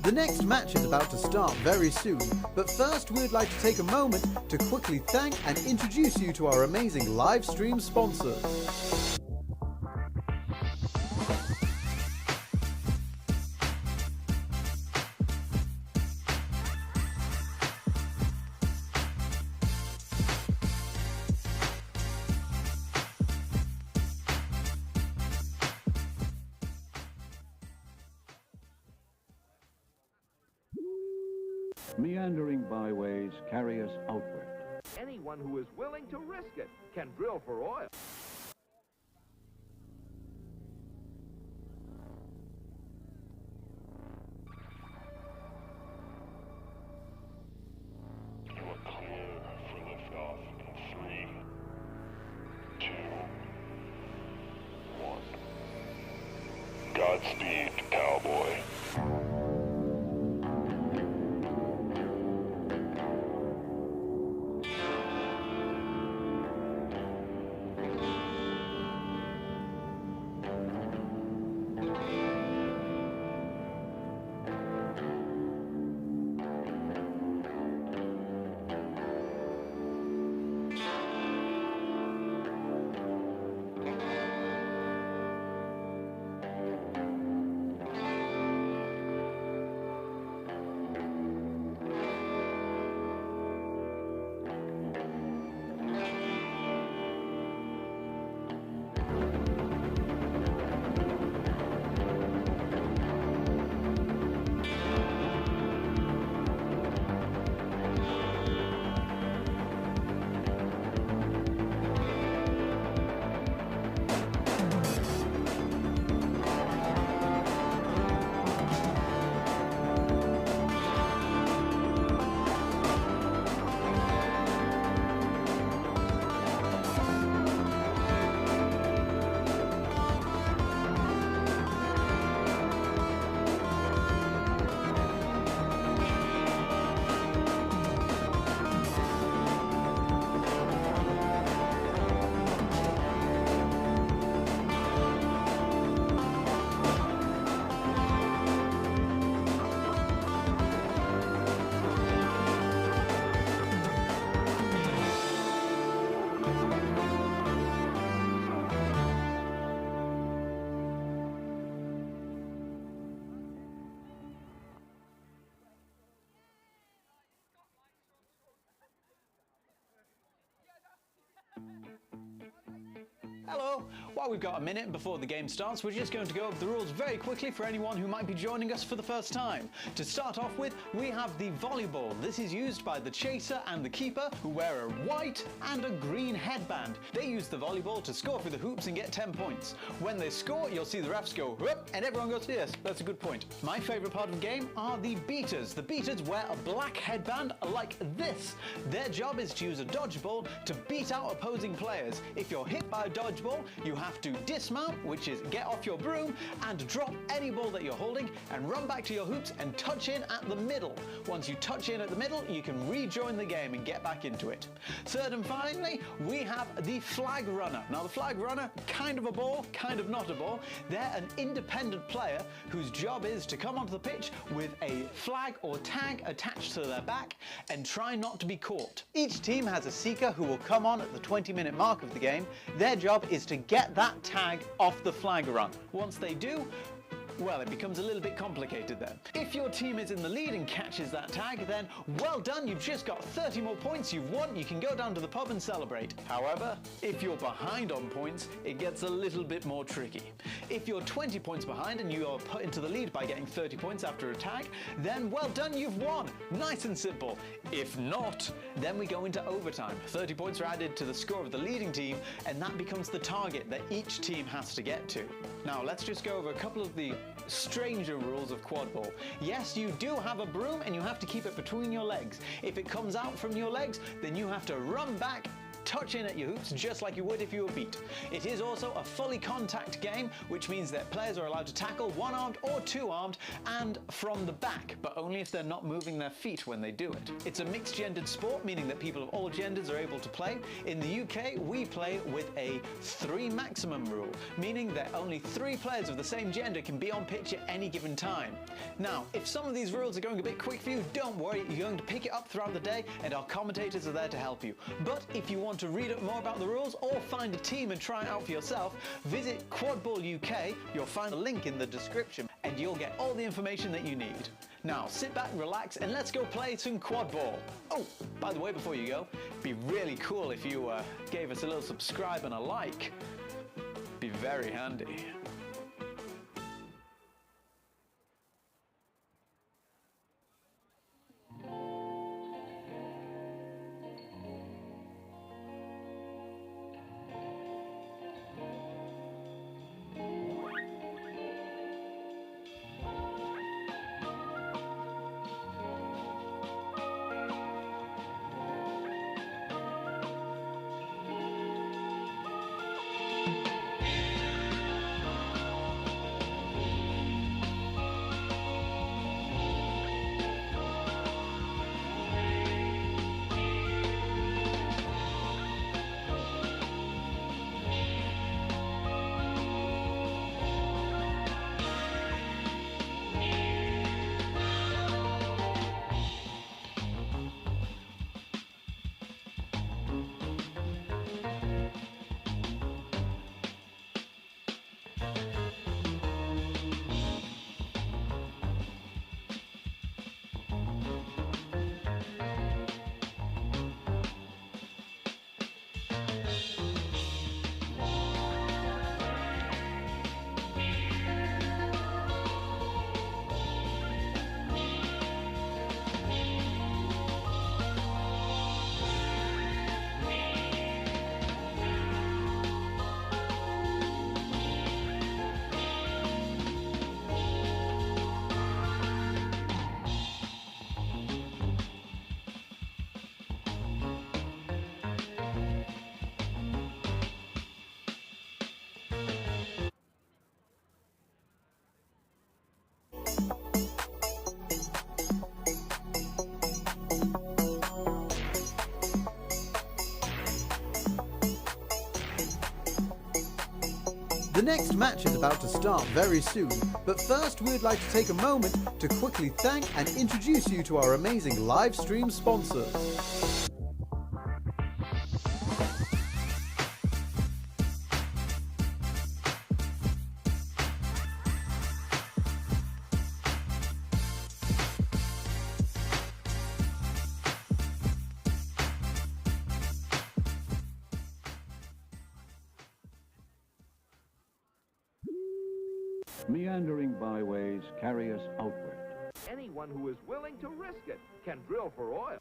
The next match is about to start very soon, but first we would like to take a moment to quickly thank and introduce you to our amazing live stream sponsors. Meandering byways carry us outward. Anyone who is willing to risk it can drill for oil. You are clear for liftoff in 3, 2, 1. Godspeed, cowboy. Well, while we've got a minute before the game starts, we're just going to go over the rules very quickly for anyone who might be joining us for the first time. To start off with, we have the volleyball. This is used by the chaser and the keeper, who wear a white and a green headband. They use the volleyball to score through the hoops and get 10 points. When they score, you'll see the refs go, whoop, and everyone goes, yes, that's a good point. My favourite part of the game are the beaters. The beaters wear a black headband like this. Their job is to use a dodgeball to beat out opposing players. If you're hit by a dodgeball, you have to dismount, which is get off your broom and drop any ball that you're holding and run back to your hoops and touch in at the middle. Once you touch in at the middle, you can rejoin the game and get back into it. Third and finally, we have the flag runner. Now the flag runner, kind of a ball, kind of not a ball. They're an independent player whose job is to come onto the pitch with a flag or tag attached to their back and try not to be caught. Each team has a seeker who will come on at the 20-minute mark of the game. Their job is to get that tag off the flag run. Once they do, well, it becomes a little bit complicated then. If your team is in the lead and catches that tag, then well done, you've just got 30 more points, you've won, you can go down to the pub and celebrate. However, if you're behind on points, it gets a little bit more tricky. If you're 20 points behind and you are put into the lead by getting 30 points after a tag, then well done, you've won. Nice and simple. If not, then we go into overtime. 30 points are added to the score of the leading team, and that becomes the target that each team has to get to. Now, let's just go over a couple of the stranger rules of Quadball. Yes, you do have a broom and you have to keep it between your legs. If it comes out from your legs, then you have to run back, touch in at your hoops just like you would if you were beat. It is also a fully contact game, which means that players are allowed to tackle one-armed or two-armed and from the back, but only if they're not moving their feet when they do it. It's a mixed-gendered sport, meaning that people of all genders are able to play. In the UK, we play with a 3 maximum rule, meaning that only 3 players of the same gender can be on pitch at any given time. Now, if some of these rules are going a bit quick for you, don't worry, you're going to pick it up throughout the day and our commentators are there to help you. But if you want to read up more about the rules or find a team and try it out for yourself, visit Quadball UK. You'll find a link in the description and you'll get all the information that you need. Now sit back, relax, and let's go play some Quadball. Oh, by the way, before you go, it'd be really cool if you gave us a little subscribe and a like. Be very handy. The next match is about to start very soon, but first we would like to take a moment to quickly thank and introduce you to our amazing live stream sponsors. Meandering byways carry us outward. Anyone who is willing to risk it can drill for oil.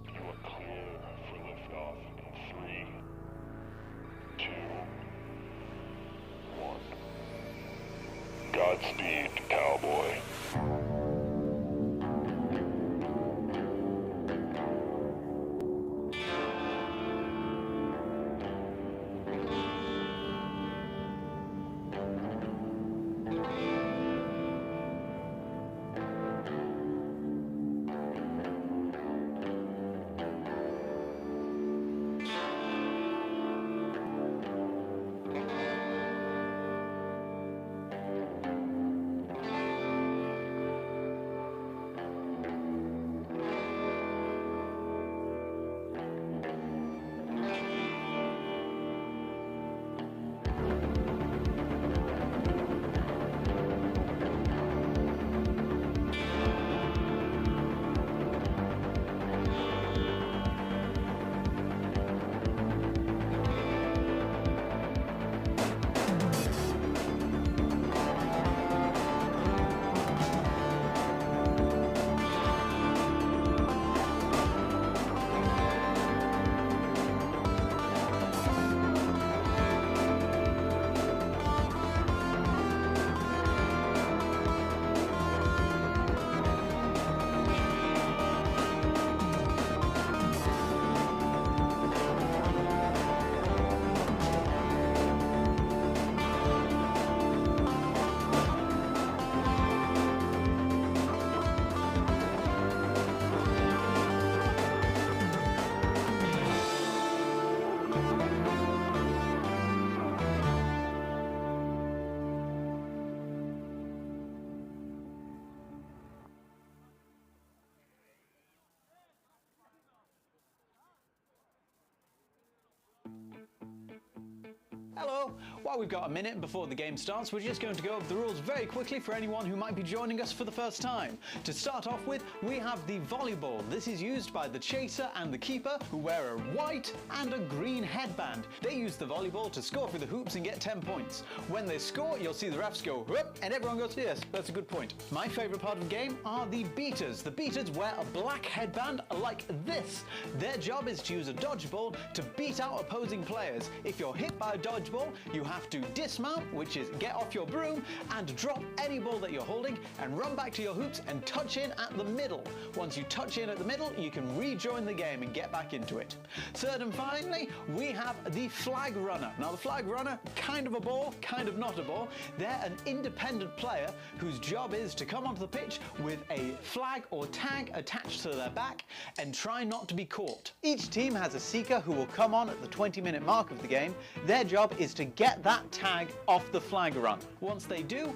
You are clear for liftoff in 3, 2, 1. Godspeed, cowboy. Hello! While we've got a minute before the game starts, we're just going to go over the rules very quickly for anyone who might be joining us for the first time. To start off with, we have the volleyball. This is used by the chaser and the keeper, who wear a white and a green headband. They use the volleyball to score through the hoops and get 10 points. When they score, you'll see the refs go, whoop, and everyone goes, yes, that's a good point. My favourite part of the game are the beaters. The beaters wear a black headband like this. Their job is to use a dodgeball to beat out opposing players. If you're hit by a dodgeball, you have to dismount, which is get off your broom and drop any ball that you're holding and run back to your hoops and touch in at the middle. Once you touch in at the middle, you can rejoin the game and get back into it. Third and finally, we have the flag runner. Now the flag runner, kind of a ball, kind of not a ball. They're an independent player whose job is to come onto the pitch with a flag or tag attached to their back and try not to be caught. Each team has a seeker who will come on at the 20-minute mark of the game. Their job is to get that tag off the flag run. Once they do,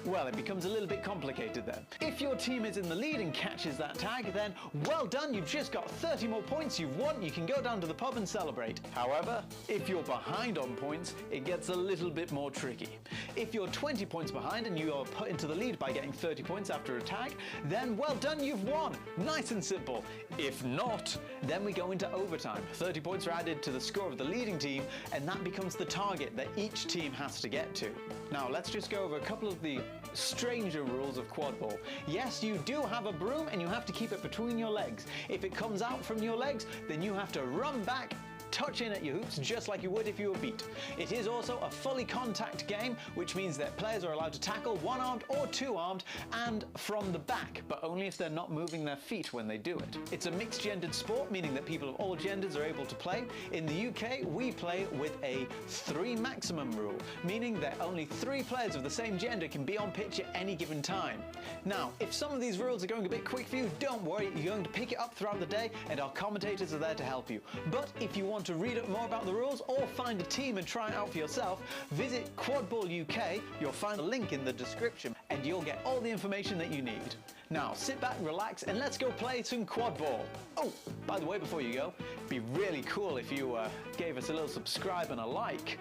well, it becomes a little bit complicated then. If your team is in the lead and catches that tag, then well done, you've just got 30 more points, you've won, you can go down to the pub and celebrate. However, if you're behind on points, it gets a little bit more tricky. If you're 20 points behind and you are put into the lead by getting 30 points after a tag, then well done, you've won. Nice and simple. If not, then we go into overtime. 30 points are added to the score of the leading team, and that becomes the target that each team has to get to. Now, let's just go over a couple of the stranger rules of Quadball. Yes, you do have a broom and you have to keep it between your legs. If it comes out from your legs, then you have to run back, touch in at your hoops just like you would if you were beat. It is also a fully contact game, which means that players are allowed to tackle one-armed or two-armed and from the back, but only if they're not moving their feet when they do it. It's a mixed-gendered sport, meaning that people of all genders are able to play. In the UK, we play with a 3 maximum rule, meaning that only 3 players of the same gender can be on pitch at any given time. Now, if some of these rules are going a bit quick for you, don't worry, you're going to pick it up throughout the day and our commentators are there to help you. But if you want to read up more about the rules or find a team and try it out for yourself, visit Quadball UK. You'll find a link in the description and you'll get all the information that you need. Now sit back, relax, and let's go play some Quadball. Oh, by the way, before you go, it'd be really cool if you gave us a little subscribe and a like.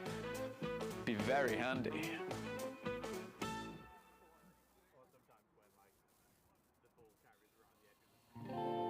Be very handy. Or sometimes when like the ball carries around the edge of the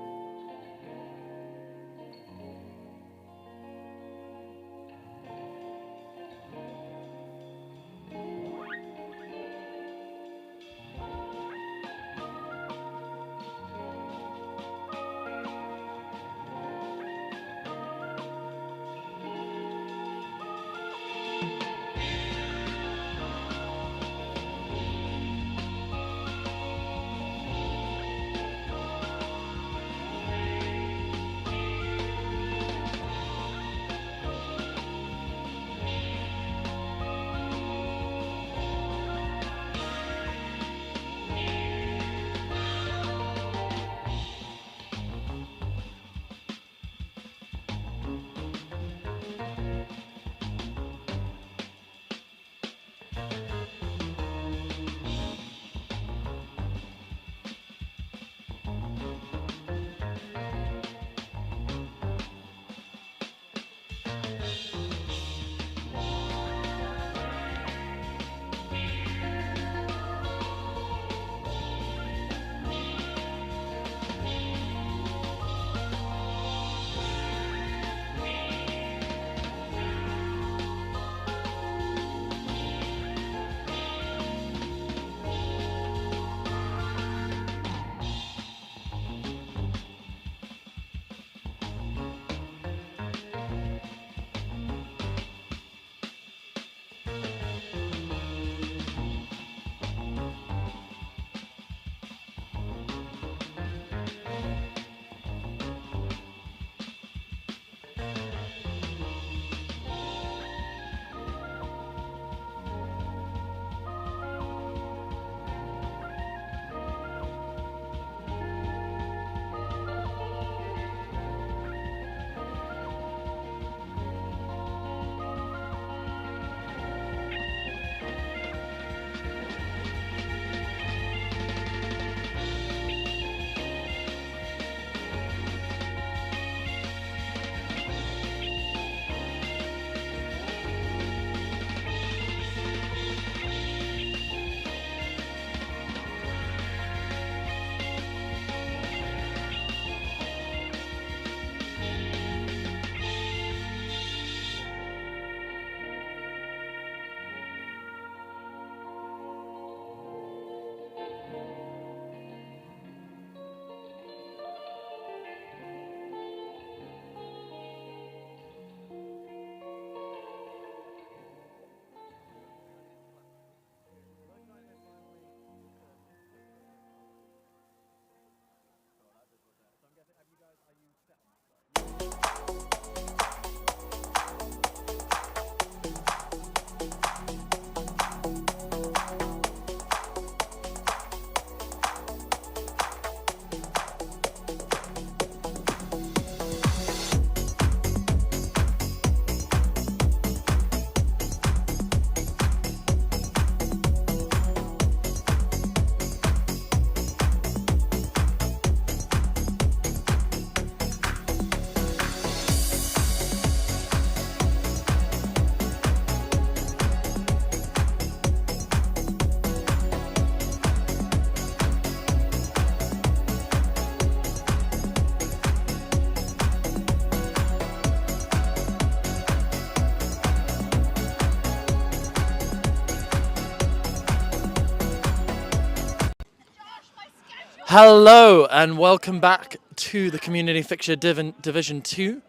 Hello and welcome back to the Community Fixture Division 2.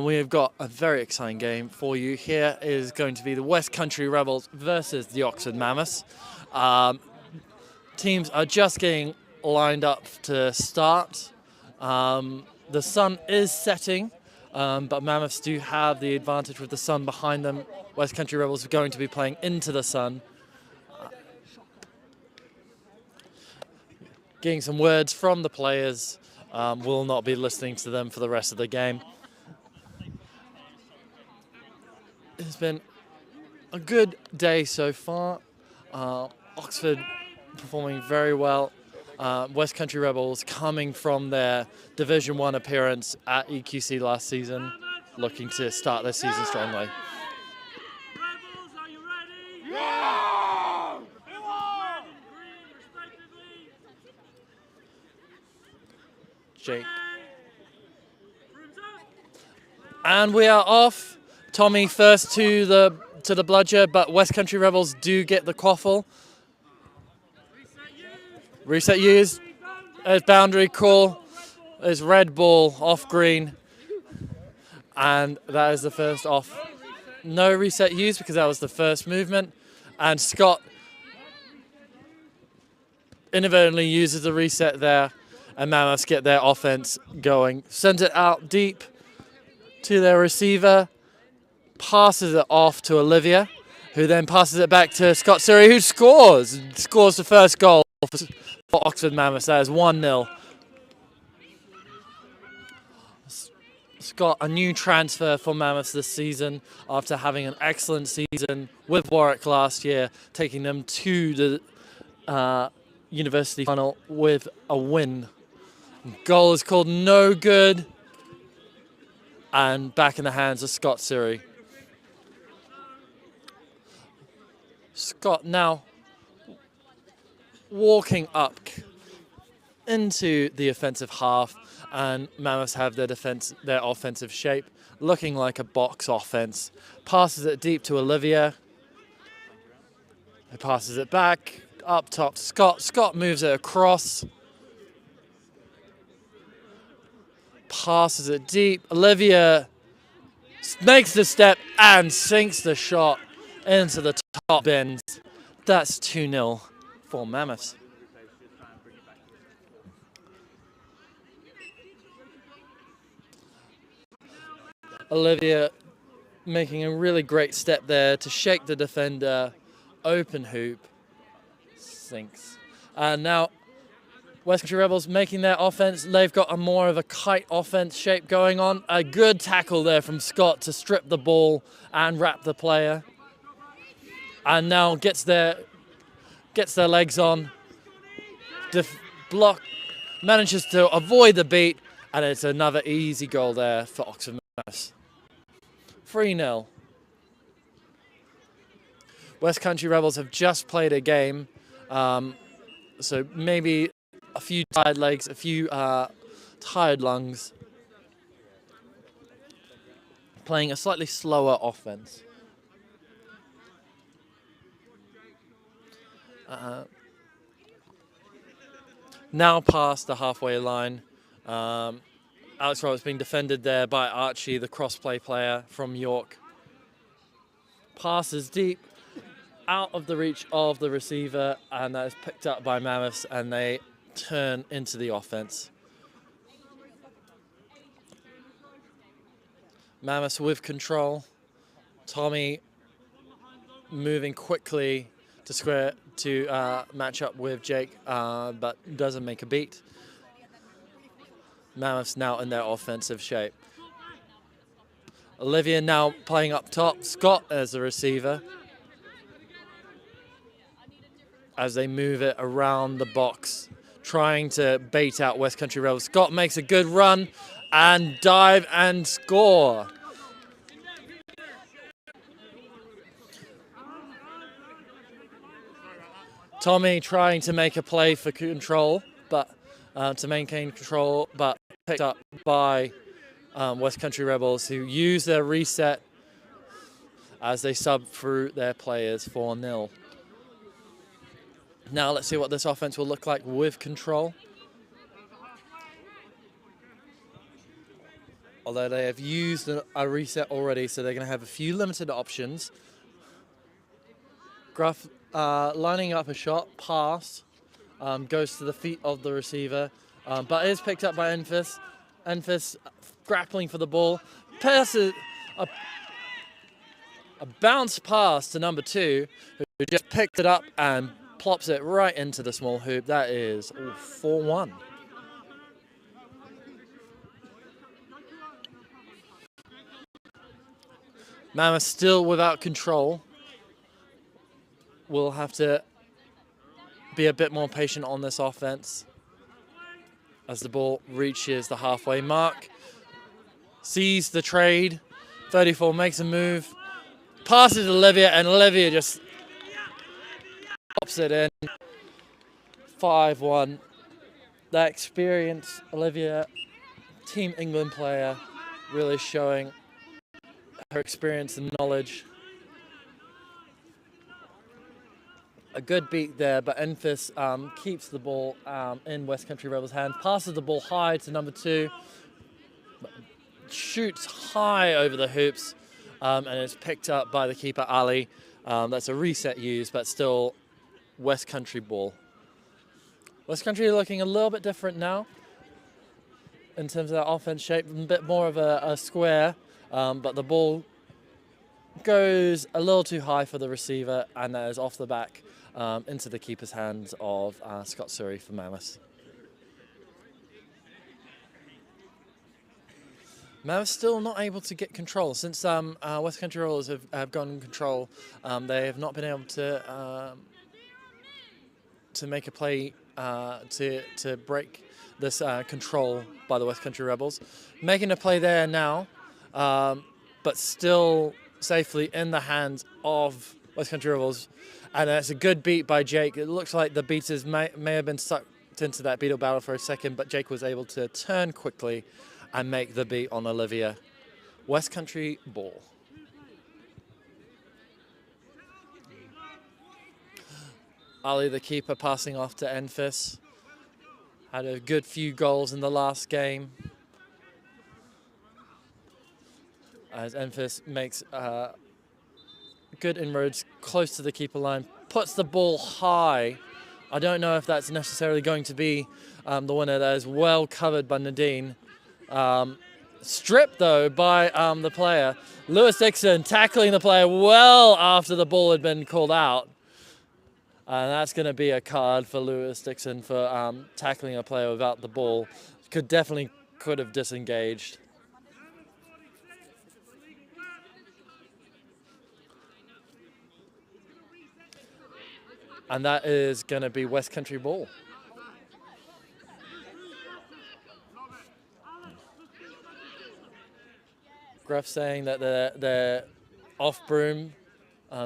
We have got a very exciting game for you. Here is going to be the West Country Rebels versus the Oxford Mammoths. Teams are just getting lined up to start. The sun is setting, but Mammoths do have the advantage with the sun behind them. West Country Rebels are going to be playing into the sun. Getting some words from the players. Will not be listening to them for the rest of the game. It's been a good day so far. Oxford performing very well. West Country Rebels coming from their Division 1 appearance at EQC last season, looking to start their season strongly. Jake. And we are off. Tommy first to the bludger, but West Country Rebels do get the quaffle. Reset used. There's boundary call. There's red ball off green. And that is the first off. No reset used because that was the first movement. And Scott inadvertently uses the reset there. And Mammoths get their offense going. Send it out deep to their receiver. Passes it off to Olivia, who then passes it back to Scott Surrey, who scores. Scores the first goal for Oxford Mammoths. That is 1-0. Scott, a new transfer for Mammoths this season after having an excellent season with Warwick last year, taking them to the university final with a win. Goal is called no good. And back in the hands of Scott Surrey. Scott now walking up into the offensive half, and Mammoths have their offensive shape, looking like a box offense. Passes it deep to Olivia. He passes it back up top to Scott. Scott moves it across. Passes it deep. Olivia makes the step and sinks the shot into the top bins. That's 2-0 for Mammoths. Olivia making a really great step there to shake the defender. Open hoop. Sinks. And now West Country Rebels making their offense. They've got a more of a kite offense shape going on. A good tackle there from Scott to strip the ball and wrap the player. And now gets their legs on. Block, manages to avoid the beat, and it's another easy goal there for Oxford Mammoths. 3-0. West Country Rebels have just played a game, so maybe a few tired legs, a few tired lungs. Playing a slightly slower offense. Now past the halfway line. Alex Roberts being defended there by Archie, the crossplay player from York. Passes deep, out of the reach of the receiver, and that is picked up by Mammoths, and they turn into the offense. Mammoths with control. Tommy moving quickly to match up with Jake, but doesn't make a beat. Mammoths now in their offensive shape. Olivia now playing up top. Scott as the receiver. As they move it around the box, trying to bait out West Country Rebels. Scott makes a good run and dive and score. Tommy trying to make a play for control, but to maintain control, but picked up by West Country Rebels, who use their reset as they sub through their players 4-0. Now let's see what this offense will look like with control. although they have used a reset already, so they're going to have a few limited options. Gruff lining up a shot, pass, goes to the feet of the receiver, but is picked up by Enfys. Enfys grappling for the ball, passes a bounce pass to number 2, who just picked it up and plops it right into the small hoop. That is 4-1. Mammoth still without control. We'll have to be a bit more patient on this offense as the ball reaches the halfway mark. Sees the trade. 34 makes a move. Passes to Olivia, and Olivia just pops it in. 5-1. That experience, Olivia, Team England player, really showing her experience and knowledge. A good beat there, but Enfys keeps the ball in West Country Rebels' hands. Passes the ball high to number 2. Shoots high over the hoops, and is picked up by the keeper, Ali. That's a reset used, but still West Country ball. West Country looking a little bit different now in terms of their offense shape, a bit more of a square, but the ball goes a little too high for the receiver, and that is off the back into the keeper's hands of Scott Surrey for Mammoths. Mammoths still not able to get control. Since West Country Rollers have gone control, they have not been able to make a play to break this control by the West Country Rebels. Making a play there now, but still safely in the hands of West Country Rebels. And it's a good beat by Jake. It looks like the beaters may have been sucked into that beetle battle for a second, but Jake was able to turn quickly and make the beat on Olivia. West Country ball. Ali, the keeper, passing off to Enfys. Had a good few goals in the last game. As Enfys makes good inroads close to the keeper line, puts the ball high. I don't know if that's necessarily going to be the winner. That is well covered by Nadine. Stripped though by the player. Lewis Dixon tackling the player well after the ball had been called out. And that's going to be a card for Lewis Dixon for tackling a player without the ball. Could have disengaged. And that is going to be West Country ball. Gruff saying that they're off broom,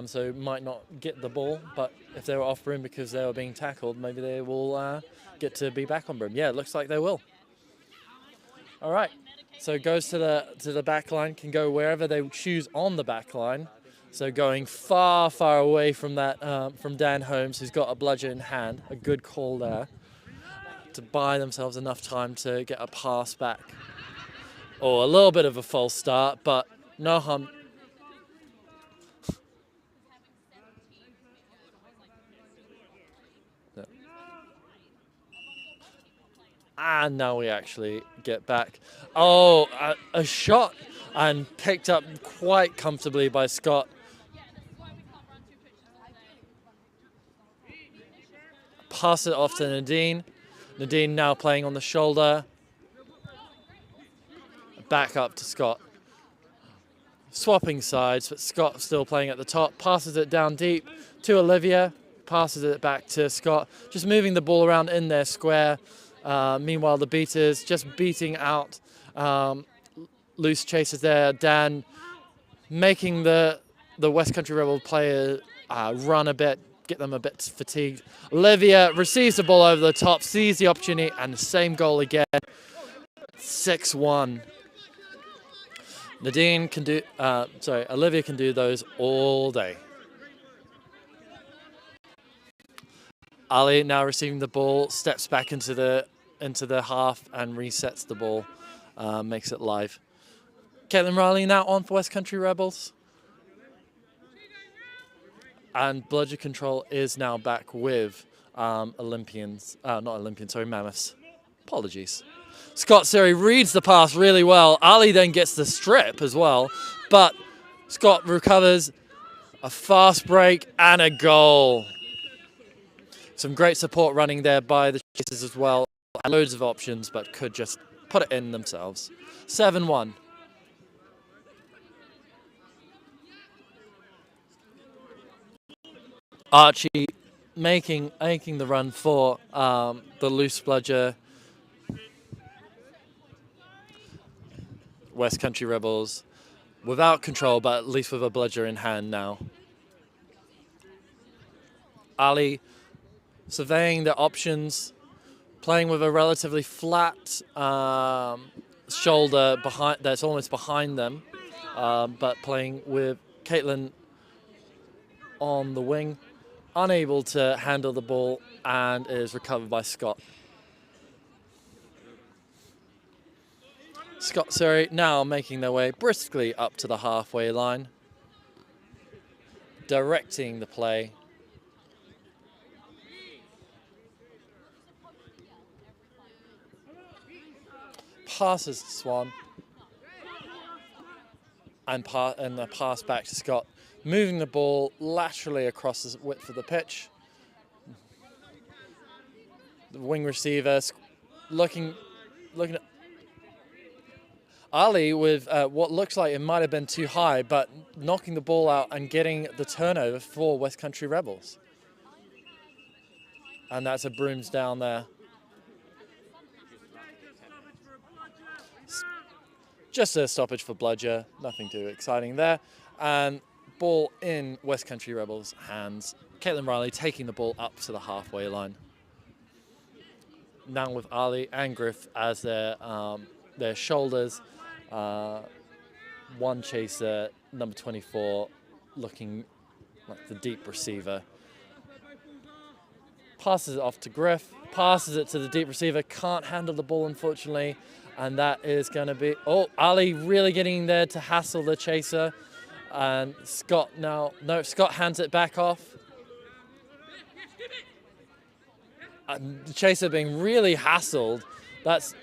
so might not get the ball, but if they were off broom because they were being tackled, maybe they will get to be back on broom. Yeah, it looks like they will. All right, so goes to the back line, can go wherever they choose on the back line. So going far, far away from that, from Dan Holmes, who's got a bludgeon in hand. A good call there to buy themselves enough time to get a pass back. Or a little bit of a false start, but no harm. No. And now we actually get back. Oh, a shot and picked up quite comfortably by Scott. Pass it off to Nadine. Nadine now playing on the shoulder. Back up to Scott. Swapping sides, but Scott still playing at the top. Passes it down deep to Olivia. Passes it back to Scott. Just moving the ball around in their square. Meanwhile, the beaters just beating out loose chasers there. Dan making the West Country Rebel player run a bit, get them a bit fatigued. Olivia receives the ball over the top, sees the opportunity, and the same goal again. 6-1. Nadine can do, Olivia can do those all day. Ali now receiving the ball, steps back into the half and resets the ball, makes it live. Caitlin Riley now on for West Country Rebels. And bludger control is now back with Olympians. Not Olympians, sorry, Mammoths. Apologies. Scott Surrey reads the pass really well. Ali then gets the strip as well. But Scott recovers a fast break and a goal. Some great support running there by the chasers as well. Loads of options, but could just put it in themselves. 7-1. Archie making the run for the loose bludger. West Country Rebels without control, but at least with a bludger in hand now. Ali surveying the options, playing with a relatively flat shoulder behind that's almost behind them, but playing with Caitlin on the wing, unable to handle the ball, and is recovered by Scott. Scott Surrey now making their way briskly up to the halfway line, directing the play. Passes to Swan, and the pass back to Scott, moving the ball laterally across the width of the pitch. The wing receiver looking at Ali with what looks like it might have been too high, but knocking the ball out and getting the turnover for West Country Rebels. And that's a brooms down there. Just a stoppage for bludger, nothing too exciting there. And ball in West Country Rebels' hands. Caitlin Riley taking the ball up to the halfway line. Now with Ali and Griff as their shoulders. One chaser, number 24, looking like the deep receiver. Passes it off to Griff, passes it to the deep receiver, can't handle the ball unfortunately, and that is going to be, Ali really getting there to hassle the chaser, and Scott hands it back off. And the chaser being really hassled, that's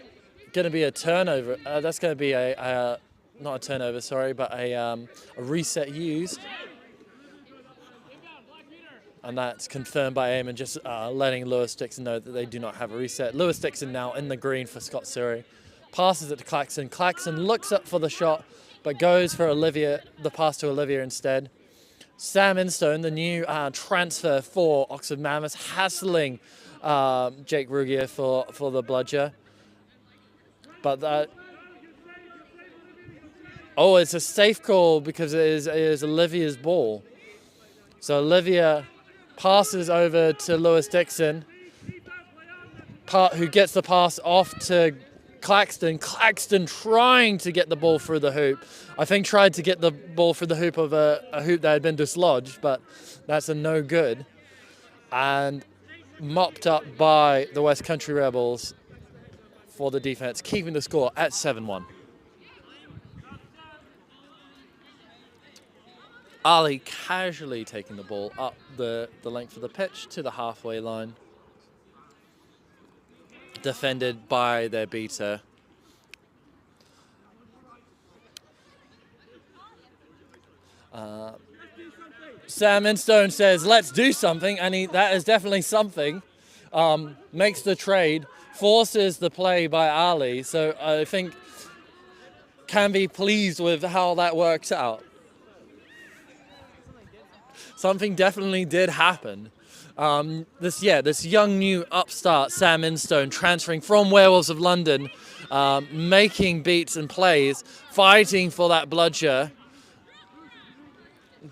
going to be a turnover. That's going to be not a turnover, sorry, but a reset used. And that's confirmed by Eamon, just letting Lewis Dixon know that they do not have a reset. Lewis Dixon now in the green for Scott Surrey. Passes it to Claxon. Claxon looks up for the shot, but goes for Olivia, the pass to Olivia instead. Sam Instone, the new transfer for Oxford Mammoths, hassling Jake Rugia for the bludger. But that... it's a safe call because it is Olivia's ball. So Olivia passes over to Lewis Dixon, who gets the pass off to Claxton. Claxton trying to get the ball through the hoop. I think tried to get the ball through the hoop of a hoop that had been dislodged, but that's a no good. And mopped up by the West Country Rebels for the defense, keeping the score at 7-1. Ali casually taking the ball up the length of the pitch to the halfway line. Defended by their beater. Sam Instone says, let's do something, and that is definitely something. Makes the trade, forces the play by Ali, so I think can be pleased with how that works out. Something definitely did happen. This young new upstart, Sam Instone, transferring from Werewolves of London, making beats and plays, fighting for that bludger.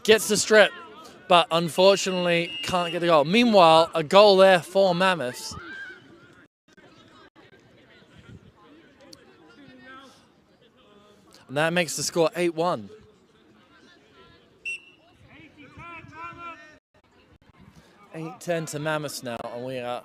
Gets the strip, but unfortunately can't get the goal. Meanwhile, a goal there for Mammoths. And that makes the score 8-1. 8-10 to Mammoths now, and we are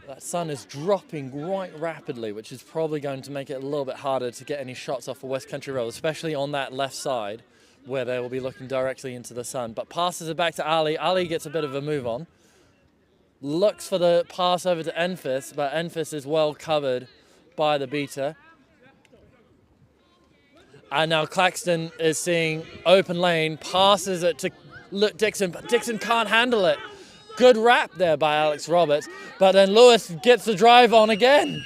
That sun is dropping quite rapidly, which is probably going to make it a little bit harder to get any shots off for West Country Rebels, especially on that left side where they will be looking directly into the sun. But passes it back to Ali. Ali gets a bit of a move on. Looks for the pass over to Enfys, but Enfys is well covered by the beater. And now Claxton is seeing open lane, passes it to Dixon, but Dixon can't handle it. Good wrap there by Alex Roberts, but then Lewis gets the drive on again.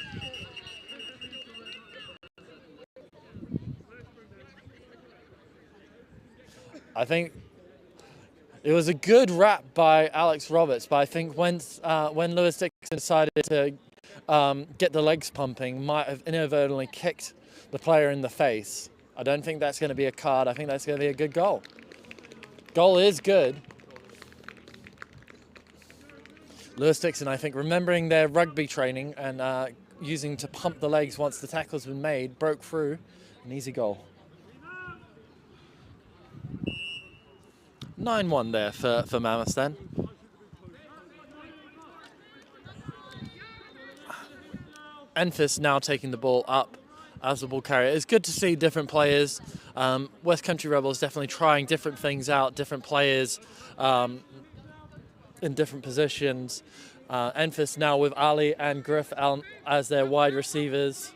I think it was a good wrap by Alex Roberts, but I think when Lewis Dixon decided to get the legs pumping, might have inadvertently kicked the player in the face. I don't think that's going to be a card. I think that's going to be a good goal. Goal is good. Lewis Dixon, I think, remembering their rugby training and using to pump the legs once the tackle's been made, broke through. An easy goal. 9-1 there for Mammoths then. Enfys now taking the ball up as the ball carrier. It's good to see different players. West Country Rebels definitely trying different things out, different players in different positions. Enfys now with Ali and Griff as their wide receivers.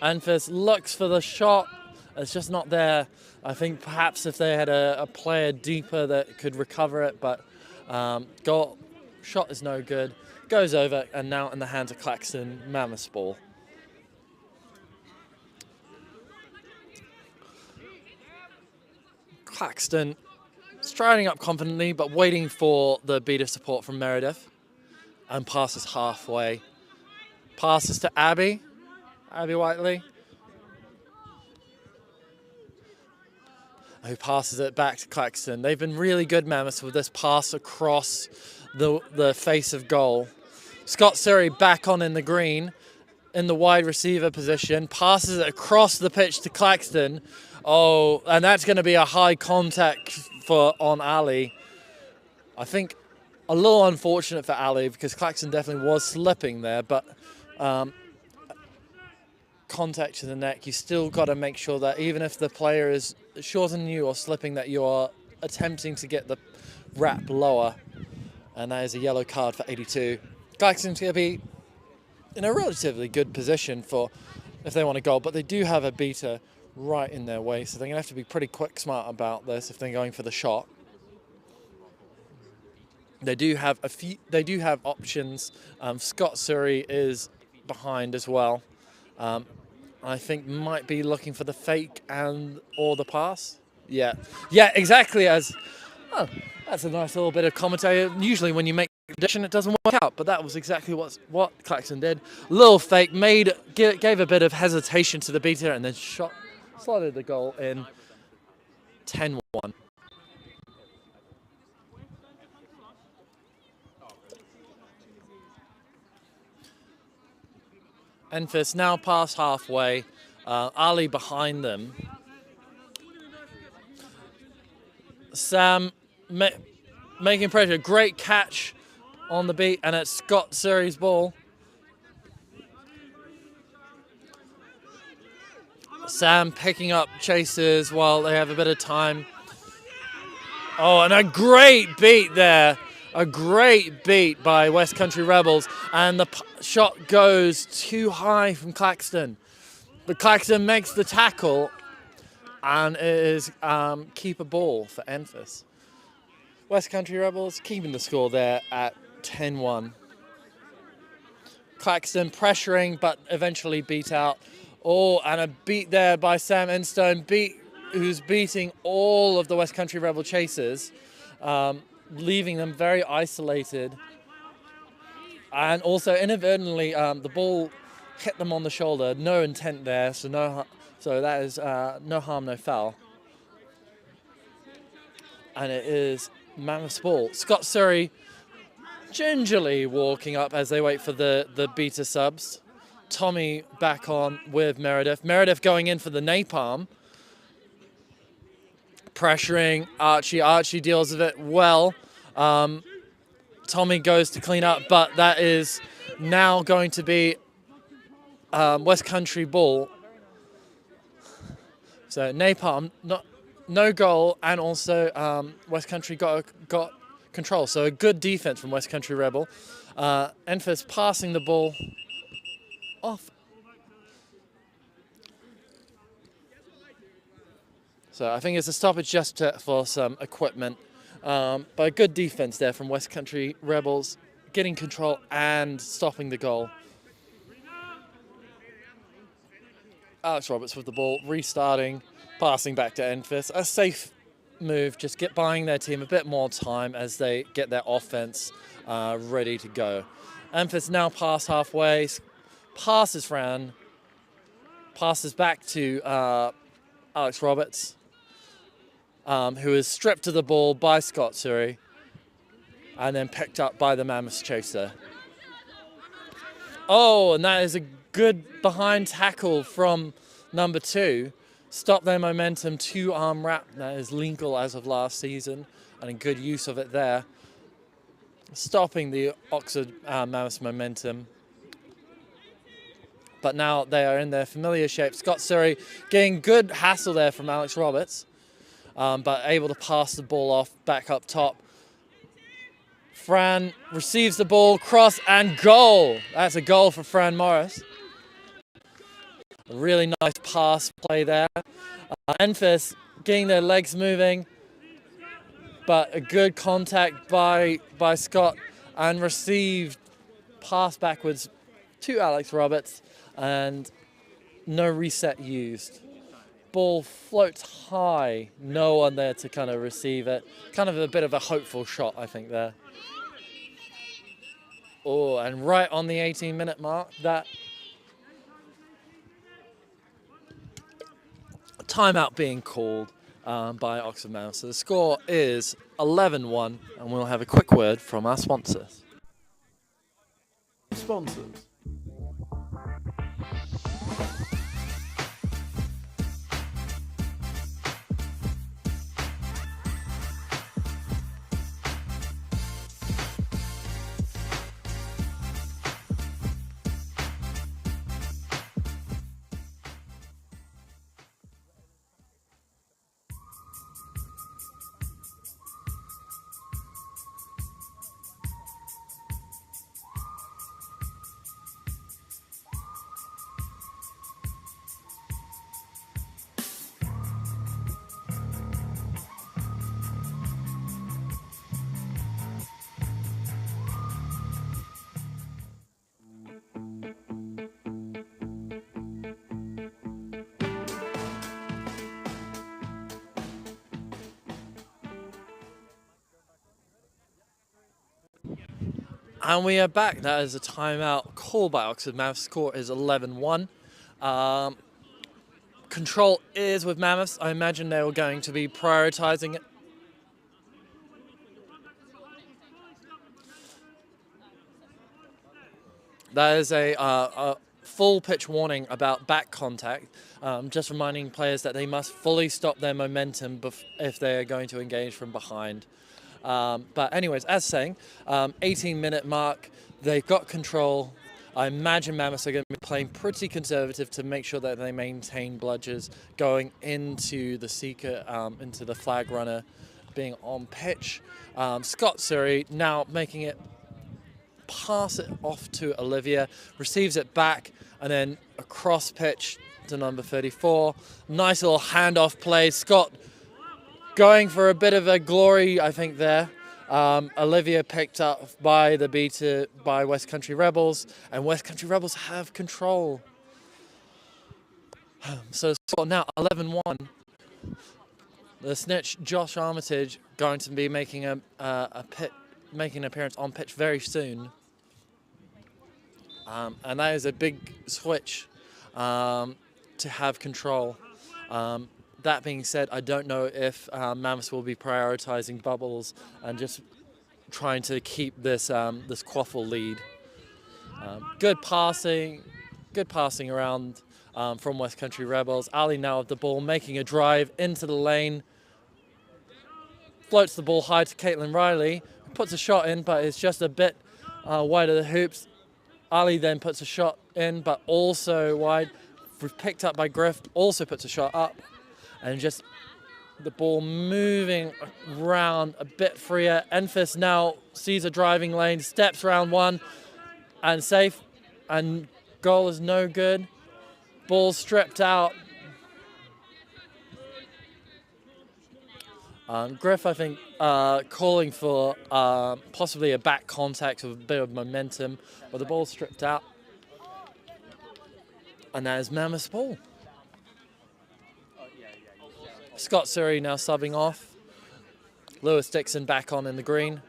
Enfys looks for the shot. It's just not there. I think perhaps if they had a player deeper that could recover it, but goal shot is no good. Goes over and now in the hands of Claxton, Mammoths ball. Claxton striding up confidently, but waiting for the beater support from Meredith, and passes halfway. Passes to Abby Whiteley, who passes it back to Claxton. They've been really good, Mammoths, with this pass across the face of goal. Scott Surrey back on in the green, in the wide receiver position, passes it across the pitch to Claxton. Oh, and that's going to be a high contact on Ali. I think a little unfortunate for Ali because Claxton definitely was slipping there, but contact to the neck, you still got to make sure that even if the player is shorter than you or slipping, that you are attempting to get the wrap lower, and that is a yellow card for 82. Claxton's going to be in a relatively good position for if they want a goal, but they do have a beater right in their way, so they're going to have to be pretty quick smart about this if they're going for the shot. They do have options. Scott Surrey is behind as well. I think might be looking for the fake or the pass. Yeah, exactly. That's a nice little bit of commentary. Usually when you make a prediction, it doesn't work out, but that was exactly what Claxton did. Little fake, gave a bit of hesitation to the beater, and then slotted the goal in. 10-1. Enfys now past halfway. Ali behind them. Sam making pressure. Great catch on the beat, and it's Scott Surrey's ball. Sam picking up chases while they have a bit of time. Oh, and a great beat there. A great beat by West Country Rebels, and the shot goes too high from Claxton. But Claxton makes the tackle, and it is keeper ball for Enfys. West Country Rebels keeping the score there at 10-1. Claxton pressuring, but eventually beat out. Oh, and a beat there by Sam Enstone, who's beating all of the West Country Rebel chasers. Leaving them very isolated, and also inadvertently the ball hit them on the shoulder. No intent there, so that is no harm, no foul. And it is Mammoths ball. Scott Surrey gingerly walking up as they wait for the beater subs. Tommy back on with Meredith. Meredith going in for the napalm. Pressuring Archie. Archie deals with it well. Tommy goes to clean up, but that is now going to be West Country ball. So Napalm, no goal, and also West Country got control. So a good defense from West Country Rebel. Enfys passing the ball off. So I think it's a stoppage just for some equipment. But a good defense there from West Country Rebels, getting control and stopping the goal. Alex Roberts with the ball, restarting, passing back to Enfys. A safe move, just buying their team a bit more time as they get their offense ready to go. Enfys now past halfway, passes Fran, passes back to Alex Roberts, who is stripped of the ball by Scott Surrey and then picked up by the Mammoths chaser. Oh, and that is a good behind tackle from number 2. Stop their momentum, 2-arm wrap. That is legal as of last season, and a good use of it there. Stopping the Oxford Mammoths momentum. But now they are in their familiar shape. Scott Surrey getting good hassle there from Alex Roberts, but able to pass the ball off back up top. Fran receives the ball, cross and goal. That's a goal for Fran Morris. A really nice pass play there. Enfys getting their legs moving, but a good contact by Scott and received pass backwards to Alex Roberts and no reset used. Ball floats high, no one there to kind of receive it. Kind of a bit of a hopeful shot, I think, there. Oh, and right on the 18-minute mark, that timeout being called by Oxford Mammoths. So the score is 11-1, and we'll have a quick word from our sponsors. Sponsors. And we are back. That is a timeout called by Oxford Mammoths. Score is 11-1. Control is with Mammoths. I imagine they were going to be prioritising it. That is a full pitch warning about back contact. Just reminding players that they must fully stop their momentum if they are going to engage from behind. But anyways, as saying, 18-minute mark, they've got control. I imagine Mammoths are going to be playing pretty conservative to make sure that they maintain bludgers going into the seeker, into the flag runner being on pitch. Scott Surrey now making it pass it off to Olivia, receives it back, and then across pitch to number 34. Nice little handoff play. Scott going for a bit of a glory, I think, there. Olivia picked up by the beater by West Country Rebels, and West Country Rebels have control. So now 11-1. The snitch Josh Armitage going to be making an appearance on pitch very soon, and that is a big switch to have control. That being said, I don't know if Mammoths will be prioritising bubbles and just trying to keep this this quaffle lead. Good passing around from West Country Rebels. Ali now with the ball, making a drive into the lane. Floats the ball high to Caitlin Riley, who puts a shot in, but it's just a bit wide of the hoops. Ali then puts a shot in, but also wide. Picked up by Griff, also puts a shot up. And just the ball moving around a bit freer. Enfys now sees a driving lane, steps round one, and safe. And goal is no good. Ball stripped out. Griff, I think, calling for possibly a back contact with a bit of momentum, but the ball stripped out. And that is Mammoth's ball. Scott Surrey now subbing off. Lewis Dixon back on in the green.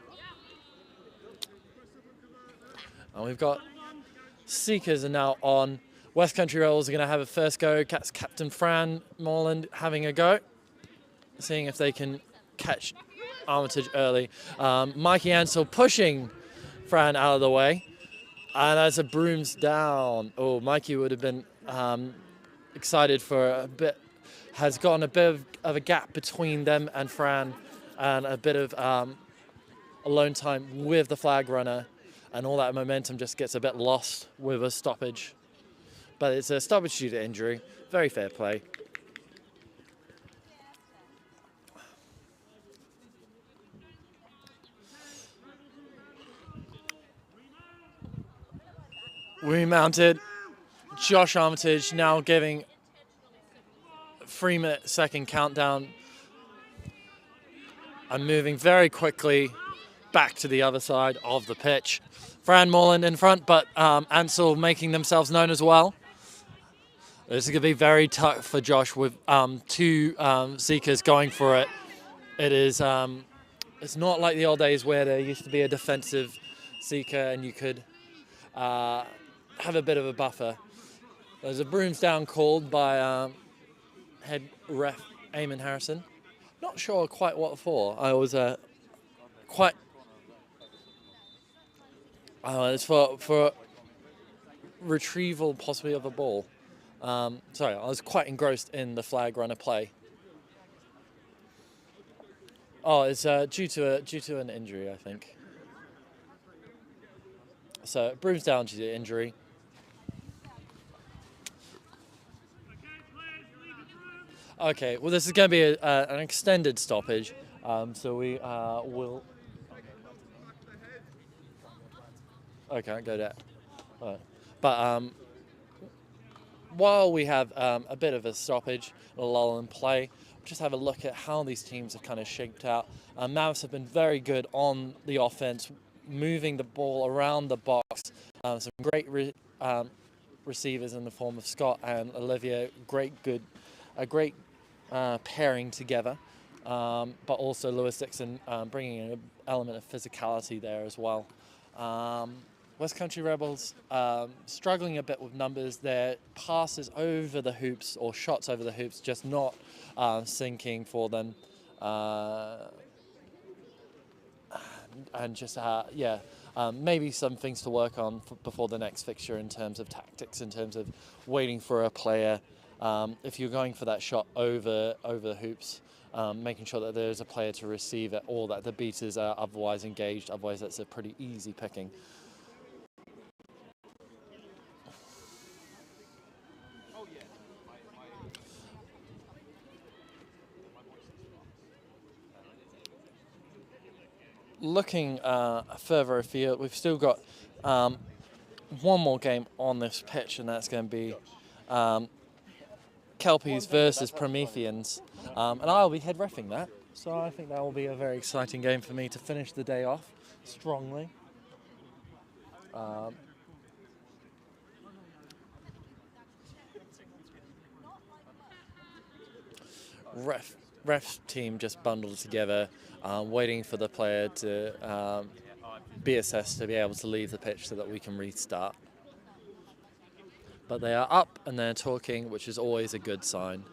And we've got Seekers are now on. West Country Rebels are going to have a first go. Captain Fran Morland having a go, seeing if they can catch Armitage early. Mikey Ansell pushing Fran out of the way. And as a broom's down, oh, Mikey would have been excited for a bit, has gotten a bit of a gap between them and Fran, and a bit of alone time with the flag runner, and all that momentum just gets a bit lost with a stoppage. But it's a stoppage due to injury. Very fair play. Remounted. Josh Armitage now giving 3-minute second countdown and moving very quickly back to the other side of the pitch. Fran Morland in front, but Ansell making themselves known as well. This is going to be very tough for Josh with two Seekers going for it. It is, it's not like the old days where there used to be a defensive Seeker and you could have a bit of a buffer. There's a brooms down called by head ref Eamon Harrison. Not sure quite what for. I was quite... it's for retrieval possibly of a ball. Sorry, I was quite engrossed in the flag runner play. Oh, it's due to an injury, I think. So brooms down due to injury. Okay, well this is going to be an extended stoppage, so we will... Okay, go there. Right. But while we have a bit of a stoppage, a lull in play, we'll just have a look at how these teams have kind of shaped out. Mammoths have been very good on the offense, moving the ball around the box. Some great receivers in the form of Scott and Olivia, a great pairing together. But also Lewis Dixon bringing an element of physicality there as well. West Country Rebels struggling a bit with numbers. Their passes over the hoops or shots over the hoops just not sinking for them. And just, maybe some things to work on before the next fixture in terms of tactics, in terms of waiting for a player. If you're going for that shot over the hoops, making sure that there's a player to receive it or that the beaters are otherwise engaged. Otherwise, that's a pretty easy picking. Looking further afield, we've still got one more game on this pitch, and that's going to be Kelpies versus Prometheans, and I'll be head reffing that, so I think that will be a very exciting game for me to finish the day off strongly. Ref team just bundled together, waiting for the player to be assessed to be able to leave the pitch so that we can restart. But they are up and they're talking, which is always a good sign.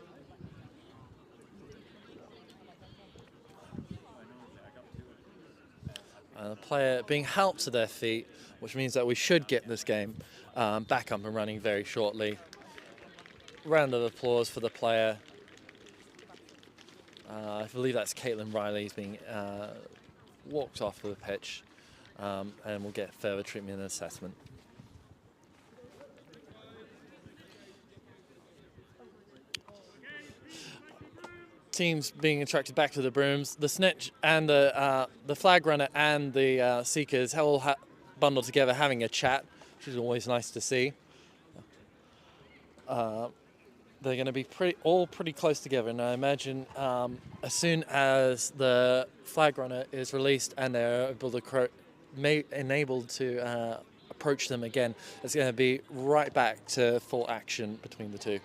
The player being helped to their feet, which means that we should get this game back up and running very shortly. Round of applause for the player. I believe that's Caitlin Riley's being walked off the pitch and will get further treatment and assessment. Teams being attracted back to the brooms. The snitch and the flag runner and the seekers all bundled together having a chat, which is always nice to see. They're going to be all pretty close together, and I imagine as soon as the flag runner is released and they're enabled to approach them again, it's going to be right back to full action between the two.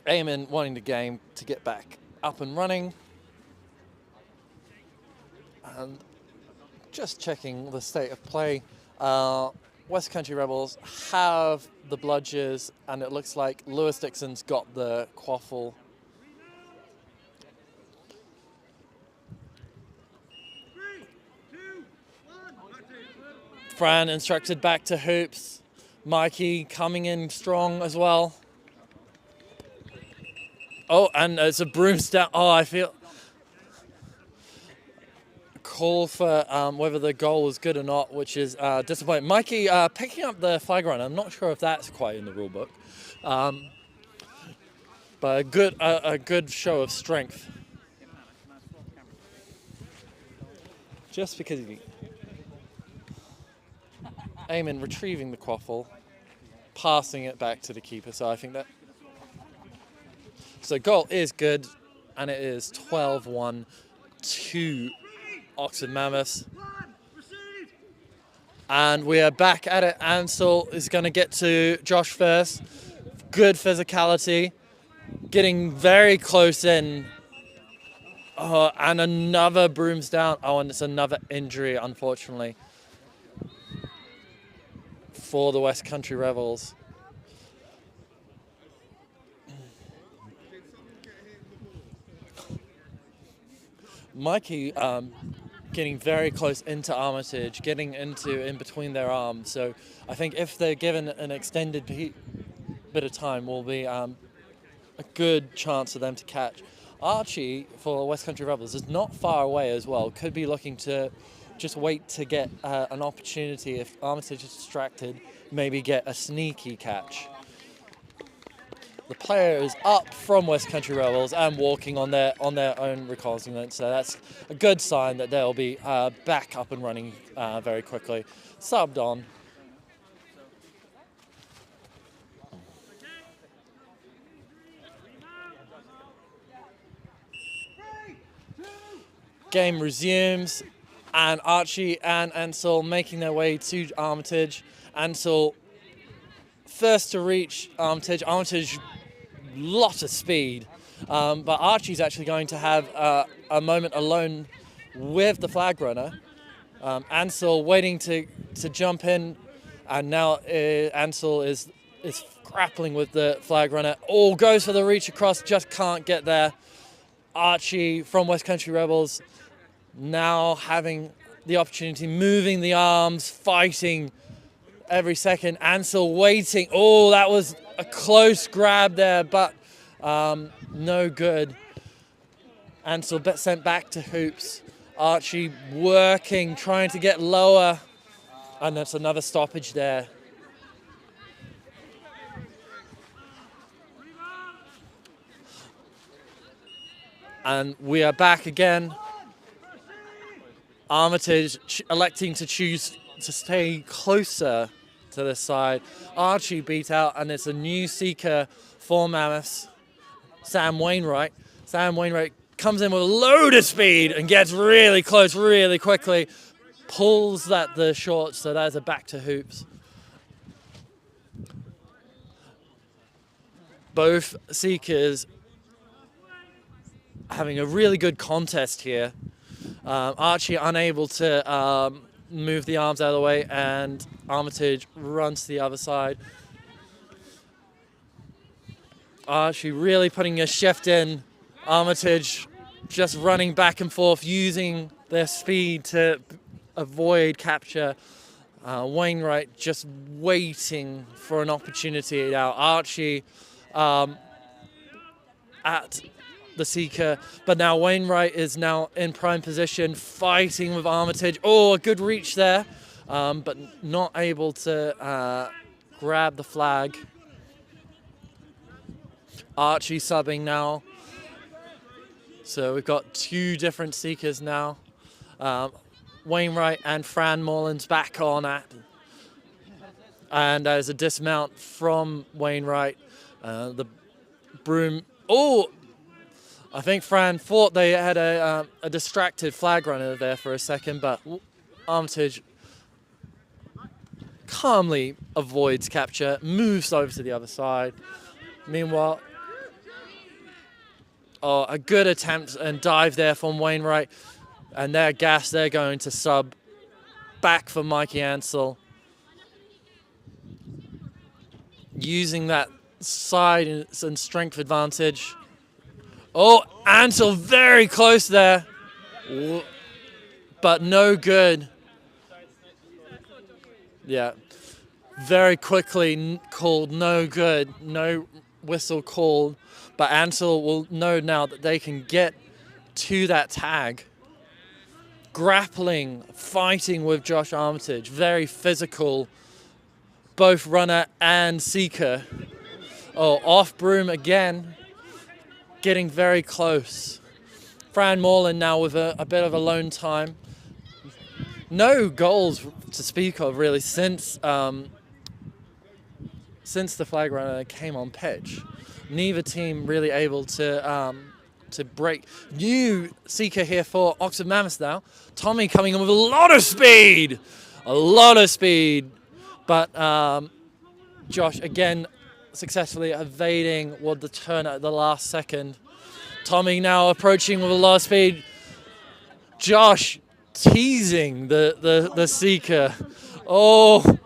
Eamon wanting the game to get back up and running. And just checking the state of play. West Country Rebels have the bludgers, and it looks like Lewis Dixon's got the quaffle. Fran instructed back to hoops. Mikey coming in strong as well. Oh, and it's a broomstick. Oh, I feel call for whether the goal was good or not, which is disappointing. Mikey picking up the flag run. I'm not sure if that's quite in the rule book, but a good show of strength. Just because he Eamon retrieving the quaffle, passing it back to the keeper. So I think that. So goal is good, and it is 12-1 to Oxford Mammoths. And we are back at it. Ansel is going to get to Josh first. Good physicality. Getting very close in. Oh, and another broom's down. Oh, and it's another injury, unfortunately, for the West Country Rebels. Mikey getting very close into Armitage, getting in between their arms. So I think if they're given an extended bit of time, will be a good chance for them to catch. Archie for West Country Rebels is not far away as well. Could be looking to just wait to get an opportunity if Armitage is distracted, maybe get a sneaky catch. The player is up from West Country Rebels and walking on their own reconnaissance, so that's a good sign that they'll be back up and running very quickly. Subbed on. Game resumes, and Archie and Ansel making their way to Armitage. Ansel first to reach Armitage. Armitage, lot of speed, but Archie's actually going to have a moment alone with the flag runner. Ansel waiting to jump in, and now Ansel is grappling with the flag runner. Oh, goes for the reach across, just can't get there. Archie from West Country Rebels now having the opportunity, moving the arms, fighting every second. Ansel waiting. Oh, that was a close grab there, but no good. Ansel sent back to hoops. Archie working, trying to get lower, and that's another stoppage there. And we are back again. Armitage electing to choose to stay closer to this side. Archie beat out, and it's a new seeker for Mammoths, Sam Wainwright. Sam Wainwright comes in with a load of speed and gets really close really quickly. Pulls the short, so that's a back to hoops. Both seekers having a really good contest here. Archie unable to move the arms out of the way, and Armitage runs to the other side. Archie really putting a shift in. Armitage just running back and forth, using their speed to avoid capture. Wainwright just waiting for an opportunity now. Archie at the Seeker, but now Wainwright is now in prime position, fighting with Armitage. Oh, a good reach there, but not able to grab the flag. Archie subbing now. So we've got two different Seekers now. Wainwright and Fran Moreland's back on at. And there's a dismount from Wainwright. The broom. Oh! I think Fran thought they had a distracted flag runner there for a second, but Armitage calmly avoids capture, moves over to the other side. Meanwhile, a good attempt and dive there from Wainwright. And they're gassed, they're going to sub back for Mikey Ansell. Using that side and strength advantage. Oh, Ansell very close there. But no good. Yeah. Very quickly called no good. No whistle called. But Ansell will know now that they can get to that tag. Grappling, fighting with Josh Armitage. Very physical. Both runner and Seeker. Oh, off broom again. Getting very close. Fran Moreland now with a bit of alone time. No goals to speak of really since the flag runner came on pitch. Neither team really able to break. New Seeker here for Oxford Mammoths now. Tommy coming in with a lot of speed. A lot of speed. But Josh again successfully evading the turn at the last second. Tommy now approaching with a lot of speed. Josh teasing the Seeker. Oh.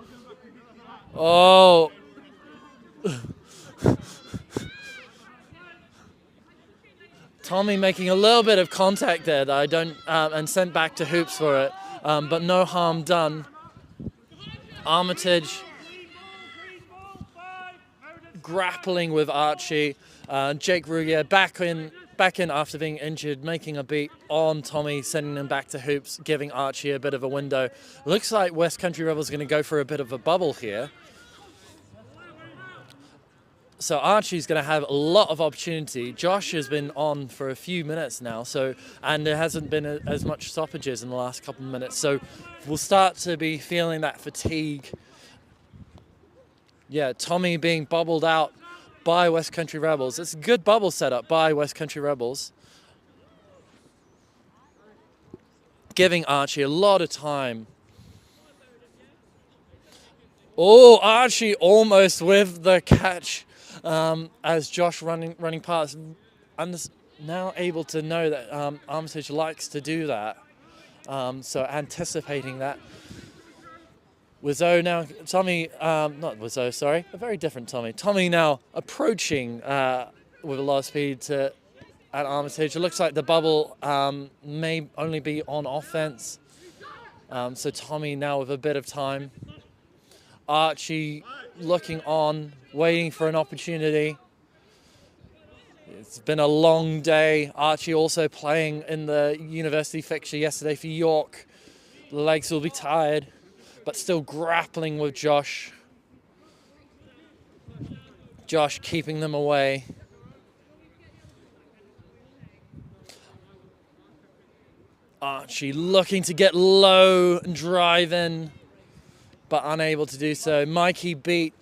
Tommy making a little bit of contact there that I don't, and sent back to hoops for it, but no harm done. Armitage grappling with Archie. Jake Rugier back in after being injured, making a beat on Tommy, sending him back to hoops, giving Archie a bit of a window. Looks like West Country Rebels going to go for a bit of a bubble here. So Archie's going to have a lot of opportunity. Josh has been on for a few minutes now, and there hasn't been as much stoppages in the last couple of minutes. So we'll start to be feeling that fatigue. Yeah, Tommy being bubbled out by West Country Rebels. It's a good bubble setup by West Country Rebels. Giving Archie a lot of time. Oh, Archie almost with the catch. As Josh running past, I'm now able to know that Armitage likes to do that. So anticipating that. Wizzo now, Tommy, not Wizzo, sorry, a very different Tommy. Tommy now approaching with a lot of speed at Armitage. It looks like the bubble may only be on offense. So Tommy now with a bit of time. Archie looking on, waiting for an opportunity. It's been a long day. Archie also playing in the university fixture yesterday for York. The legs will be tired, but still grappling with Josh. Josh keeping them away. Archie looking to get low and drive in, but unable to do so. Mikey beat.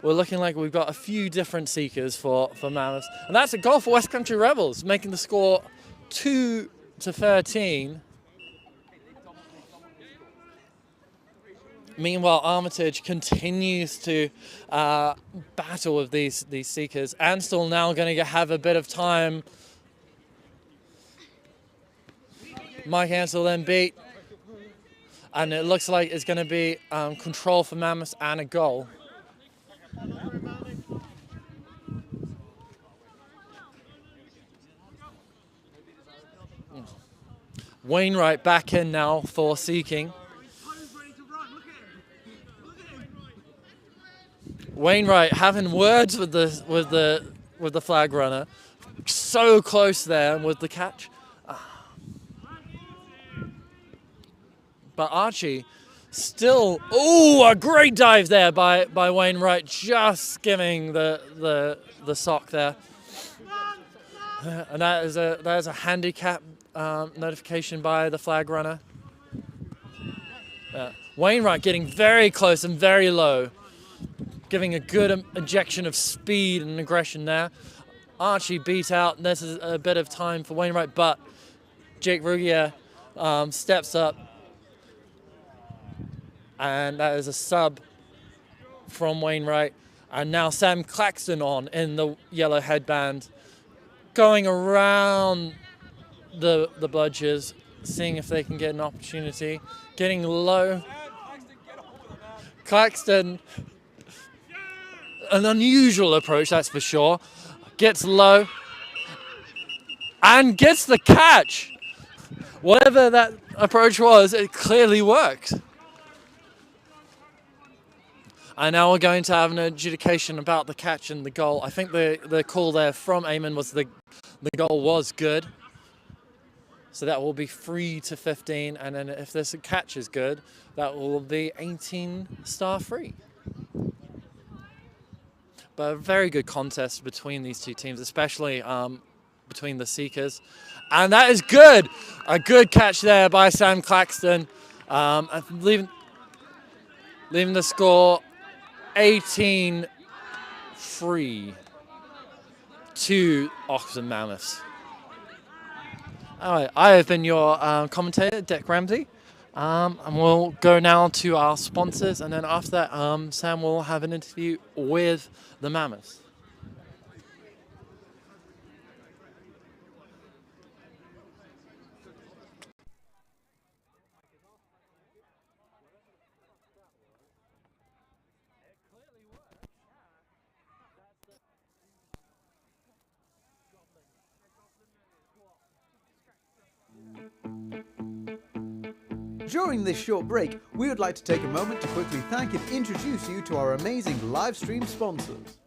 We're looking like we've got a few different Seekers for Mammoths. And that's a goal for West Country Rebels, making the score 2-13. Meanwhile, Armitage continues to battle with these Seekers. Ansell now going to have a bit of time. Mike Ansell then beat. And it looks like it's going to be control for Mammoths and a goal. Wainwright back in now for Seeking. Wainwright having words with the with the flag runner. So close there with the catch. But Archie still, a great dive there by Wainwright, just skimming the sock there. And that is a handicap notification by the flag runner. Wainwright getting very close and very low, giving a good injection of speed and aggression there. Archie beat out, and this is a bit of time for Wainwright, but Jake Rugier steps up, and that is a sub from Wainwright. And now Sam Claxton on in the yellow headband, going around the bludgers, seeing if they can get an opportunity, getting low. Claxton, an unusual approach, that's for sure. Gets low and gets the catch. Whatever that approach was, it clearly worked. And now we're going to have an adjudication about the catch and the goal. I think the call there from Eamon was the goal was good. So that will be 3-15, and then if this catch is good, that will be 18-star free. But a very good contest between these two teams, especially between the Seekers. And that is good! A good catch there by Sam Claxton. Leaving the score 18-3 to Oxford Mammoths. All right, I have been your commentator, Dick Ramsey. And we'll go now to our sponsors, and then after that, Sam will have an interview with the Mammoths. During this short break, we would like to take a moment to quickly thank and introduce you to our amazing live stream sponsors.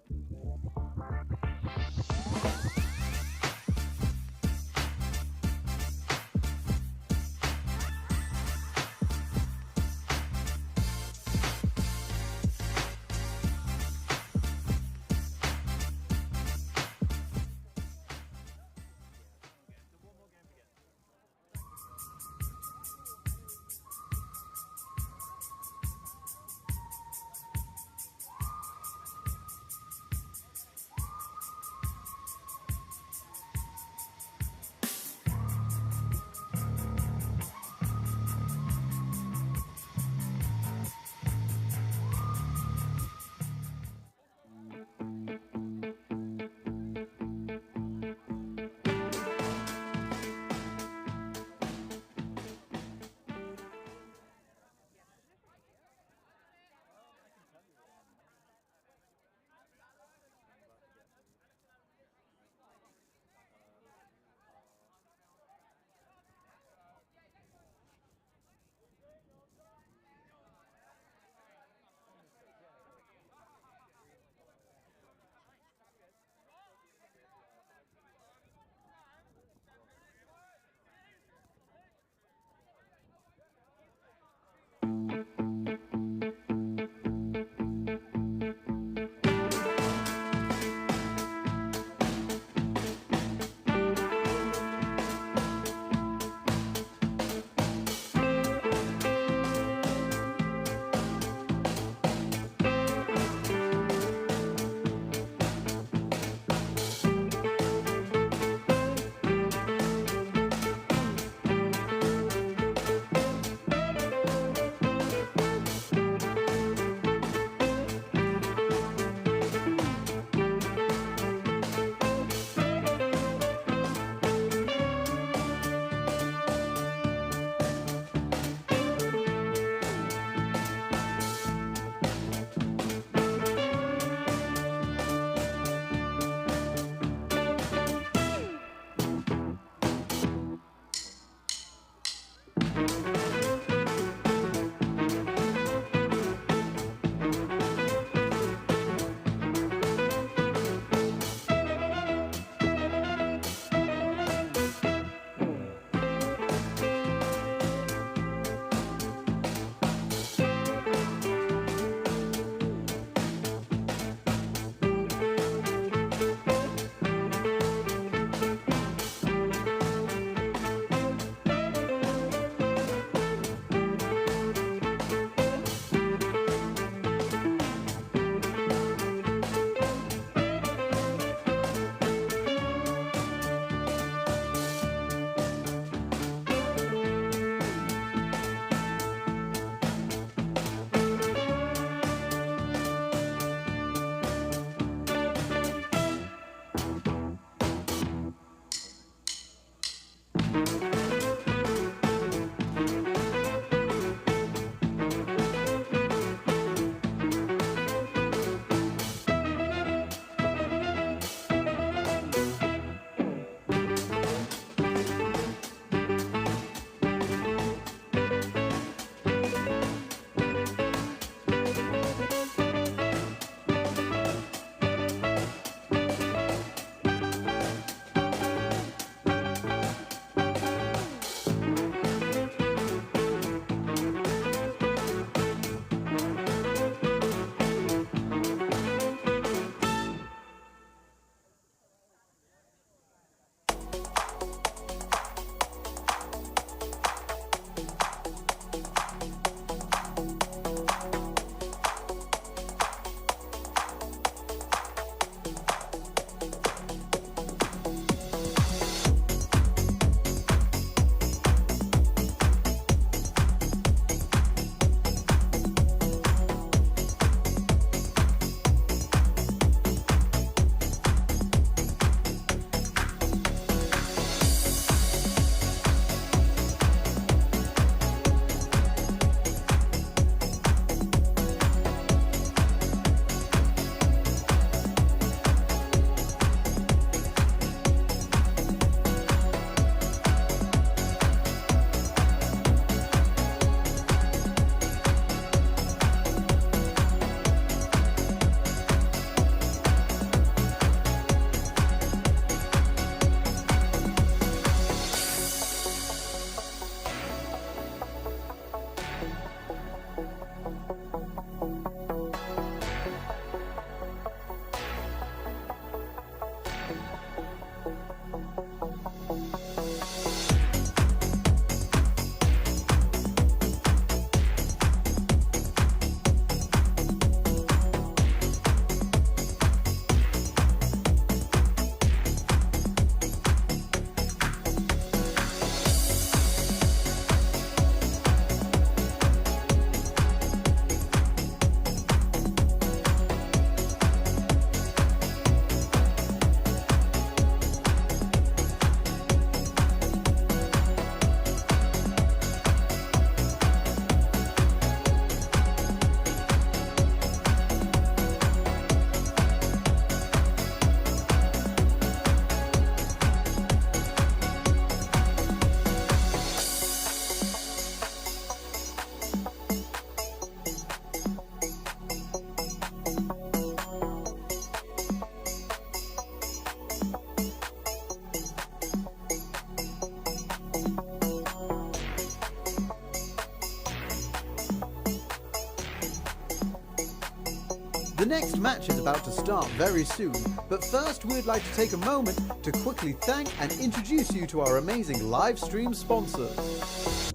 The next match is about to start very soon, but first we'd like to take a moment to quickly thank and introduce you to our amazing live stream sponsors.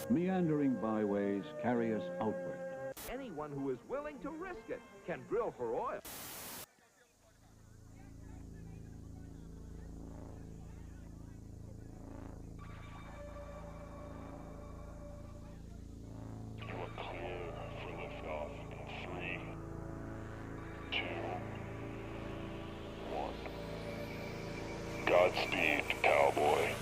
Meandering byways carry us outward. Anyone who is willing to risk it can drill for oil. You are clear for liftoff in 3, 2, 1. Godspeed, cowboy.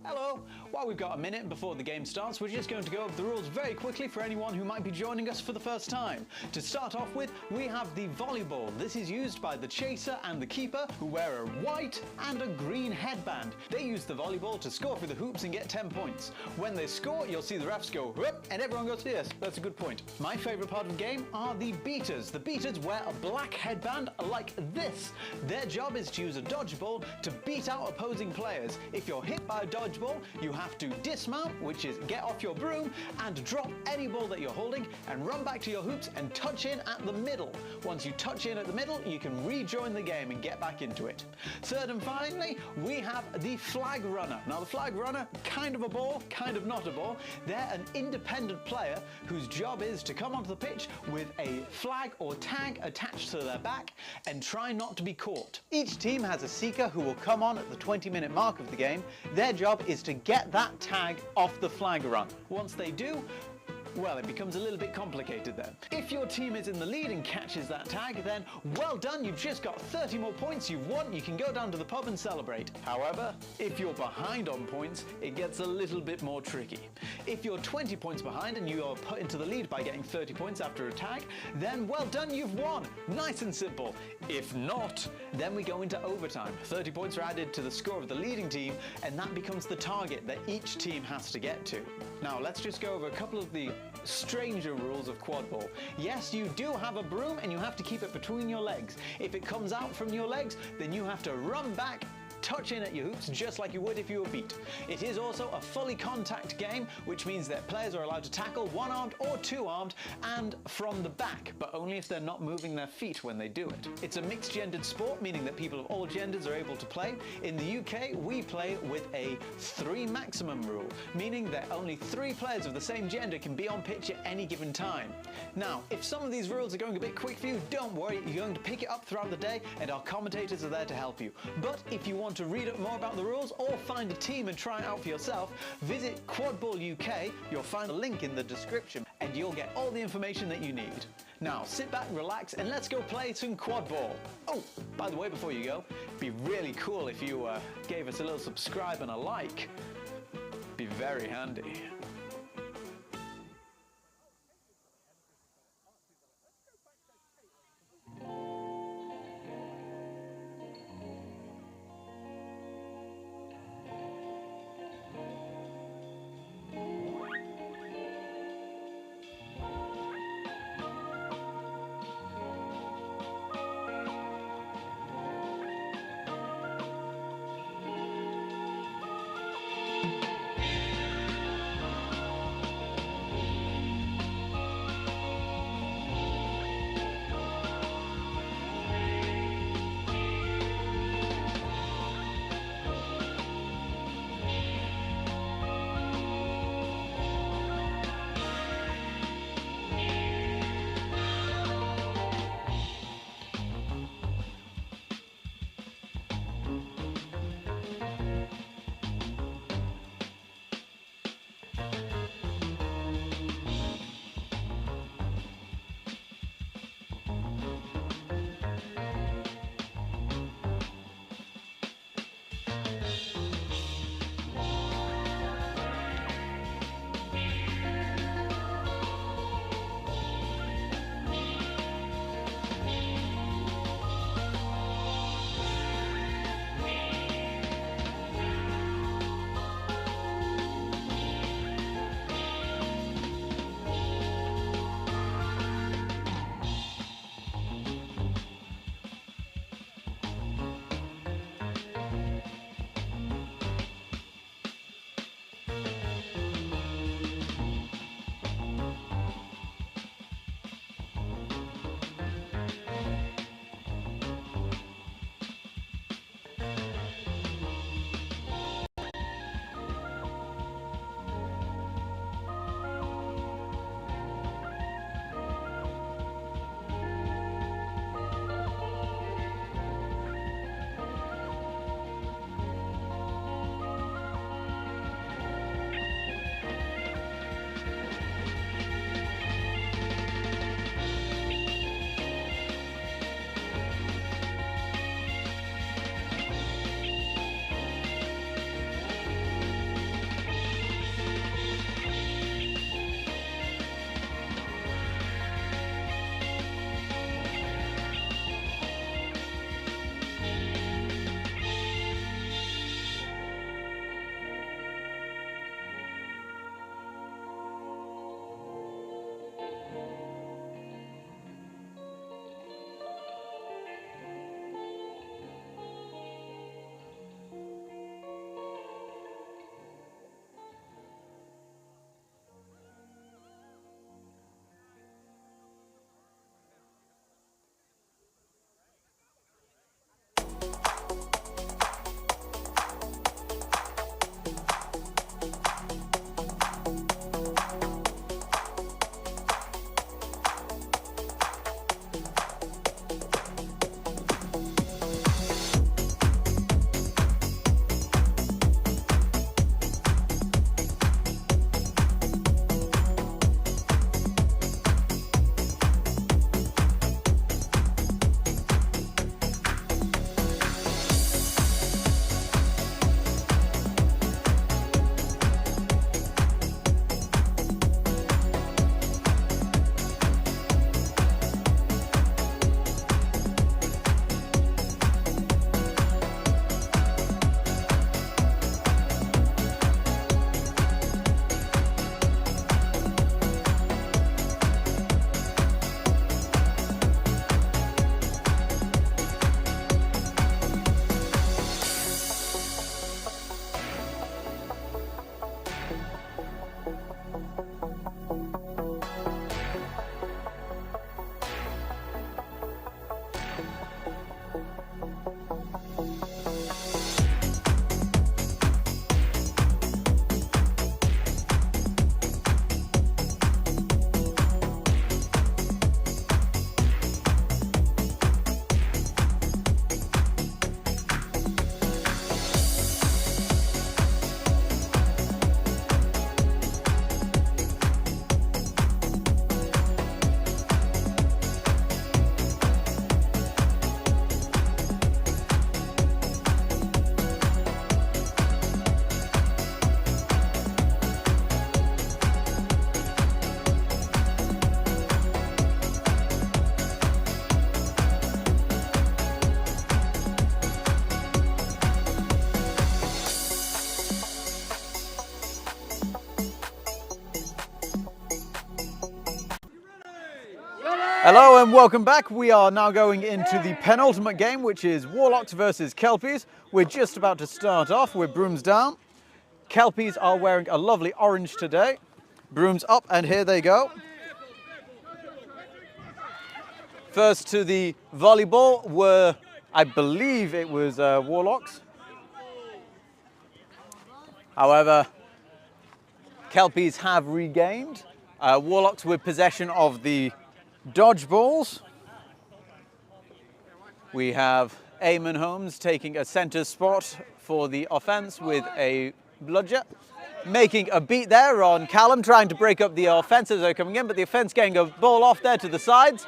Hello! While we've got a minute before the game starts, we're just going to go over the rules very quickly for anyone who might be joining us for the first time. To start off with, we have the volleyball. This is used by the chaser and the keeper, who wear a white and a green headband. They use the volleyball to score through the hoops and get 10 points. When they score, you'll see the refs go, whoop, and everyone goes, yes, that's a good point. My favourite part of the game are the beaters. The beaters wear a black headband like this. Their job is to use a dodgeball to beat out opposing players. If you're hit by a dodgeball, you have to dismount, which is get off your broom and drop any ball that you're holding and run back to your hoops and touch in at the middle. Once you touch in at the middle, you can rejoin the game and get back into it. Third and finally, we have the flag runner. Now the flag runner, kind of a ball, kind of not a ball. They're an independent player whose job is to come onto the pitch with a flag or tag attached to their back and try not to be caught. Each team has a seeker who will come on at the 20-minute mark of the game. Their job is to get that tag off the flag run. Once they do, well, it becomes a little bit complicated then. If your team is in the lead and catches that tag, then well done, you've just got 30 more points, you've won, you can go down to the pub and celebrate. However, if you're behind on points, it gets a little bit more tricky. If you're 20 points behind and you are put into the lead by getting 30 points after a tag, then well done, you've won. Nice and simple. If not, then we go into overtime. 30 points are added to the score of the leading team, and that becomes the target that each team has to get to. Now, let's just go over a couple of the stranger rules of Quadball. Yes, you do have a broom and you have to keep it between your legs. If it comes out from your legs, then you have to run back, touch in at your hoops just like you would if you were beat. It is also a fully contact game, which means that players are allowed to tackle one-armed or two-armed and from the back, but only if they're not moving their feet when they do it. It's a mixed-gendered sport, meaning that people of all genders are able to play. In the UK, we play with a 3 maximum rule, meaning that only 3 players of the same gender can be on pitch at any given time. Now, if some of these rules are going a bit quick for you, don't worry, you're going to pick it up throughout the day and our commentators are there to help you. But if you want to read up more about the rules or find a team and try it out for yourself, visit Quadball UK. You'll find a link in the description and you'll get all the information that you need. Now sit back, relax, and let's go play some Quadball. Oh, by the way, before you go, it'd be really cool if you gave us a little subscribe and a like. Be very handy. Hello and welcome back. We are now going into the penultimate game, which is Warlocks versus Kelpies. We're just about to start off with brooms down. Kelpies are wearing a lovely orange today. Brooms up, and here they go. First to the volleyball were, I believe it was Warlocks. However, Kelpies have regained. Warlocks with possession of the dodgeballs. We have Eamon Holmes taking a centre spot for the offence with a bludger. Making a beat there on Callum, trying to break up the offence as they're coming in, but the offence getting a ball off there to the sides.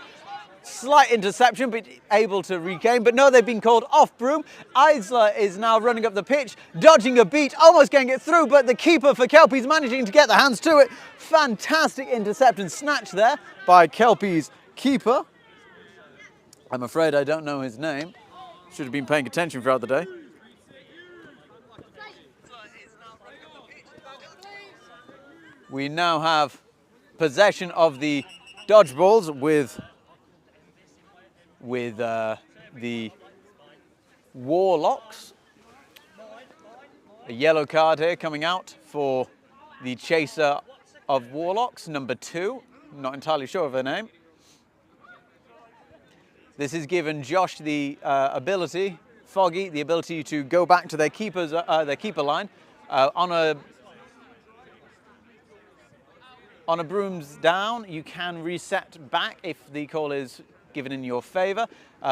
Slight interception, but able to regain. But no, they've been called off broom. Isla is now running up the pitch, dodging a beat, almost getting it through, but the keeper for Kelpies managing to get the hands to it. Fantastic interception snatch there by Kelpies keeper. I'm afraid I don't know his name. Should have been paying attention throughout the day. We now have possession of the dodgeballs with the Warlocks. A yellow card here coming out for the chaser of Warlocks, number 2. Not entirely sure of her name. This has given Josh the ability, Foggy, the ability to go back to their keeper line on a brooms down. You can reset back if the call is given in your favour.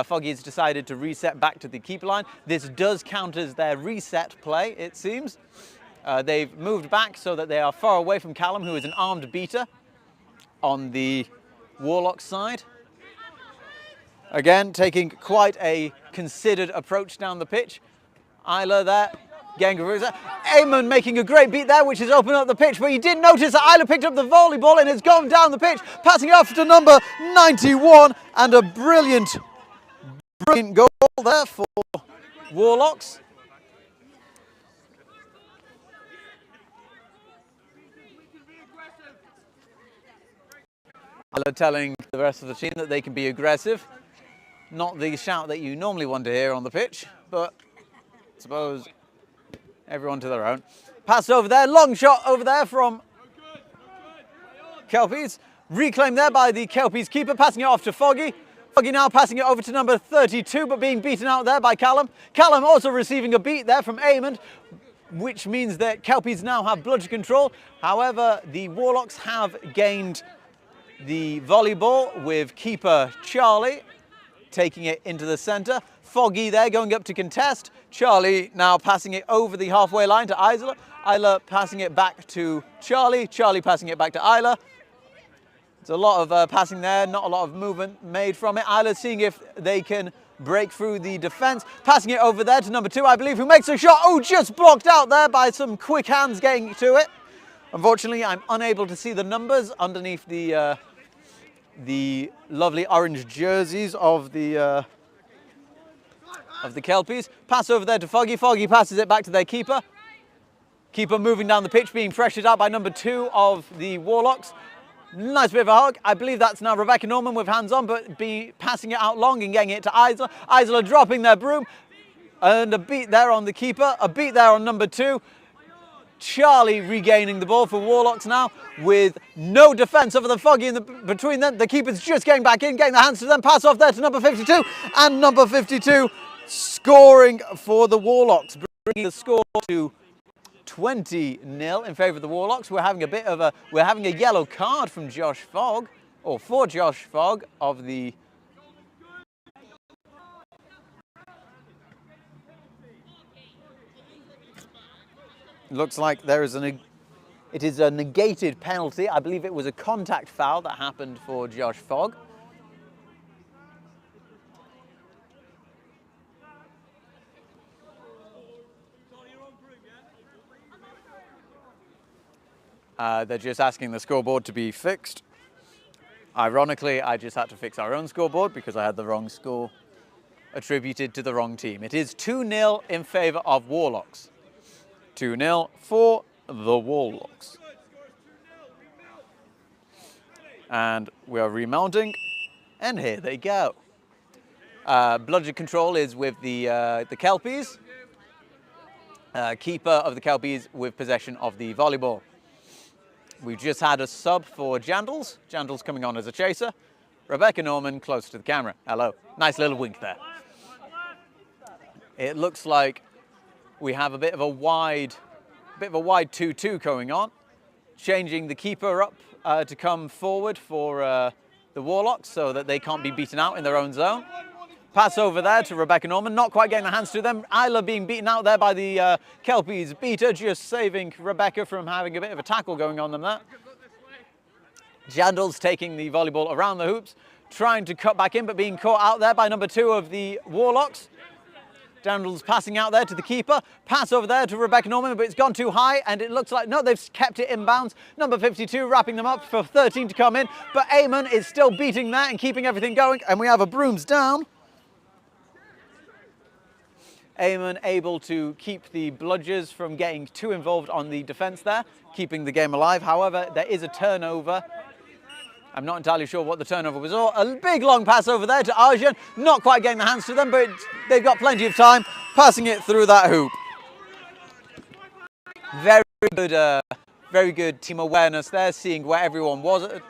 Foggy has decided to reset back to the keeper line. This does count as their reset play, it seems. They've moved back so that they are far away from Callum, who is an armed beater on the Warlock side. Again, taking quite a considered approach down the pitch. Isla there, getting Eamon making a great beat there, which has opened up the pitch, but you did notice that Isla picked up the volleyball and has gone down the pitch, passing it off to number 91, and a brilliant goal there for Warlocks. Isla telling the rest of the team that they can be aggressive. Not the shout that you normally want to hear on the pitch, but I suppose everyone to their own. Pass over there, long shot over there from Kelpies. Reclaimed there by the Kelpies keeper, passing it off to Foggy. Foggy now passing it over to number 32, but being beaten out there by Callum. Callum also receiving a beat there from Eamon, which means that Kelpies now have bludger control. However, the Warlocks have gained the volleyball with keeper Charlie taking it into the centre. Foggy there going up to contest. Charlie now passing it over the halfway line to Isla. Isla passing it back to Charlie. Charlie passing it back to Isla. There's a lot of passing there, not a lot of movement made from it. Isla seeing if they can break through the defence. Passing it over there to number 2, I believe, who makes a shot. Oh, just blocked out there by some quick hands getting to it. Unfortunately, I'm unable to see the numbers underneath the lovely orange jerseys of the Kelpies. Pass over there to Foggy. Foggy passes it back to their keeper. Keeper moving down the pitch, being pressured out by number 2 of the Warlocks. Nice bit of a hug. I believe that's now Rebecca Norman with hands on, but passing it out long and getting it to Isla. Isla dropping their broom. And a beat there on the keeper. A beat there on number 2. Charlie regaining the ball for Warlocks now with no defence over the Foggy between them. The keeper's just getting back in, getting the hands to them. Pass off there to number 52, and number 52 scoring for the Warlocks, bringing the score to 20-0 in favour of the Warlocks. We're having a yellow card from Josh Fogg, or for Josh Fogg of the looks like there is it is a negated penalty. I believe it was a contact foul that happened for Josh Fogg. They're just asking the scoreboard to be fixed. Ironically, I just had to fix our own scoreboard because I had the wrong score attributed to the wrong team. It is 2-0 in favour of Warlocks. 2-0 for the Warlocks. And we are remounting. And here they go. Bludger control is with the Kelpies. Keeper of the Kelpies with possession of the volleyball. We've just had a sub for Jandals. Jandals coming on as a chaser. Rebecca Norman close to the camera. Hello. Nice little wink there. It looks like we have a bit of a wide 2-2 going on. Changing the keeper up to come forward for the Warlocks so that they can't be beaten out in their own zone. Pass over there to Rebecca Norman, not quite getting the hands to them. Isla being beaten out there by the Kelpies beater, just saving Rebecca from having a bit of a tackle going on them there. Jandals taking the volleyball around the hoops, trying to cut back in, but being caught out there by number 2 of the Warlocks. Jandals passing out there to the keeper, pass over there to Rebecca Norman, but it's gone too high, and it looks like, no, they've kept it inbounds. Number 52 wrapping them up for 13 to come in, but Eamon is still beating that and keeping everything going, and we have a brooms down. Eamon able to keep the Bludgers from getting too involved on the defence there, keeping the game alive. However, there is a turnover. I'm not entirely sure what the turnover was. Oh, a big long pass over there to Arjun. Not quite getting the hands to them, but they've got plenty of time, passing it through that hoop. Very good team awareness there, seeing where everyone was at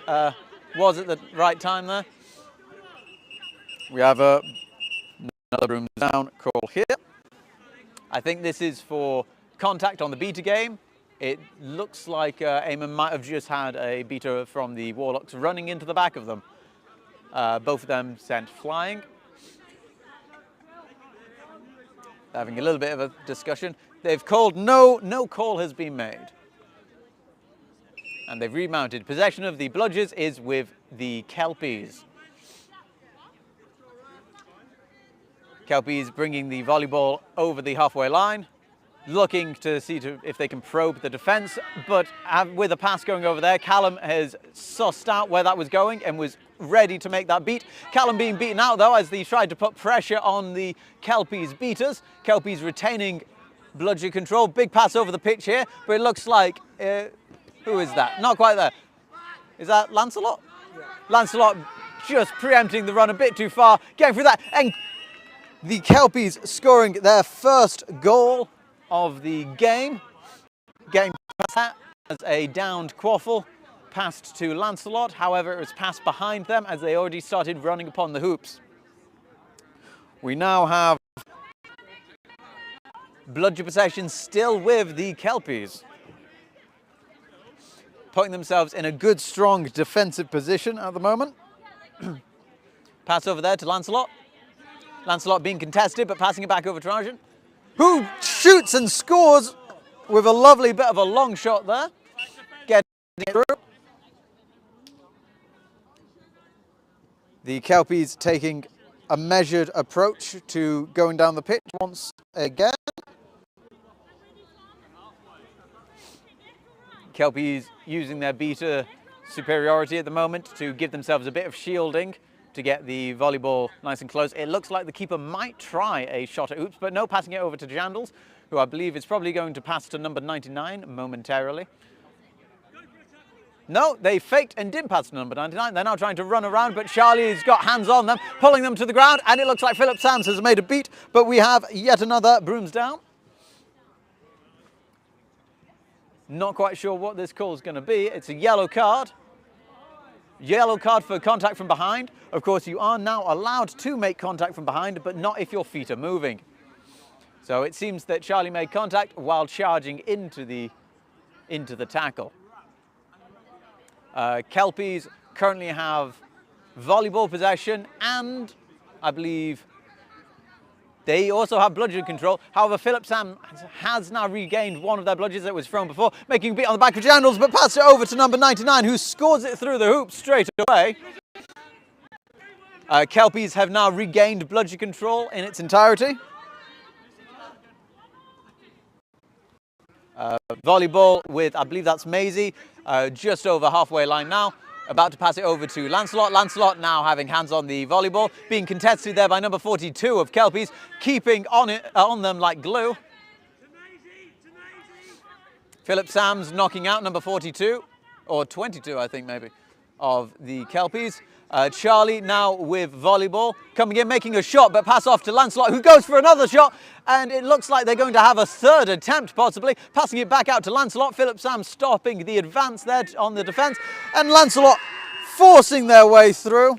the right time there. We have another room down call here. I think this is for contact on the beta game. It looks like Eamon might have just had a beater from the Warlocks running into the back of them. Both of them sent flying. They're having a little bit of a discussion. They've called no call has been made. And they've remounted. Possession of the Bludgers is with the Kelpies. Kelpies bringing the volleyball over the halfway line, looking to see if they can probe the defence, but with a pass going over there, Callum has sussed out where that was going and was ready to make that beat. Callum being beaten out though as they tried to put pressure on the Kelpies beaters. Kelpies retaining bludger control. Big pass over the pitch here, but it looks like, who is that? Not quite there. Is that Lancelot? Yeah. Lancelot just preempting the run a bit too far, getting through that, and the Kelpies scoring their first goal of the game. Getting past that as a downed Quaffle, passed to Lancelot. However, it was passed behind them as they already started running upon the hoops. We now have bludger possession still with the Kelpies, putting themselves in a good, strong defensive position at the moment. Pass over there to Lancelot. Lancelot being contested, but passing it back over to Arjun, who shoots and scores with a lovely bit of a long shot there. Getting it through. The Kelpies taking a measured approach to going down the pitch once again. Kelpies using their beater superiority at the moment to give themselves a bit of shielding to get the volleyball nice and close. It looks like the keeper might try a shot at hoops, but no, passing it over to Jandals, who I believe is probably going to pass to number 99 momentarily. No, they faked and didn't pass to number 99. They're now trying to run around, but Charlie's got hands on them, pulling them to the ground, and it looks like Philip Sams has made a beat, but we have yet another brooms down. Not quite sure what this call is going to be. It's a yellow card. Yellow card for contact from behind. Of course, you are now allowed to make contact from behind, but not if your feet are moving. So it seems that Charlie made contact while charging into the tackle. Kelpies currently have volleyball possession, and I believe they also have bludger control. However, Philip Sam has now regained one of their bludgers that was thrown before, making a beat on the back of Jandals, but passed it over to number 99, who scores it through the hoop straight away. Kelpies have now regained bludger control in its entirety. Volleyball with, I believe that's Maisie, just over halfway line now. About to pass it over to Lancelot. Lancelot now having hands on the volleyball, being contested there by number 42 of Kelpies, keeping on them like glue. Philip Sams knocking out number 42, or 22 I think maybe, of the Kelpies. Charlie now with volleyball, coming in, making a shot, but pass off to Lancelot, who goes for another shot, and it looks like they're going to have a third attempt, possibly. Passing it back out to Lancelot, Philip Sam stopping the advance there on the defence, and Lancelot forcing their way through,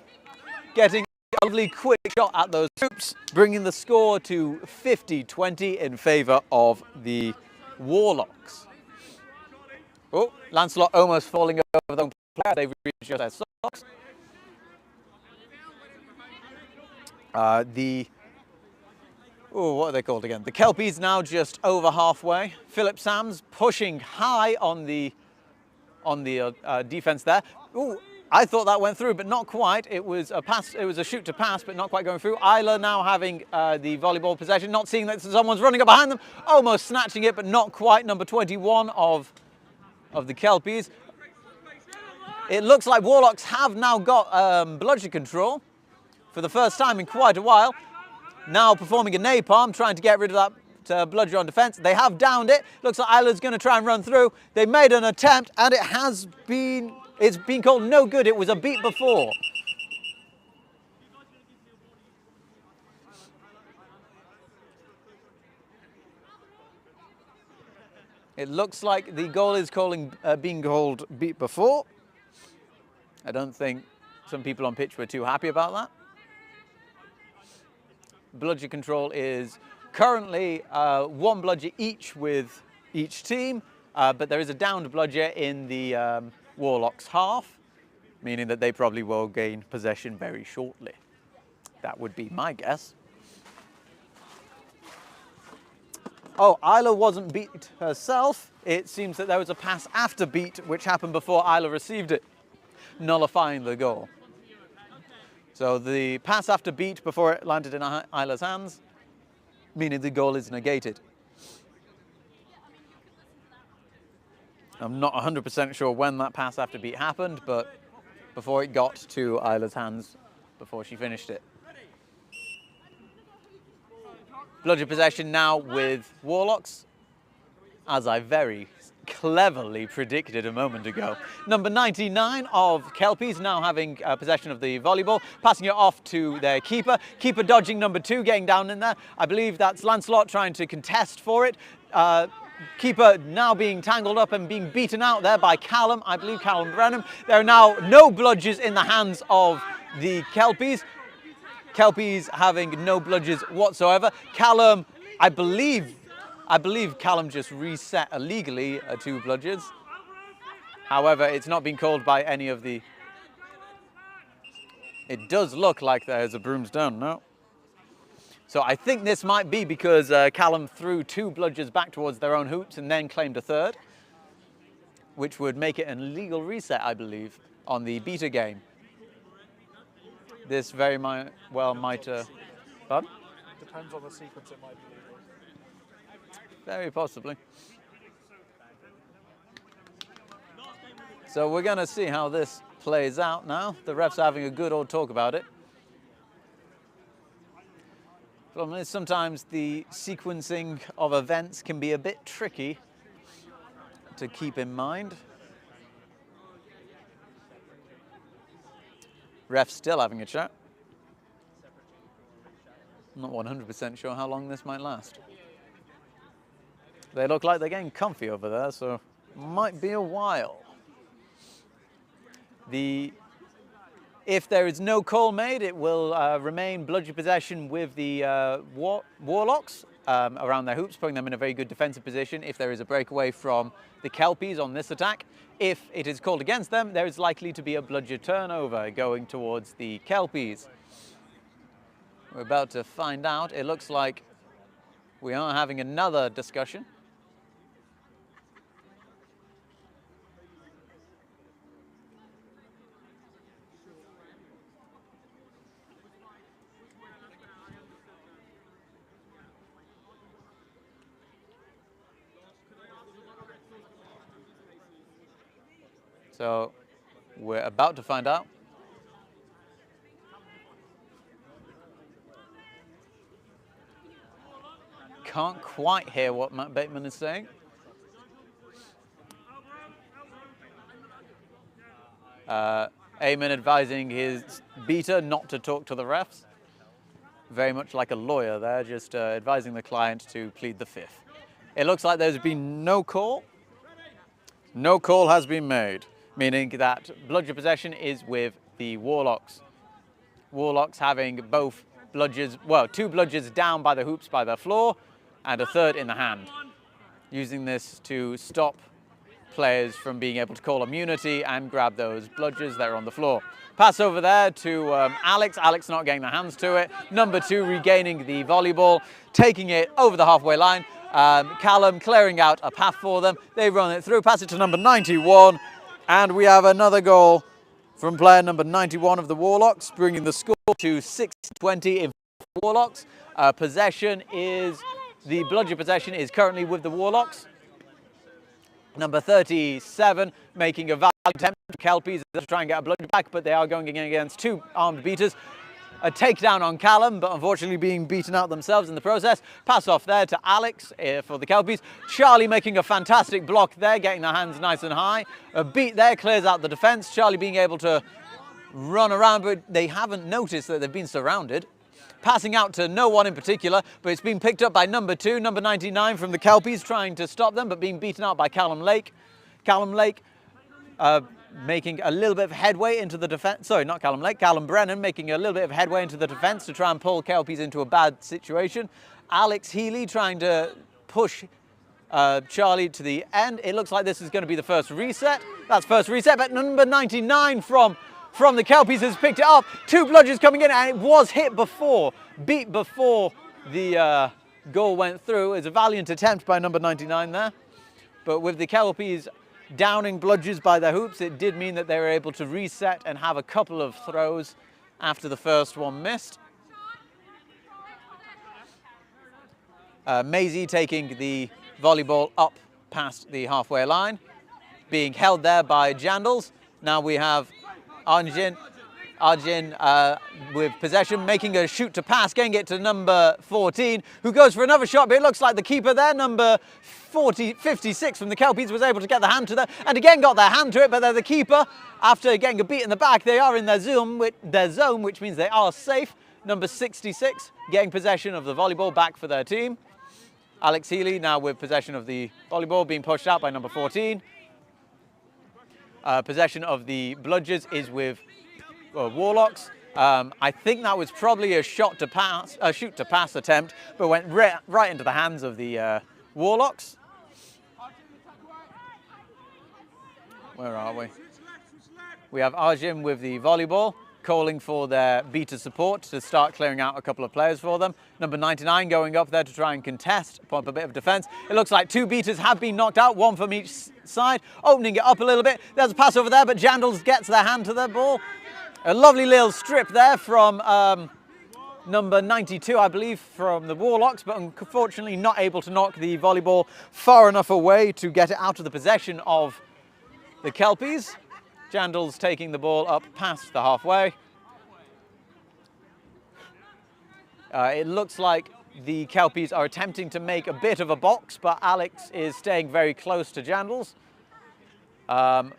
getting a lovely quick shot at those hoops, bringing the score to 50-20 in favour of the Warlocks. Oh, Lancelot almost falling over the own player. They've reached their socks. What are they called again? The Kelpies now just over halfway. Philip Sams pushing high on the defence there. Ooh, I thought that went through, but not quite. It was a pass. It was a shoot to pass, but not quite going through. Isla now having the volleyball possession, not seeing that someone's running up behind them, almost snatching it, but not quite. Number 21 of the Kelpies. It looks like Warlocks have now got bludger control for the first time in quite a while. Now performing a napalm, trying to get rid of that bludger on defence. They have downed it. Looks like Isla's going to try and run through. They made an attempt, and it's been called no good. It was a beat before. It looks like the goal is being called beat before. I don't think some people on pitch were too happy about that. Bludger control is currently one bludger each with each team, but there is a downed bludger in the Warlocks half, meaning that they probably will gain possession very shortly. That would be my guess. Oh, Isla wasn't beat herself. It seems that there was a pass after beat which happened before Isla received it, nullifying the goal. So the pass after beat before it landed in Isla's hands, meaning the goal is negated. I'm not 100% sure when that pass after beat happened, but before it got to Isla's hands, before she finished it. Bludger possession now with Warlocks, as I very cleverly predicted a moment ago. Number 99 of Kelpies now having possession of the volleyball, passing it off to their keeper. Keeper dodging number 2, getting down in there. I believe that's Lancelot trying to contest for it. Keeper now being tangled up and being beaten out there by Callum, I believe Callum Brenham. There are now no bludgers in the hands of the Kelpies. Kelpies having no bludgers whatsoever. Callum, I believe Callum just reset illegally 2 bludgers. However, it's not been called by any of the... It does look like there's a brooms down now. So I think this might be because Callum threw 2 bludgers back towards their own hoops and then claimed a third, which would make it an illegal reset, I believe, on the beta game. This very well might... Pardon? Depends on the sequence, it might be legal. Very possibly. So we're going to see how this plays out now. The refs are having a good old talk about it. Problem is sometimes the sequencing of events can be a bit tricky to keep in mind. Refs still having a chat. I'm not 100% sure how long this might last. They look like they're getting comfy over there, so it might be a while. If there is no call made, it will remain bludger possession with the Warlocks around their hoops, putting them in a very good defensive position if there is a breakaway from the Kelpies on this attack. If it is called against them, there is likely to be a bludger turnover going towards the Kelpies. We're about to find out. It looks like we are having another discussion. So we're about to find out. Can't quite hear what Matt Bateman is saying. Eamon advising his beater not to talk to the refs. Very much like a lawyer there, just advising the client to plead the fifth. It looks like there's been no call. No call has been made, meaning that bludger possession is with the Warlocks. Warlocks having both bludgers, well, 2 bludgers down by the hoops by the floor and a third in the hand. Using this to stop players from being able to call immunity and grab those bludgers that are on the floor. Pass over there to Alex. Alex not getting the hands to it. Number 2 regaining the volleyball, taking it over the halfway line. Callum clearing out a path for them. They run it through, pass it to number 91. And we have another goal from player number 91 of the Warlocks, bringing the score to 6-20 in Warlocks. Possession is, the bludger possession is currently with the Warlocks. Number 37 making a valiant attempt to Kelpies to try and get a bludger back, but they are going against 2 armed beaters. A takedown on Callum, but unfortunately being beaten out themselves in the process. Pass off there to Alex for the Kelpies. Charlie making a fantastic block there, getting their hands nice and high. A beat there, clears out the defence. Charlie being able to run around, but they haven't noticed that they've been surrounded. Passing out to no one in particular, but it's been picked up by number 2, number 99 from the Kelpies, trying to stop them, but being beaten out by Callum Lake. Callum Lake making a little bit of headway into the defence. Sorry, not Callum Lake, Callum Brennan making a little bit of headway into the defence to try and pull Kelpies into a bad situation. Alex Healy trying to push Charlie to the end. It looks like this is going to be the first reset. That's first reset, but number 99 from the Kelpies has picked it up. 2 bludgers coming in, and it was hit before, beat before the goal went through. It's a valiant attempt by number 99 there. But with the Kelpies downing bludgers by their hoops, it did mean that they were able to reset and have a couple of throws after the first one missed. Maisie taking the volleyball up past the halfway line, being held there by Jandals. Now we have Arjun with possession, making a shoot to pass, getting it to number 14, who goes for another shot, but it looks like the keeper there, number 56 from the Kelpies, was able to get the hand to that, and again got their hand to it, but they're the keeper. After getting a beat in the back, they are in their zone, which means they are safe. Number 66 getting possession of the volleyball back for their team. Alex Healy now with possession of the volleyball, being pushed out by number 14. Possession of the bludgers is with Warlocks. I think that was probably a shoot to pass attempt, but went right into the hands of the Warlocks. Where are we? We have Arjun with the volleyball, calling for their beater support to start clearing out a couple of players for them. Number 99 going up there to try and contest, pump a bit of defence. It looks like 2 beaters have been knocked out, 1 from each side, opening it up a little bit. There's a pass over there, but Jandals gets their hand to the ball. A lovely little strip there from number 92, I believe, from the Warlocks, but unfortunately not able to knock the volleyball far enough away to get it out of the possession of the Kelpies. Jandals taking the ball up past the halfway. It looks like the Kelpies are attempting to make a bit of a box, but Alex is staying very close to Jandals. I'm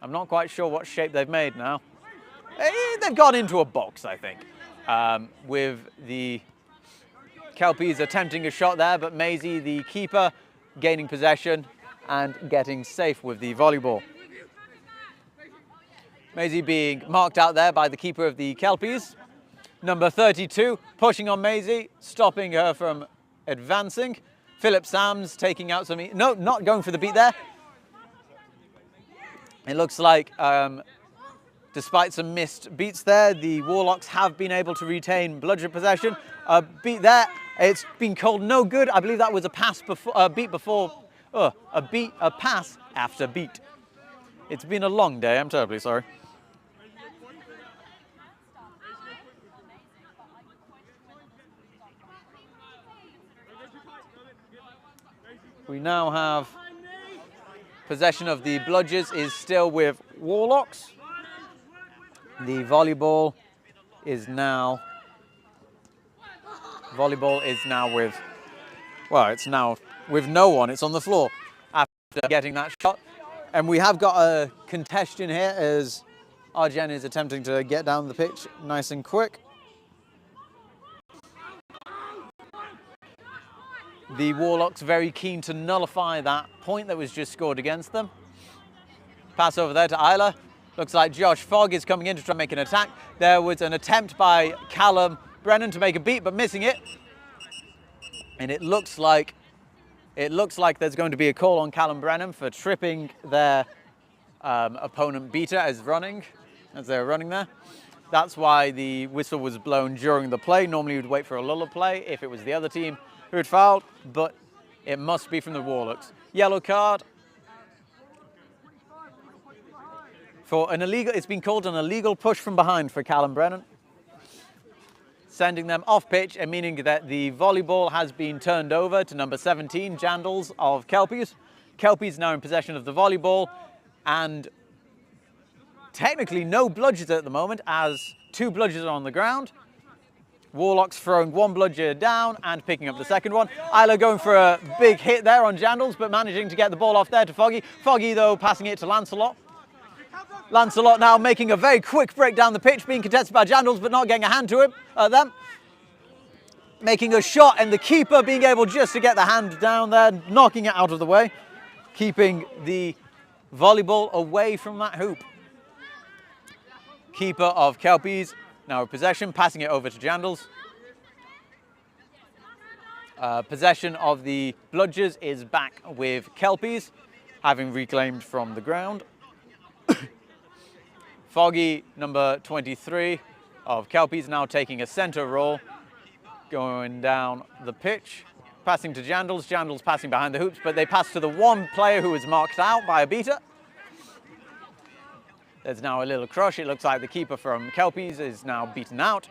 not quite sure what shape they've made now. They've gone into a box, I think, with the Kelpies attempting a shot there, but Maisie, the keeper, gaining possession and getting safe with the volleyball. Maisie being marked out there by the keeper of the Kelpies. Number 32 pushing on Maisie, stopping her from advancing. Philip Sams taking out some... No, not going for the beat there. It looks like, despite some missed beats there, the Warlocks have been able to retain bludger possession. A beat there, it's been called no good. I believe that was a pass before, a pass after beat. It's been a long day, I'm terribly sorry. We now have possession of the bludgers is still with Warlocks. The volleyball is now with, well, it's now with no one. It's on the floor after getting that shot. And we have got a contention here as Arjen is attempting to get down the pitch nice and quick. The Warlocks very keen to nullify that point that was just scored against them. Pass over there to Isla. Looks like Josh Fogg is coming in to try and make an attack. There was an attempt by Callum Brennan to make a beat, but missing it. And it looks like there's going to be a call on Callum Brennan for tripping their opponent beater as they're running there. That's why the whistle was blown during the play. Normally you'd wait for a lull play if it was the other team who had fouled, but it must be from the Warlocks. Yellow card for an illegal, it's been called an illegal push from behind for Callum Brennan, sending them off pitch and meaning that the volleyball has been turned over to number 17, Jandals of Kelpies. Kelpies now in possession of the volleyball, and technically no bludgers at the moment as 2 bludgers are on the ground. Warlocks throwing 1 bludger down and picking up the second one. Isla going for a big hit there on Jandals, but managing to get the ball off there to Foggy. Foggy, though, passing it to Lancelot. Lancelot now making a very quick break down the pitch, being contested by Jandals, but not getting a hand to him. Them making a shot, and the keeper being able just to get the hand down there, knocking it out of the way, keeping the volleyball away from that hoop. Keeper of Kelpies now in possession, passing it over to Jandals. Possession of the bludgers is back with Kelpies, having reclaimed from the ground. Foggy, number 23 of Kelpies, now taking a centre role, going down the pitch, passing to Jandals. Jandals passing behind the hoops, but they pass to the one player who was marked out by a beater. There's now a little crush. It looks like the keeper from Kelpies is now beaten out.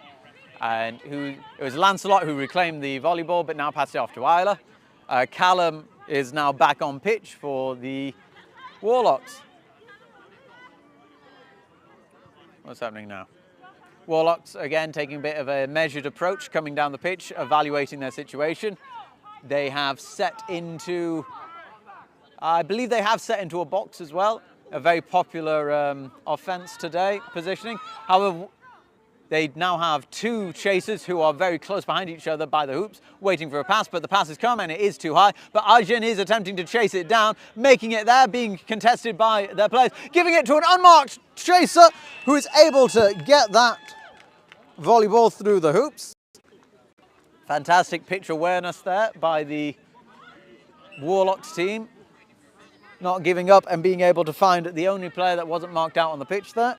And it was Lancelot who reclaimed the volleyball, but now passed it off to Isla. Callum is now back on pitch for the Warlocks. What's happening now? Warlocks, again, taking a bit of a measured approach, coming down the pitch, evaluating their situation. They have set into, I believe they have set into a box as well. A very popular offense today, positioning. However, they now have 2 chasers who are very close behind each other by the hoops, waiting for a pass, but the pass has come and it is too high. But Arjun is attempting to chase it down, making it there, being contested by their players, giving it to an unmarked chaser who is able to get that volleyball through the hoops. Fantastic pitch awareness there by the Warlocks team, not giving up and being able to find the only player that wasn't marked out on the pitch there.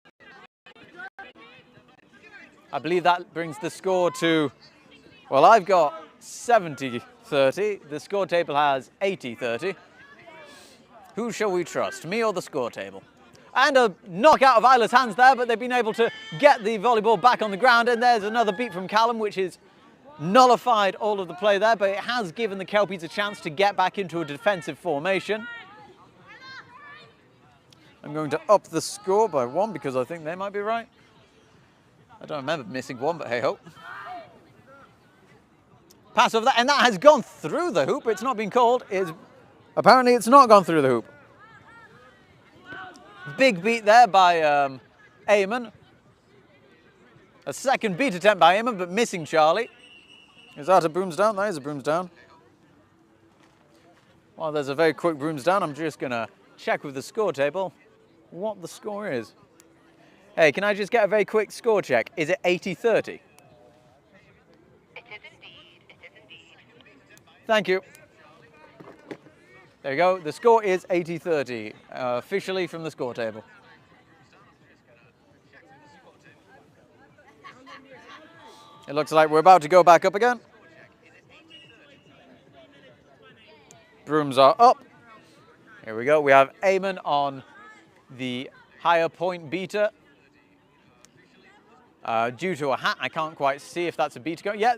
I believe that brings the score to, well, I've got 70-30. The score table has 80-30. Who shall we trust, me or the score table? And a knockout of Isla's hands there, but they've been able to get the volleyball back on the ground, and there's another beat from Callum, which is nullified all of the play there, but it has given the Kelpies a chance to get back into a defensive formation. I'm going to up the score by 1 because I think they might be right. I don't remember missing 1, but hey ho. Pass over that, and that has gone through the hoop. It's not been called. Apparently it's not gone through the hoop. Big beat there by Eamon. A second beat attempt by Eamon, but missing Charlie. Is that a brooms down? That is a brooms down. Well, there's a very quick brooms down. I'm just going to check with the score table what the score is. Hey, can I just get a very quick score check? Is it 80-30? It is indeed. It is indeed. Thank you. There you go. The score is 80-30, officially from the score table. It looks like we're about to go back up again. Brooms are up. Here we go. We have Eamon on the higher point beater. Due to a hat, I can't quite see if that's a beater. Yeah,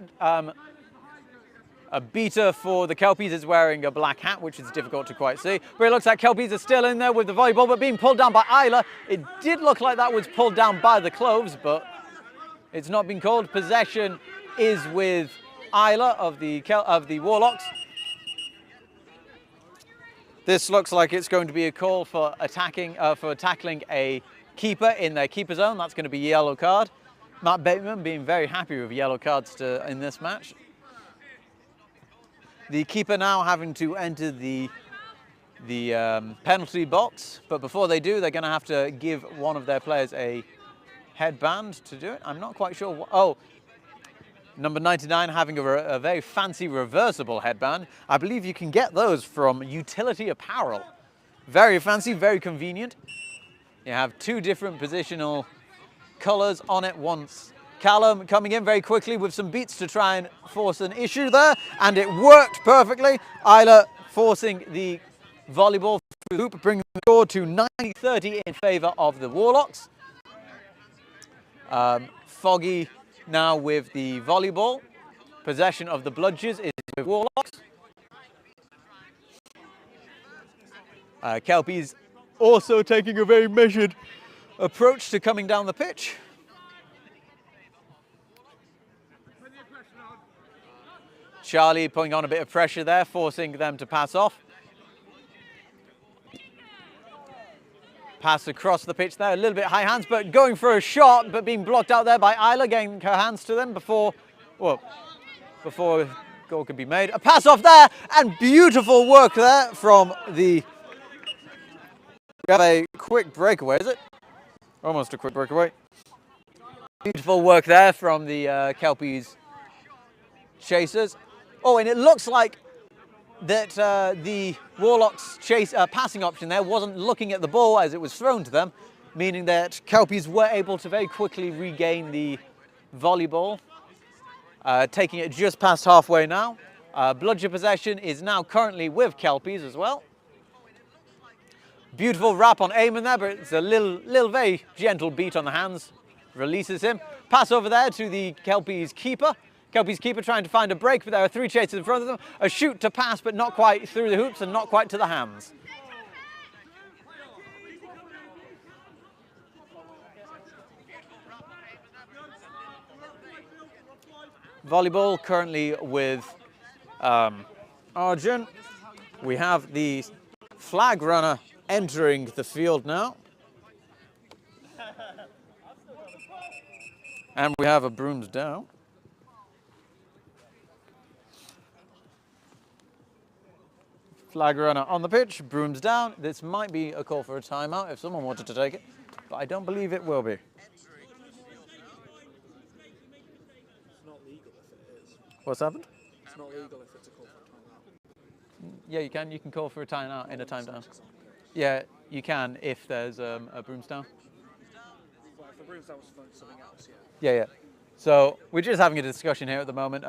a beater for the Kelpies is wearing a black hat, which is difficult to quite see. But it looks like Kelpies are still in there with the volleyball, but being pulled down by Isla. It did look like that was pulled down by the Cloves, but it's not been called. Possession is with Isla of the Warlocks. This looks like it's going to be a call for tackling a keeper in their keeper zone. That's going to be a yellow card. Matt Bateman being very happy with yellow cards in this match. The keeper now having to enter the penalty box, but before they do, they're going to have to give one of their players a headband to do it. I'm not quite sure what, oh, number 99 having a very fancy reversible headband. I believe you can get those from Utility Apparel. Very fancy, very convenient. You have two different positional colors on it once. Callum coming in very quickly with some beats to try and force an issue there, and it worked perfectly. Isla forcing the volleyball through the hoop, bringing the score to 90-30 in favour of the Warlocks. Foggy now with the volleyball. Possession of the bludgers is with Warlocks. Kelpies also taking a very measured approach to coming down the pitch. Charlie putting on a bit of pressure there, forcing them to pass off. Pass across the pitch there, a little bit high hands, but going for a shot, but being blocked out there by Isla, getting her hands to them before goal could be made. A pass off there, and beautiful work there from the... We have a quick breakaway, is it? Almost a quick breakaway. Beautiful work there from the Kelpies chasers. Oh, and it looks like that the Warlocks passing option there wasn't looking at the ball as it was thrown to them, meaning that Kelpies were able to very quickly regain the volleyball, taking it just past halfway now. Bludger possession is now currently with Kelpies as well. Beautiful wrap on Eamon there, but it's a little very gentle beat on the hands. Releases him. Pass over there to the Kelpies keeper. Kelpies keeper trying to find a break, but there are three chasers in front of them. A shoot to pass, but not quite through the hoops and not quite to the hands. Volleyball currently with Arjun. We have the flag runner entering the field now. And we have a brooms down. Flag runner on the pitch, brooms down. This might be a call for a timeout if someone wanted to take it, but I don't believe it will be. It's not legal if it is. What's happened? It's not legal if it's a call for a timeout. Yeah, you can. You can call for a timeout in a time down. Yeah, you can if there's a brooms down. Well, if the brooms down was something else, yeah. Yeah. So we're just having a discussion here at the moment.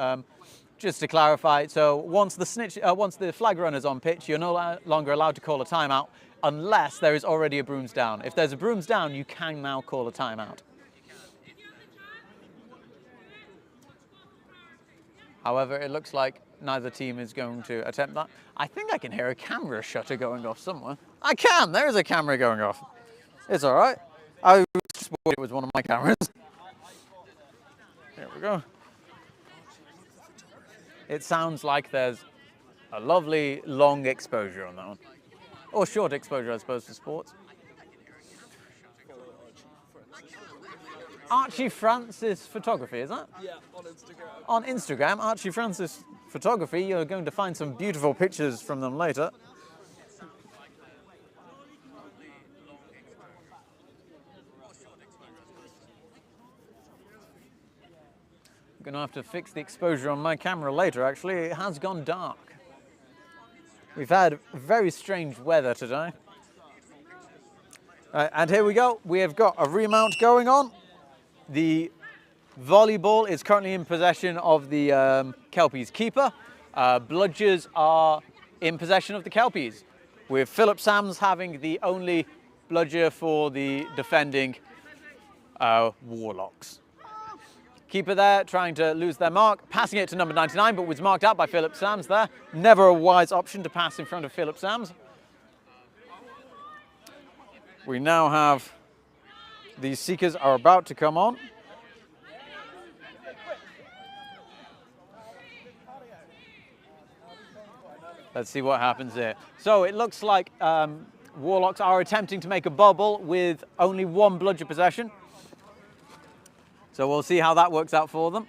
Just to clarify, so once the flag runner's on pitch, you're no longer allowed to call a timeout unless there is already a brooms down. If there's a brooms down, you can now call a timeout. However, it looks like neither team is going to attempt that. I think I can hear a camera shutter going off somewhere. I can! There is a camera going off. It's all right. I thought it was one of my cameras. Here we go. It sounds like there's a lovely long exposure on that one. Or short exposure, I suppose, for sports. Archie Francis Photography, is that? Yeah, on Instagram. On Instagram, Archie Francis Photography. You're going to find some beautiful pictures from them later. I'm going to have to fix the exposure on my camera later, actually. It has gone dark. We've had very strange weather today. And here we go. We have got a remount going on. The volleyball is currently in possession of the Kelpies keeper. Bludgers are in possession of the Kelpies, with Philip Sams having the only bludger for the defending Warlocks. Keeper there, trying to lose their mark, passing it to number 99, but was marked out by Philip Sams there. Never a wise option to pass in front of Philip Sams. We now have the Seekers are about to come on. Let's see what happens here. So it looks like Warlocks are attempting to make a bubble with only one bludger possession. So we'll see how that works out for them.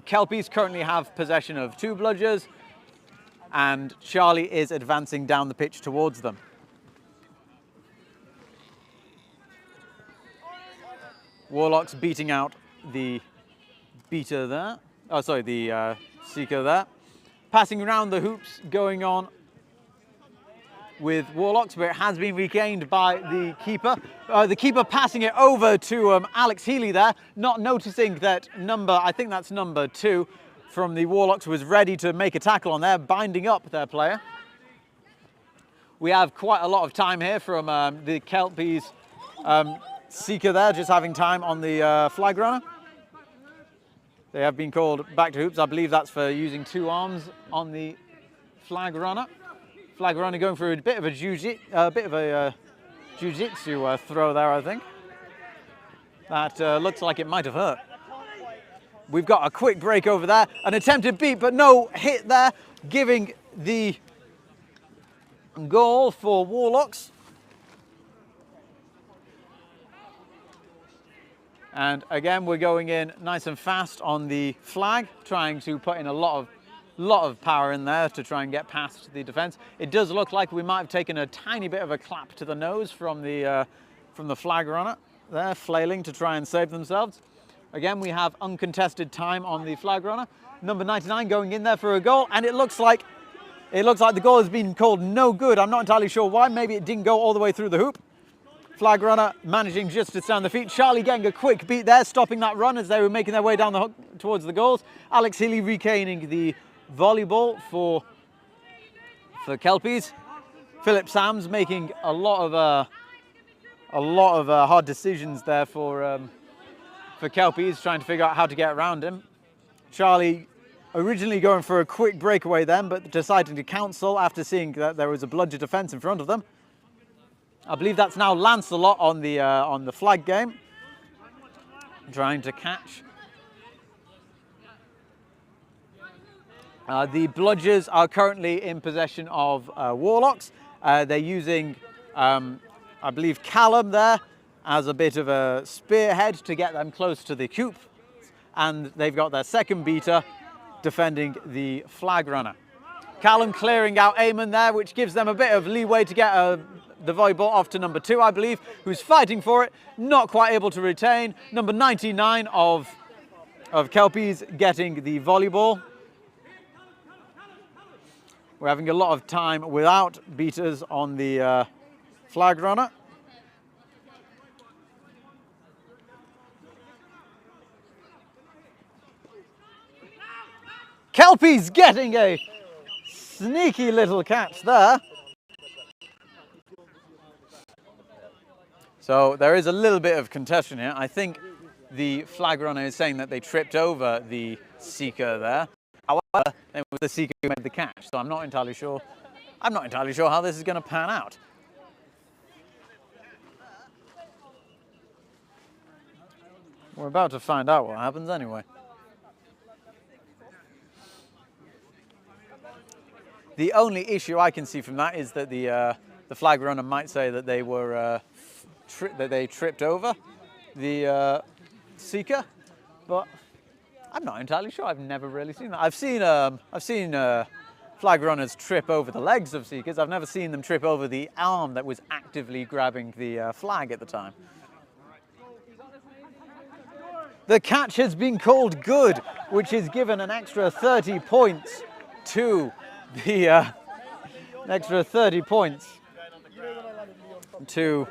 Kelpies currently have possession of 2 bludgers, and Charlie is advancing down the pitch towards them. Warlocks beating out the beater there. Oh, sorry, the seeker there. Passing around the hoops going on with Warlocks, but it has been regained by the keeper. The keeper passing it over to Alex Healy there, not noticing that I think that's number 2 from the Warlocks, was ready to make a tackle on there, binding up their player. We have quite a lot of time here from the Kelpies seeker there, just having time on the flag runner. They have been called back to hoops. I believe that's for using 2 arms on the flag runner. Flag runner going for a bit of a jiu-jitsu throw there, I think. That looks like it might have hurt. We've got a quick break over there. An attempted beat, but no hit there, giving the goal for Warlocks. And again, we're going in nice and fast on the flag, trying to put in a lot of power in there to try and get past the defense. It does look like we might have taken a tiny bit of a clap to the nose from the flag runner there, flailing to try and save themselves. Again, we have uncontested time on the flag runner. Number 99 going in there for a goal, and it looks like the goal has been called no good. I'm not entirely sure why. Maybe it didn't go all the way through the hoop. Flag runner managing just to stand the feet. Charlie getting a quick beat there, stopping that run as they were making their way down the hook towards the goals. Alex Healy regaining the volleyball for Kelpies. Philip Sams making a lot of hard decisions there for Kelpies, trying to figure out how to get around him. Charlie originally going for a quick breakaway then, but deciding to cancel after seeing that there was a bludger defence in front of them. I believe that's now Lancelot on the flag game, trying to catch. The bludgers are currently in possession of Warlocks. They're using, I believe, Callum there as a bit of a spearhead to get them close to the coop. And they've got their second beater defending the flag runner. Callum clearing out Eamon there, which gives them a bit of leeway to get the volleyball off to number 2, I believe, who's fighting for it, not quite able to retain. Number 99 of Kelpies getting the volleyball. We're having a lot of time without beaters on the flag runner. Kelpies getting a sneaky little catch there. So there is a little bit of contention here. I think the flag runner is saying that they tripped over the seeker there. However, it was the seeker who made the catch, so I'm not entirely sure how this is going to pan out. We're about to find out what happens anyway. The only issue I can see from that is that the flag runner might say that they were they tripped over the seeker, but I'm not entirely sure. I've never really seen that. I've seen flag runners trip over the legs of seekers. I've never seen them trip over the arm that was actively grabbing the flag at the time. The catch has been called good, which is given an extra 30 points to the extra 30 points to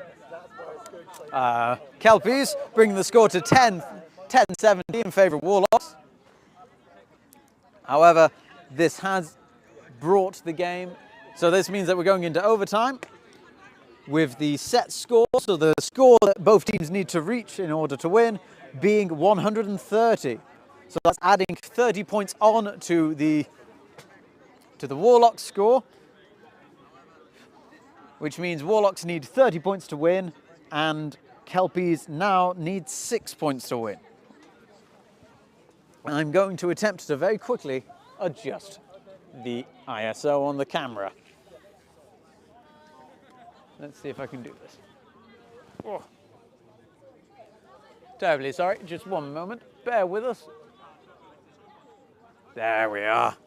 Kelpies, bringing the score to 10-70 in favour of Warlocks. However, this has brought the game, so this means that we're going into overtime with the set score, so the score that both teams need to reach in order to win being 130. So that's adding 30 points on to the Warlocks score, which means Warlocks need 30 points to win, and Kelpies now need 6 points to win. I'm going to attempt to very quickly adjust the ISO on the camera. Let's see if I can do this. Oh. Terribly sorry, just one moment. Bear with us. There we are.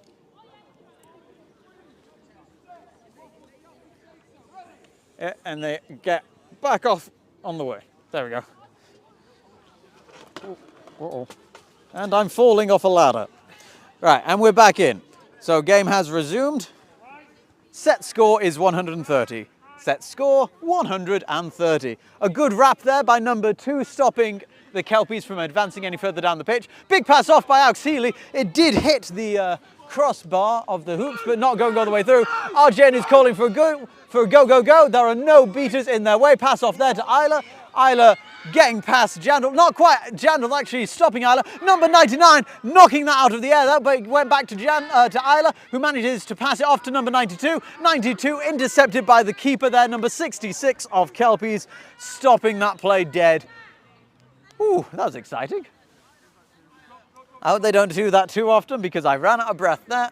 Yeah, and they get back off on the way. There we go. Uh-oh. And I'm falling off a ladder. Right, and we're back in. So game has resumed. Set score is 130. Set score 130. A good wrap there by number 2, stopping the Kelpies from advancing any further down the pitch. Big pass off by Alex Healy. It did hit the crossbar of the hoops, but not going all the way through. Arjen is calling for a go, go. There are no beaters in their way. Pass off there to Isla. Isla getting past Jandal. Not quite. Jandal actually stopping Isla. Number 99 knocking that out of the air. That went back to Isla, who manages to pass it off to number 92. 92 intercepted by the keeper there. Number 66 of Kelpies stopping that play dead. Ooh, that was exciting. I hope they don't do that too often because I ran out of breath there.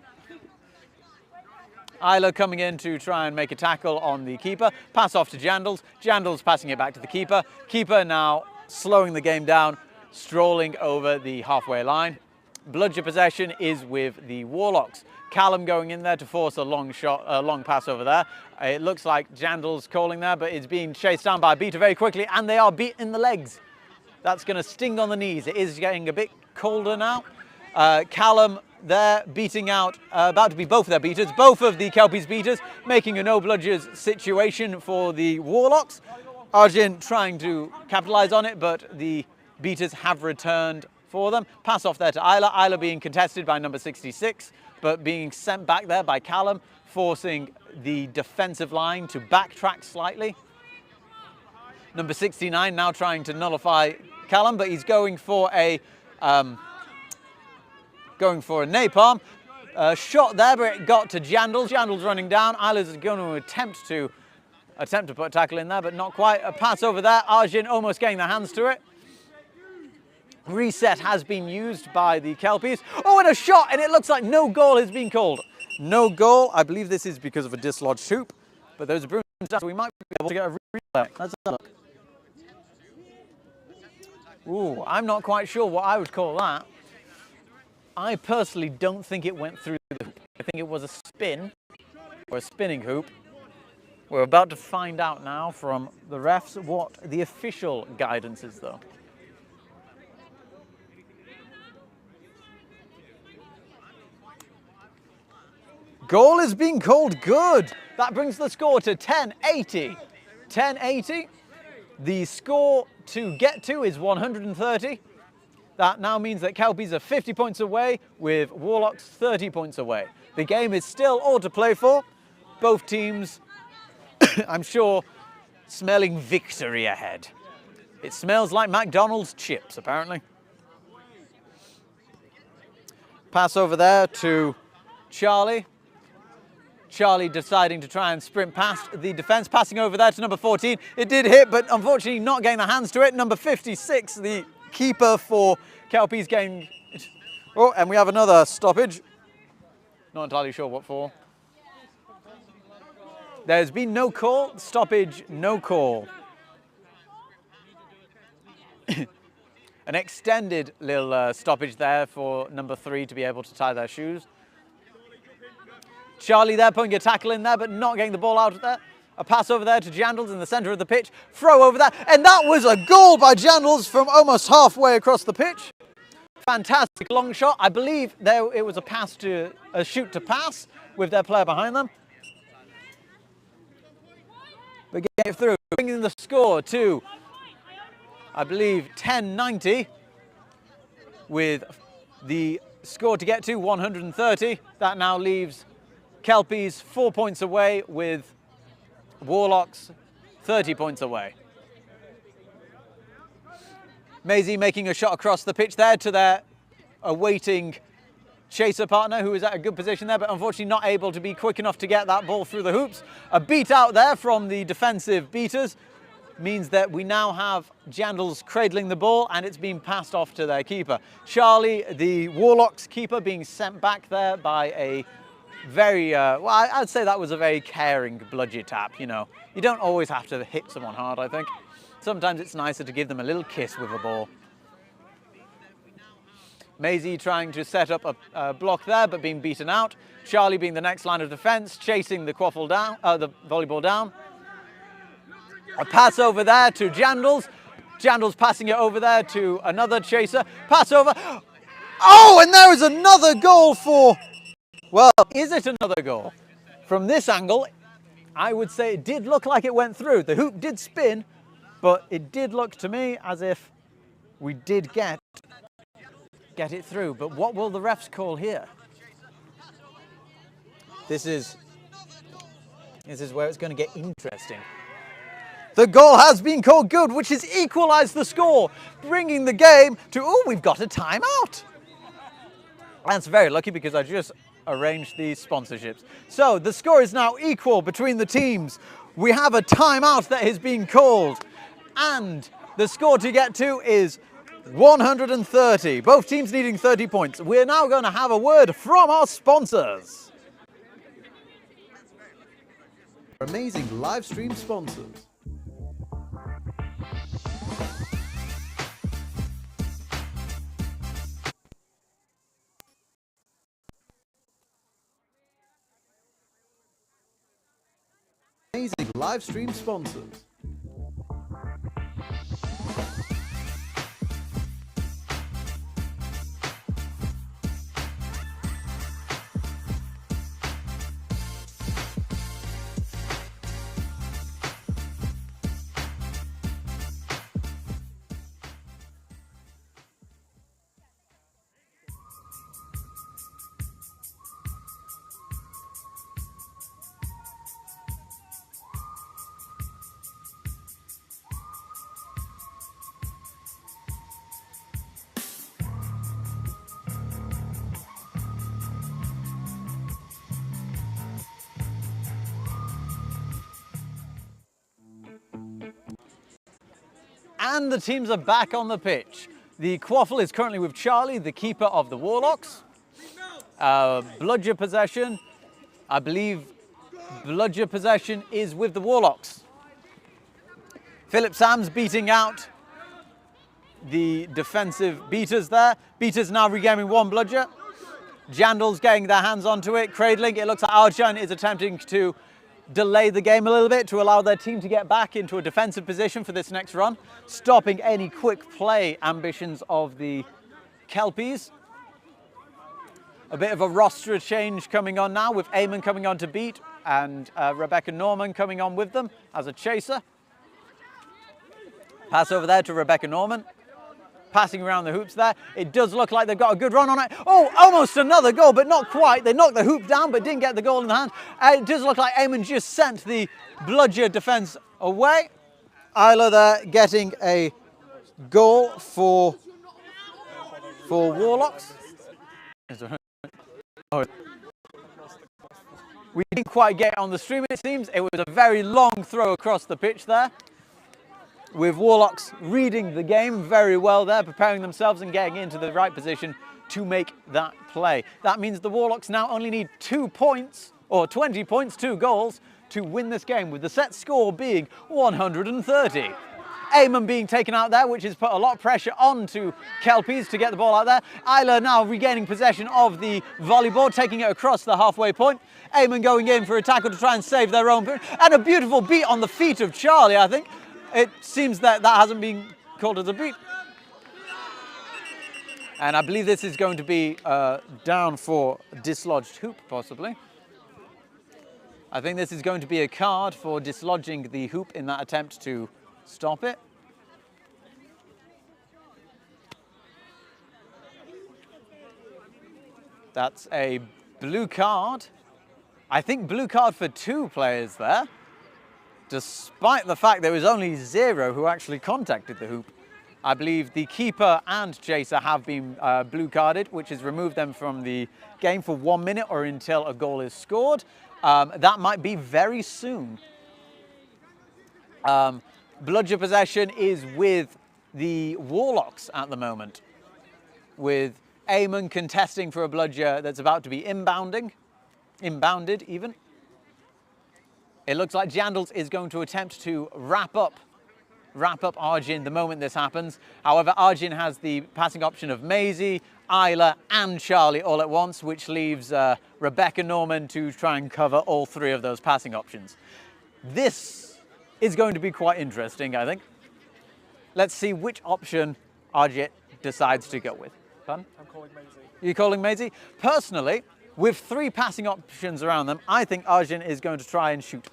Isla coming in to try and make a tackle on the keeper. Pass off to Jandals. Jandals passing it back to the keeper. Keeper now slowing the game down, strolling over the halfway line. Bludger possession is with the Warlocks. Callum going in there to force a long shot, a long pass over there. It looks like Jandals calling there, but it's being chased down by a beater very quickly, and they are beat in the legs. That's going to sting on the knees. It is getting a bit colder now. Callum there beating out, about to be both of their beaters, both of the Kelpies beaters, making a no bludgers situation for the Warlocks. Arjun trying to capitalise on it, but the beaters have returned for them. Pass off there to Isla. Isla being contested by number 66, but being sent back there by Callum, forcing the defensive line to backtrack slightly. Number 69 now trying to nullify Callum, but he's going for a napalm. Shot there, but it got to Jandals. Jandals running down. Isla's going to attempt to put a tackle in there, but not quite. A pass over there. Arjun almost getting their hands to it. Reset has been used by the Kelpies. Oh, and a shot, and it looks like no goal has been called. No goal. I believe this is because of a dislodged hoop, but there's a broom, so we might be able to get a replay. Let's have a look. Ooh, I'm not quite sure what I would call that. I personally don't think it went through the hoop. I think it was a spin, or a spinning hoop. We're about to find out now from the refs what the official guidance is, though. Goal is being called good. That brings the score to 1080. 1080. The score to get to is 130. That now means that Kelpies are 50 points away, with Warlocks 30 points away. The game is still all to play for. Both teams, I'm sure, smelling victory ahead. It smells like McDonald's chips, apparently. Pass over there to Charlie. Charlie deciding to try and sprint past the defence, passing over there to number 14. It did hit, but unfortunately not getting the hands to it. Number 56, the keeper for Kelpies getting... Oh, and we have another stoppage. Not entirely sure what for. There's been no call. Stoppage, no call. An extended little stoppage there for number 3 to be able to tie their shoes. Charlie there putting a tackle in there, but not getting the ball out of there. A pass over there to Jandals in the centre of the pitch. Throw over there, and that was a goal by Jandals from almost halfway across the pitch. Fantastic long shot. I believe there it was a shoot to pass with their player behind them. But getting it through, bringing the score to, I believe, 1090, with the score to get to 130. That now leaves Kelpies 4 points away, with Warlocks 30 points away. Maisie making a shot across the pitch there to their awaiting chaser partner, who is at a good position there, but unfortunately not able to be quick enough to get that ball through the hoops. A beat out there from the defensive beaters means that we now have Jandals cradling the ball, and it's being passed off to their keeper. Charlie, the Warlocks keeper, being sent back there by a very, well, I'd say that was a very caring bludger tap, you know. You don't always have to hit someone hard, I think. Sometimes it's nicer to give them a little kiss with a ball. Maisie trying to set up a block there, but being beaten out. Charlie being the next line of defense, chasing the quaffle down, the volleyball down. A pass over there to Jandals. Jandals passing it over there to another chaser. Pass over. Oh, and there is another goal for... Well, is it another goal? From this angle, I would say it did look like it went through. The hoop did spin, but it did look to me as if we did get it through. But what will the refs call here? This is where it's going to get interesting. The goal has been called good, which has equalised the score, bringing the game to, oh, we've got a timeout. That's very lucky because I just arranged these sponsorships. So the score is now equal between the teams. We have a timeout that has been called, and the score to get to is 130. Both teams needing 30 points. We're now going to have a word from our sponsors. Amazing live stream sponsors. Amazing live stream sponsors. And the teams are back on the pitch. The quaffle is currently with Charlie, the keeper of the Warlocks. Bludger possession, I believe bludger possession is with the Warlocks. Philip Sams beating out the defensive beaters there. Beaters now regaining one bludger. Jandals getting their hands onto it, cradling. It looks like Archan is attempting to delay the game a little bit to allow their team to get back into a defensive position for this next run, stopping any quick play ambitions of the Kelpies. A bit of a roster change coming on now, with Eamon coming on to beat and Rebecca Norman coming on with them as a chaser. Pass over there to Rebecca Norman. Passing around the hoops there. It does look like they've got a good run on it. Oh, almost another goal, but not quite. They knocked the hoop down, but didn't get the goal in the hand. It does look like Eamon just sent the bludger defence away. Isla there getting a goal for Warlocks. We didn't quite get it on the stream, it seems. It was a very long throw across the pitch there, with Warlocks reading the game very well there, preparing themselves and getting into the right position to make that play. That means the Warlocks now only need 2 points, or 20 points, 2 goals, to win this game, with the set score being 130. Eamon being taken out there, which has put a lot of pressure onto Kelpies to get the ball out there. Isla now regaining possession of the volleyball, taking it across the halfway point. Eamon going in for a tackle to try and save their own, and a beautiful beat on the feet of Charlie, I think. It seems that hasn't been called as a beat. And I believe this is going to be down for dislodged hoop, possibly. I think this is going to be a card for dislodging the hoop in that attempt to stop it. That's a blue card. I think blue card for 2 players there, despite the fact there was only 0 who actually contacted the hoop. I believe the keeper and chaser have been blue carded, which has removed them from the game for 1 minute or until a goal is scored. That might be very soon. Bludger possession is with the Warlocks at the moment, with Eamon contesting for a bludger that's about to be inbounding. inbounded even. It looks like Jandals is going to attempt to wrap up Arjun the moment this happens. However, Arjun has the passing option of Maisie, Isla and Charlie all at once, which leaves Rebecca Norman to try and cover all three of those passing options. This is going to be quite interesting, I think. Let's see which option Arjun decides to go with. Pardon? I'm calling Maisie. You're calling Maisie? Personally, with three passing options around them, I think Arjun is going to try and shoot.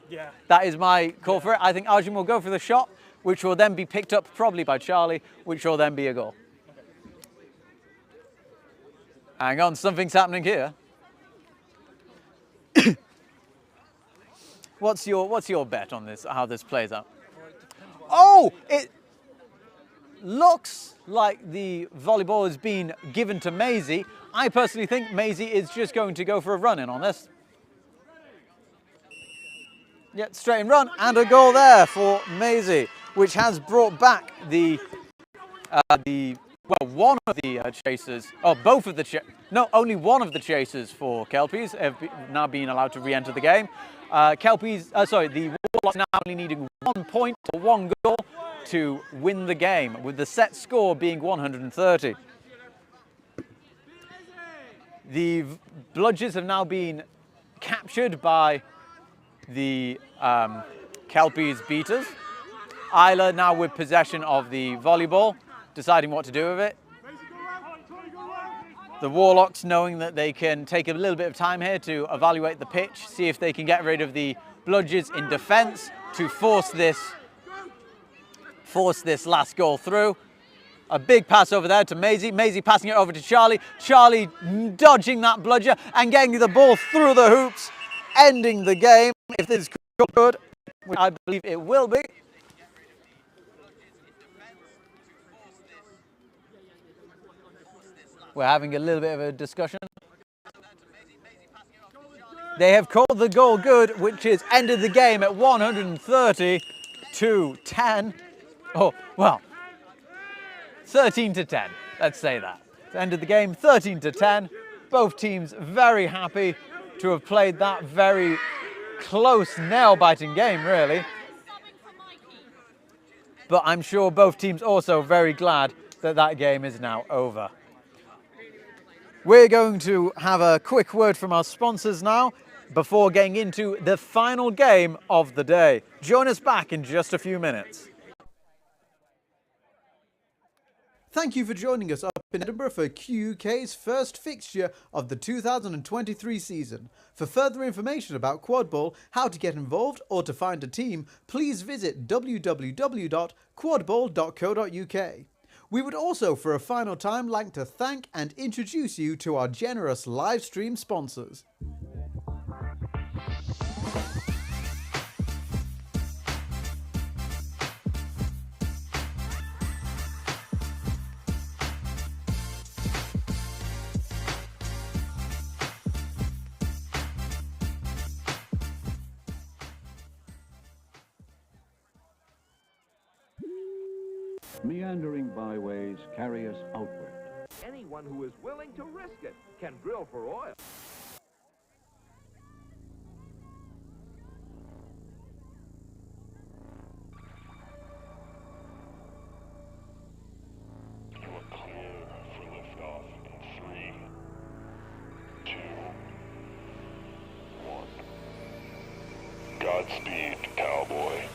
Yeah. That is my call for it. I think Arjun will go for the shot, which will then be picked up probably by Charlie, which will then be a goal. Hang on, something's happening here. What's your bet on this, how this plays out? Oh, it looks like the volleyball has been given to Maisie. I personally think Maisie is just going to go for a run-in on this. Yeah, straight in run, and a goal there for Maisie, which has brought back one of the chasers, both of the only one of the chasers for Kelpies have now been allowed to re-enter the game. The Warlocks now only needing 1 point or 1 goal to win the game, with the set score being 130. The bludgers have now been captured by the Kelpies beaters. Isla now with possession of the volleyball, deciding what to do with it. The Warlocks, knowing that they can take a little bit of time here to evaluate the pitch, see if they can get rid of the bludgers in defence to force this last goal through. A big pass over there to Maisie. Maisie passing it over to Charlie. Charlie dodging that bludger and getting the ball through the hoops, ending the game. If this is good, which I believe it will be. We're having a little bit of a discussion. They have called the goal good, which has ended the game at 130 to 10. Oh, well, 13 to 10, let's say that. It's ended the game 13 to 10. Both teams very happy to have played that very close, nail-biting game, really. But I'm sure both teams also very glad that that game is now over. We're going to have a quick word from our sponsors now before getting into the final game of the day. Join us back in just a few minutes. Thank you for joining us up in Edinburgh for QUK's first fixture of the 2023 season. For further information about Quadball, how to get involved or to find a team, please visit www.quadball.co.uk. We would also, for a final time, like to thank and introduce you to our generous live stream sponsors. Meandering byways carry us outward. Anyone who is willing to risk it can drill for oil. You are clear for liftoff in 3, 2, 1. Godspeed, cowboy.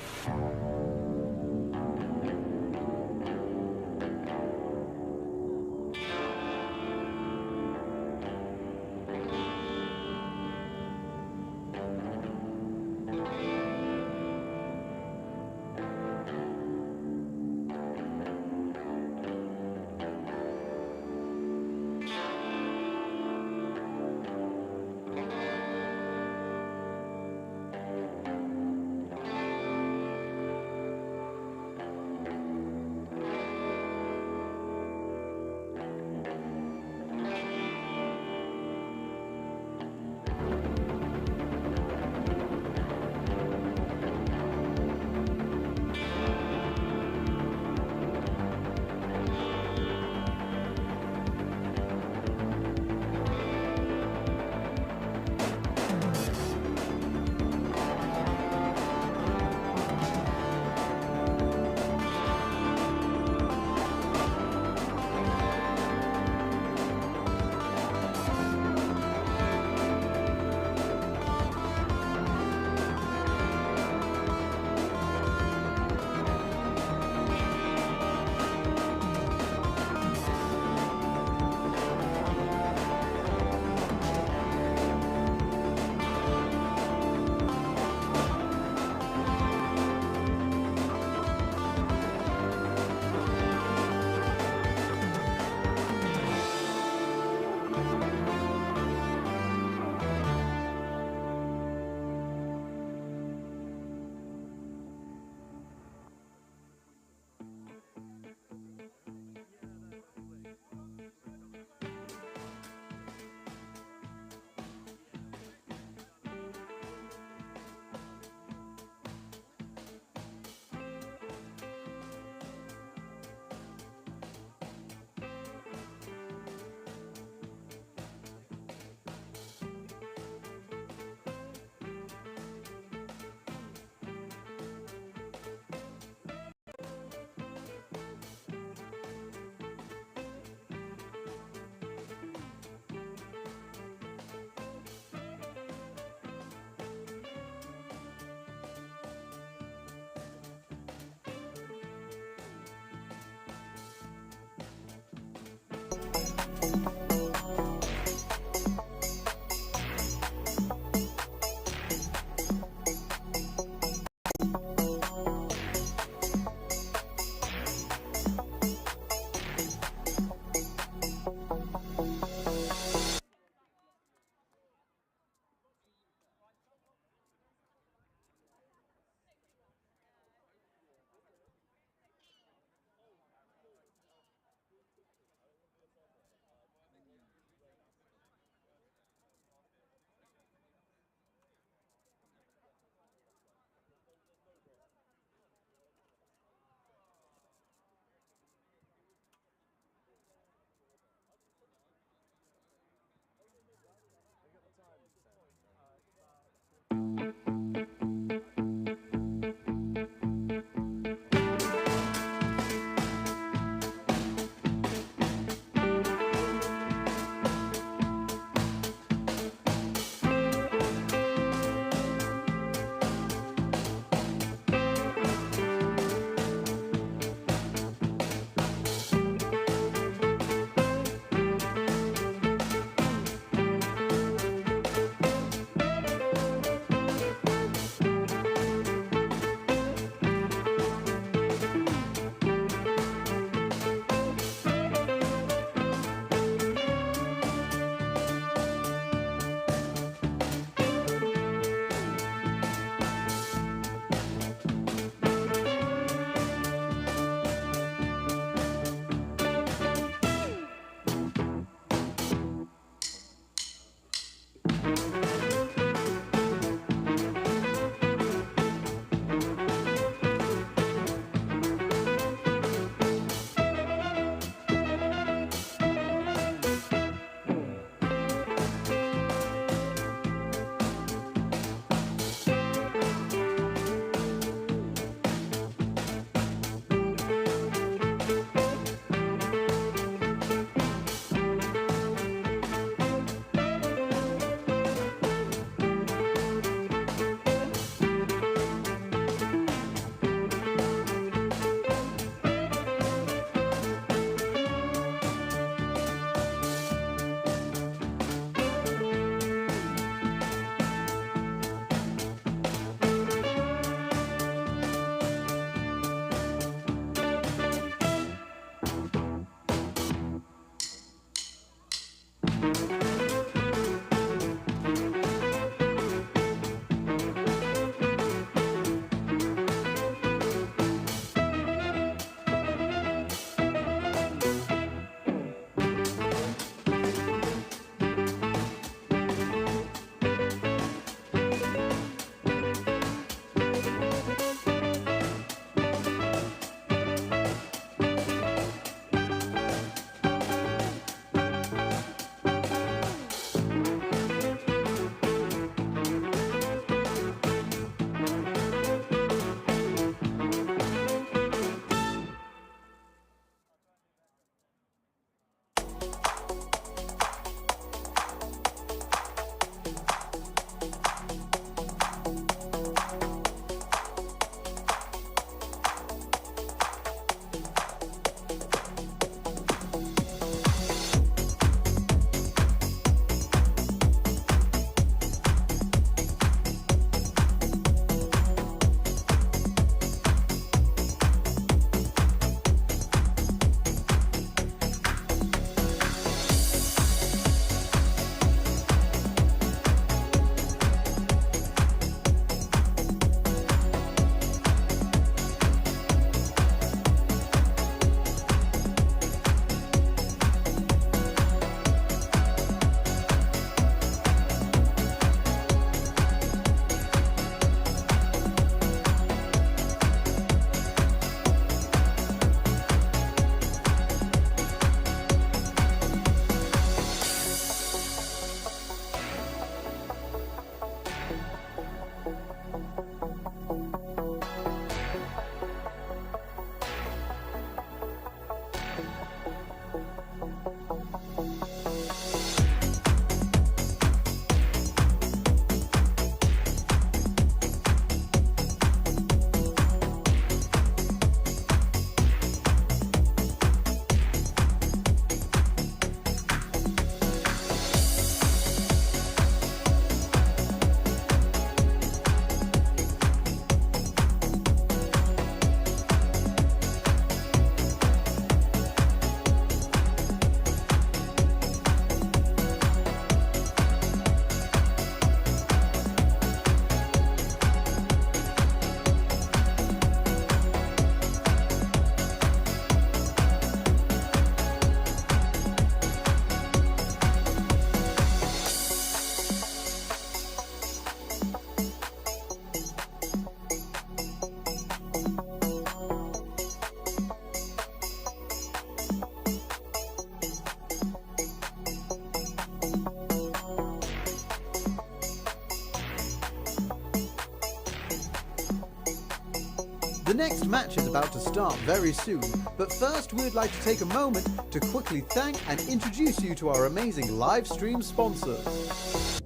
The next match is about to start very soon, but first we would like to take a moment to quickly thank and introduce you to our amazing live stream sponsors.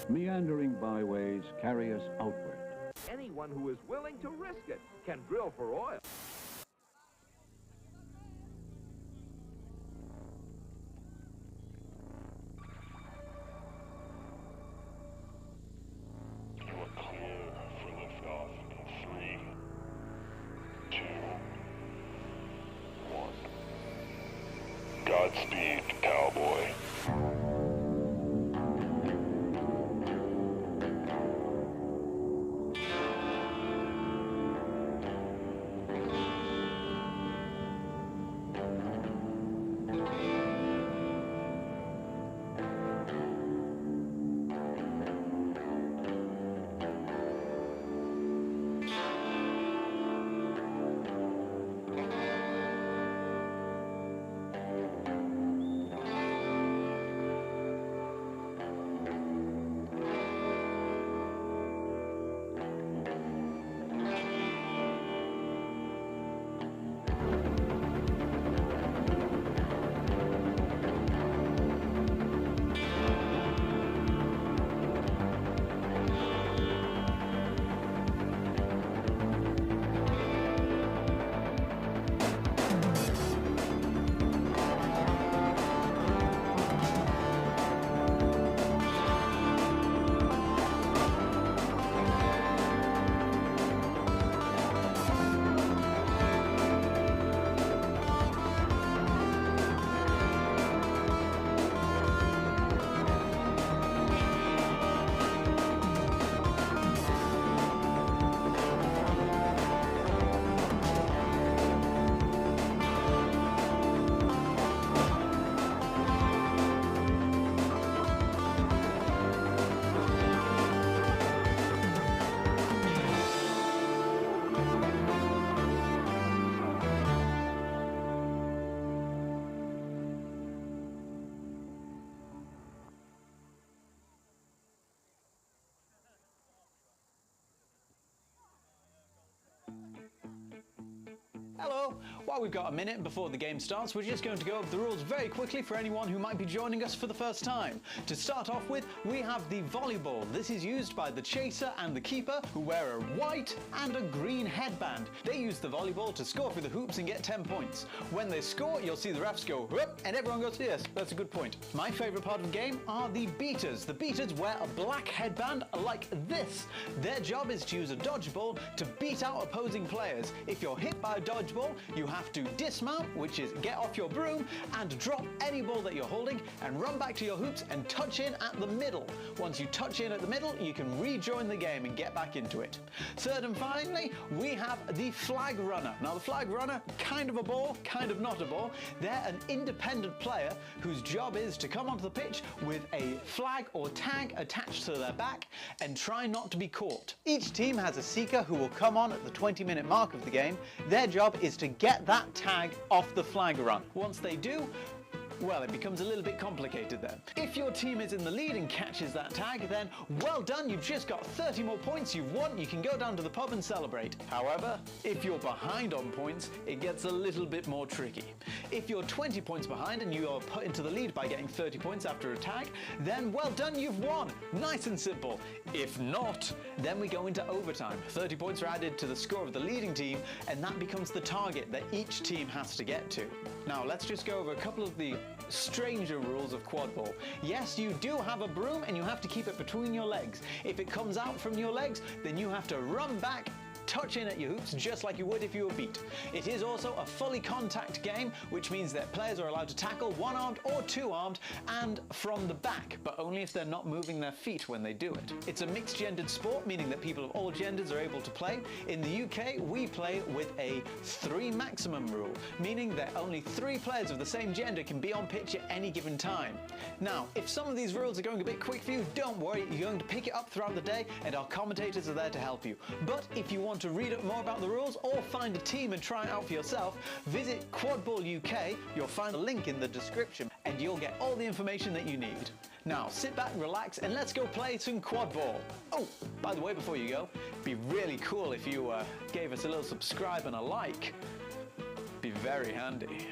Meandering byways carry us outward. Anyone who is willing to risk it can drill for oil. You are clear for liftoff in 3, 2, 1. Godspeed, cowboy. Hello! While we've got a minute before the game starts, we're just going to go over the rules very quickly for anyone who might be joining us for the first time. To start off with, we have the volleyball. This is used by the chaser and the keeper, who wear a white and a green headband. They use the volleyball to score through the hoops and get 10 points. When they score, you'll see the refs go whoop, and everyone goes, yes, that's a good point. My favourite part of the game are the beaters. The beaters wear a black headband like this. Their job is to use a dodgeball to beat out opposing players. If you're hit by a dodgeball, you have to dismount, which is get off your broom and drop any ball that you're holding and run back to your hoops and touch in at the middle. Once you touch in at the middle, you can rejoin the game and get back into it. Third and finally, we have the flag runner. Now the flag runner, kind of a ball, kind of not a ball. They're an independent player whose job is to come onto the pitch with a flag or tag attached to their back and try not to be caught. Each team has a seeker who will come on at the 20-minute mark of the game. Their job is to get that tag off the flag run. Once they do, well, it becomes a little bit complicated then. If your team is in the lead and catches that tag, then well done, you've just got 30 more points, you've won, you can go down to the pub and celebrate. However, if you're behind on points, it gets a little bit more tricky. If you're 20 points behind and you are put into the lead by getting 30 points after a tag, then well done, you've won. Nice and simple. If not, then we go into overtime. 30 points are added to the score of the leading team, and that becomes the target that each team has to get to. Now, let's just go over a couple of the stranger rules of Quadball. Yes, you do have a broom and you have to keep it between your legs. If it comes out from your legs, then you have to run back touch in at your hoops just like you would if you were beat. It is also a fully contact game, which means that players are allowed to tackle one-armed or two-armed and from the back, but only if they're not moving their feet when they do it. It's a mixed-gendered sport, meaning that people of all genders are able to play. In the UK, we play with a 3 maximum rule, meaning that only 3 players of the same gender can be on pitch at any given time. Now, if some of these rules are going a bit quick for you, don't worry, you're going to pick it up throughout the day and our commentators are there to help you. But if you want to read up more about the rules or find a team and try it out for yourself, visit Quadball UK, you'll find a link in the description and you'll get all the information that you need. Now sit back, relax and let's go play some Quadball. Oh, by the way, before you go, it'd be really cool if you gave us a little subscribe and a like. Be very handy.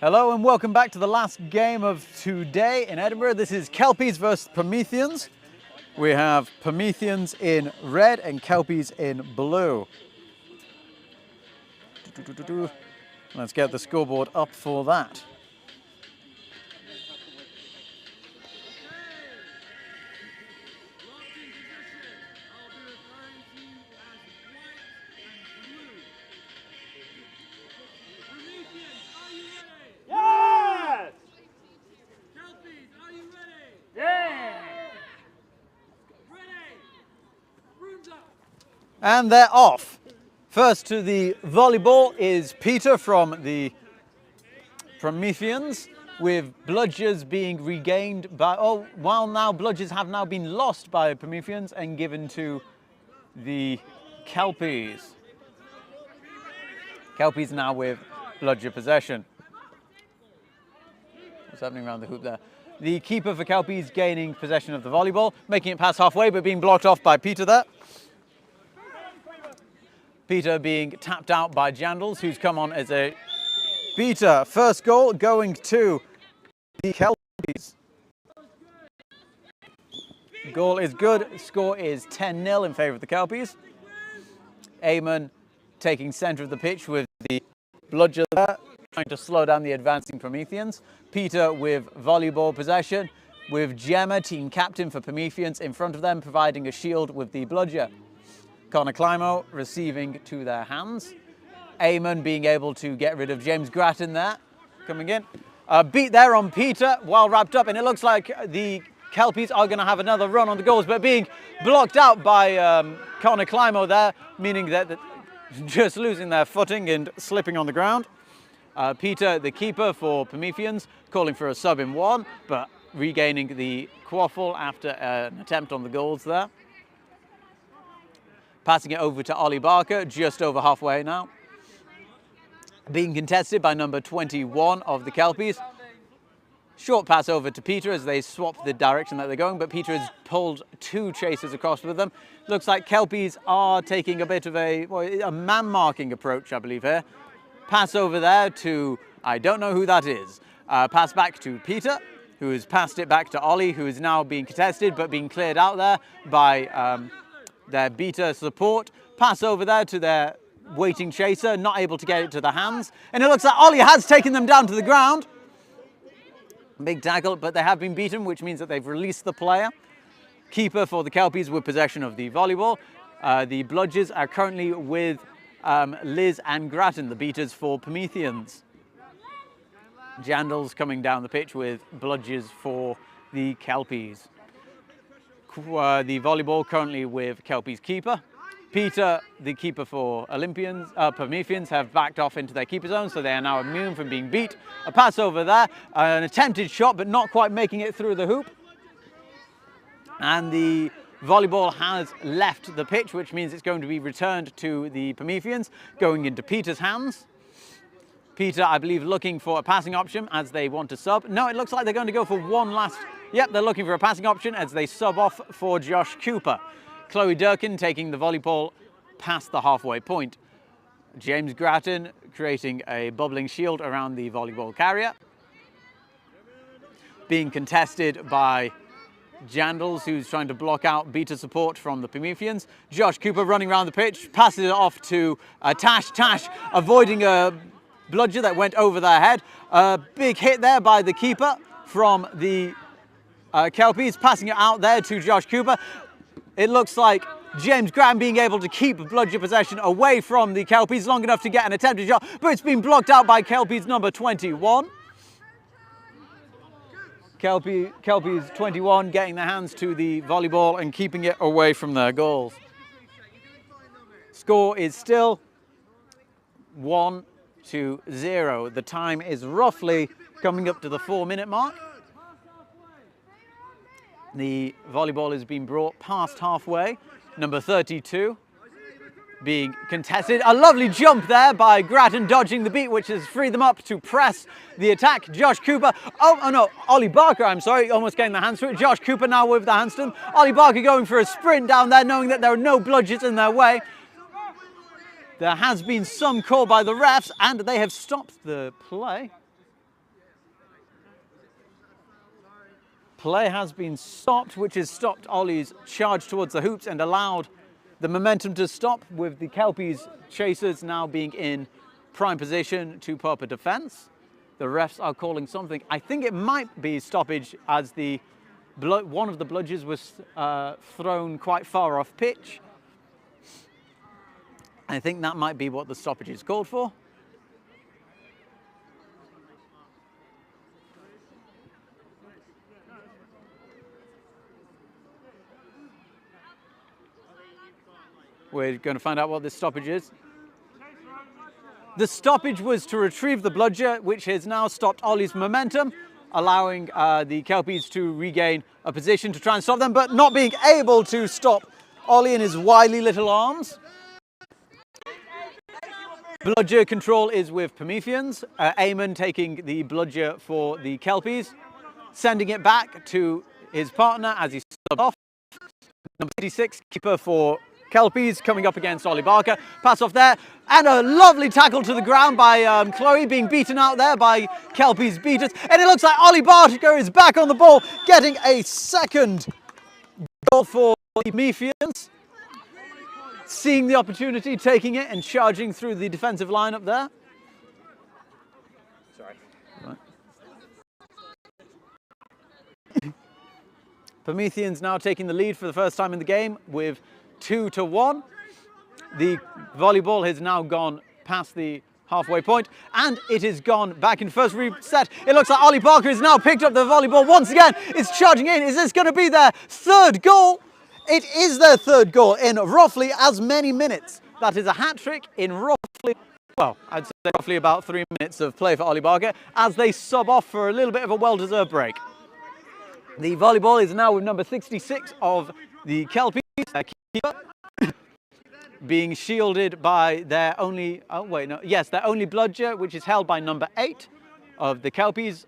Hello and welcome back to the last game of today in Edinburgh. This is Kelpies versus Prometheans. We have Prometheans in red and Kelpies in blue. Let's get the scoreboard up for that. Yes! Kelpies, are you ready? Yeah! Ready! Rooms up! And they're off. First to the volleyball is Peter from the Prometheans, with bludgers being regained by, while now bludgers have now been lost by Prometheans and given to the Kelpies. Kelpies now with bludger possession. What's happening around the hoop there? The keeper for Kelpies gaining possession of the volleyball, making it past halfway, but being blocked off by Peter there. Peter being tapped out by Jandals, who's come on as a beater. First goal going to the Kelpies. Goal is good. Score is 10-0 in favour of the Kelpies. Eamon taking centre of the pitch with the bludger there, trying to slow down the advancing Prometheans. Peter with volleyball possession, with Gemma, team captain for Prometheans, in front of them, providing a shield with the bludger. Connor Climo receiving to their hands. Eamon being able to get rid of James Grattan there, coming in. Beat there on Peter, well wrapped up, and it looks like the Kelpies are going to have another run on the goals, but being blocked out by Connor Climo there, meaning that just losing their footing and slipping on the ground. Peter, the keeper for Prometheans, calling for a sub in one, but regaining the quaffle after an attempt on the goals there. Passing it over to Ollie Barker, just over halfway now. Being contested by number 21 of the Kelpies. Short pass over to Peter as they swap the direction that they're going, but Peter has pulled two chasers across with them. Looks like Kelpies are taking a bit of a man-marking approach, I believe, here. Pass over there to, I don't know who that is. Pass back to Peter, who has passed it back to Ollie, who is now being contested, but being cleared out there by their beater support. Pass over there to their waiting chaser, not able to get it to the hands. And it looks like Ollie has taken them down to the ground. Big tackle, but they have been beaten, which means that they've released the player. Keeper for the Kelpies with possession of the volleyball. The bludgers are currently with Liz and Grattan, the beaters for Prometheans. Jandals coming down the pitch with bludgers for the Kelpies. The volleyball currently with Kelpies keeper. Peter, the keeper for Prometheans, have backed off into their keeper zone, so they are now immune from being beat. A pass over there, an attempted shot, but not quite making it through the hoop. And the volleyball has left the pitch, which means it's going to be returned to the Prometheans, going into Peter's hands. Peter, I believe, looking for a passing option as they want to sub. No, it looks like they're going to go for one last. Yep, they're looking for a passing option as they sub off for Josh Cooper. Chloe Durkin taking the volleyball past the halfway point. James Grattan creating a bubbling shield around the volleyball carrier. Being contested by Jandals, who's trying to block out beater support from the Prometheans. Josh Cooper running around the pitch, passes it off to Tash. Tash avoiding a bludger that went over their head. A big hit there by the keeper from the Kelpies, passing it out there to Josh Cooper. It looks like James Graham being able to keep bludger possession away from the Kelpies long enough to get an attempted shot, but it's been blocked out by Kelpies number 21. Kelpies 21 getting their hands to the volleyball and keeping it away from their goals. Score is still 1-0. The time is roughly coming up to the 4-minute mark. The volleyball has been brought past halfway. Number 32 being contested. A lovely jump there by Grattan, dodging the beat, which has freed them up to press the attack. Josh Cooper, oh no, Ollie Barker, I'm sorry, almost getting the hands to it. Josh Cooper now with the handstand. Ollie Barker going for a sprint down there, knowing that there are no bludgers in their way. There has been some call by the refs, and they have stopped the play. Play has been stopped, which has stopped Ollie's charge towards the hoops and allowed the momentum to stop, with the Kelpies chasers now being in prime position to put up a defense. The refs are calling something. I think it might be stoppage as one of the bludgers was thrown quite far off pitch. I think that might be what the stoppage is called for. We're going to find out what this stoppage is. The stoppage was to retrieve the bludger, which has now stopped Ollie's momentum, allowing the Kelpies to regain a position to try and stop them, but not being able to stop Ollie and his wily little arms. Bludger control is with Prometheans. Eamon taking the bludger for the Kelpies, sending it back to his partner as he subbed off. Number 86, keeper for Kelpies, coming up against Ollie Barker. Pass off there, and a lovely tackle to the ground by Chloe, being beaten out there by Kelpies beaters. And it looks like Ollie Barker is back on the ball, getting a second goal for the Prometheans. Seeing the opportunity, taking it and charging through the defensive line up there. Sorry. Right. Prometheans now taking the lead for the first time in the game with 2-1. The volleyball has now gone past the halfway point, and it has gone back in first reset. It looks like Ollie Barker has now picked up the volleyball once again. It's charging in. Is this going to be their third goal? It is their third goal in roughly as many minutes. That is a hat-trick in roughly, well, I'd say roughly about 3 minutes of play for Ollie Barker as they sub off for a little bit of a well-deserved break. The volleyball is now with number 66 of the Kelpies, their keeper, being shielded by their only, their only bludger, which is held by number 8 of the Kelpies.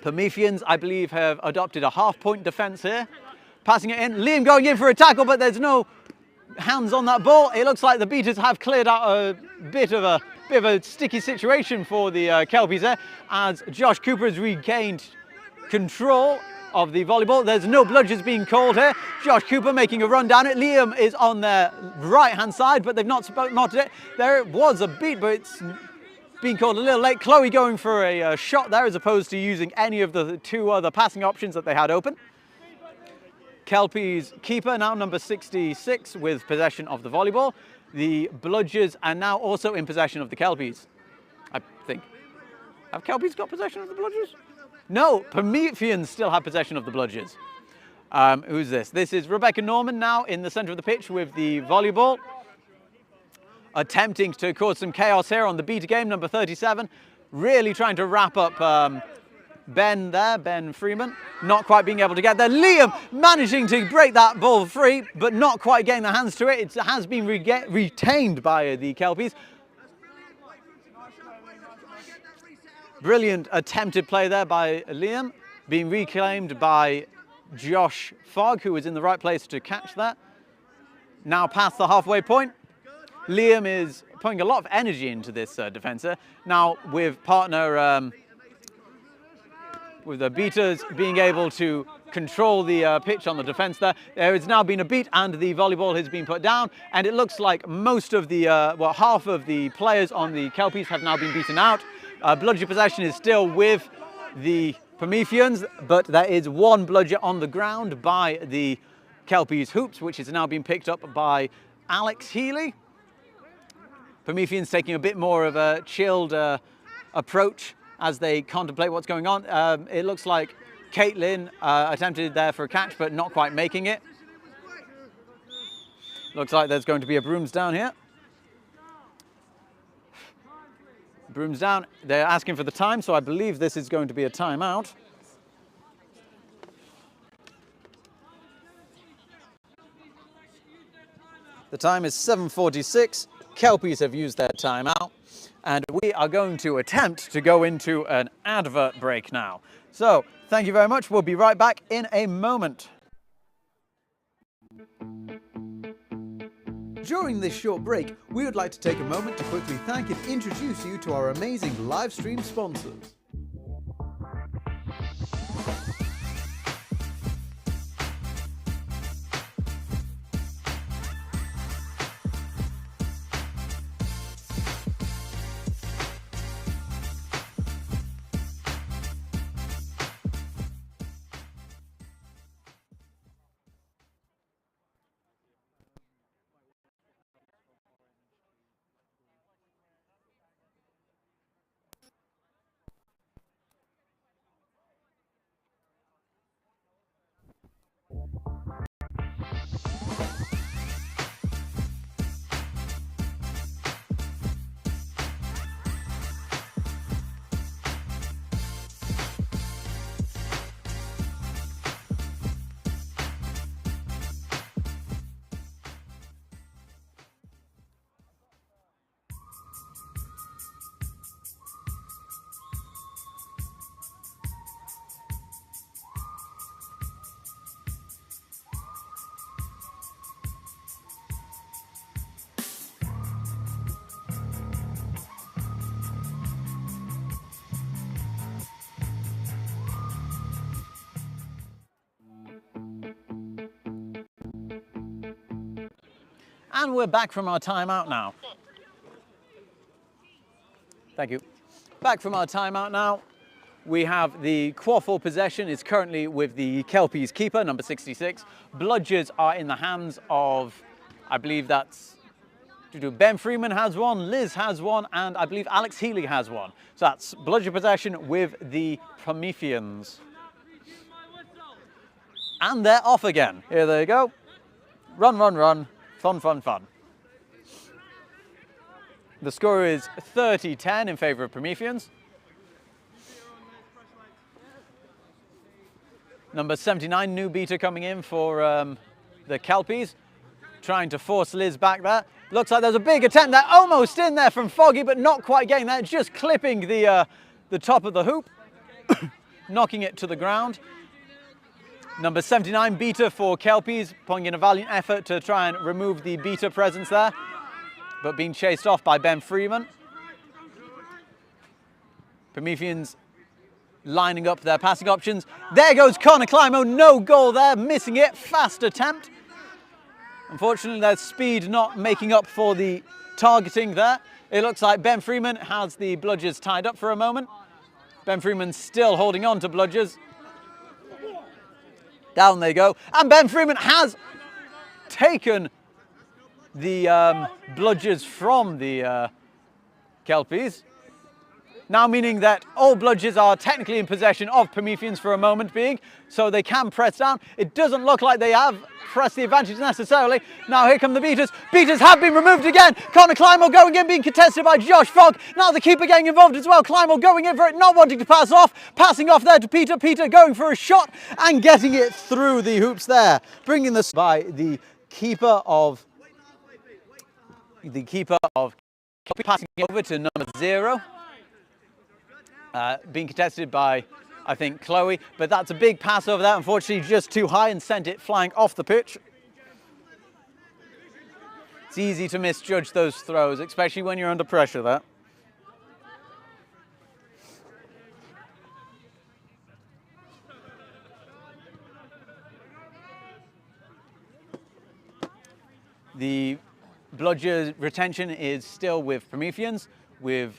Prometheans, I believe, have adopted a half-point defense here. Passing it in, Liam going in for a tackle, but there's no hands on that ball. It looks like the beaters have cleared out a bit of a sticky situation for the Kelpies there, as Josh Cooper has regained control of the volleyball. There's no bludgers being called here. Josh Cooper making a run down it. Liam is on their right-hand side, but they've not spotted it. There was a beat, but it's being called a little late. Chloe going for a shot there as opposed to using any of the two other passing options that they had open. Kelpies keeper, now number 66, with possession of the volleyball. The bludgers are now also in possession of the Kelpies, I think. Have Kelpies got possession of the bludgers? No, Prometheans still have possession of the bludgers. Who's this? This is Rebecca Norman now in the centre of the pitch with the volleyball. Attempting to cause some chaos here on the beta game, number 37. Really trying to wrap up Ben there, Ben Freeman. Not quite being able to get there. Liam managing to break that ball free, but not quite getting the hands to it. It has been retained by the Kelpies. Brilliant attempted play there by Liam, being reclaimed by Josh Fogg, who was in the right place to catch that. Now past the halfway point. Liam is putting a lot of energy into this defencer. Now with partner, with the beaters being able to control the pitch on the defense there. There has now been a beat and the volleyball has been put down, and it looks like most of the, half of the players on the Kelpies have now been beaten out. Bludger possession is still with the Prometheans, but there is one bludger on the ground by the Kelpies hoops, which has now been picked up by Alex Healy. Prometheans taking a bit more of a chilled approach as they contemplate what's going on. It looks like Caitlin attempted there for a catch, but not quite making it. Looks like there's going to be a brooms down here. Brooms down. They're asking for the time, so I believe this is going to be a timeout. The time is 7:46. Kelpies have used their timeout, and we are going to attempt to go into an advert break now. So, thank you very much. We'll be right back in a moment. During this short break, we would like to take a moment to quickly thank and introduce you to our amazing live stream sponsors. And we're back from our timeout now. Thank you. Back from our timeout now. We have the quaffle possession is currently with the Kelpies keeper, number 66. Bludgers are in the hands of, I believe that's, Ben Freeman has one, Liz has one, and I believe Alex Healy has one. So that's bludger possession with the Prometheans. And they're off again. Here they go. Run, run, run. Fun, fun, fun. The score is 30-10 in favour of Prometheans. Number 79, new beater coming in for the Kelpies. Trying to force Liz back there. Looks like there's a big attempt there. Almost in there from Foggy, but not quite getting there. Just clipping the top of the hoop. Knocking it to the ground. Number 79, beater for Kelpies, putting in a valiant effort to try and remove the beater presence there, but being chased off by Ben Freeman. Prometheans lining up their passing options. There goes Connor Climo, no goal there, missing it, fast attempt. Unfortunately, their speed not making up for the targeting there. It looks like Ben Freeman has the bludgers tied up for a moment. Ben Freeman still holding on to bludgers. Down they go. And Ben Freeman has taken the bludgers from the Kelpies. Now meaning that all bludgers are technically in possession of Prometheans for a moment being, so they can press down. It doesn't look like they have pressed the advantage necessarily. Now here come the beaters. Beaters have been removed again. Connor Climo going in, being contested by Josh Fogg. Now the keeper getting involved as well. Climo going in for it, not wanting to pass off. Passing off there to Peter. Peter going for a shot and getting it through the hoops there. Bringing this by the keeper of passing over to number 0. Being contested by, I think, Chloe, but that's a big pass over there, unfortunately just too high and sent it flying off the pitch. It's easy to misjudge those throws, especially when you're under pressure there. The bludger retention is still with Prometheans, with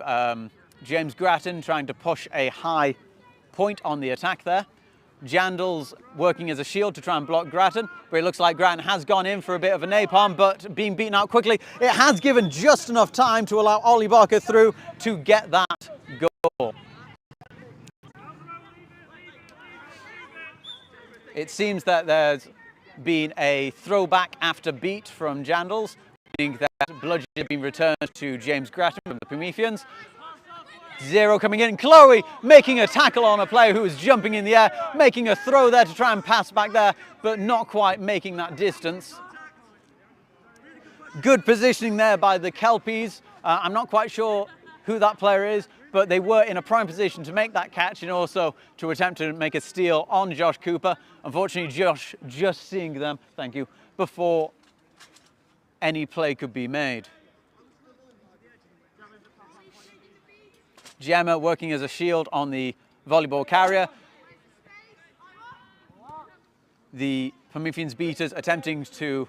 James Grattan trying to push a high point on the attack there. Jandal's working as a shield to try and block Grattan, but it looks like Grattan has gone in for a bit of a napalm, but being beaten out quickly. It has given just enough time to allow Ollie Barker through to get that goal. It seems that there's been a throwback after beat from Jandal's, meaning that bludger has been returned to James Grattan from the Prometheans. 0 coming in, Chloe making a tackle on a player who was jumping in the air, making a throw there to try and pass back there, but not quite making that distance. Good positioning there by the Kelpies. I'm not quite sure who that player is, but they were in a prime position to make that catch and also to attempt to make a steal on Josh Cooper. Unfortunately, Josh just seeing them, thank you, before any play could be made. Gemma working as a shield on the volleyball carrier. The Prometheans beaters attempting to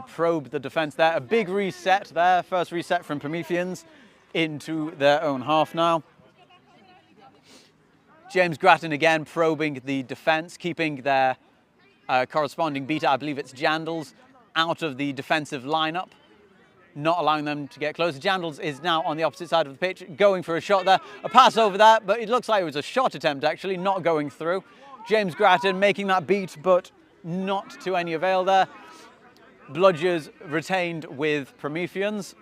probe the defense there. A big reset there, first reset from Prometheans into their own half now. James Grattan again probing the defense, keeping their corresponding beater, I believe it's Jandals, out of the defensive lineup, not allowing them to get closer. Jandals is now on the opposite side of the pitch, going for a shot there. A pass over there, but it looks like it was a shot attempt actually, not going through. James Grattan making that beat, but not to any avail there. Bludgers retained with Prometheans.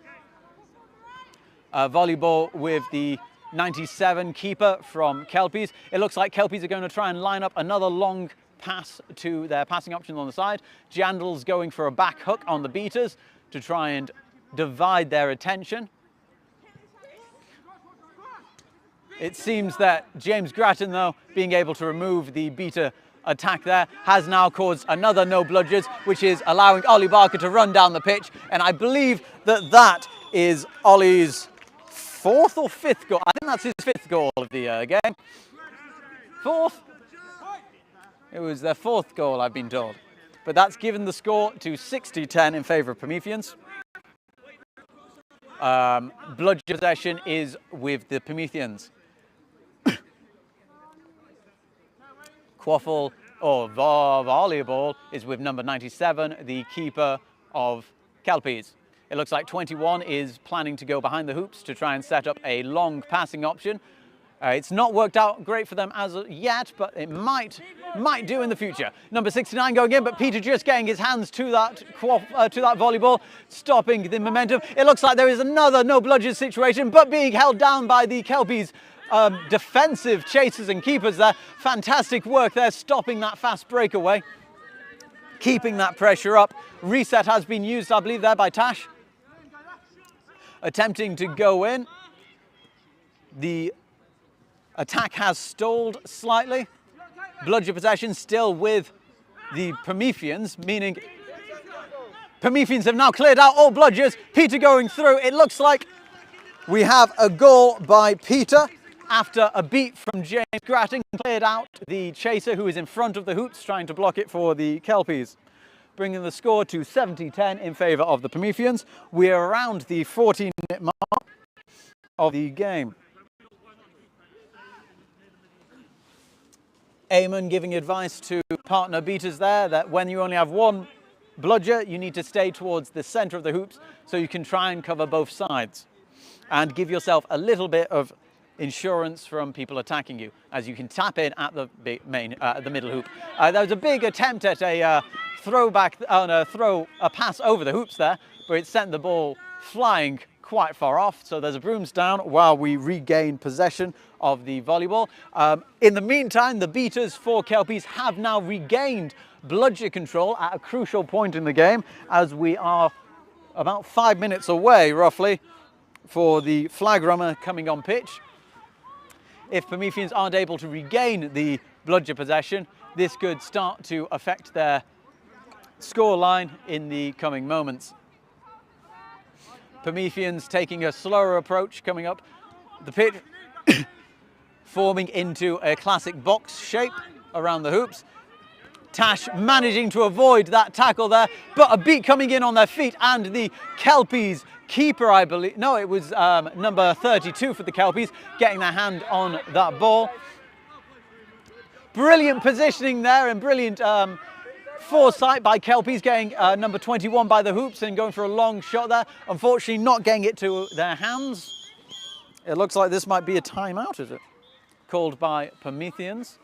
Volleyball with the 97 keeper from Kelpies. It looks like Kelpies are going to try and line up another long pass to their passing options on the side. Jandals going for a back hook on the beaters to try and divide their attention. It seems that James Grattan, though, being able to remove the beater attack there, has now caused another no bludgers, which is allowing Ollie Barker to run down the pitch. And I believe that that is Ollie's 4th or 5th goal. I think that's his 5th goal of the game. 4th? It was their 4th goal, I've been told. but that's given the score to 60-10 in favour of Prometheans. Bludgeon possession is with the Prometheans. Quaffle or volleyball is with number 97, the keeper of Kelpies. It looks like 21 is planning to go behind the hoops to try and set up a long passing option. It's not worked out great for them as yet, but it might do in the future. Number 69 going in, but Peter just getting his hands to that volleyball, stopping the momentum. It looks like there is another no bludgeon situation, but being held down by the Kelpies. Defensive chasers and keepers there. Fantastic work there, stopping that fast breakaway, keeping that pressure up. Reset has been used, I believe, there by Tash. Attempting to go in. The attack has stalled slightly. Bludgeon possession still with the Prometheans, meaning Prometheans have now cleared out all bludgers. Peter going through. It looks like we have a goal by Peter after a beat from James Gratting. Cleared out the chaser who is in front of the hoops, trying to block it for the Kelpies, bringing the score to 70-10 in favour of the Prometheans. We're around the 14-minute mark of the game. Eamon giving advice to partner beaters there that when you only have one bludger, you need to stay towards the centre of the hoops so you can try and cover both sides and give yourself a little bit of insurance from people attacking you, as you can tap in at the middle hoop. There was a big attempt at a pass over the hoops there, but it sent the ball flying quite far off. So there's a brooms down while we regain possession of the volleyball. In the meantime, the beaters for Kelpies have now regained bludger control at a crucial point in the game, as we are about 5 minutes away, roughly, for the flag runner coming on pitch. If Prometheans aren't able to regain the bludger possession, this could start to affect their scoreline in the coming moments. Prometheans taking a slower approach, coming up the pitch, forming into a classic box shape around the hoops. Tash managing to avoid that tackle there, but a beat coming in on their feet, and the Kelpies keeper, I believe, no, it was number 32 for the Kelpies, getting their hand on that ball. Brilliant positioning there and brilliant foresight by Kelpies, getting number 21 by the hoops and going for a long shot there. Unfortunately, not getting it to their hands. It looks like this might be a timeout, is it? Called by Prometheans.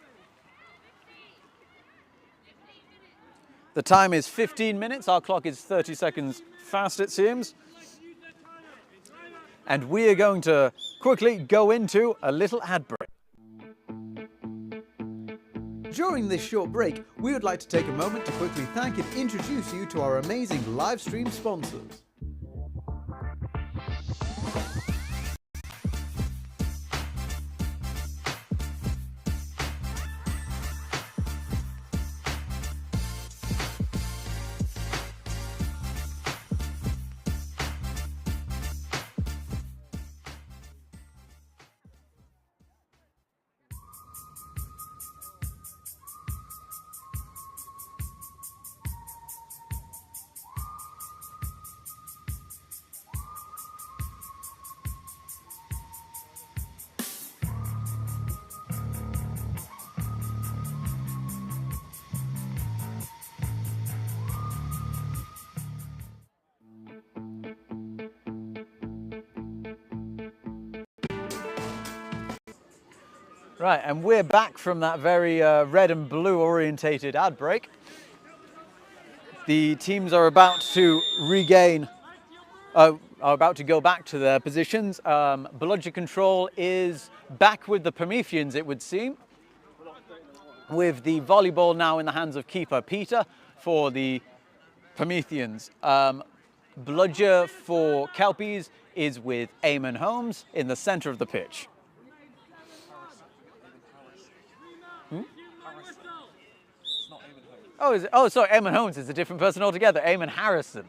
The time is 15 minutes. Our clock is 30 seconds fast, it seems. And we are going to quickly go into a little ad break. During this short break, we would like to take a moment to quickly thank and introduce you to our amazing live stream sponsors. Right, and we're back from that very red and blue orientated ad break. The teams are about to regain, are about to go back to their positions. Bludger control is back with the Prometheans, it would seem, with the volleyball now in the hands of keeper Peter for the Prometheans. Bludger for Kelpies is with Eamon Holmes in the centre of the pitch. Oh, is it? Oh, sorry, Eamon Holmes is a different person altogether. Eamon Harrison.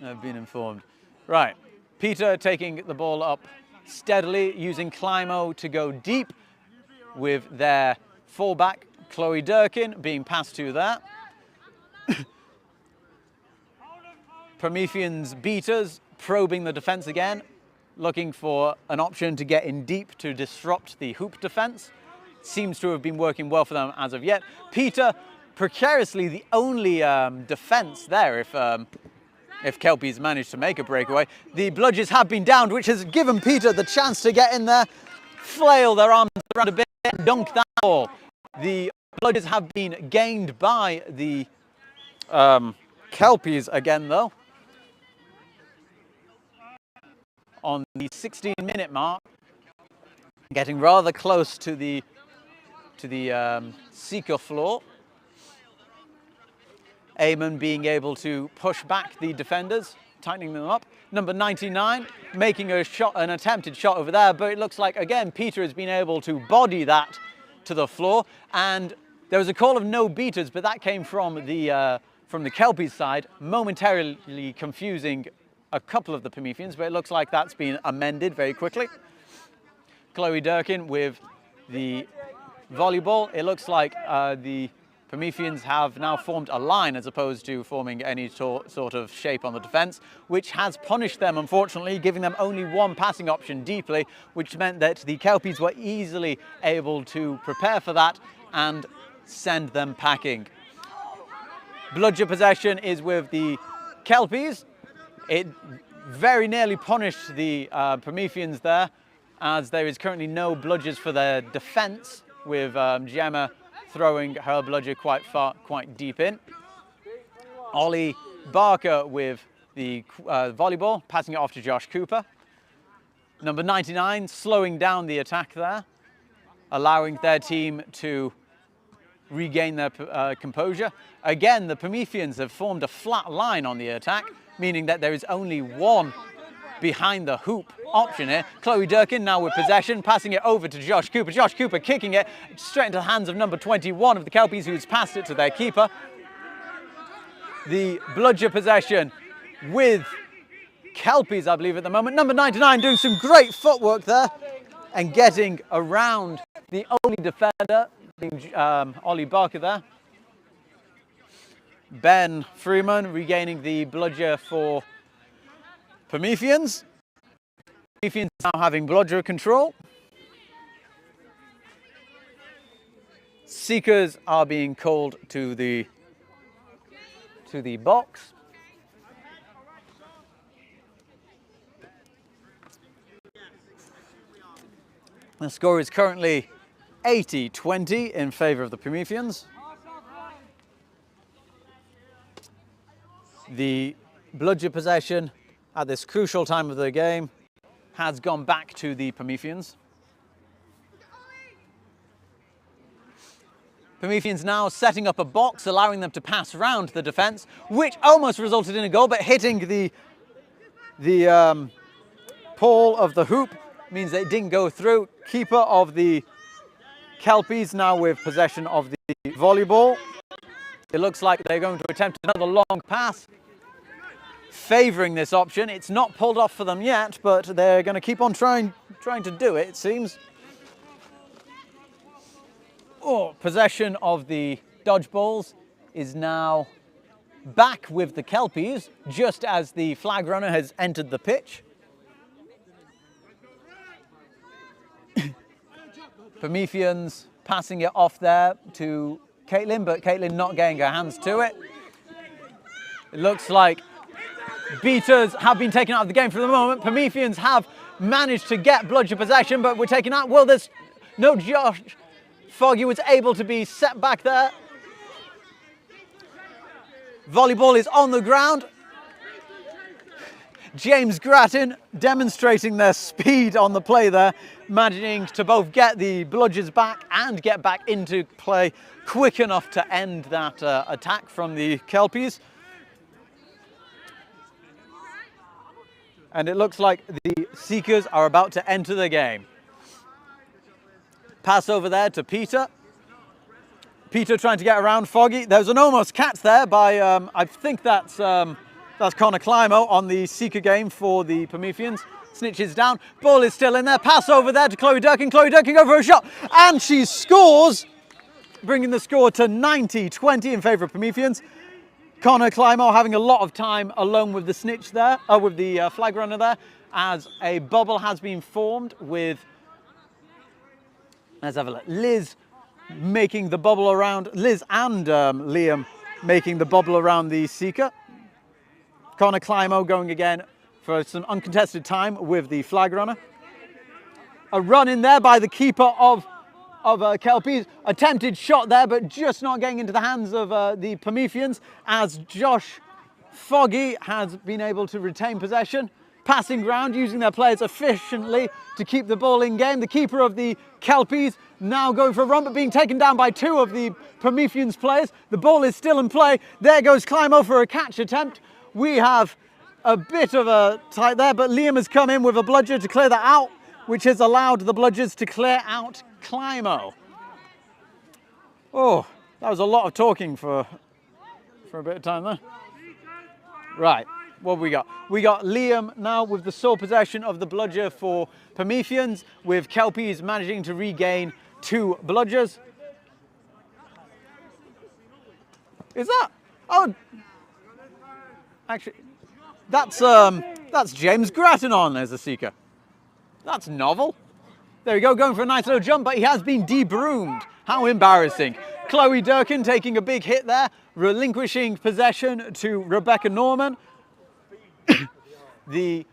I've been informed. Right, Peter taking the ball up steadily, using Climo to go deep with their fullback, Chloe Durkin being passed to there. Prometheans beaters probing the defense again, looking for an option to get in deep to disrupt the hoop defense. Seems to have been working well for them as of yet. Peter, precariously the only defense there if Kelpies manage to make a breakaway. The bludgers have been downed, which has given Peter the chance to get in there, flail their arms around a bit, and dunk that ball. The bludgers have been gained by the Kelpies again, though. On the 16-minute mark, getting rather close to the seeker floor. Eamon being able to push back the defenders, tightening them up. Number 99 making a shot, an attempted shot over there, but it looks like again Peter has been able to body that to the floor. And there was a call of no beaters, but that came from the Kelpies side, momentarily confusing a couple of the Prometheans, but it looks like that's been amended very quickly. Chloe Durkin with the volleyball. It looks like the Prometheans have now formed a line as opposed to forming any sort of shape on the defense, which has punished them, unfortunately, giving them only one passing option deeply, which meant that the Kelpies were easily able to prepare for that and send them packing. Bludger possession is with the Kelpies. It very nearly punished the Prometheans there, as there is currently no bludgers for their defense, with Gemma throwing her bludger quite deep in. Ollie Barker with the volleyball, passing it off to Josh Cooper. Number 99 slowing down the attack there, allowing their team to regain their composure. Again, the Prometheans have formed a flat line on the attack, meaning that there is only one behind the hoop option here. Chloe Durkin now with possession, passing it over to Josh Cooper. Josh Cooper kicking it straight into the hands of number 21 of the Kelpies, who's passed it to their keeper. The bludger possession with Kelpies, I believe, at the moment. Number 99 doing some great footwork there and getting around the only defender, being Ollie Barker there. Ben Freeman regaining the bludger for Prometheans. Prometheans now having bludger control. Seekers are being called to the box. The score is currently 80-20 in favour of the Prometheans. The bludger possession at this crucial time of the game has gone back to the Prometheans. Prometheans now setting up a box, allowing them to pass round the defence, which almost resulted in a goal, but hitting the pole of the hoop means that it didn't go through. Keeper of the Kelpies now with possession of the volleyball. It looks like they're going to attempt another long pass, favouring this option. It's not pulled off for them yet, but they're going to keep on trying to do it, it seems. Oh, possession of the dodgeballs is now back with the Kelpies, just as the flag runner has entered the pitch. Prometheans passing it off there to Caitlin, but Caitlin not getting her hands to it. It looks like beaters have been taken out of the game for the moment. Prometheans have managed to get bludger possession, but we're taken out. Well, there's no Josh. Foggy was able to be set back there. Volleyball is on the ground. James Grattan demonstrating their speed on the play there, managing to both get the bludgers back and get back into play quick enough to end that attack from the Kelpies. And it looks like the Seekers are about to enter the game. Pass over there to Peter. Peter trying to get around Foggy. There's an almost catch there by, I think that's Connor Climo on the Seeker game for the Prometheans. Snitches down. Ball is still in there. Pass over there to Chloe Durkin. Chloe Durkin go for a shot. And she scores bringing the score to 90-20 in favour of Prometheans. Connor Climo having a lot of time alone with the snitch there, with the flag runner there, as a bubble has been formed with, let's have a look, Liz making the bubble around, Liz and Liam making the bubble around the seeker. Connor Climo going again for some uncontested time with the flag runner. A run in there by the keeper of Kelpies. Attempted shot there, but just not getting into the hands of the Prometheans, as Josh Foggy has been able to retain possession. Passing ground, using their players efficiently to keep the ball in game. The keeper of the Kelpies now going for a run, but being taken down by two of the Prometheans players. The ball is still in play. There goes Climo for a catch attempt. We have a bit of a tight there, but Liam has come in with a bludger to clear that out, which has allowed the bludgers to clear out Climo. Oh, that was a lot of talking for a bit of time there. Right, what have we got? We got Liam now with the sole possession of the bludger for Prometheans, with Kelpies managing to regain 2 bludgers. Is that? Oh, actually, that's James Grattan on as a seeker. That's novel. There we go, going for a nice little jump, but he has been debroomed. How embarrassing. Chloe Durkin taking a big hit there, relinquishing possession to Rebecca Norman. The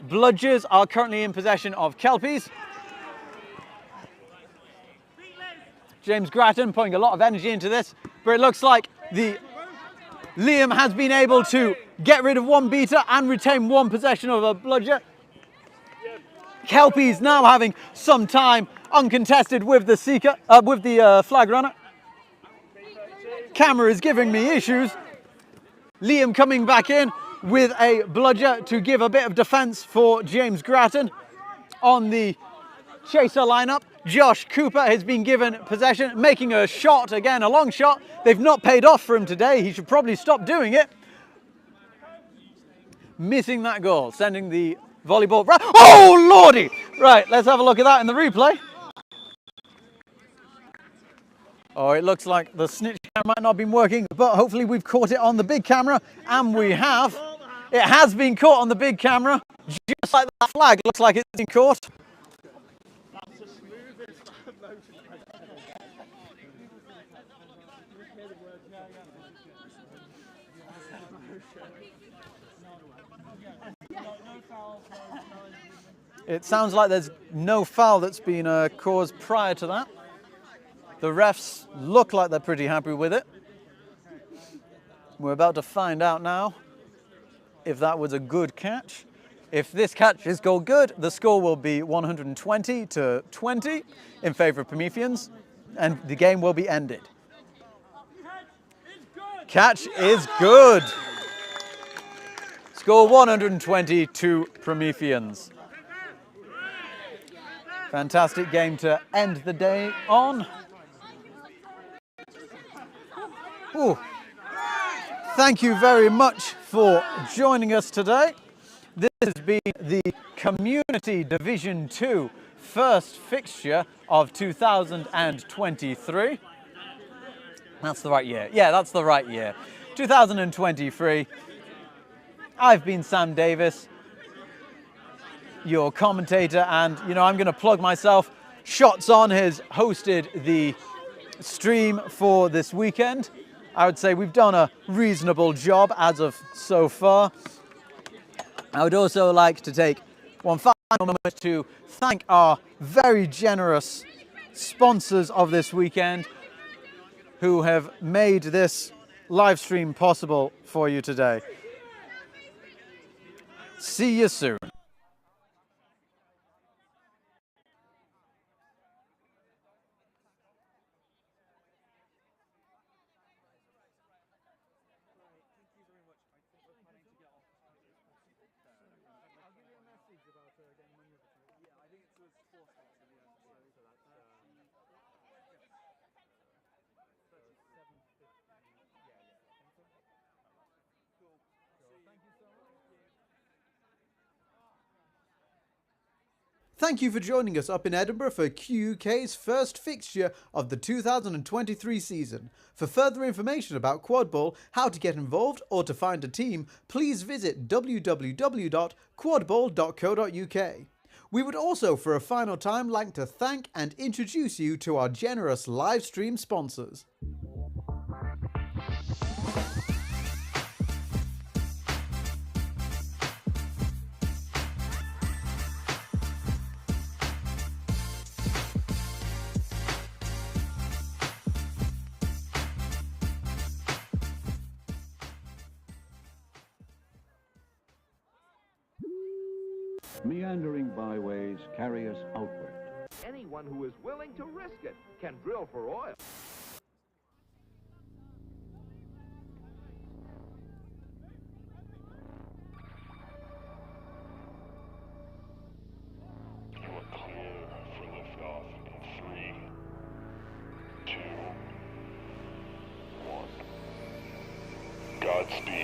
bludgers are currently in possession of Kelpies. James Grattan putting a lot of energy into this, but it looks like Liam has been able to get rid of 1 beater and retain 1 possession of a bludger. Kelpies now having some time uncontested with the seeker, with the flag runner. Camera is giving me issues. Liam coming back in with a bludger to give a bit of defence for James Grattan. On the chaser lineup, Josh Cooper has been given possession, making a shot again, a long shot. They've not paid off for him today. He should probably stop doing it. Missing that goal, sending the volleyball. Oh, lordy! Right, let's have a look at that in the replay. Oh, it looks like the snitch camera might not have been working, but hopefully we've caught it on the big camera, and we have. It has been caught on the big camera, just like that flag looks like it's been caught. It sounds like there's no foul that's been caused prior to that. The refs look like they're pretty happy with it. We're about to find out now if that was a good catch. If this catch is called good, the score will be 120-20 in favour of Prometheans, and the game will be ended. Catch is good. Score 120 to Prometheans. Fantastic game to end the day on. Ooh. Thank you very much for joining us today. This has been the Community Division 2 first fixture of 2023. That's the right year. Yeah, that's the right year. 2023. I've been Sam Davis, your commentator, and I'm going to plug myself. Shots On has hosted the stream for this weekend. I would say we've done a reasonable job as of so far. I would also like to take one final moment to thank our very generous sponsors of this weekend who have made this live stream possible for you today. See you soon. Thank you for joining us up in Edinburgh for QUK's first fixture of the 2023 season. For further information about Quadball, how to get involved or to find a team, please visit www.quadball.co.uk. We would also, for a final time, like to thank and introduce you to our generous live stream sponsors. Meandering byways carry us outward. Anyone who is willing to risk it can drill for oil. You are clear for liftoff in 3, 2, 1. Godspeed.